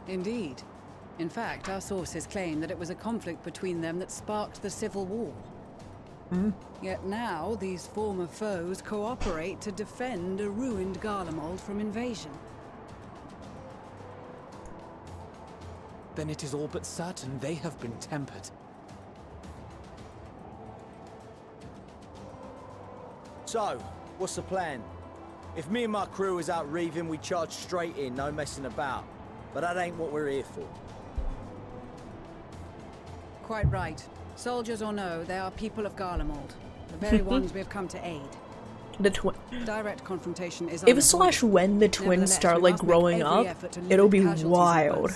Indeed. In fact, our sources claim that it was a conflict between them that sparked the Civil War. Yet now, these former foes cooperate to defend a ruined Garlemald from invasion. Then it is all but certain they have been tempered. So, what's the plan? If me and my crew is out reaving, we charge straight in, no messing about. But that ain't what we're here for. Quite right. Soldiers or no, they are people of Garlemald. The very ones we have come to aid. Direct confrontation is if slash when the twins start like growing up, it'll be wild.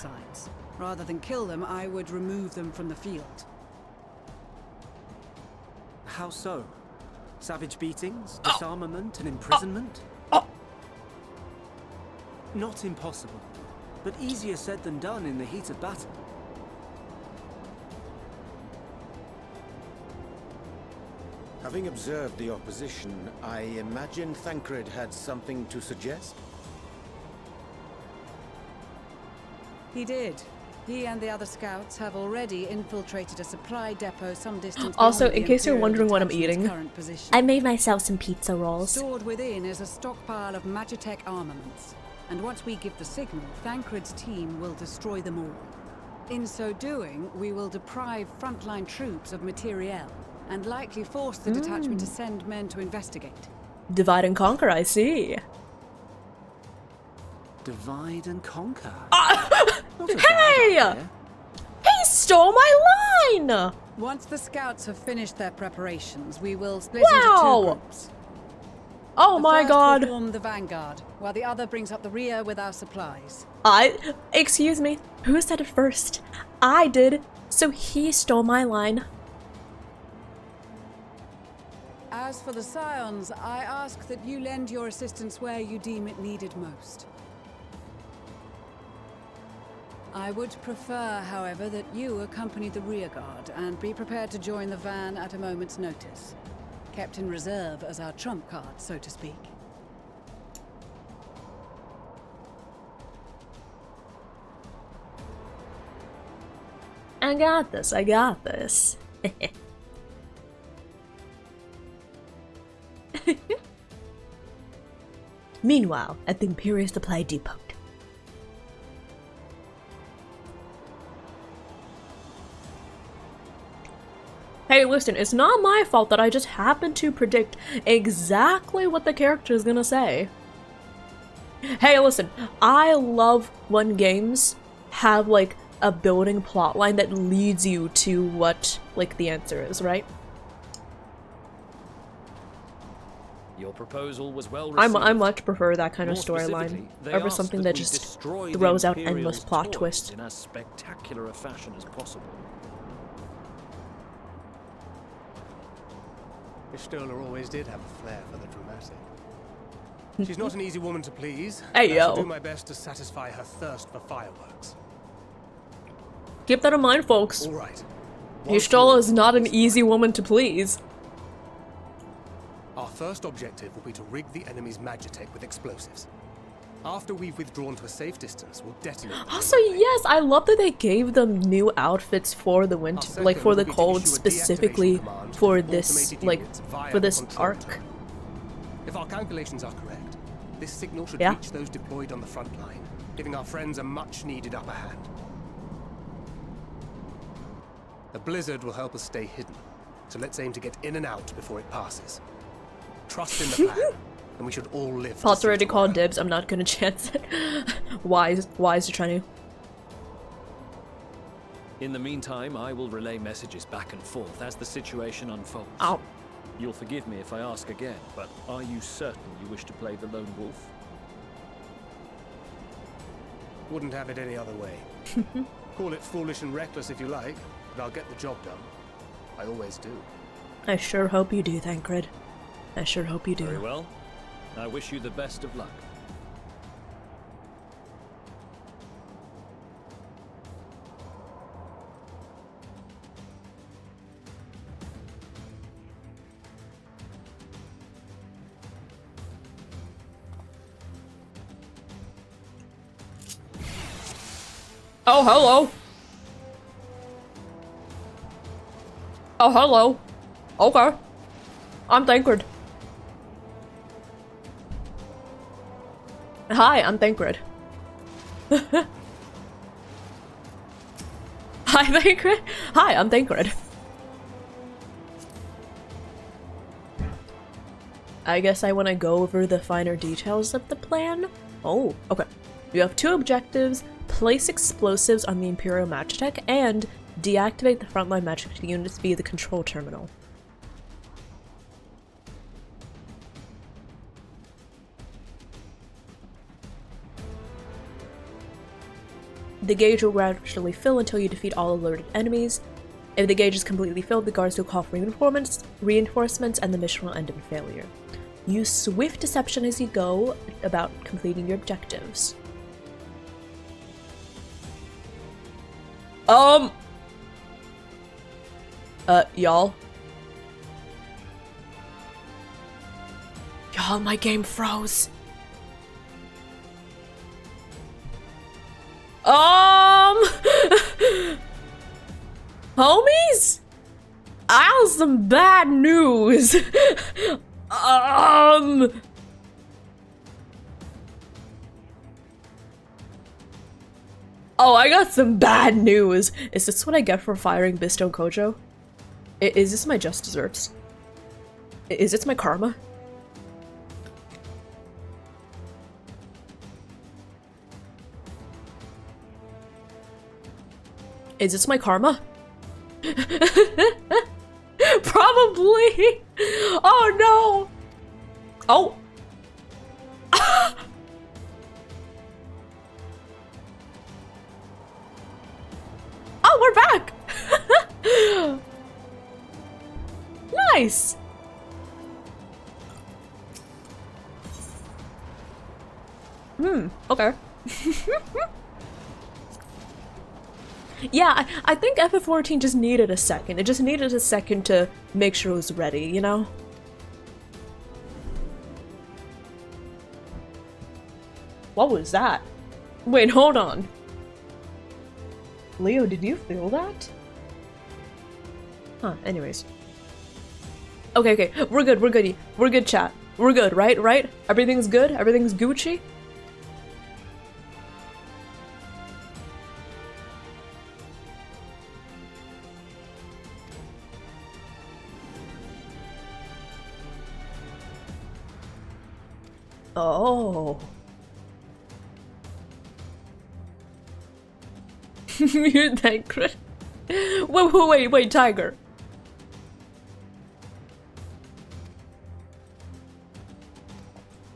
Rather than kill them, I would remove them from the field. How so? Savage beatings, disarmament, and imprisonment? Not impossible, but easier said than done in the heat of battle. Having observed the opposition, I imagine Thancred had something to suggest? He did. He and the other scouts have already infiltrated a supply depot some distance. Also, in case you're wondering what I'm eating, I made myself some pizza rolls. Stored within is a stockpile of Magitech armaments. And once we give the signal, Thancred's team will destroy them all. In so doing, we will deprive frontline troops of materiel, and likely force the detachment to send men to investigate. Divide and conquer, I see. Divide and conquer. Hey! He stole my line! Once the scouts have finished their preparations, we will split into 2 groups. Oh my god. The first will form the vanguard, while the other brings up the rear with our supplies. Excuse me, who said it first? I did, so he stole my line. As for the Scions, I ask that you lend your assistance where you deem it needed most. I would prefer, however, that you accompany the rearguard and be prepared to join the van at a moment's notice. Kept in reserve as our trump card, so to speak. I got this, I got this. Meanwhile, at the Imperial Supply Depot. Hey, listen, it's not my fault that I just happened to predict exactly what the character is gonna say. Hey, listen, I love when games have, like, a building plotline that leads you to what, like, the answer is, right? Your proposal was well received. I much prefer that kind of More storyline specifically, they over asked something that that we just destroy the throws out Imperial's endless plot toys twists. in as spectacular a fashion as possible. Ishtola always did have a flair for the dramatic. She's not an easy woman to please. Hey, I shall yo. do my best to satisfy her thirst for fireworks. Keep that in mind, folks. All right. Y'shtola is not an easy woman to please. Our first objective will be to rig the enemy's magitech with explosives. After we've withdrawn to a safe distance, we'll detonate them. Also, yes, I love that they gave them new outfits for the winter, like for the cold, specifically for this, like, for this arc. If our calculations are correct, this signal should Yeah. reach those deployed on the front line, giving our friends a much-needed upper hand. The blizzard will help us stay hidden, so let's aim to get in and out before it passes. Trust in the plan, and we should all live. Pot's already called dibs, I'm not gonna chance it. Wise to try to. In the meantime, I will relay messages back and forth as the situation unfolds. Ow. You'll forgive me if I ask again, but are you certain you wish to play the lone wolf? Wouldn't have it any other way. Call it foolish and reckless if you like, but I'll get the job done. I always do. I sure hope you do, Thancred. I sure hope you do. Very well. I wish you the best of luck. Oh, hello. Oh, hello. Okay. I'm Thancred. Hi, I'm Thancred. Hi, Thancred. Hi, I'm Thancred. I guess I want to go over the finer details of the plan. Oh, okay. You have 2 objectives: place explosives on the Imperial Magitech and deactivate the frontline magic units via the control terminal. The gauge will gradually fill until you defeat all alerted enemies. If the gauge is completely filled, the guards will call for reinforcements, and the mission will end in failure. Use swift deception as you go about completing your objectives. Y'all, my game froze. Homies? I have some bad news. Oh, I got some bad news. Is this what I get for firing Bistone Kojo? Is this my just desserts? Is this my karma? Is this my karma? Probably! Oh no! Oh! Oh, we're back! Nice! Okay. Yeah, I think FF14 just needed a second. It just needed a second to make sure it was ready, you know? What was that? Wait, hold on. Leo, did you feel that? Huh, anyways. Okay, we're good, we're good, chat. We're good, right? Everything's good? Everything's Gucci? Oh. You're Thancred. Wait, Tiger.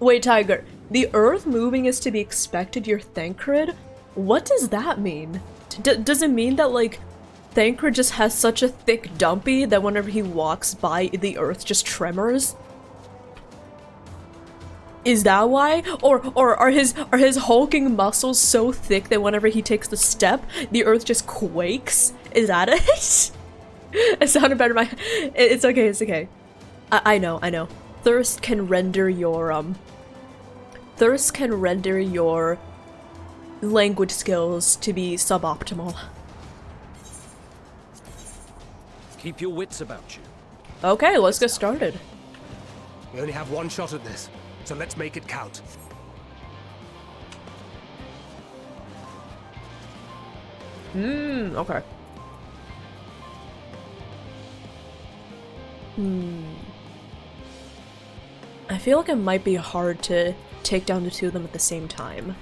Wait, Tiger. The Earth moving is to be expected, you're Thancred? What does that mean? Does it mean that, like, Thancred just has such a thick dumpy that whenever he walks by, the Earth just tremors? Is that why? Or are his hulking muscles so thick that whenever he takes the step, the Earth just quakes? Is that it? It sounded better. It's okay. I know. Thirst can render your language skills to be suboptimal. Keep your wits about you. Okay, let's get started. We only have one shot at this, so let's make it count. Okay. I feel like it might be hard to take down the two of them at the same time.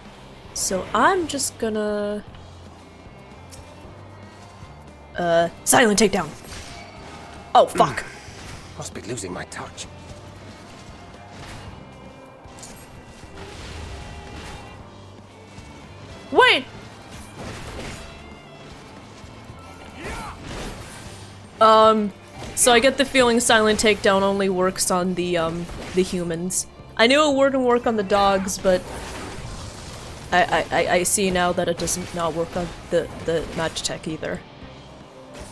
So I'm just gonna... silent takedown! Oh, fuck! Must be losing my touch. Wait! So I get the feeling silent takedown only works on the humans. I knew it wouldn't work on the dogs, but I see now that it doesn't not work on the match tech either.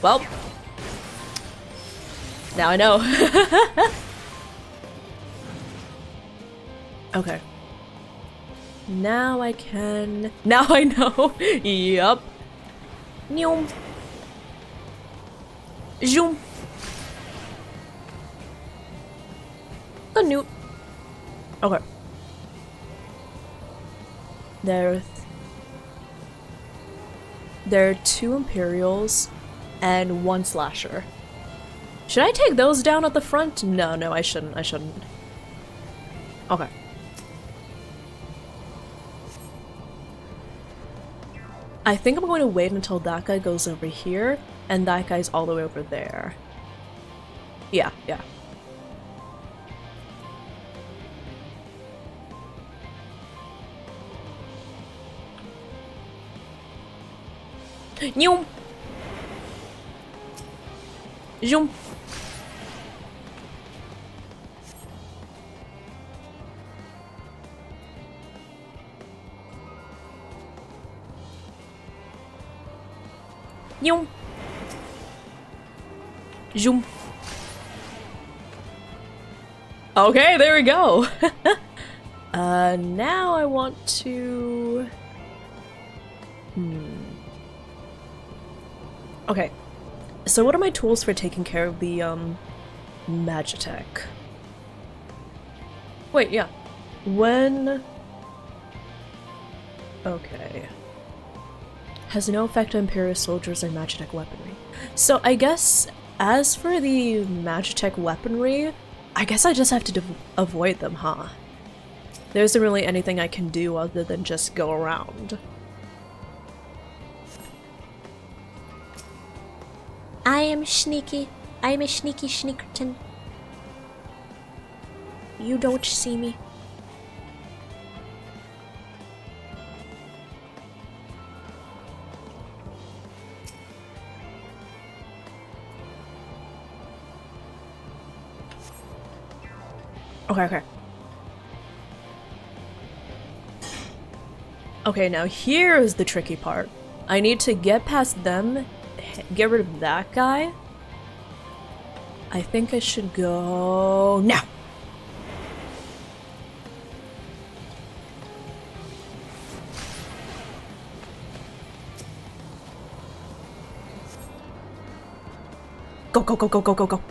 Well, now I know. Okay. Now I can... Now I know! Yup. Nyum. Zoom. Newt. Okay. There are 2 Imperials and 1 Slasher. Should I take those down at the front? No, I shouldn't. Okay. I think I'm going to wait until that guy goes over here, and that guy's all the way over there. Yeah. Nyum! Zoom! Nyum! Zoom! Okay, there we go! Now I want to... Okay, so what are my tools for taking care of the, Magitech? Wait, yeah. When... Okay. Has no effect on Imperial soldiers or Magitech weaponry. So I guess, as for the Magitech weaponry, I guess I just have to avoid them, huh? There isn't really anything I can do other than just go around. I am sneaky. I am a sneaky sneakerton. You don't see me. Okay. Okay, now here's the tricky part. I need to get past them, get rid of that guy. I think I should go now. Go, go, go, go, go, go, go.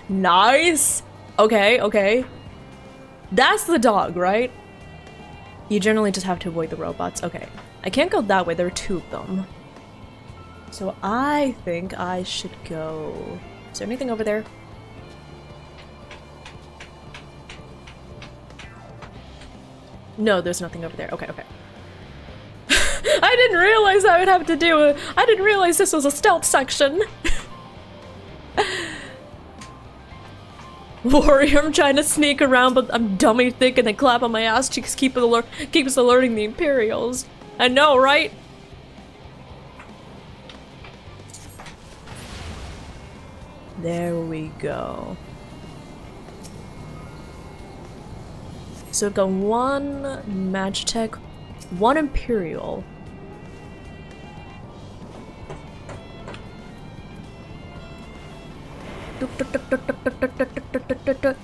Nice! Okay. That's the dog, right? You generally just have to avoid the robots. Okay. I can't go that way, there are two of them. So I think I should go... Is there anything over there? No, there's nothing over there. Okay. I didn't realize I would have to do it. I didn't realize this was a stealth section. Warrior, I'm trying to sneak around, but I'm dummy thick and they clap on my ass cheeks, keeps alerting the Imperials. I know, right? There we go. So we've got one Magitech, one Imperial.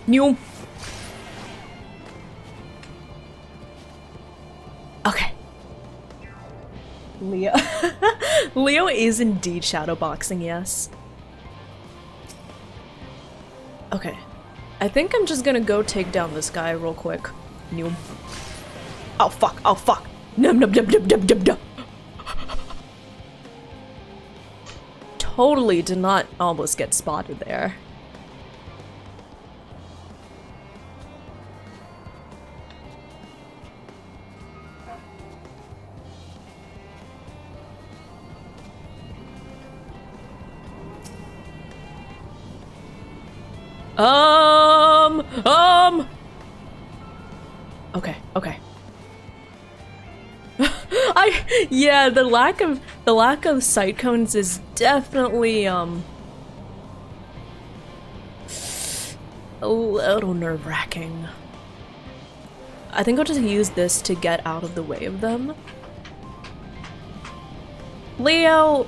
New. Okay. Leo. Leo is indeed shadowboxing, yes. Okay. I think I'm just gonna go take down this guy real quick. New. Oh fuck, oh fuck. Num num num num num num num. Totally did not almost get spotted there. Okay. Yeah, the lack of sight cones is definitely a little nerve-wracking. I think I'll just use this to get out of the way of them. Leo,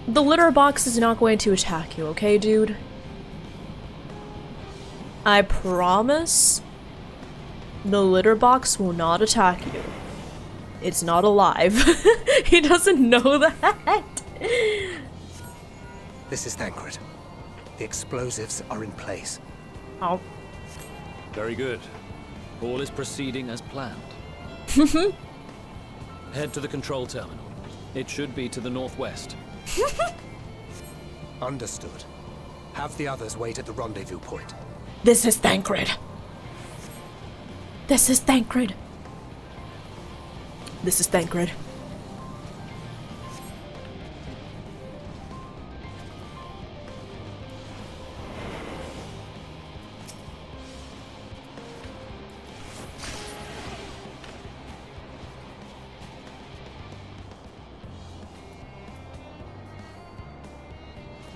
the litter box is not going to attack you, okay, dude? I promise the litter box will not attack you. It's not alive. He doesn't know that. This is Thancred. The explosives are in place. Oh. Very good. All is proceeding as planned. Head to the control terminal. It should be to the northwest. Understood. Have the others wait at the rendezvous point. This is Thancred. This is Thancred. This is Thancred.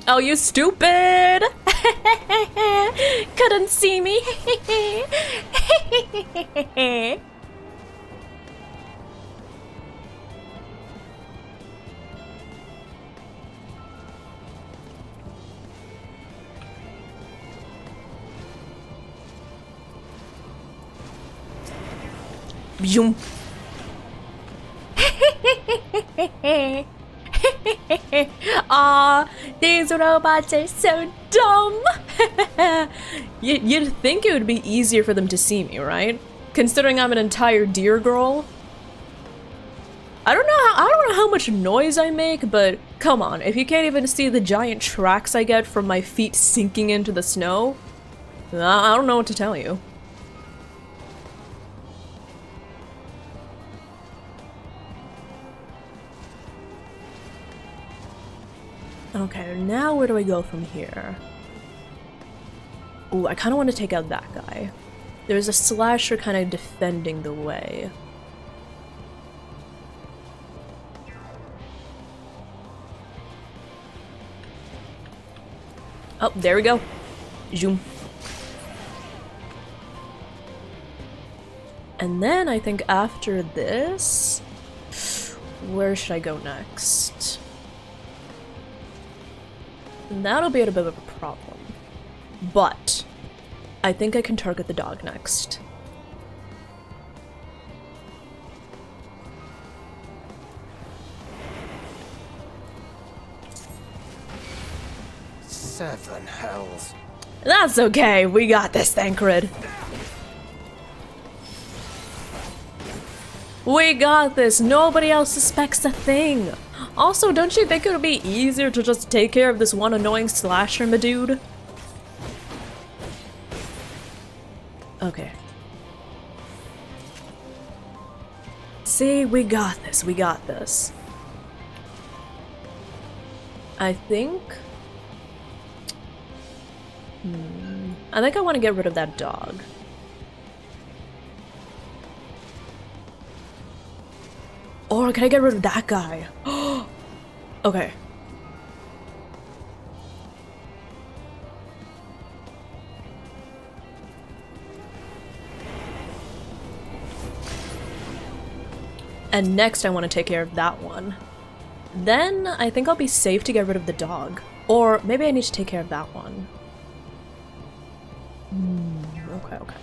Oh, you stupid! Couldn't see me. Zoom. Aw, these robots are so dumb. You'd think it would be easier for them to see me, right? Considering I'm an entire deer girl. I don't know how much noise I make, but come on, if you can't even see the giant tracks I get from my feet sinking into the snow, I don't know what to tell you. Okay, now where do I go from here? Ooh, I kind of want to take out that guy. There's a slasher kind of defending the way. Oh, there we go. Zoom. And then I think after this, where should I go next? And that'll be a bit of a problem. But I think I can target the dog next. Seven hells. That's okay, we got this, Thancred. We got this, nobody else suspects a thing. Also, don't you think it would be easier to just take care of this one annoying slasher, my dude? Okay. See, we got this, we got this. I think... I think I want to get rid of that dog. Or can I get rid of that guy? Okay. And next I want to take care of that one. Then I think I'll be safe to get rid of the dog. Or maybe I need to take care of that one. Okay, okay.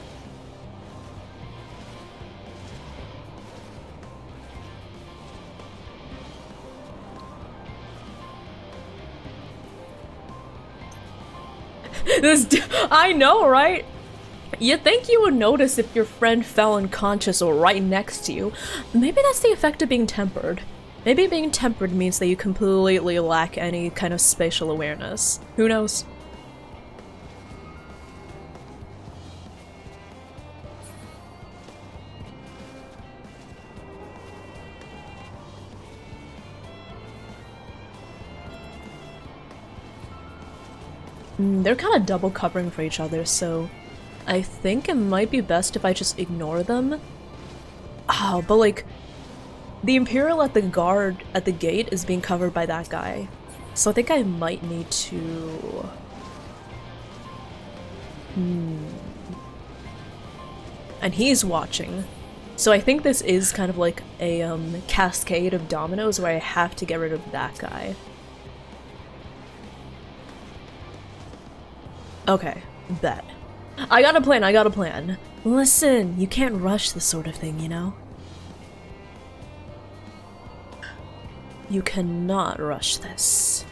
I know, right? You'd think you would notice if your friend fell unconscious or right next to you. Maybe that's the effect of being tempered. Maybe being tempered means that you completely lack any kind of spatial awareness. Who knows? They're kind of double covering for each other, so I think it might be best if I just ignore them. Oh, but like, the Imperial at the guard at the gate is being covered by that guy. So I think I might need to... And he's watching. So I think this is kind of like a cascade of dominoes where I have to get rid of that guy. Okay, bet. I got a plan, I got a plan. Listen, you can't rush this sort of thing, you know? You cannot rush this.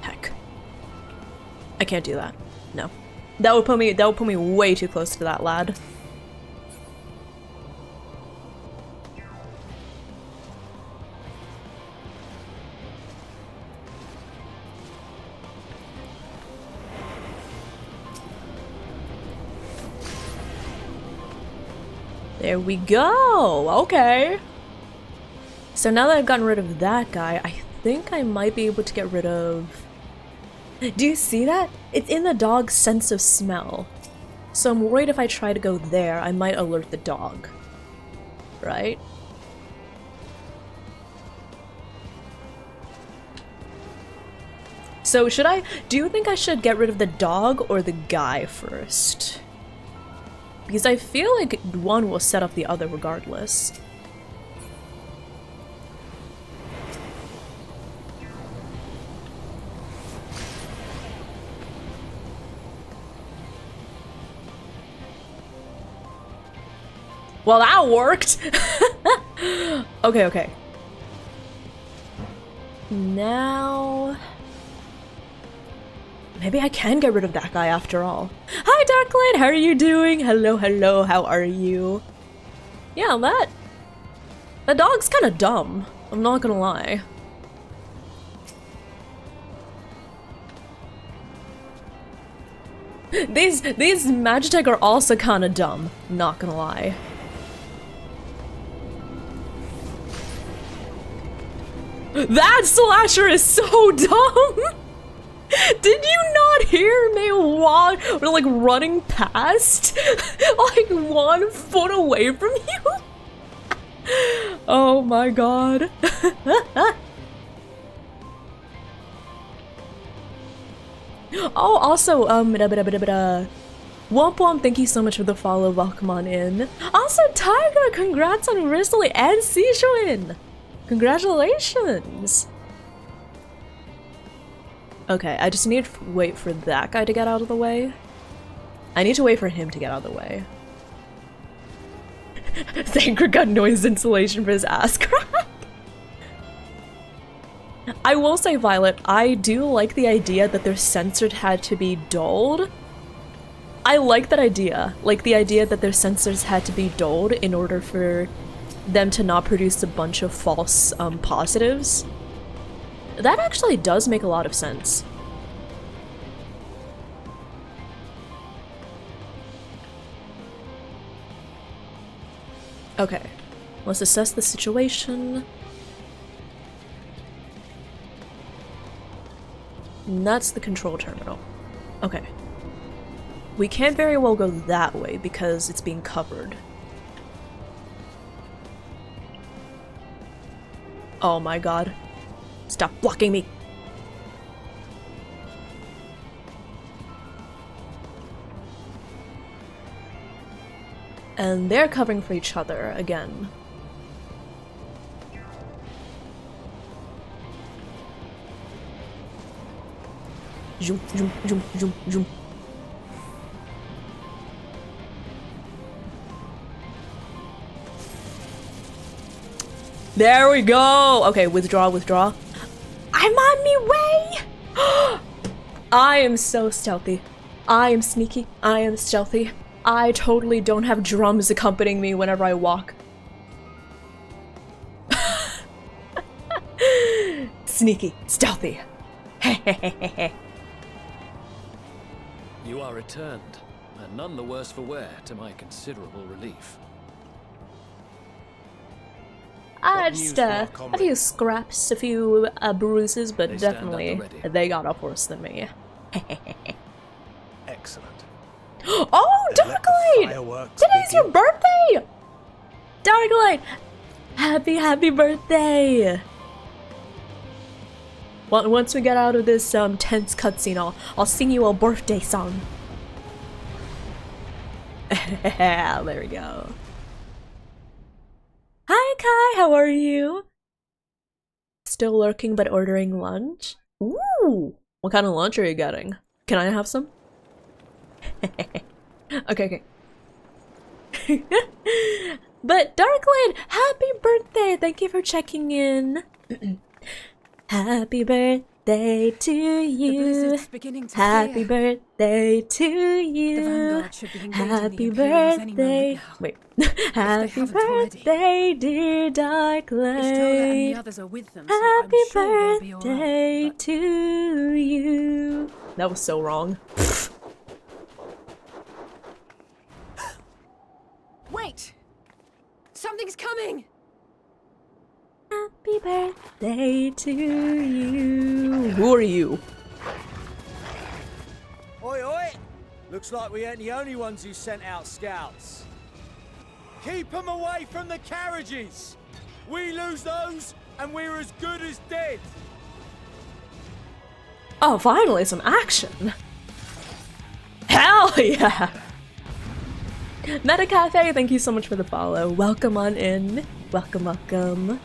Heck. I can't do that. No. That would put me way too close to that lad. There we go! Okay. So now that I've gotten rid of that guy, I think I might be able to get rid of... Do you see that? It's in the dog's sense of smell. So I'm worried if I try to go there, I might alert the dog. Right? So should I... Do you think I should get rid of the dog or the guy first? Because I feel like one will set up the other regardless. Well, that worked! Okay, okay. Now... Maybe I can get rid of that guy after all. Hi, Darklight, how are you doing? Hello, hello, how are you? Yeah, that dog's kind of dumb. I'm not gonna lie. These Magitech are also kind of dumb. Not gonna lie. That slasher is so dumb! Did you not hear me like running past? Like 1 foot away from you? Oh my god. Oh, also, Womp Womp, thank you so much for the follow, welcome on in. Also, Tiger, congrats on Risley and Sishuin! Congratulations! Okay, I just need to wait for that guy to get out of the way. I need to wait for him to get out of the way. Thanker got noise insulation for his ass crack. I will say, Violet, I do like the idea that their sensors had to be dulled. I like that idea. Like the idea that their sensors had to be dulled in order for them to not produce a bunch of false positives. That actually does make a lot of sense. Okay, let's assess the situation. And that's the control terminal. Okay. We can't very well go that way because it's being covered. Oh my god. Stop blocking me! And they're covering for each other again. Zoom, zoom, zoom, zoom, zoom. There we go! Okay, withdraw, withdraw. I'm on me way! I am so stealthy. I am sneaky. I am stealthy. I totally don't have drums accompanying me whenever I walk. Sneaky. Stealthy. You are returned, and none the worse for wear, to my considerable relief. Just a few scraps, a few bruises, but They definitely they got off worse than me. Excellent. Oh, Darklight! Today's your birthday! Darklight! Happy birthday! Well, once we get out of this tense cutscene, I'll sing you a birthday song. There we go. Hi Kai, how are you? Still lurking but ordering lunch? Ooh! What kind of lunch are you getting? Can I have some? Okay. But Darklight, happy birthday! Thank you for checking in. Happy birthday to you. Happy birthday to you. Happy birthday. Wait. Happy birthday, dear Darklight. Happy birthday to you. That was so wrong. Wait! Something's coming! Happy birthday to you. Who are you? Oi, oi! Looks like we ain't the only ones who sent out scouts. Keep them away from the carriages! We lose those, and we're as good as dead! Oh, finally some action! Hell yeah! Meta Cafe, thank you so much for the follow. Welcome on in. Welcome, welcome.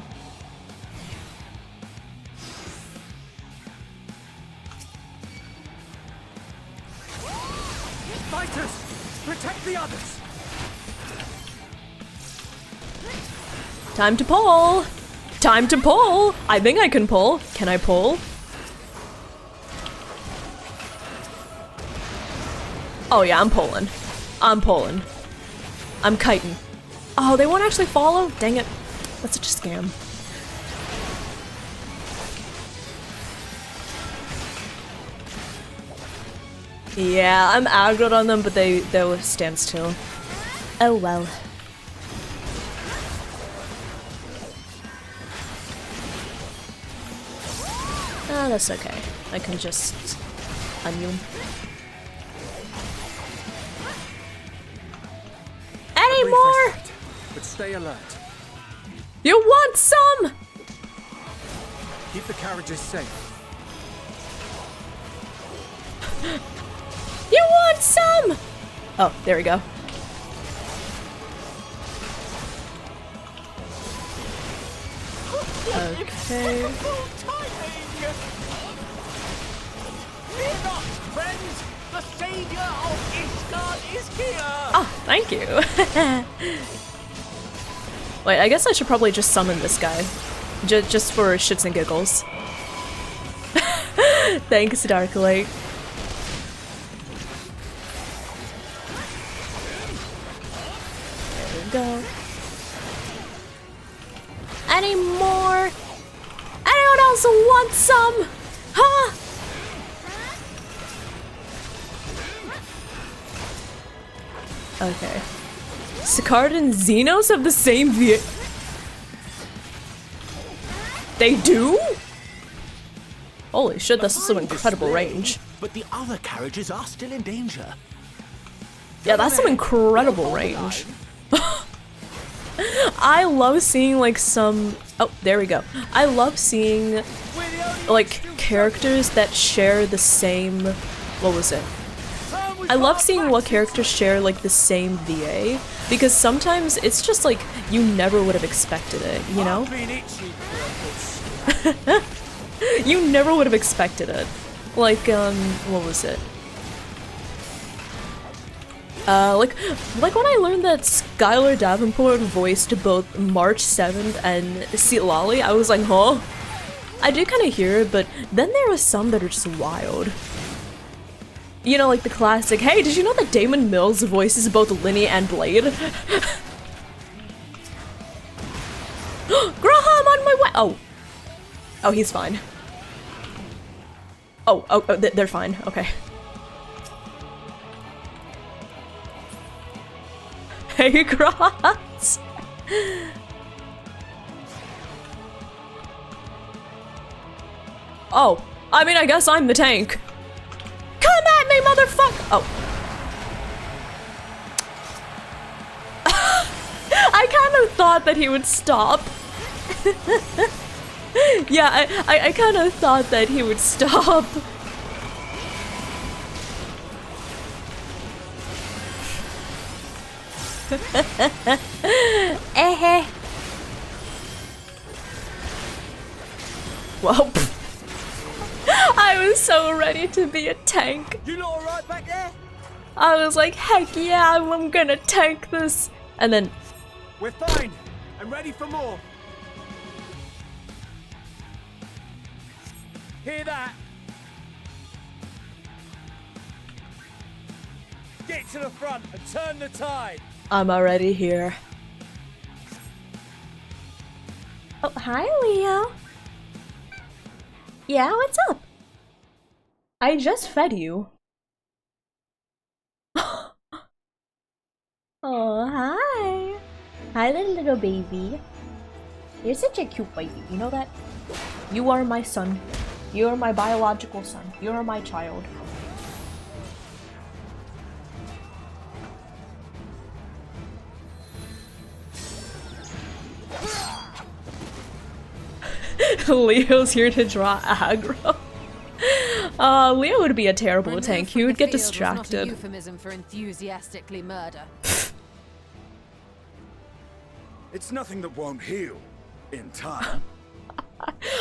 Fighters! Protect the others! Time to pull! Time to pull! I think I can pull. Can I pull? Oh yeah, I'm pulling. I'm pulling. I'm kiting. Oh, they won't actually follow? Dang it. That's such a scam. Yeah, I'm aggroed on them, but they'll stand still. Oh well. Ah, that's okay. I can just onion. Any more? But stay alert. You want some? Keep the carriages safe. You want some? Oh, there we go. Okay. Fear not, friends! The savior of Ishgard is here! Oh, thank you. Wait, I guess I should probably just summon this guy. Just for shits and giggles. Thanks, Darklight. There we go. Any more? Anyone else want some? Huh? Okay. Sicard and Xenos have the same view. They do? Holy shit, that's some incredible range. But the other carriages are still in danger. Yeah, that's some incredible range. I love seeing like some... Oh, there we go. I love seeing like characters that share the same... What was it? I love seeing what characters share like the same VA, because sometimes it's just like you never would have expected it, you know? You never would have expected it. Like, what was it? Like when I learned that Skylar Davenport voiced both March 7th and Citlali, I was like, huh? I did kind of hear it, but then there was some that are just wild. You know, like the classic, hey, did you know that Damon Mills voices both Linny and Blade? Graham, on my way! Oh. Oh, he's fine. Oh, they're fine, okay. Hey, Grots! Oh, I mean, I guess I'm the tank. Come at me, motherfucker! Oh. I kind of thought that he would stop. Yeah, I kind of thought that he would stop. Well, I was so ready to be a tank. You lot alright back there? I was like, heck yeah, I'm gonna tank this. And then... We're fine. I'm ready for more. Hear that? Get to the front and turn the tide. I'm already here. Oh, hi, Leo. Yeah, what's up? I just fed you. Oh, hi. Hi, little baby. You're such a cute baby, you know that? You are my son. You are my biological son. You are my child. Leo's here to draw aggro. Leo would be a terrible tank. He would get distracted. Not a euphemism for enthusiastically murder. It's nothing that won't heal in time.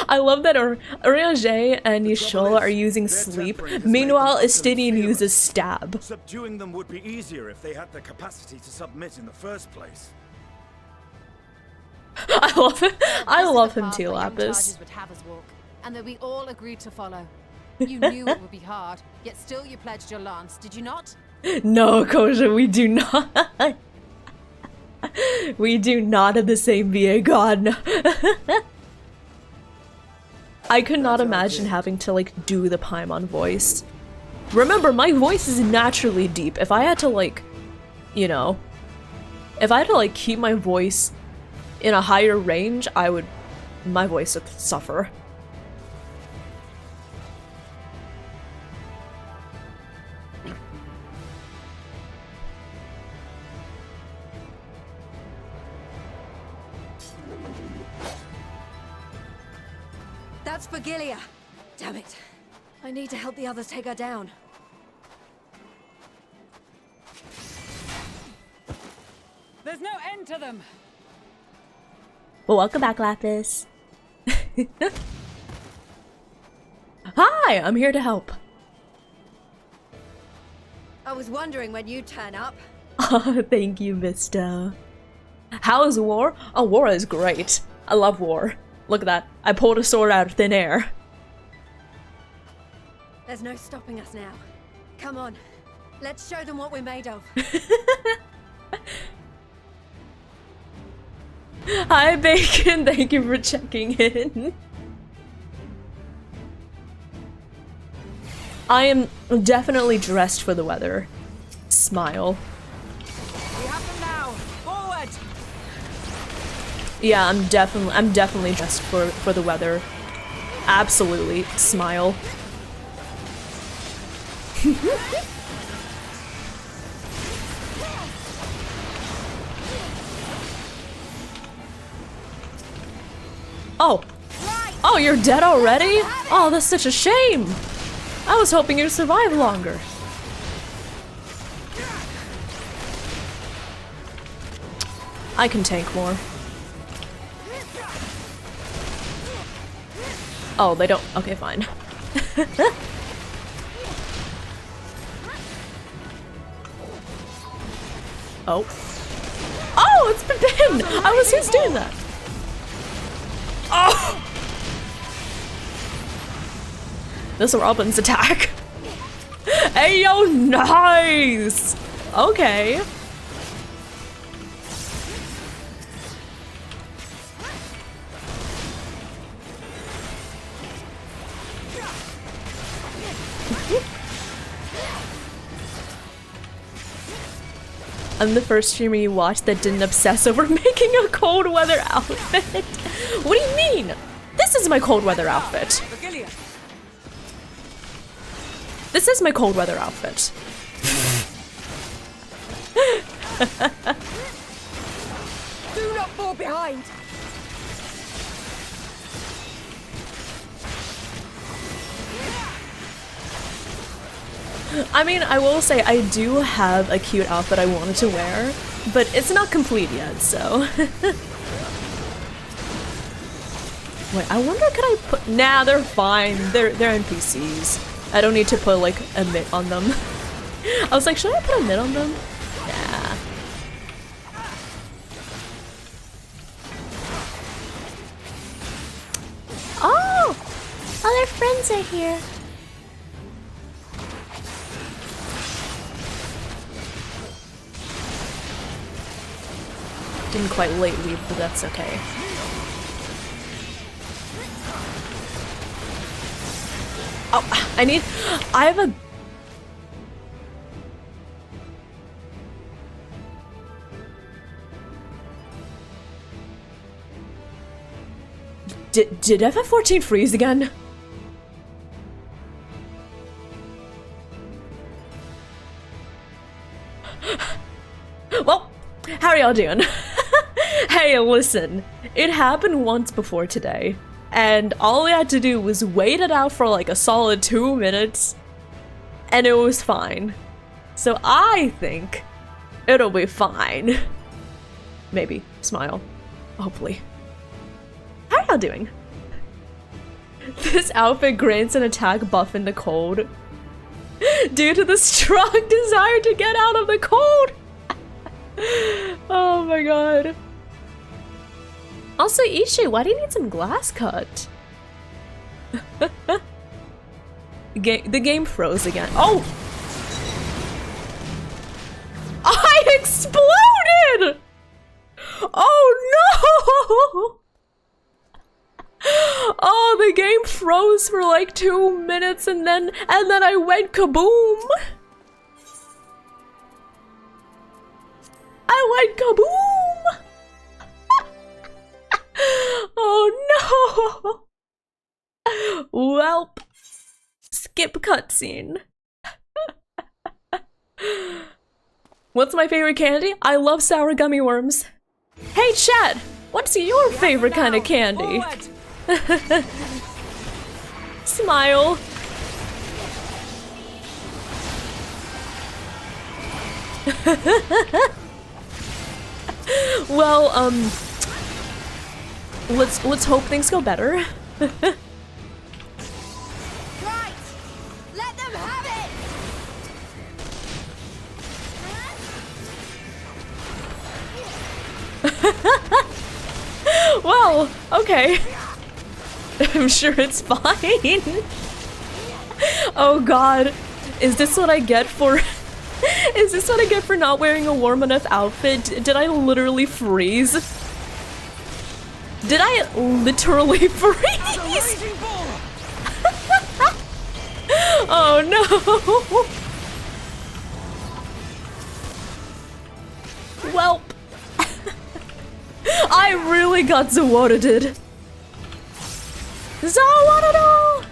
I love that Oriage and Yishola are using sleep. Meanwhile, Estinian uses stab. Subduing them would be easier if they had the capacity to submit in the first place. I love it. I love him too, Lapis. Would have us walk, and that we all agreed to follow. You knew it would be hard, yet still you pledged your lance, did you not? No, Koja, we do not. We do not have the same VA god. No. I could not imagine having to like do the Paimon voice. Remember, my voice is naturally deep. If I had to like, you know, if I had to like keep my voice in a higher range, my voice would suffer. That's Vigilia. Damn it. I need to help the others take her down. There's no end to them. Well, welcome back, Lapis. Hi, I'm here to help. I was wondering when you'd turn up. Oh, thank you, Vista. How is war? Oh, war is great. I love war. Look at that. I pulled a sword out of thin air. There's no stopping us now. Come on. Let's show them what we're made of. Hi, Bacon. Thank you for checking in. I am definitely dressed for the weather. Smile. We have them now. Forward. Yeah, I'm definitely dressed for the weather. Absolutely. Smile. Oh. Oh, you're dead already? Oh, that's such a shame. I was hoping you'd survive longer. I can tank more. Oh, they don't. Okay, fine. Oh. Oh, it's Ben! I was just doing that. Oh! This is Robin's attack. Hey, yo, nice! Okay. I'm the first streamer you watched that didn't obsess over making a cold weather outfit. What do you mean? This is my cold weather outfit. This is my cold weather outfit. Do not fall behind. I mean, I will say I do have a cute outfit I wanted to wear, but it's not complete yet, so. Wait, I wonder could I put— nah, they're fine. They're NPCs. I don't need to put like a mitt on them. I was like, should I put a mitt on them? Nah. Oh! All our friends are here. Didn't quite late leave, but that's okay. Oh, I have a— Did FF14 freeze again? Well, how are y'all doing? Hey, listen, it happened once before today, and all I had to do was wait it out for like a solid 2 minutes, and it was fine. So I think it'll be fine. Maybe. Smile. Hopefully. How are y'all doing? This outfit grants an attack buff in the cold due to the strong desire to get out of the cold. Oh my god. Also, Ishi, why do you need some glass cut? The game froze again. Oh! Oh, the game froze for like 2 minutes and then I went kaboom. I went kaboom. Oh no. Welp. Skip cutscene. What's my favorite candy? I love sour gummy worms. Hey chat, what's your favorite kind of candy? Smile. Well, let's hope things go better. Right! Let them have it! Well, okay. I'm sure it's fine. Oh god. Is this what I get for Is this what I get for not wearing a warm enough outfit? Did I literally freeze? Did I literally freeze? Oh no. Welp. I really got Zawarded. Zawarded!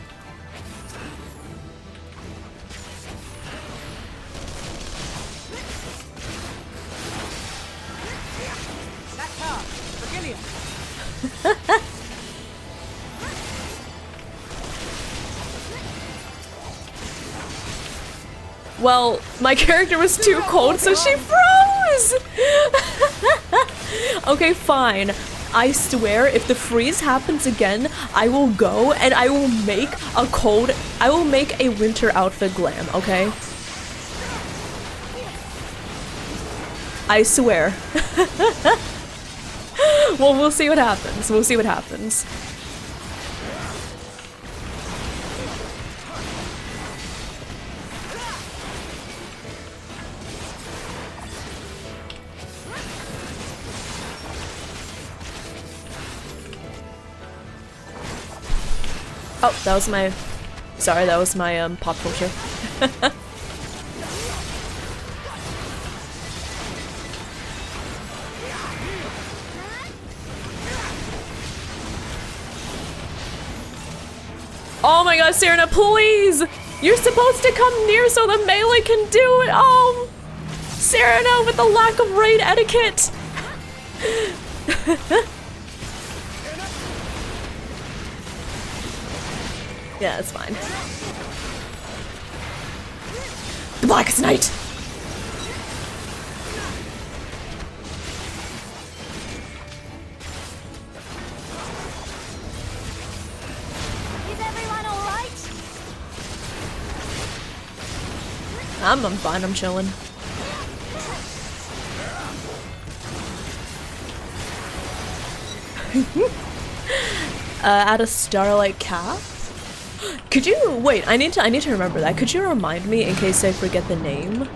That's her, Virgilia. Well, my character was too cold, so she froze! Okay, fine. I swear, if the freeze happens again, I will go and I will make a winter outfit glam, okay? I swear. Well, we'll see what happens. We'll see what happens. Oh, that was my... Sorry, that was my, pop culture. Oh my god, Serena, please! You're supposed to come near so the melee can do it! Oh! Serena with the lack of raid etiquette! Yeah, it's fine. The Blackest Night! Is everyone alright? I'm fine, I'm chilling. Add a starlight cap? Could you wait? I need to remember that. Could you remind me in case I forget the name?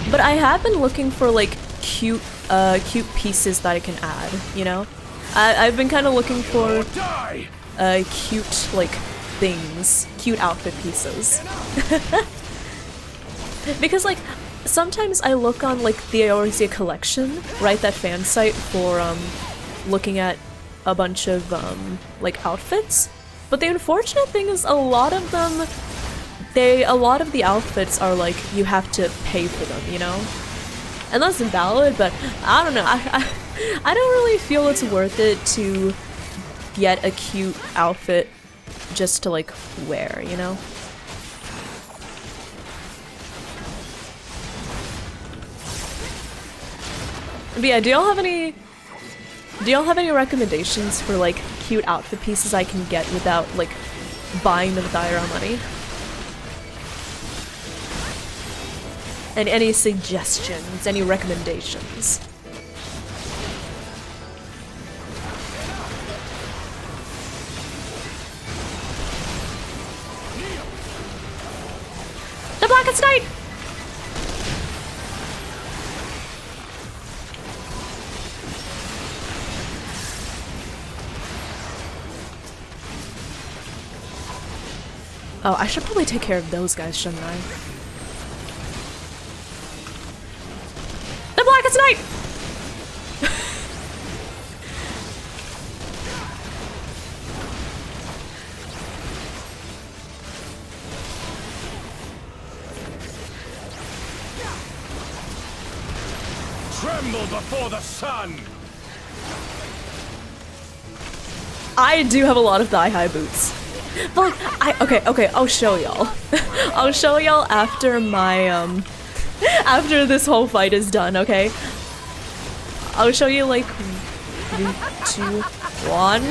But I have been looking for like cute pieces that I can add. You know, I've been kind of looking for cute like things, cute outfit pieces. Because like sometimes I look on like the Eorzea collection, right? That fan site for looking at a bunch of like outfits, but the unfortunate thing is a lot of the outfits are like you have to pay for them, you know, and that's valid, but I don't know, I don't really feel it's worth it to get a cute outfit just to like wear, you know. But yeah, do y'all have any recommendations for like cute outfit pieces I can get without like buying them with IRL money? And any suggestions, any recommendations? The Blackest Night! Oh, I should probably take care of those guys, shouldn't I? The Blackest Knight! Tremble before the sun! I do have a lot of thigh-high boots. But okay, I'll show y'all. I'll show y'all after my after this whole fight is done, okay? I'll show you like 3, 2, 1.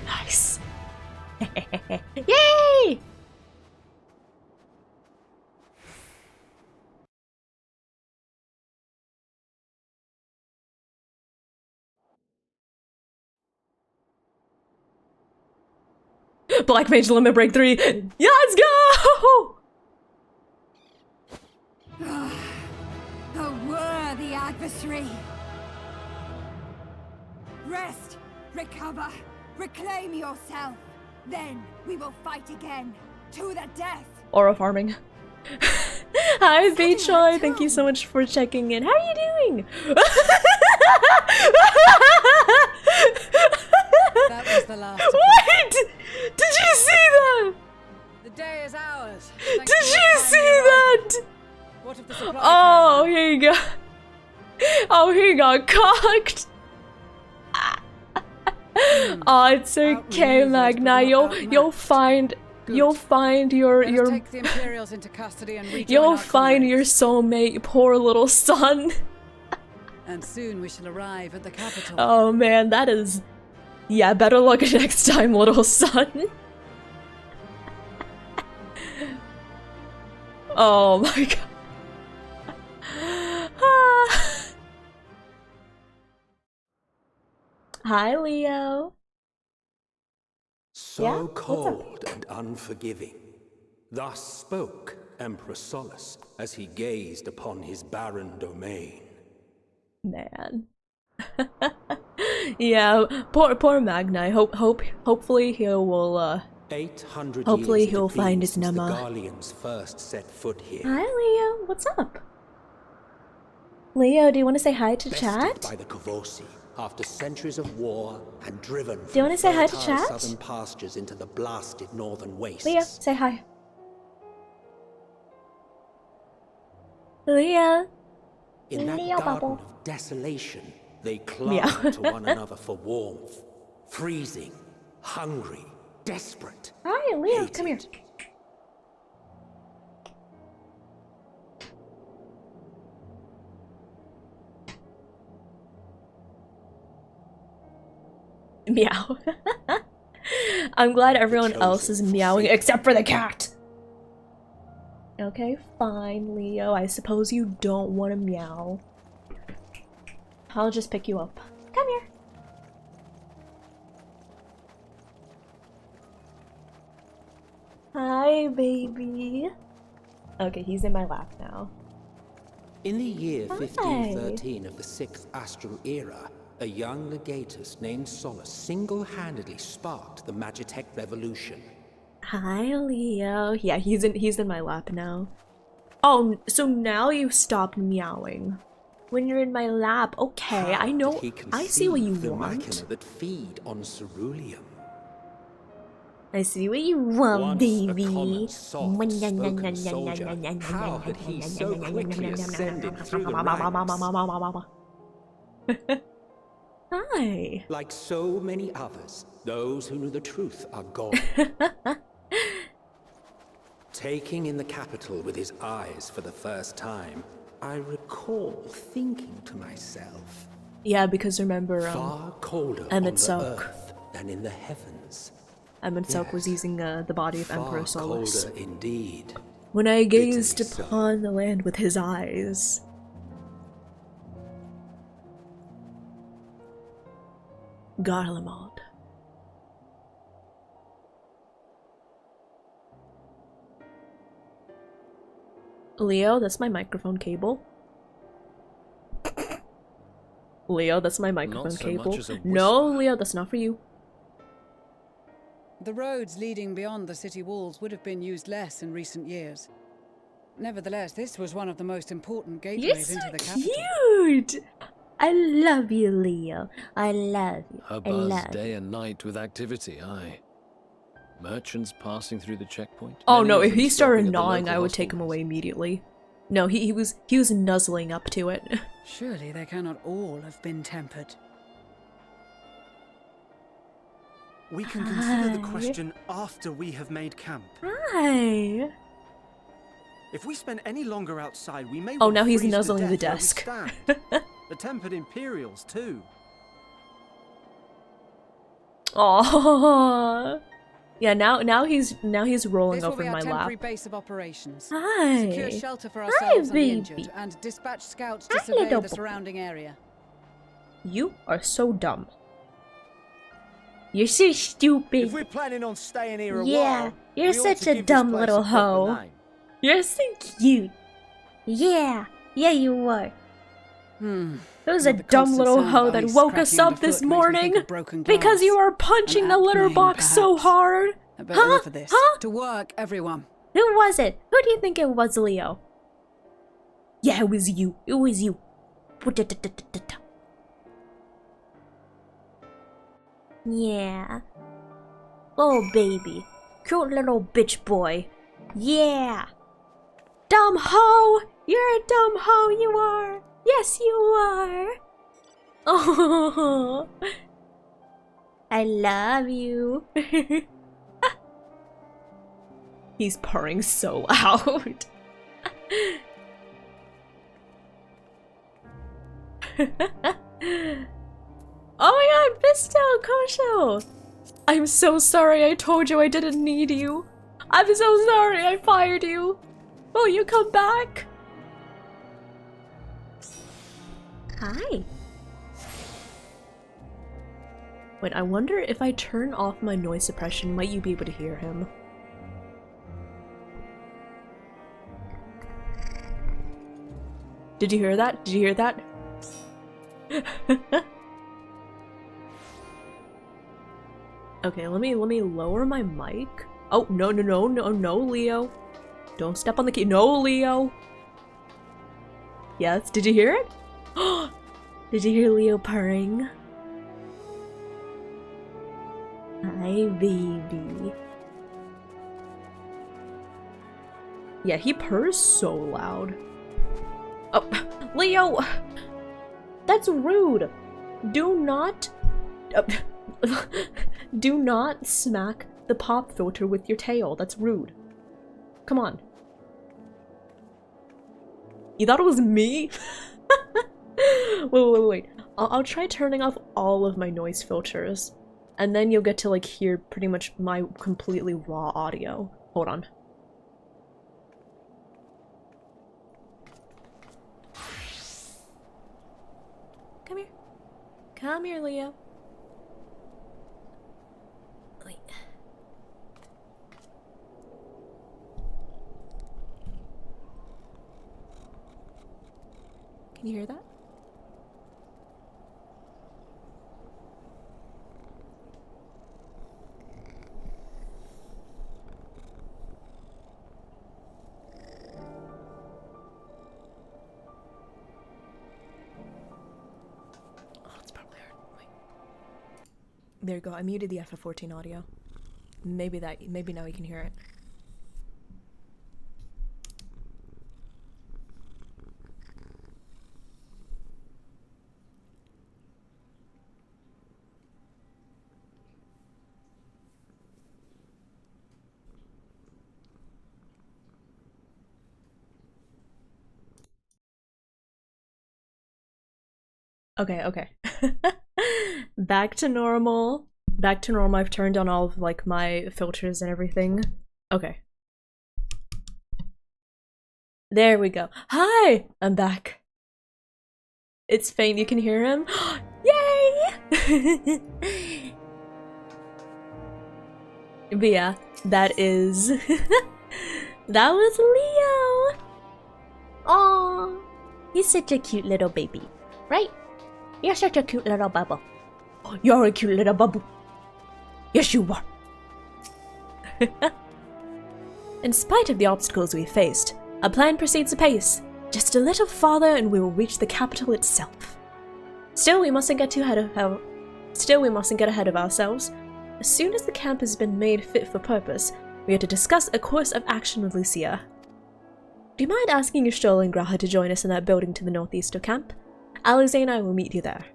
Nice. Yay! Black Mage Limit Break 3. Yeah, let's go! A worthy adversary. Rest, recover, reclaim yourself. Then we will fight again, to the death. Aura farming. Hi, Baychoy. Thank you so much for checking in. How are you doing? That was the last. What? Did you see that? The day is ours. Did you see that? What if the supply Oh, he got. Oh, he got cocked. Oh, it's okay, Magna. You'll find your take the Imperials into custody and rejoin you'll our find comrades. your soulmate, poor little son. And soon we shall arrive at the capital. Oh man, that is. Yeah, better luck next time, little son. Oh my god. Hi, Leo. So Yeah? What's cold and unforgiving. Thus spoke Emperor Solus as he gazed upon his barren domain. Man. Yeah, poor Magni. Hopefully he will 800 hopefully years he'll it had find been his since the Nama. Garleans first set foot here. Hi, Leo. What's up? Leo, do you want to say hi to Bested chat? by the Kavosi, after centuries of war and driven Do you want to say hi to fertile chat? southern pastures into the blasted northern wastes. Leo, say hi. Leo. In that Leo garden bubble. of desolation, they Meow. clung to one another for warmth. Freezing, hungry, desperate. Hi, Leo. Come here. Meow. I'm glad everyone else is meowing except for the cat. Okay, fine, Leo. I suppose you don't want to meow. I'll just pick you up. Come here. Hi, baby. Okay, he's in my lap now. In the year Hi. 1513 of the 6th Astral Era, a young legatus named Solus single-handedly sparked the Magitech Revolution. Hi, Leo. Yeah, he's in my lap now. Oh, so now you stopped meowing. When you're in my lap, okay, I know. I see what you the want. machina that feed on ceruleum. I see what you want, Once baby. a common, soft-spoken soldier, how had he so quickly ascended through the ranks? Hi. Like so many others, those who knew the truth are gone. Taking in the capital with his eyes for the first time, I recall thinking to myself, Yeah, because remember, far colder Emmett on the Sock. earth than in the heavens. Emmett Sock was using the body of Emperor Far Solus. colder indeed. When I gazed upon the land with his eyes. Garlemald. Leo, that's my microphone cable. Leo, that's my microphone so cable. much as a No, Leo, that's not for you. The roads leading beyond the city walls would have been used less in recent years. Nevertheless, this was one of the most important gateways into the capital. Cute! I love you, Leo. I love you. Her I buzz love day and night with activity, aye. Merchants passing through the checkpoint. Oh many no, of if them he started stopping at the gnawing, local I would take him away immediately. No, he was nuzzling up to it. Surely they cannot all have been tempered. We can consider the question after we have made camp. Hi. If we spend any longer outside, we may Oh, well now he's freeze to nuzzling the death where we desk. stand. The tempered Imperials, too. Oh. Yeah, now he's rolling This will over be in our my temporary lap. base of operations. Hi. Secure shelter for Hi, ourselves and the injured, baby. and dispatch scouts to Hi, survey little the boy. surrounding area. You are so dumb. You're so stupid. If we're planning on staying here a Yeah, while, you're we ought such to a give this dumb place little a proper hoe. name. You're so cute. Yeah, you are. It was a The dumb constant little sound hoe of that ice woke us cracking up this underfoot makes me morning think of broken because you glass. were punching An the litter apt name, box so perhaps. hard. I bet enough of this. To work, everyone. Who was it? Who do you think it was, Leo? Yeah, it was you. It was you. Yeah. Oh, baby. Cute little bitch boy. Yeah. Dumb hoe! You're a dumb hoe, you are! Yes, you are! Oh, I love you. He's purring so loud. Oh my god, Bisto, Kosho! I'm so sorry I told you I didn't need you. I'm so sorry I fired you. Will you come back? Hi. Wait, I wonder if I turn off my noise suppression, might you be able to hear him? Did you hear that? Did you hear that? Okay, let me lower my mic. Oh, no, Leo. Don't step on the key. No, Leo. Yes, did you hear it? Did you hear Leo purring? Hi, baby. Yeah, he purrs so loud. Oh, Leo! That's rude! Do not... do not smack the pop filter with your tail. That's rude. Come on. You thought it was me? Wait. I'll try turning off all of my noise filters. And then you'll get to like hear pretty much my completely raw audio. Hold on. Come here. Come here, Leo. Wait. Can you hear that? There you go. I muted the FF14 audio. Maybe now you can hear it. Okay. Back to normal. Back to normal. I've turned on all of like my filters and everything. Okay. There we go. Hi! I'm back. It's Fane. You can hear him? Yay! But yeah, that is... that was Leo! Aww. He's such a cute little baby, right? You're such a cute little bubble. You're a cute little bubble. Yes, you are. In spite of the obstacles we faced, our plan proceeds apace. Just a little farther and we will reach the capital itself. Still, we mustn't get ahead of ourselves. As soon as the camp has been made fit for purpose, we are to discuss a course of action with Lucia. Do you mind asking Yshtola and Graha to join us in that building to the northeast of camp? Alize and I will meet you there.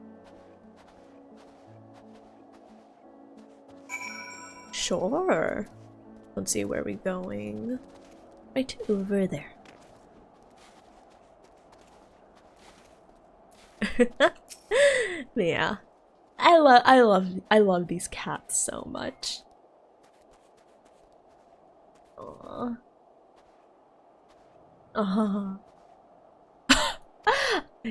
Sure. Let's see where we're going. Right over there. Yeah. I love these cats so much. Aww.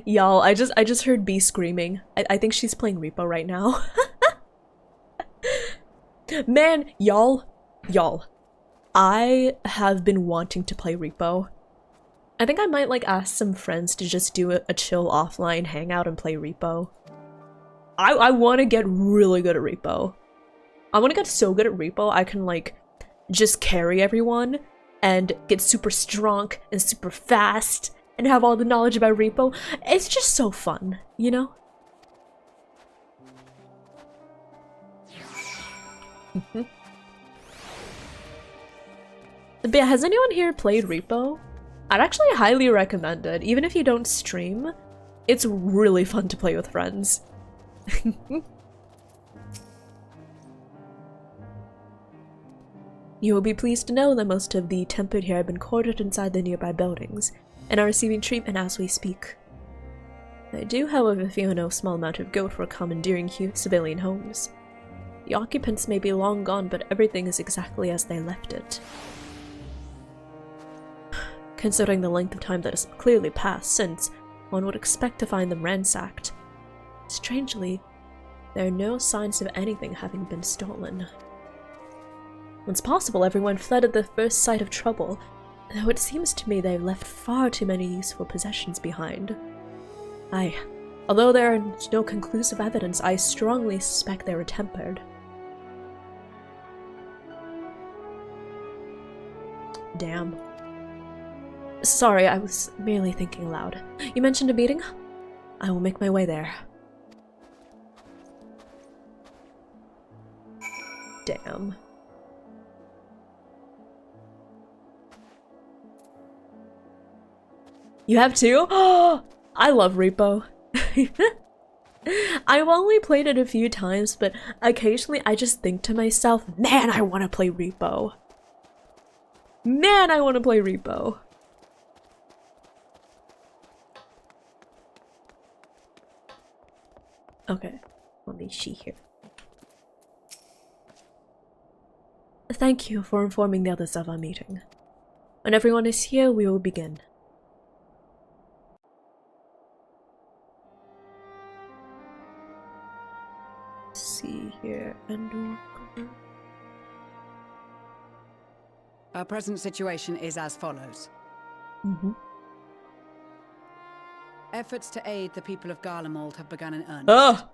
Y'all, I just heard Bee screaming. I think she's playing Repo right now. Man, y'all, I have been wanting to play Repo. I think I might like ask some friends to just do a chill offline hangout and play Repo. I want to get really good at Repo. I want to get so good at Repo I can like just carry everyone and get super strong and super fast and have all the knowledge about Repo. It's just so fun, you know? But yeah, has anyone here played Repo? I'd actually highly recommend it. Even if you don't stream, it's really fun to play with friends. You will be pleased to know that most of the tempered here have been quartered inside the nearby buildings, and are receiving treatment as we speak. I do, however, fear no small amount of guilt for commandeering civilian homes. The occupants may be long gone, but everything is exactly as they left it. Considering the length of time that has clearly passed since, one would expect to find them ransacked. Strangely, there are no signs of anything having been stolen. It's possible everyone fled at the first sight of trouble, though it seems to me they've left far too many useful possessions behind. Although there is no conclusive evidence, I strongly suspect they were tempered. Damn. Sorry, I was merely thinking aloud. You mentioned a meeting? I will make my way there. Damn. You have two? Oh, I love Repo. I've only played it a few times, but occasionally I just think to myself, man, I want to play Repo. Man, I want to play Repo. Okay, let me see here. Thank you for informing the others of our meeting. When everyone is here, we will begin. Let's see here, and our present situation is as follows. Efforts to aid the people of Garlemald have begun in earnest. Ugh!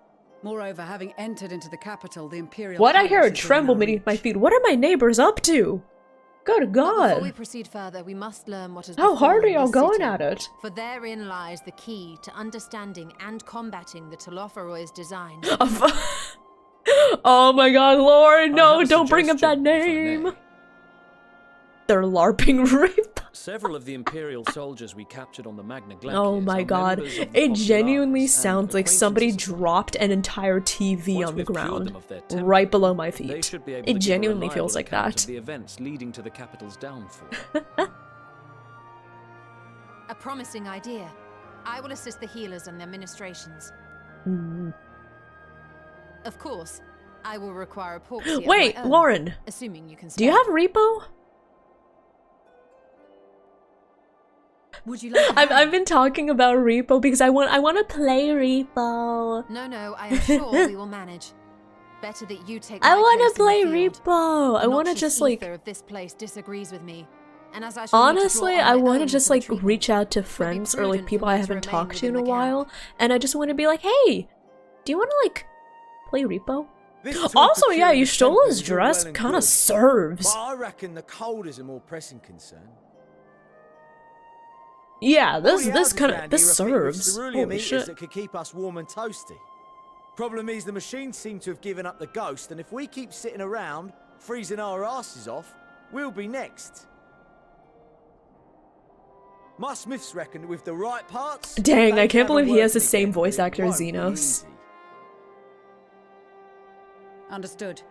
Moreover, having entered into the capital, the Imperial What? I hear a Palace is tremble within our beneath my feet. What are my neighbors up to? Good But before God. we proceed further, we must learn what has How hard are befallen y'all the going city, at it? For therein lies the key to understanding and combating the Telophoroid's design. Oh my God, Lauren, no, have a don't bring up that suggestion, if I name. may. They're LARPing Repo. Several of the Imperial soldiers we captured on the Magna Glaciers Oh my are God, members of the it genuinely Populares and sounds like somebody acquaintances. dropped an entire TV Once on the we've cured ground, them of their temper, right below my they feet. should be able It to give a genuinely reliable feels like account that. of the events leading to the capital's downfall. A promising idea. I will assist the healers and their ministrations. Of course, I will require a proxy of Wait, my own, Lauren, assuming you can do you spare. have Repo? Would you like I've been talking about Repo because I want to play Repo. No, I am sure we will manage. Better that you take I my want place to play in the field. Repo. I want to Noxious just like ether of this place disagrees with me. And as I shall need to Honestly, draw on I my want to own just for the like treatment, reach out to it would be friends or like prudent people for I me to haven't remain talked to in a within the camp. while, and I just want to be like, hey, do you want to like play repo? This talk Also, of yeah, curing you the stole tempers his is all dress. well and Kind of good, serves. But I reckon the cold is a more pressing concern. Yeah, All this the houses kind of round this here are fitted with serves. cerulean Holy heaters shit. that could keep us warm and toasty. Problem is, the machines seem to have given up the ghost, and if we keep sitting around, freezing our asses off, we'll be next. My smiths reckon that with the right parts... Dang, they I can can't have a believe he has the working same again, but voice it actor as won't be Xenos. easy. Understood.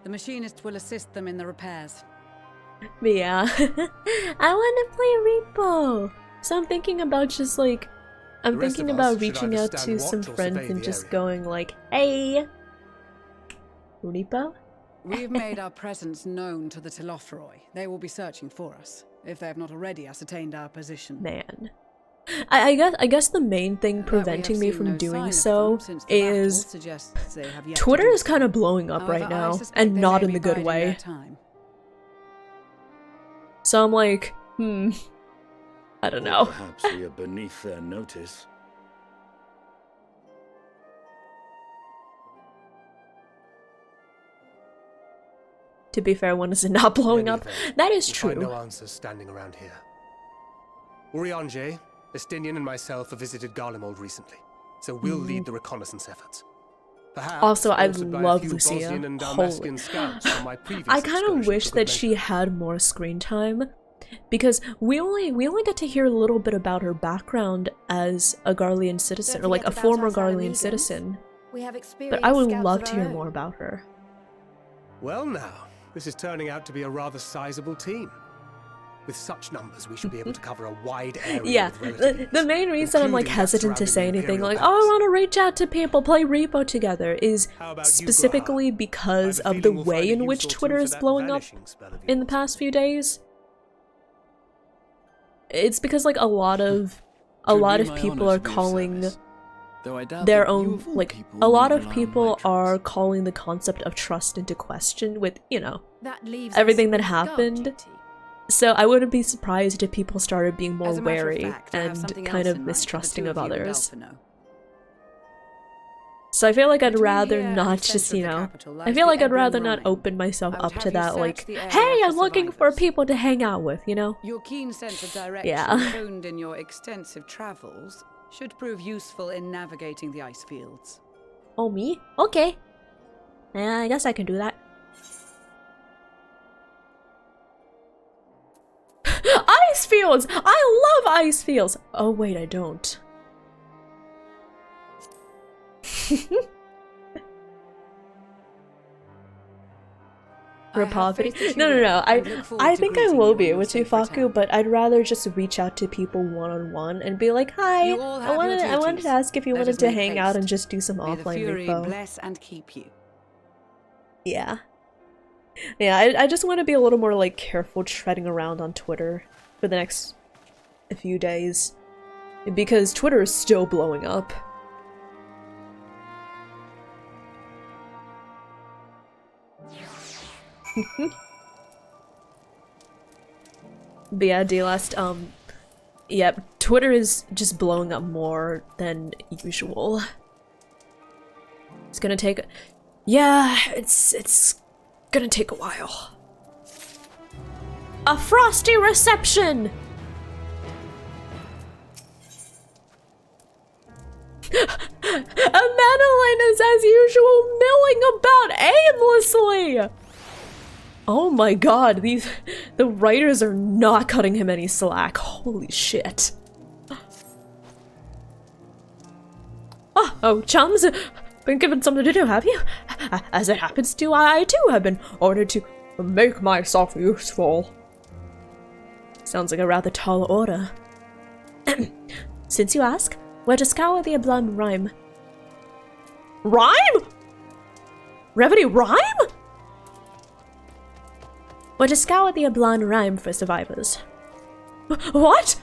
The machinist will assist them in the repairs. But yeah, I want to play repo. So I'm thinking about just like, I'm The rest thinking of us about should reaching either out to stand some watch or friends survey and the just area. going like, hey, repo? We've made our presence known to the Telothroi. They will be searching for us, if they have not already ascertained our position. Man. I guess the main thing preventing me from doing so is Twitter is kind of blowing up right now, and not in the good way. So I'm like, I don't know. Perhaps we are beneath their notice. To be fair, when is it not blowing up? That is We'll find true. no answers standing around here. Urianger, Estinian, and myself have visited Garlemald recently, so we'll lead the reconnaissance efforts. Perhaps Also, I sponsored by a love few Lucia. Bosnian and Holy. Dalmatian scouts from my previous I kind excursion of wish to that good she had more screen time, because we only get to hear a little bit about her background as a Garlean citizen, or like a former Garlean citizen. We have But I would scouts love of to our hear own. more about her. Well now, this is turning out to be a rather sizable team. With such numbers, we should be able to cover a wide area Yeah, with relative the main reason I'm like including that hesitant to surrounding say the anything Imperial like, oh, I want to reach out to people, play repo together, is about you, specifically because of the way in which Twitter is blowing up in the past few days. It's because like a lot of people are calling their own, like, a lot of people are calling the concept of trust into question with, you know, That leaves everything us that with guard happened. duty. So I wouldn't be surprised if people started being more As a matter of wary fact, I have and something kind else of in mind for the mistrusting two of you and others. Alphino. So I feel like I'd Between rather here and not the just, center you of the know, capital I lies feel the like I'd Edwin rather not Rhine. open myself I would up have to you that, search like, the area hey, for I'm looking for people to hang out with, you know? Your keen sense of direction, Yeah. honed in your extensive travels, should prove useful in navigating the ice fields. Oh, me? Okay. Yeah, I guess I can do that. Ice fields! I love ice fields! Oh, wait, I don't. For poverty? No. I think I will be with Chifaku, but I'd rather just reach out to people one-on-one and be like, hi, You all I have your wanted duties. to ask if you Let wanted us to make hang out haste. and just do some May the offline Fury repo. bless and keep you. Yeah. Yeah, I just want to be a little more, like, careful treading around on Twitter for the next few days. Because Twitter is still blowing up. But yeah, D-Last, yep, Twitter is just blowing up more than usual. It's gonna take... Yeah, it's gonna take a while. A frosty reception! Madeline is as usual milling about aimlessly! Oh my god, the writers are not cutting him any slack. Holy shit. Oh, chums, been given something to do, have you? As it happens to, I too have been ordered to make myself useful. Sounds like a rather tall order. Since you ask, we're to scour the Ablum Rime. Rhyme? Revenue Rhyme? We're to scour the Ablum Rime for survivors. What?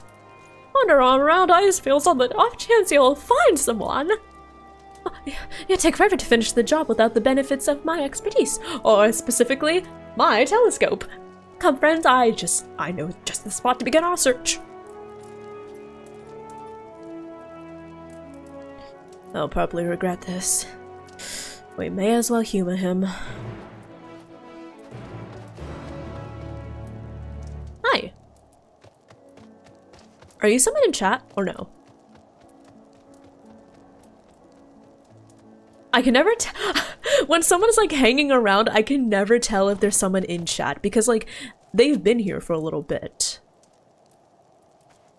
Wander on around ice fields on the off chance you'll find someone. You'd take forever to finish the job without the benefits of my expertise, or specifically, my telescope. Come friends, I know just the spot to begin our search. I'll probably regret this. We may as well humor him. Hi. Are you someone in chat or no? I can never tell. When someone is like hanging around, I can never tell if there's someone in chat because like they've been here for a little bit.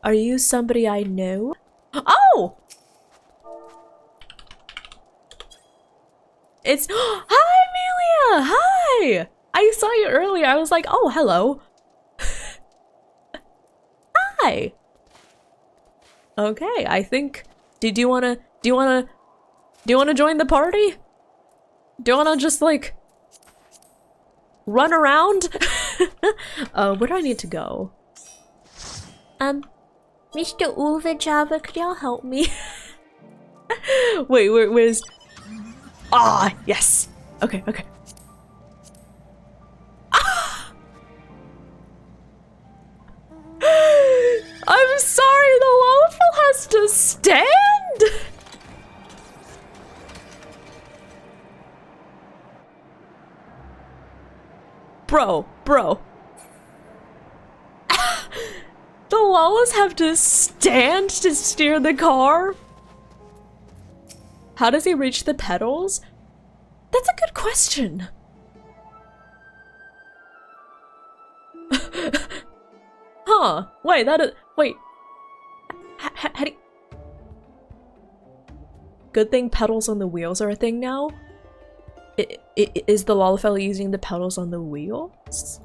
Are you somebody I know? Oh! It's hi Amelia! Hi! I saw you earlier. I was like, oh hello. Hi. Okay, I think do you wanna join the party? Do you wanna just like run around? Where do I need to go? Mr. Uwe Java, could y'all help me? Wait, where's ah, yes. Okay. Ah! I'm sorry, the Lalafell has to stand? Bro. The Lalas have to stand to steer the car? How does he reach the pedals? That's a good question. Huh. Wait, wait. How do you... Good thing pedals on the wheels are a thing now? Is the Lalafell using the pedals on the wheels?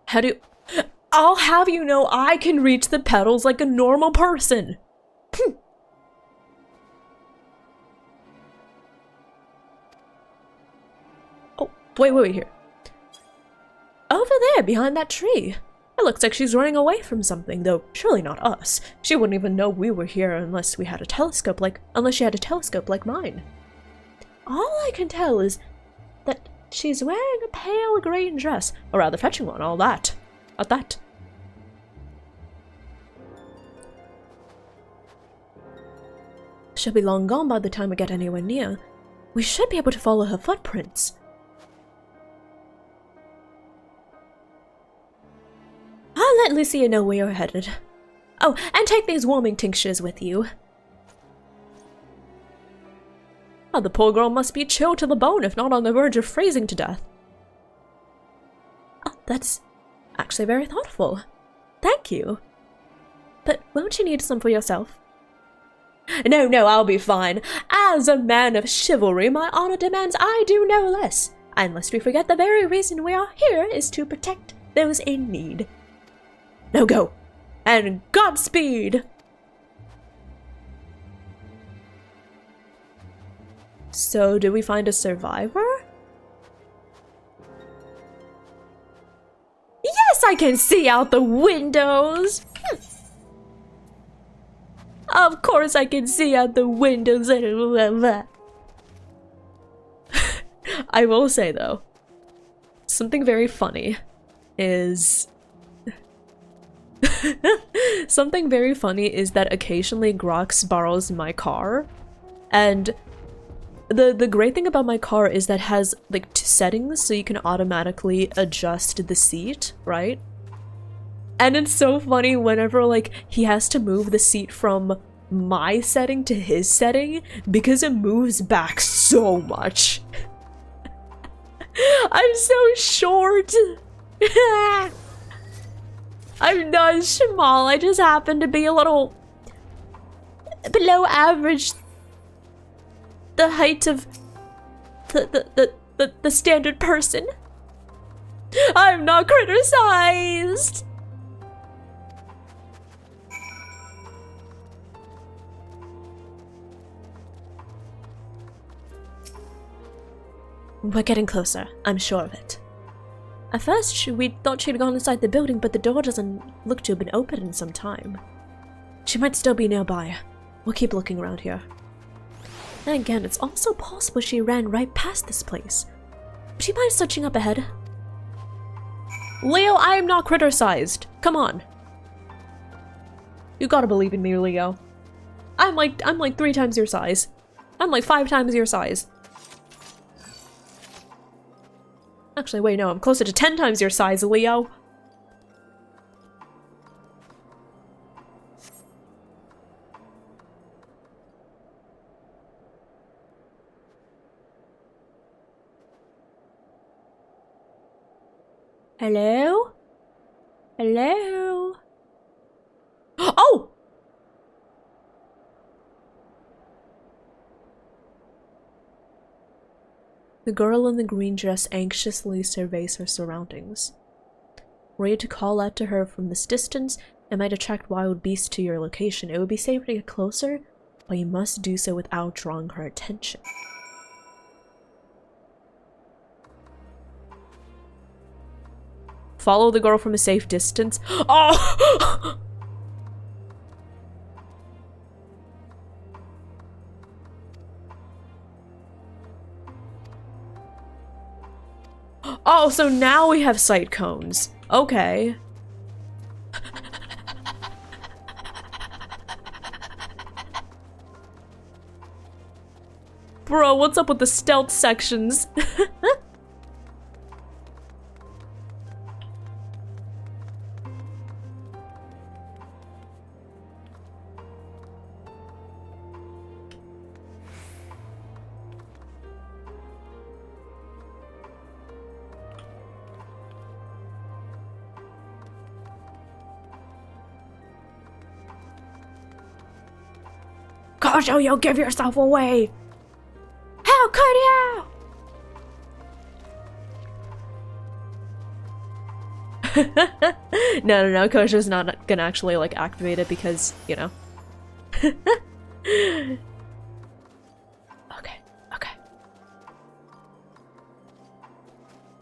How do... I'll have you know I can reach the pedals like a normal person. Oh, wait here. Over there, behind that tree. It looks like she's running away from something, though surely not us. She wouldn't even know we were here unless she had a telescope like mine. All I can tell is that she's wearing a pale green dress, or rather fetching one, all that. At that. She'll be long gone by the time we get anywhere near. We should be able to follow her footprints. I'll let Lucia know where you're headed. Oh, and take these warming tinctures with you. Oh, the poor girl must be chilled to the bone, if not on the verge of freezing to death. Oh, that's actually very thoughtful. Thank you. But won't you need some for yourself? No, I'll be fine. As a man of chivalry, my honor demands I do no less. And lest we forget, the very reason we are here is to protect those in need. Now go, and Godspeed! So, did we find a survivor? Yes, I can see out the windows! Of course I can see out the windows. I will say though, something very funny is... something very funny is that occasionally Grox borrows my car, and the great thing about my car is that it has like settings so you can automatically adjust the seat, right? And it's so funny whenever like he has to move the seat from my setting to his setting because it moves back so much. I'm so short. I'm not small, I just happen to be a little below average the height of the standard person. I'm not criticized. We're getting closer, I'm sure of it. At first, we thought she'd gone inside the building, but the door doesn't look to have been open in some time. She might still be nearby. We'll keep looking around here. Then again, it's also possible she ran right past this place. Would you mind searching up ahead? Leo, I am not critter-sized. Come on. You gotta believe in me, Leo. I'm like 3 times your size. I'm like 5 times your size. Actually, wait, no, I'm closer to 10 times your size, Leo. Hello? Hello? Oh! The girl in the green dress anxiously surveys her surroundings. Were you to call out to her from this distance, it might attract wild beasts to your location. It would be safer to get closer, but you must do so without drawing her attention. Follow the girl from a safe distance. Oh! Oh, so now we have sight cones. Okay. Bro, what's up with the stealth sections? Kojo, you'll give yourself away! How could you? No, Kojo's not gonna actually, like, activate it because, you know. Okay.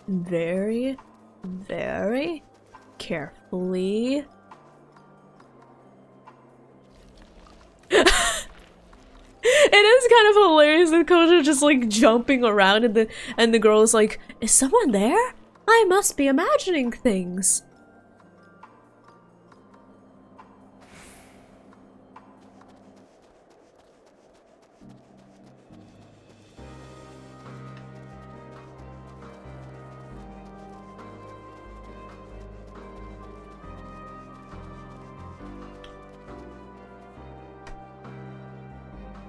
Very, very carefully. It is kind of hilarious that Kojo just like jumping around and the girl is like, is someone there? I must be imagining things.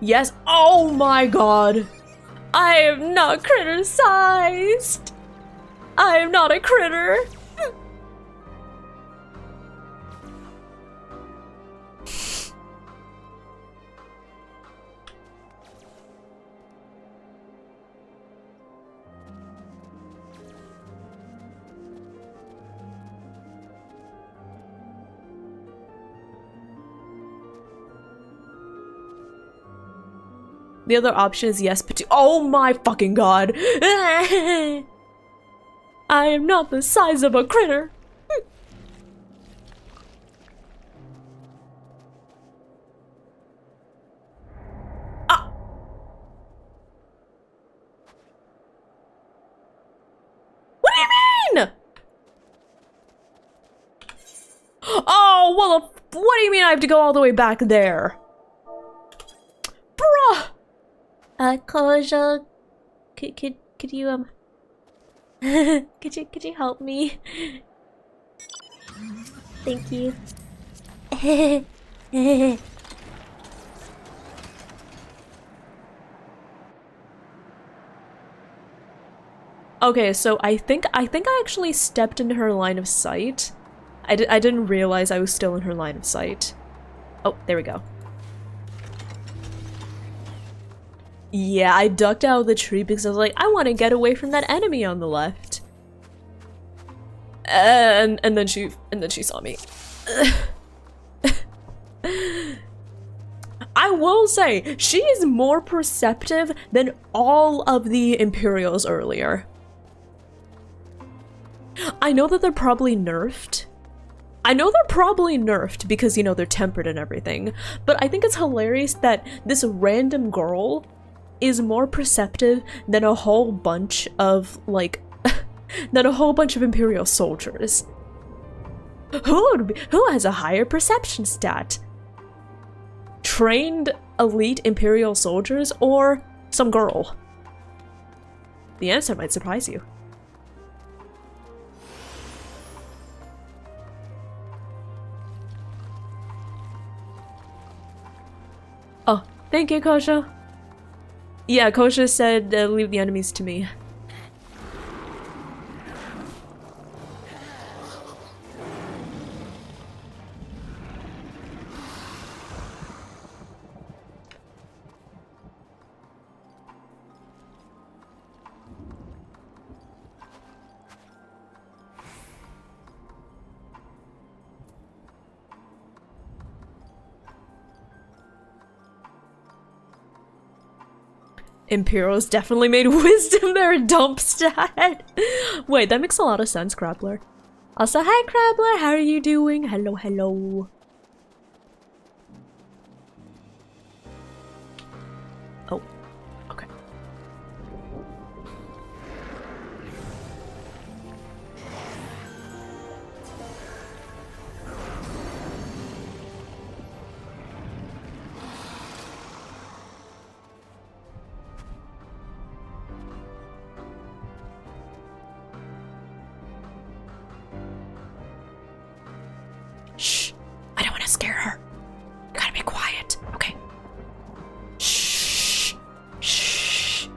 Yes. Oh my god. I am not critter-sized. I am not a critter. The other option is yes, but oh my fucking god. I am not the size of a critter. Ah. What do you mean? Oh, well, what do you mean I have to go all the way back there? Bruh. Kojo, could you could you help me? Thank you. Okay, so I think I actually stepped into her line of sight. I didn't realize I was still in her line of sight. Oh, there we go. Yeah, I ducked out of the tree because I was like, I want to get away from that enemy on the left. And then she saw me. I will say, she is more perceptive than all of the Imperials earlier. I know that they're probably nerfed. Because, you know, they're tempered and everything. But I think it's hilarious that this random girl is more perceptive than a whole bunch of, like, than a whole bunch of Imperial soldiers. Who has a higher perception stat? Trained elite Imperial soldiers or some girl? The answer might surprise you. Oh, thank you, Kosha. Yeah, Kosha said leave the enemies to me. Imperials definitely made wisdom their dump stat. Wait, that makes a lot of sense, Crabbler. Also, hi Crabbler, how are you doing? Hello, hello. Oh, okay. Shh! I don't want to scare her. You gotta be quiet, okay? Shh! Shh!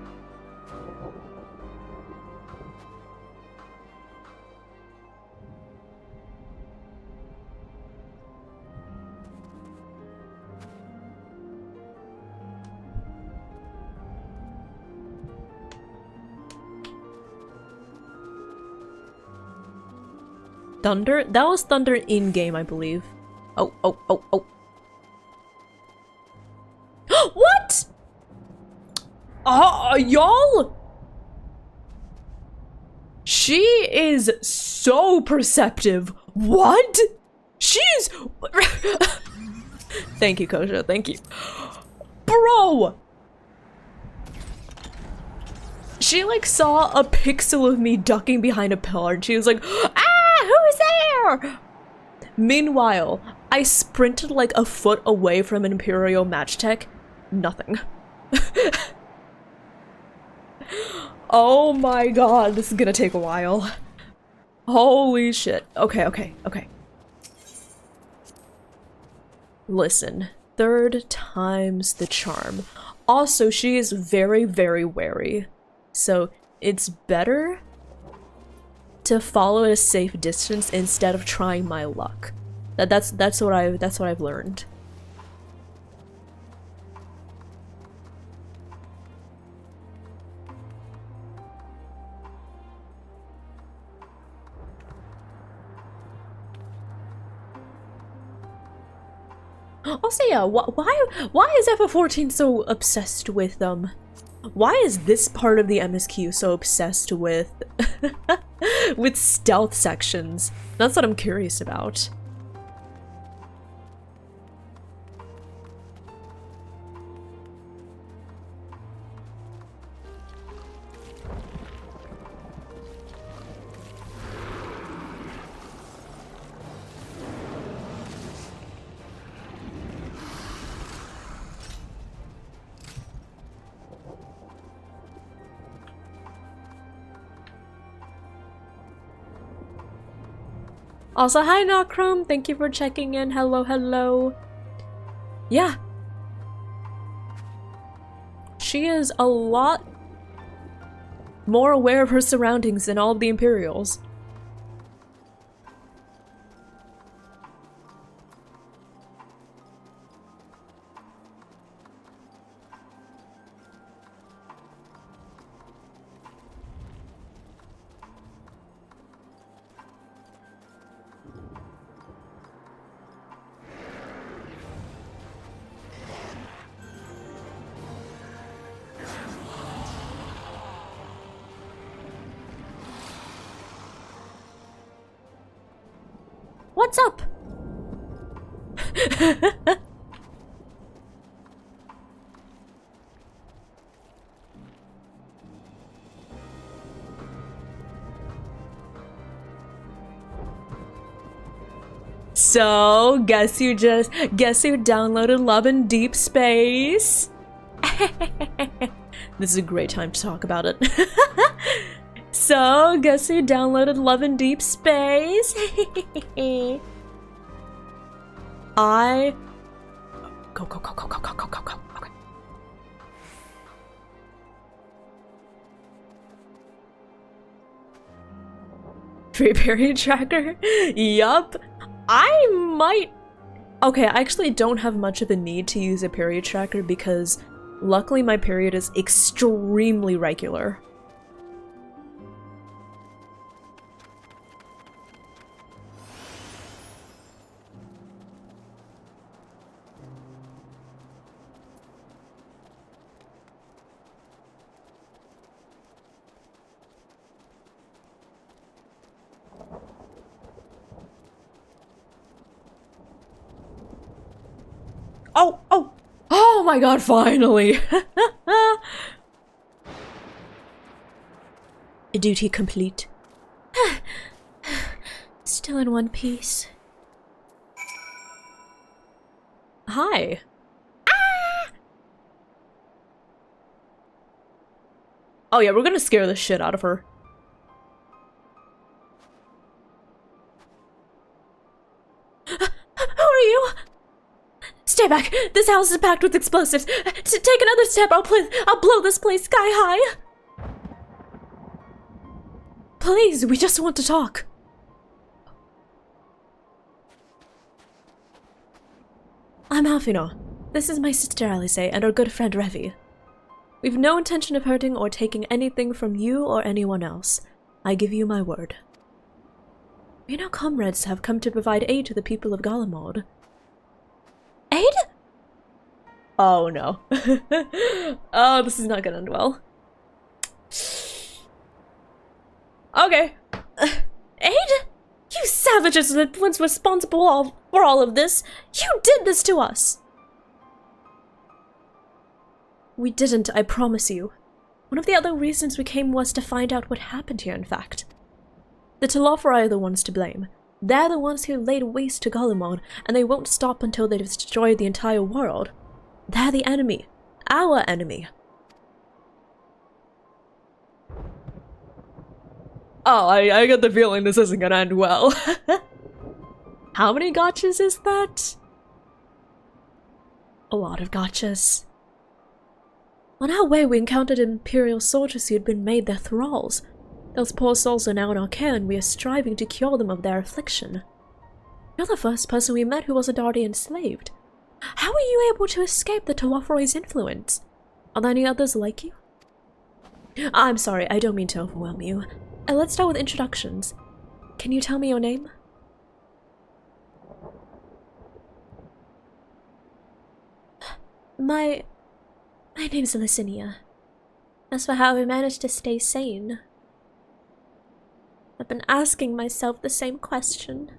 Thunder? That was thunder in-game, I believe. Oh, oh, oh, oh. What? Y'all? She is so perceptive. What? She's... Thank you, Kosha. Thank you. Bro! She, like, saw a pixel of me ducking behind a pillar and she was like, ah! Who's there? Meanwhile, I sprinted like a foot away from an Imperial match tech. Nothing. Oh my god, this is gonna take a while. Holy shit. Okay, okay, okay. Listen, third time's the charm. Also, she is very, very wary. So, it's better to follow at a safe distance instead of trying my luck. That's what I've learned. Also, yeah, why is FF14 so obsessed with why is this part of the MSQ so obsessed with with stealth sections? That's what I'm curious about. Also, hi Nochrome, thank you for checking in. Hello, hello. Yeah. She is a lot more aware of her surroundings than all of the Imperials. What's up? So, guess who downloaded Love in Deep Space? This is a great time to talk about it. So, guess who downloaded Love in Deep Space? I... Go. Okay. Free period tracker? Yup. I might... Okay, I actually don't have much of a need to use a period tracker because luckily my period is extremely regular. Oh my god, finally! Duty complete. Still in one piece. Hi. Oh yeah, we're gonna scare the shit out of her. Who are you? Stay back! This house is packed with explosives. Take another step, I'll blow this place sky high. Please, we just want to talk. I'm Alfino. This is my sister Alice and our good friend Revi. We've no intention of hurting or taking anything from you or anyone else. I give you my word. We and our comrades have come to provide aid to the people of Garlemald. Aid? Oh no. Oh, this is not gonna end well. Okay. Aid? You savages are the ones responsible for all of this. You did this to us. We didn't, I promise you. One of the other reasons we came was to find out what happened here, in fact. The Telofri are the ones to blame. They're the ones who laid waste to Garlemald, and they won't stop until they destroy the entire world. They're the enemy. Our enemy. Oh, I get the feeling this isn't gonna end well. How many gotchas is that? A lot of gotchas. On our way, we encountered Imperial soldiers who had been made their thralls. Those poor souls are now in our care, and we are striving to cure them of their affliction. You're the first person we met who wasn't already enslaved. How were you able to escape the Telofroi's influence? Are there any others like you? I'm sorry, I don't mean to overwhelm you. Let's start with introductions. Can you tell me your name? My name's Licinia. As for how I managed to stay sane, I've been asking myself the same question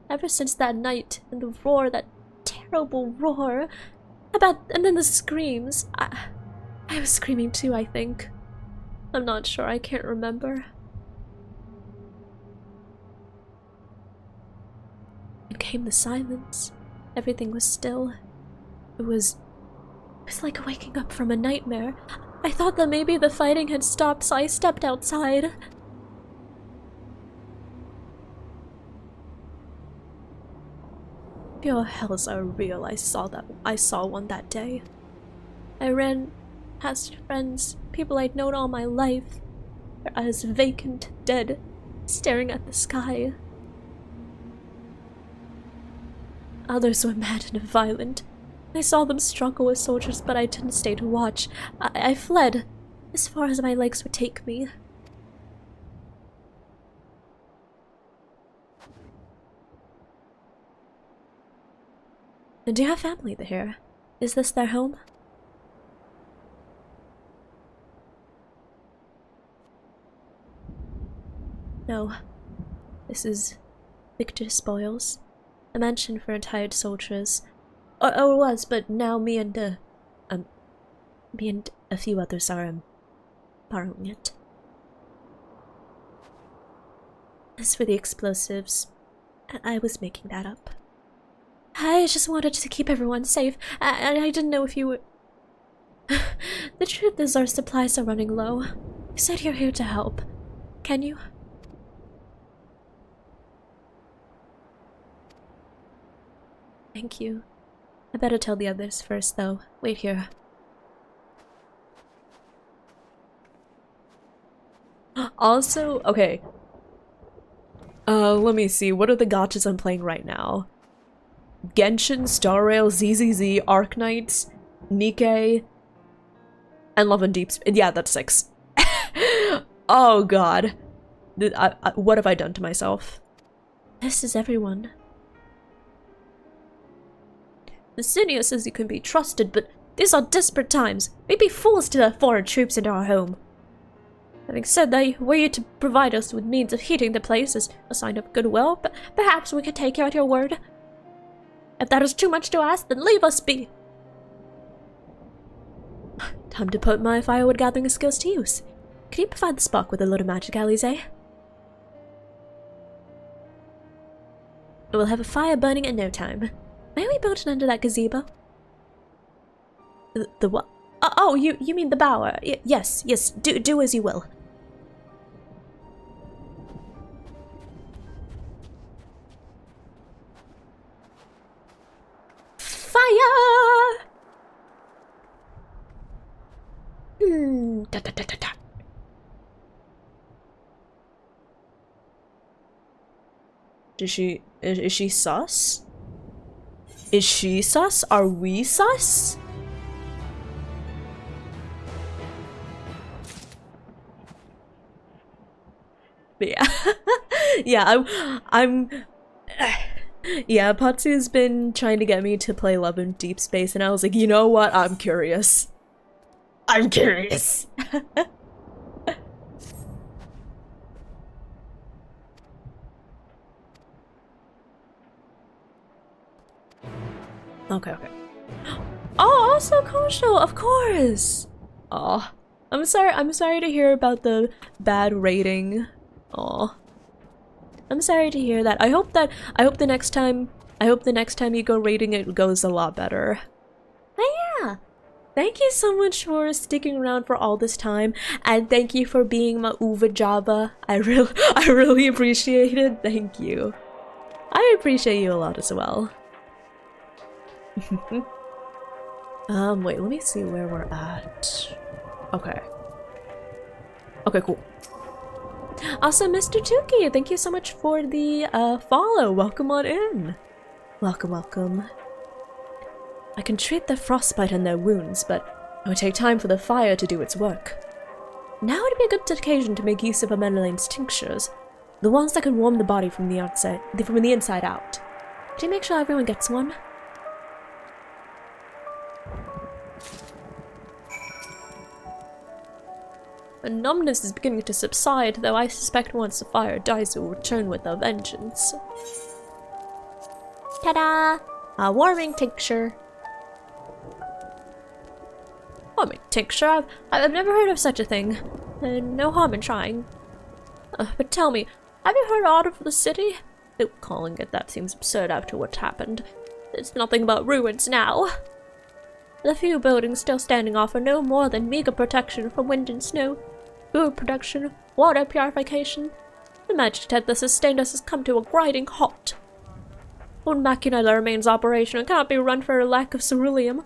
ever since that night and the roar, that terrible roar, and then the screams. I was screaming too, I think. I'm not sure, I can't remember. Then came the silence. Everything was still. It was like waking up from a nightmare. I thought that maybe the fighting had stopped, so I stepped outside. Pure hells are real. I saw one that day. I ran past friends, people I'd known all my life, their eyes vacant, dead, staring at the sky. Others were mad and violent. I saw them struggle with soldiers, but I didn't stay to watch. I fled, as far as my legs would take me. And do you have family here? Is this their home? No. This is Victor Spoils, a mansion for retired soldiers. Or it was, but now me and a few others are borrowing it. As for the explosives, I was making that up. I just wanted to keep everyone safe. I didn't know if you were... The truth is our supplies are running low. You said you're here to help. Can you? Thank you. I better tell the others first, though. Wait here. Also, okay. Let me see. What are the gachas I'm playing right now? Genshin, Star Rail, ZZZ, Arknights, Nikkei, and Love and Deep Space. Yeah, that's 6. Oh god. What have I done to myself? This is everyone. The senior says you can be trusted, but these are desperate times. We'd be fools to let foreign troops into our home. Having said that, were you to provide us with means of heating the place as a sign of goodwill, but perhaps we could take you at your word. If that is too much to ask, then leave us be. Time to put my firewood gathering skills to use. Can you provide the spark with a load of magic, Alize? We'll have a fire burning in no time. May we build it under that gazebo? The what? Oh, you mean the bower? Yes, do as you will. Fire! Da. Is she sus? Is she sus? Are we sus? But yeah. Yeah, I'm yeah, Patsu's been trying to get me to play Love and Deep Space, and I was like, you know what? I'm curious. I'm curious. Okay. Oh, also Kosho, of course. Oh, I'm sorry to hear about the bad rating. Oh, I'm sorry to hear that. I hope the next time you go rating it goes a lot better. But yeah, thank you so much for sticking around for all this time, and thank you for being my Uva Java. I really appreciate it. Thank you. I appreciate you a lot as well. Wait, let me see where we're at. Okay, cool. Also, Mr. Tuki, thank you so much for the follow. Welcome on in. Welcome. I can treat their frostbite and their wounds, but it would take time for the fire to do its work. Now would be a good occasion to make use of Amelaine's tinctures, the ones that can warm the body from the inside out. Can you make sure everyone gets one? The numbness is beginning to subside, though I suspect once the fire dies it will return with a vengeance. Ta-da! A warming tincture. Warming tincture? I've never heard of such a thing. No harm in trying. But tell me, have you heard aught of the city? Though calling it that seems absurd after what happened. It's nothing but ruins now. The few buildings still standing offer no more than meager protection from wind and snow, food production, water purification. The magic tent that sustained us has come to a grinding halt. Old Machinella remains operational and cannot be run for a lack of ceruleum.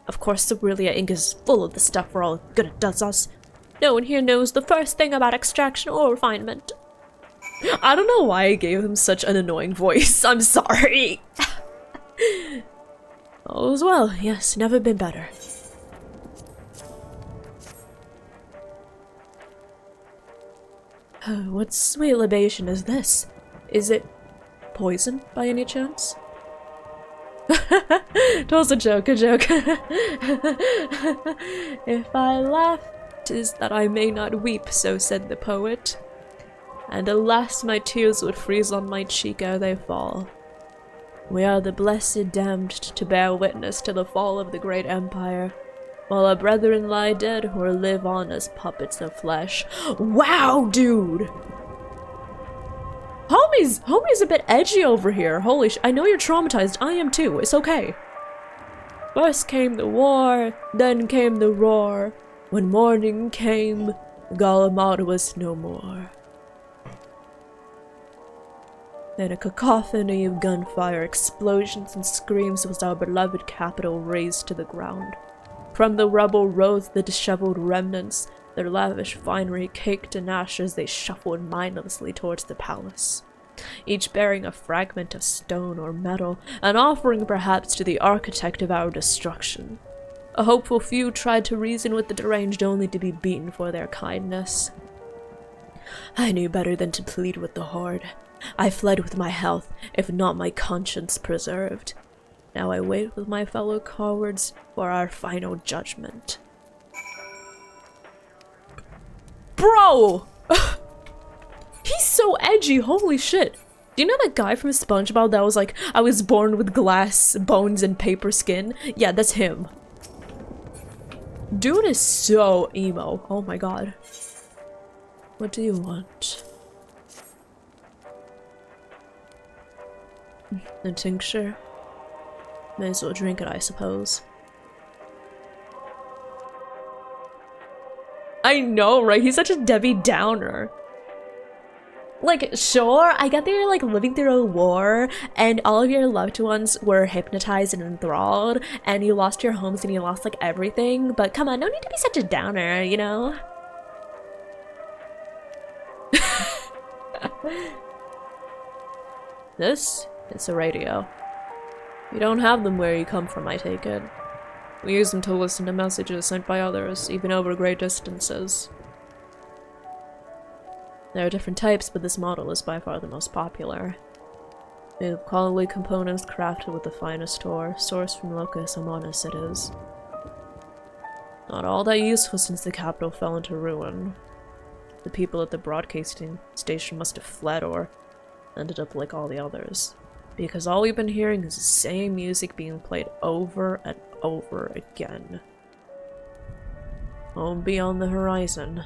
Of course, Cerulean ink is full of the stuff for all good it does us. No one here knows the first thing about extraction or refinement. I don't know why I gave him such an annoying voice. I'm sorry. All is well, yes, never been better. What sweet libation is this? Is it poison by any chance? It was a joke. If I laugh, 'tis that I may not weep, so said the poet. And alas, my tears would freeze on my cheek ere they fall. We are the blessed damned to bear witness to the fall of the great empire, while our brethren lie dead or live on as puppets of flesh. Wow, dude! Oh Homie's a bit edgy over here. Holy sh- I know you're traumatized. I am too. It's okay. First came the war, then came the roar. When morning came, Galamad was no more. Then a cacophony of gunfire, explosions, and screams was our beloved capital razed to the ground. From the rubble rose the disheveled remnants, their lavish finery caked in ashes. They shuffled mindlessly towards the palace, each bearing a fragment of stone or metal, an offering perhaps to the architect of our destruction. A hopeful few tried to reason with the deranged only to be beaten for their kindness. I knew better than to plead with the horde. I fled with my health, if not my conscience preserved. Now I wait with my fellow cowards for our final judgment. Bro! He's so edgy, holy shit. Do you know that guy from SpongeBob that was like, I was born with glass, bones, and paper skin? Yeah, that's him. Dude is so emo. Oh my god. What do you want? A tincture? May as well drink it, I suppose. I know, right? He's such a Debbie Downer. Like, sure, I get that you're like living through a war and all of your loved ones were hypnotized and enthralled and you lost your homes and you lost like everything, but come on, no need to be such a downer, you know? This? It's a radio. You don't have them where you come from, I take it. We use them to listen to messages sent by others, even over great distances. There are different types, but this model is by far the most popular. Made of quality components crafted with the finest ore, sourced from Locus Amonis it is. Not all that useful since the capital fell into ruin. The people at the broadcasting station must have fled or ended up like all the others. Because all we've been hearing is the same music being played over and over again. Home beyond the horizon.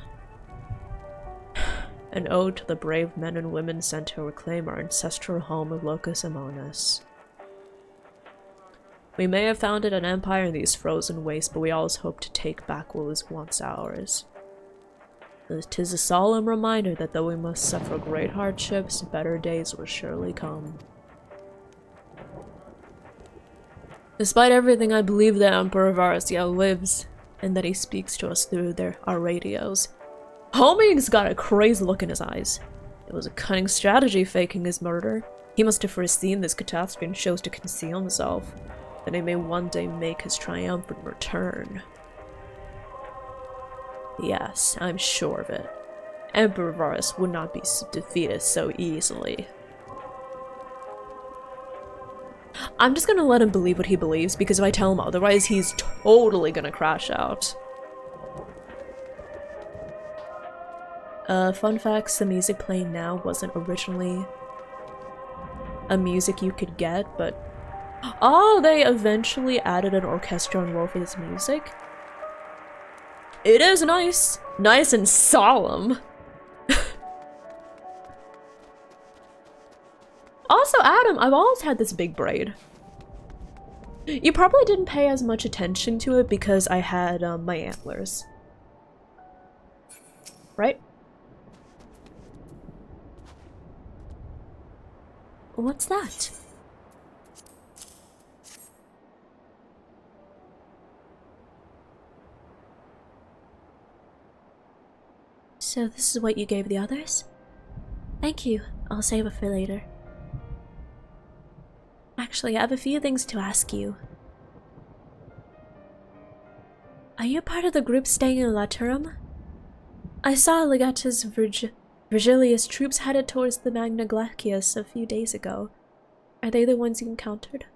An ode to the brave men and women sent to reclaim our ancestral home of Locus Amonis. We may have founded an empire in these frozen wastes, but we always hope to take back what was once ours. 'Tis a solemn reminder that though we must suffer great hardships, better days will surely come. Despite everything, I believe that Emperor Varsia lives, and that he speaks to us through our radios. Homie's got a crazy look in his eyes. It was a cunning strategy faking his murder. He must have foreseen this catastrophe and chose to conceal himself, that he may one day make his triumphant return. Yes, I'm sure of it. Emperor Varus would not be defeated so easily. I'm just gonna let him believe what he believes, because if I tell him otherwise, he's totally gonna crash out. Fun facts, the music playing now wasn't originally a music you could get, but... Oh, they eventually added an orchestra on Wolfie's music? It is nice! Nice and solemn! Also, Adam, I've always had this big braid. You probably didn't pay as much attention to it because I had my antlers. Right? What's that? So this is what you gave the others? Thank you. I'll save it for later. Actually, I have a few things to ask you. Are you part of the group staying in Laturum? I saw Legatus Virgilius troops headed towards the Magna Glacius a few days ago. Are they the ones you encountered?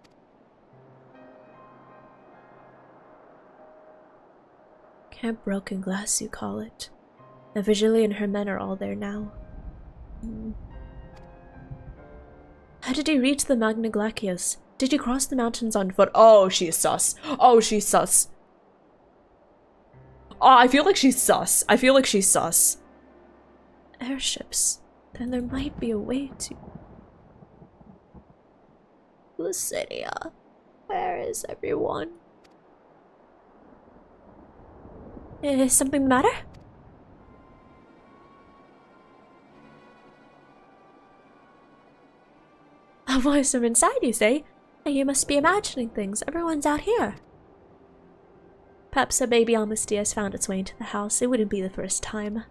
Camp Broken Glass, you call it. The Virgilia and her men are all there now. How did you reach the Magna Glacius? Did you cross the mountains on foot? Oh, she's sus. Oh, she's sus. Oh, I feel like she's sus. I feel like she's sus. Airships. Then there might be a way to... Lucidia. Where is everyone? Is something the matter? A voice from inside, you say? You must be imagining things. Everyone's out here. Perhaps a baby Almasty has found its way into the house. It wouldn't be the first time.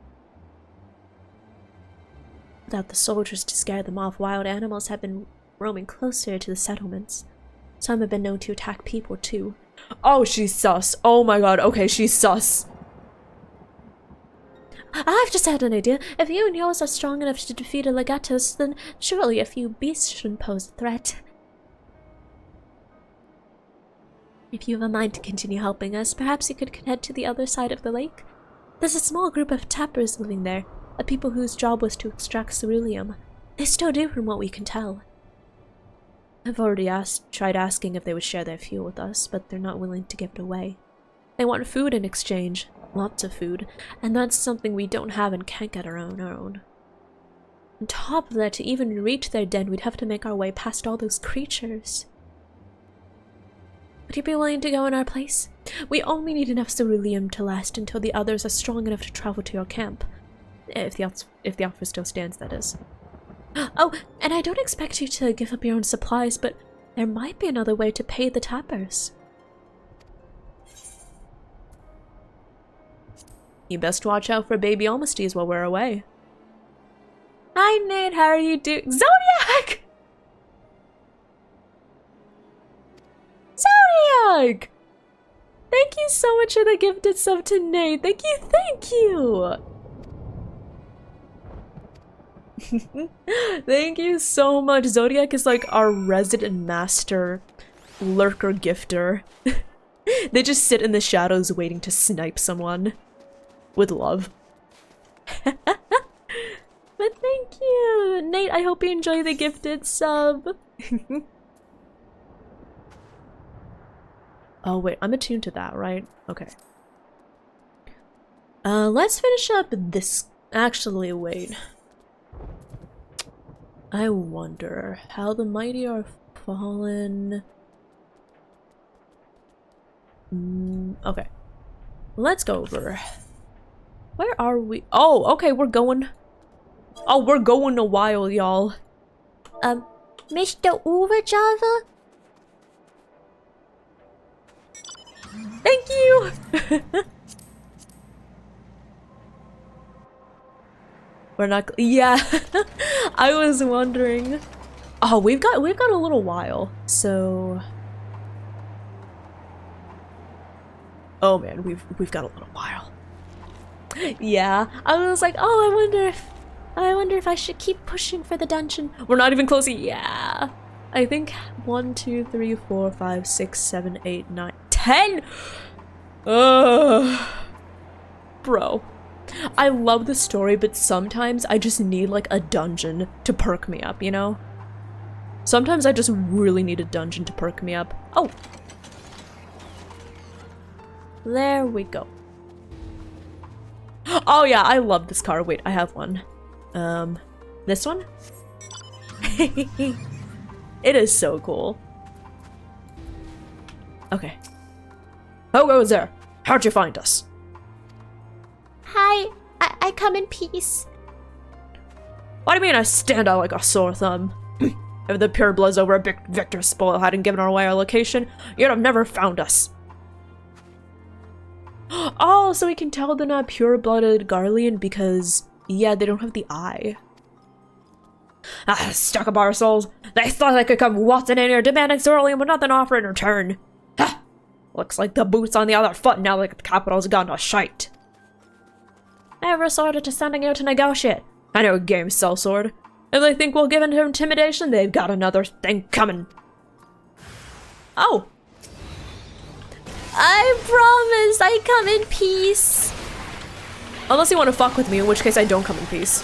Without the soldiers to scare them off, wild animals have been roaming closer to the settlements. Some have been known to attack people too. Oh, she's sus. Oh my god, okay, she's sus. I've just had an idea. If you and yours are strong enough to defeat a Legatus, then surely a few beasts shouldn't pose a threat. If you have a mind to continue helping us, perhaps you could head to the other side of the lake. There's a small group of tappers living there, a people whose job was to extract ceruleum. They still do from what we can tell. I've already tried asking if they would share their fuel with us, but they're not willing to give it away. They want food in exchange. Lots of food, and that's something we don't have and can't get our own. On top of that, to even reach their den, we'd have to make our way past all those creatures. Would you be willing to go in our place? We only need enough ceruleum to last until the others are strong enough to travel to your camp. If the offer still stands, that is. Oh, and I don't expect you to give up your own supplies, but there might be another way to pay the tappers. You best watch out for baby Almasties while we're away. Hi Nate, how are you doing? Zodiac! Zodiac! Thank you so much for the gifted sub to Nate. Thank you, thank you! Thank you so much. Zodiac is like our resident master lurker gifter. They just sit in the shadows waiting to snipe someone. With love. But thank you! Nate, I hope you enjoy the gifted sub. Oh wait, I'm attuned to that, right? Okay. Let's finish up this. Actually, wait. I wonder how the mighty are fallen. Okay. Let's go over. Where are we? Oh, okay, we're going. Oh, we're going a while, y'all. Mr. Uberjava? Thank you! We're not. Yeah, I was wondering. Oh, we've got a little while, so. Oh man, we've got a little while. Yeah, I was like, oh, I wonder if I should keep pushing for the dungeon. We're not even close. Yeah, I think 1, 2, 3, 4, 5, 6, 7, 8, 9, 10. Bro, I love the story, but sometimes I just need like a dungeon to perk me up, you know? Sometimes I just really need a dungeon to perk me up. Oh, there we go. Oh yeah, I love this car. Wait, I have one. This one? It is so cool. Okay. Who goes there? How'd you find us? Hi, I come in peace. What do you mean I stand out like a sore thumb? If the purebloods over at Victor Smol hadn't given away our location, you'd have never found us. Oh, so we can tell they're not pure-blooded Garlean because, yeah, they don't have the eye. Ah, stuck up our souls. They thought they could come waltzing in here demanding ceruleum with nothing to offer in return. Ha! Looks like the boot's on the other foot now that the capital's gone to shite. I resorted to sending you to negotiate. I know a game sellsword. If they think we'll give in to intimidation, they've got another thing coming. Oh! I promise I come in peace. Unless you want to fuck with me, in which case I don't come in peace.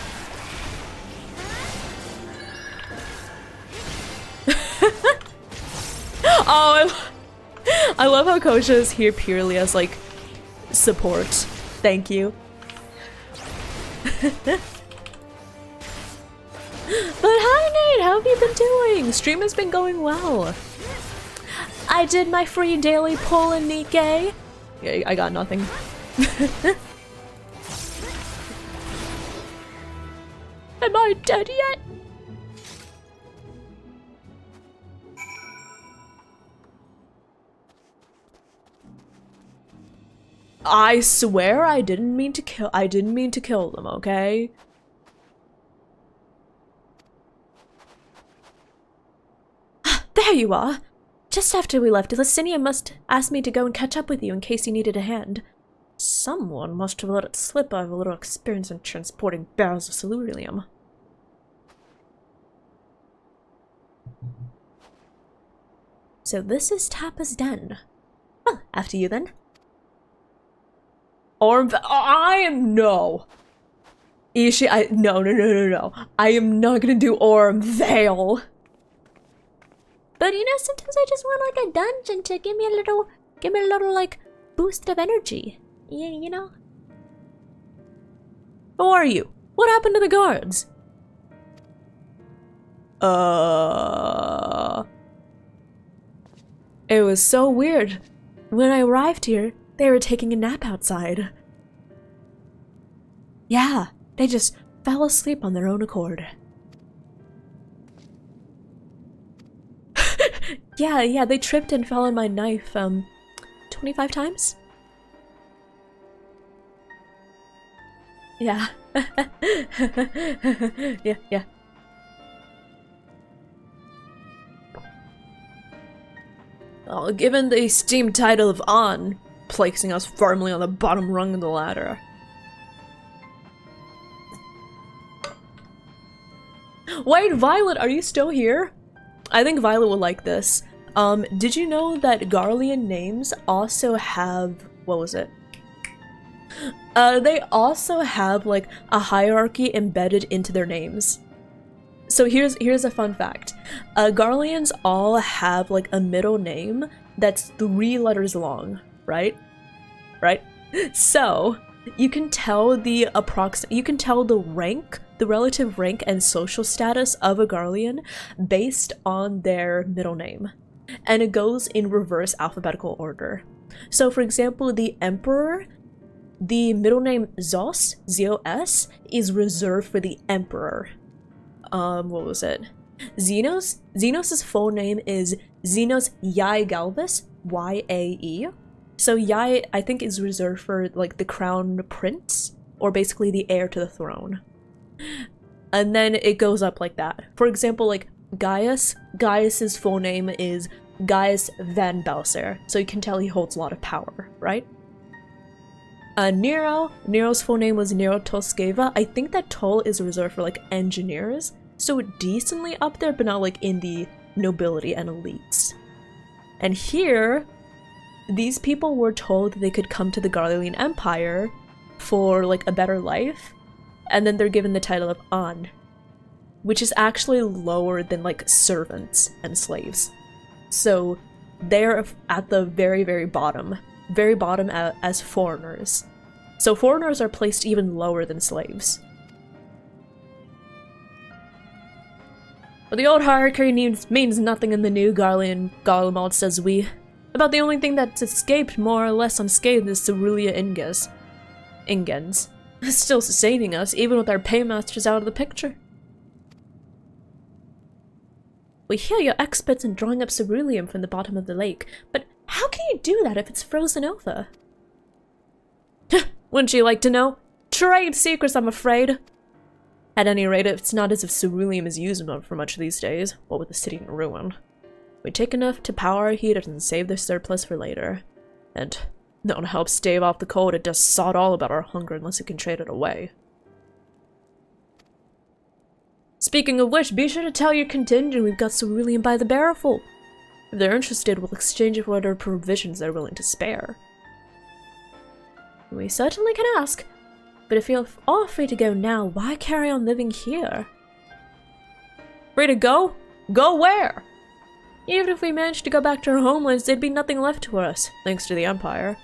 Oh, I love how Kosha is here purely as, like, support. Thank you. But hi Nate, how have you been doing? Stream has been going well. I did my free daily pull in Nikkei. Yeah, I got nothing. Am I dead yet? I swear I didn't mean to kill them, okay? There you are! Just after we left, Licinia must ask me to go and catch up with you in case you needed a hand. Someone must have let it slip I have a little experience in transporting barrels of ceruleum. So this is Tappa's den. Well, after you then. I am no. Ishi, no. I am not gonna do Orm Vale. But you know, sometimes I just want like a dungeon to give me a little like boost of energy. Yeah, you know. Who are you? What happened to the guards? It was so weird. When I arrived here, they were taking a nap outside. Yeah, they just fell asleep on their own accord. Yeah, they tripped and fell on my knife, 25 times? Yeah. Yeah. Well, given the esteemed title of An, placing us firmly on the bottom rung of the ladder. Wait, Violet, are you still here? I think Violet would like this. Did you know that Garlean names also have... what was it? They also have, like, a hierarchy embedded into their names. So here's a fun fact. Garleans all have, like, a middle name that's 3 letters long, right? Right? So, you can tell the rank, the relative rank and social status of a Garlean based on their middle name. And it goes in reverse alphabetical order. So for example, the Emperor, the middle name Zos, Z-O-S, is reserved for the Emperor. What was it? Xenos' full name is Xenos Yae Galvis, Y-A-E. So Yae, I think, is reserved for, like, the crown prince, or basically the heir to the throne. And then it goes up like that. For example, like, Gaius's full name is Gaius Van Belser, so you can tell he holds a lot of power, right? Nero's full name was Nero Toskeva. I think that Tol is reserved for, like, engineers, so decently up there, but not, like, in the nobility and elites. And here, these people were told that they could come to the Garlean Empire for, like, a better life, and then they're given the title of An, which is actually lower than, like, servants and slaves. So they're at the very, very bottom as foreigners. So foreigners are placed even lower than slaves. But the old hierarchy means nothing in the new Garlemald, says we. About the only thing that's escaped more or less unscathed is Cerulia Ingens. Still sustaining us, even with our paymasters out of the picture. We hear you're experts in drawing up ceruleum from the bottom of the lake, but how can you do that if it's frozen over? Wouldn't you like to know? Trade secrets, I'm afraid. At any rate, it's not as if ceruleum is used for much these days, what with the city in ruin. We take enough to power our heaters and save the surplus for later. And not to help stave off the cold, it does sod all about our hunger unless we can trade it away. Speaking of which, be sure to tell your contingent we've got ceruleum by the barrelful. If they're interested, we'll exchange it for whatever provisions they're willing to spare. We certainly can ask, but if you're all free to go now, why carry on living here? Free to go? Go where? Even if we managed to go back to our homelands, there'd be nothing left to us, thanks to the Empire.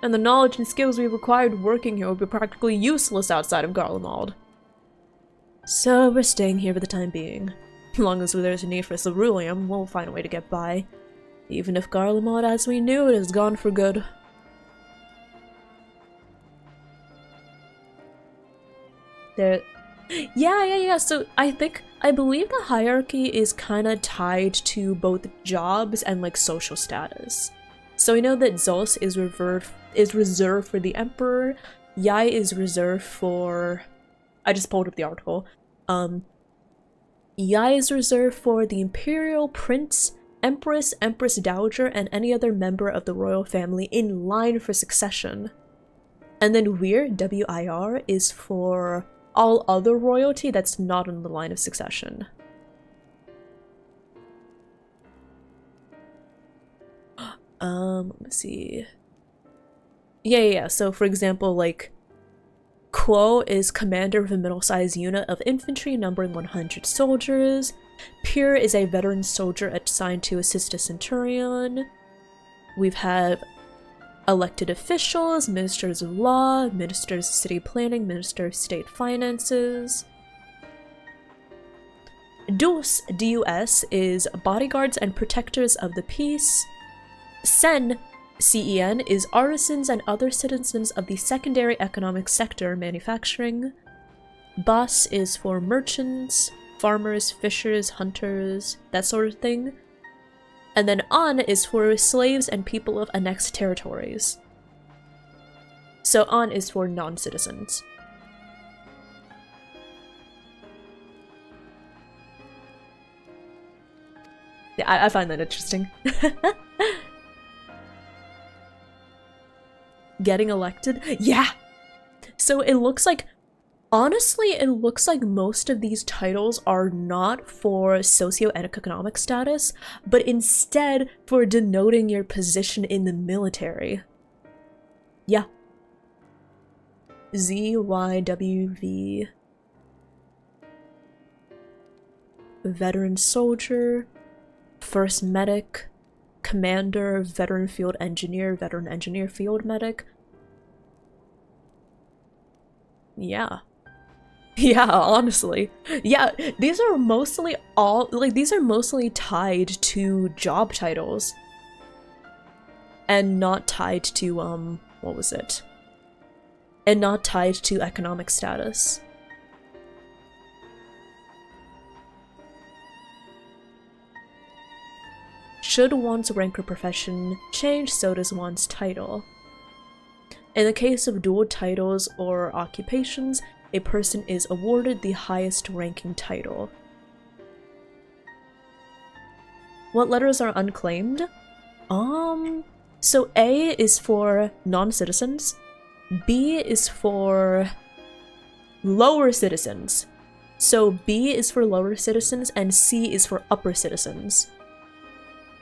And the knowledge and skills we've acquired working here would be practically useless outside of Garlemald. So we're staying here for the time being. As long as there's a need for ceruleum, we'll find a way to get by. Even if Garlemald as we knew it is gone for good. There... Yeah, so I believe the hierarchy is kind of tied to both jobs and like social status. So we know that Zos is reserved for the Emperor, Yai is reserved for... I just pulled up the article. Yai is reserved for the Imperial Prince, Empress, Empress Dowager, and any other member of the royal family in line for succession. And then Wir, W-I-R, is for all other royalty that's not in the line of succession. Let's see. Yeah. So for example, like, Quo is commander of a middle-sized unit of infantry numbering 100 soldiers. Pure is a veteran soldier assigned to assist a centurion. We've had elected officials, ministers of law, ministers of city planning, minister of state finances. Dus, D-U-S, is bodyguards and protectors of the peace. Sen, CEN, is artisans and other citizens of the secondary economic sector, manufacturing. Bas is for merchants, farmers, fishers, hunters, that sort of thing. And then An is for slaves and people of annexed territories. So An is for non-citizens. Yeah, I find that interesting. Getting elected? Yeah! So it looks like, honestly, it looks like most of these titles are not for socioeconomic status, but instead for denoting your position in the military. Yeah. ZYWV. Veteran soldier, first medic, commander, veteran field engineer, veteran engineer, field medic. Yeah. Yeah, honestly. Yeah, these are mostly tied to job titles. And not tied to, what was it? And not tied to economic status. Should one's rank or profession change, so does one's title. In the case of dual titles or occupations, a person is awarded the highest ranking title. What letters are unclaimed? So A is for non-citizens, B is for lower citizens. So B is for lower citizens and C is for upper citizens.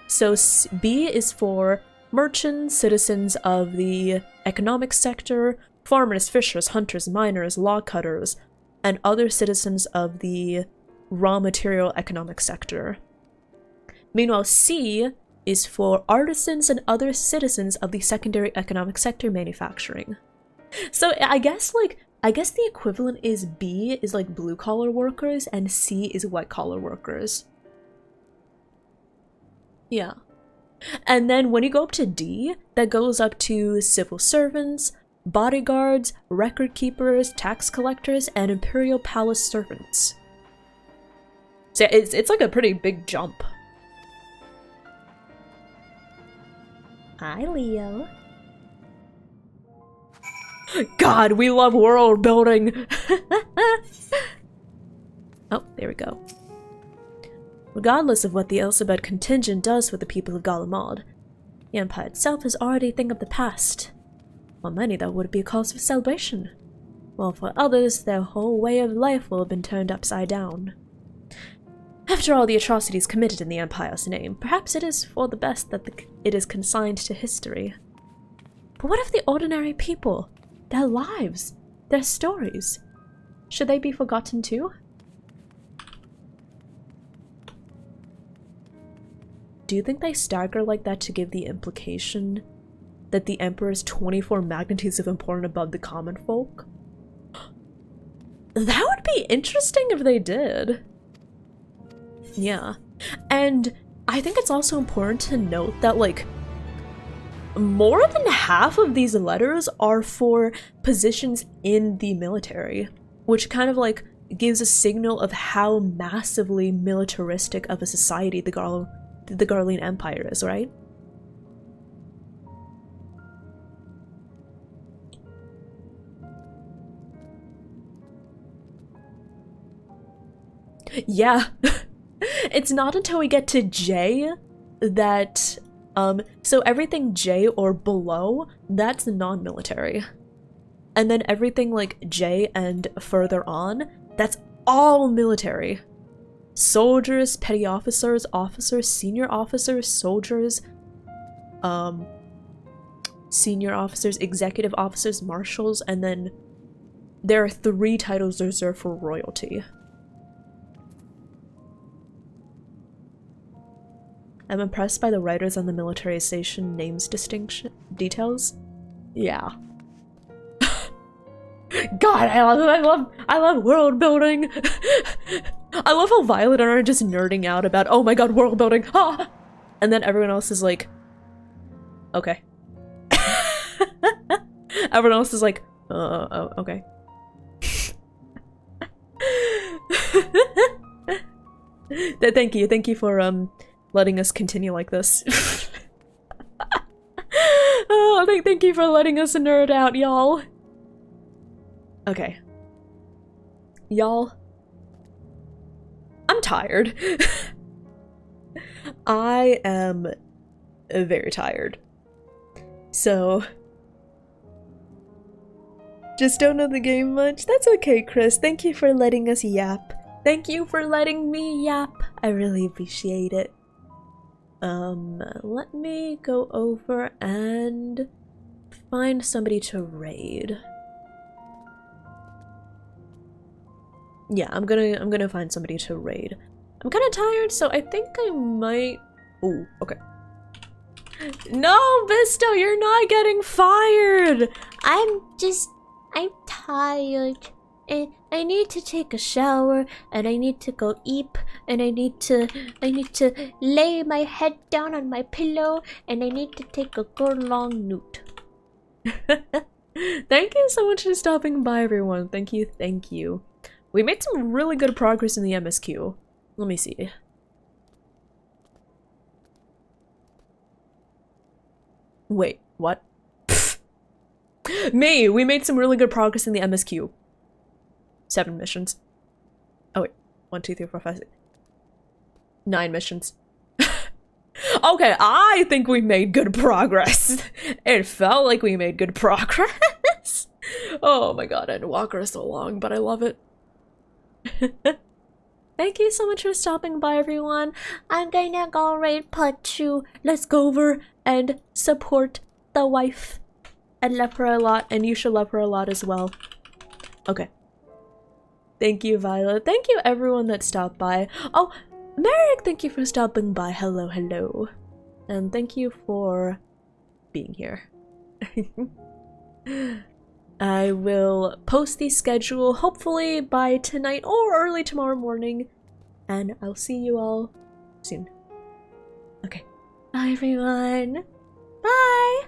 So B is for merchants, citizens of the economic sector, farmers, fishers, hunters, miners, log cutters, and other citizens of the raw material economic sector. Meanwhile, C is for artisans and other citizens of the secondary economic sector, manufacturing. So I guess the equivalent is B is like blue collar workers and C is white collar workers. Yeah. And then when you go up to D, that goes up to civil servants, bodyguards, record keepers, tax collectors, and imperial palace servants. So it's like a pretty big jump. Hi, Leo. God, we love world building! Oh, there we go. Regardless of what the Elsabet contingent does for the people of Garlemald, the Empire itself is already a thing of the past. For many, that would be a cause for celebration, while for others, their whole way of life will have been turned upside down. After all the atrocities committed in the Empire's name, perhaps it is for the best that it is consigned to history. But what of the ordinary people? Their lives? Their stories? Should they be forgotten too? Do you think they stagger like that to give the implication that the Emperor is 24 magnitudes of important above the common folk? That would be interesting if they did. Yeah. And I think it's also important to note that, like, more than half of these letters are for positions in the military, which kind of, like, gives a signal of how massively militaristic of a society the Garlean Empire is, right? Yeah. It's not until we get to J that, so everything J or below, that's non-military. And then everything like J and further on, that's all military. Soldiers, petty officers, officers, senior officers, soldiers, senior officers, executive officers, marshals, and then there are 3 titles reserved for royalty. I'm impressed by the writers on the militarization names details. Yeah. God, I love world building. I love how Violet and I are just nerding out about, oh my god, world building, ah! And then everyone else is like, okay. Everyone else is like, okay. Thank you for letting us continue like this. Oh, thank you for letting us nerd out, y'all. Okay. Y'all, I'm tired. I am very tired. So, just don't know the game much? That's okay, Chris. Thank you for letting us yap. Thank you for letting me yap. I really appreciate it. Let me go over and find somebody to raid. Yeah, I'm gonna find somebody to raid. I'm kind of tired, so I think I might... Ooh, okay. No, Visto, you're not getting fired! I'm tired. And I need to take a shower, and I need to go eat, and I need to lay my head down on my pillow, and I need to take a good long newt. Thank you so much for stopping by, everyone. Thank you, thank you. We made some really good progress in the MSQ. Let me see. Wait, what? We made some really good progress in the MSQ. 7 missions. Oh wait, 1, 2, 3, 4, 5, 6. 9 missions. Okay, I think we made good progress. It felt like we made good progress. Oh my god, I had to walk her so long, but I love it. Thank you so much for stopping by, everyone. I'm gonna go raid part 2. Let's go over and support the wife. I love her a lot, and you should love her a lot as well. Okay. Thank you, Violet. Thank you, everyone that stopped by. Oh, Merrick, thank you for stopping by. Hello, hello. And thank you for being here. I will post the schedule hopefully by tonight or early tomorrow morning. And I'll see you all soon. Okay. Bye, everyone. Bye.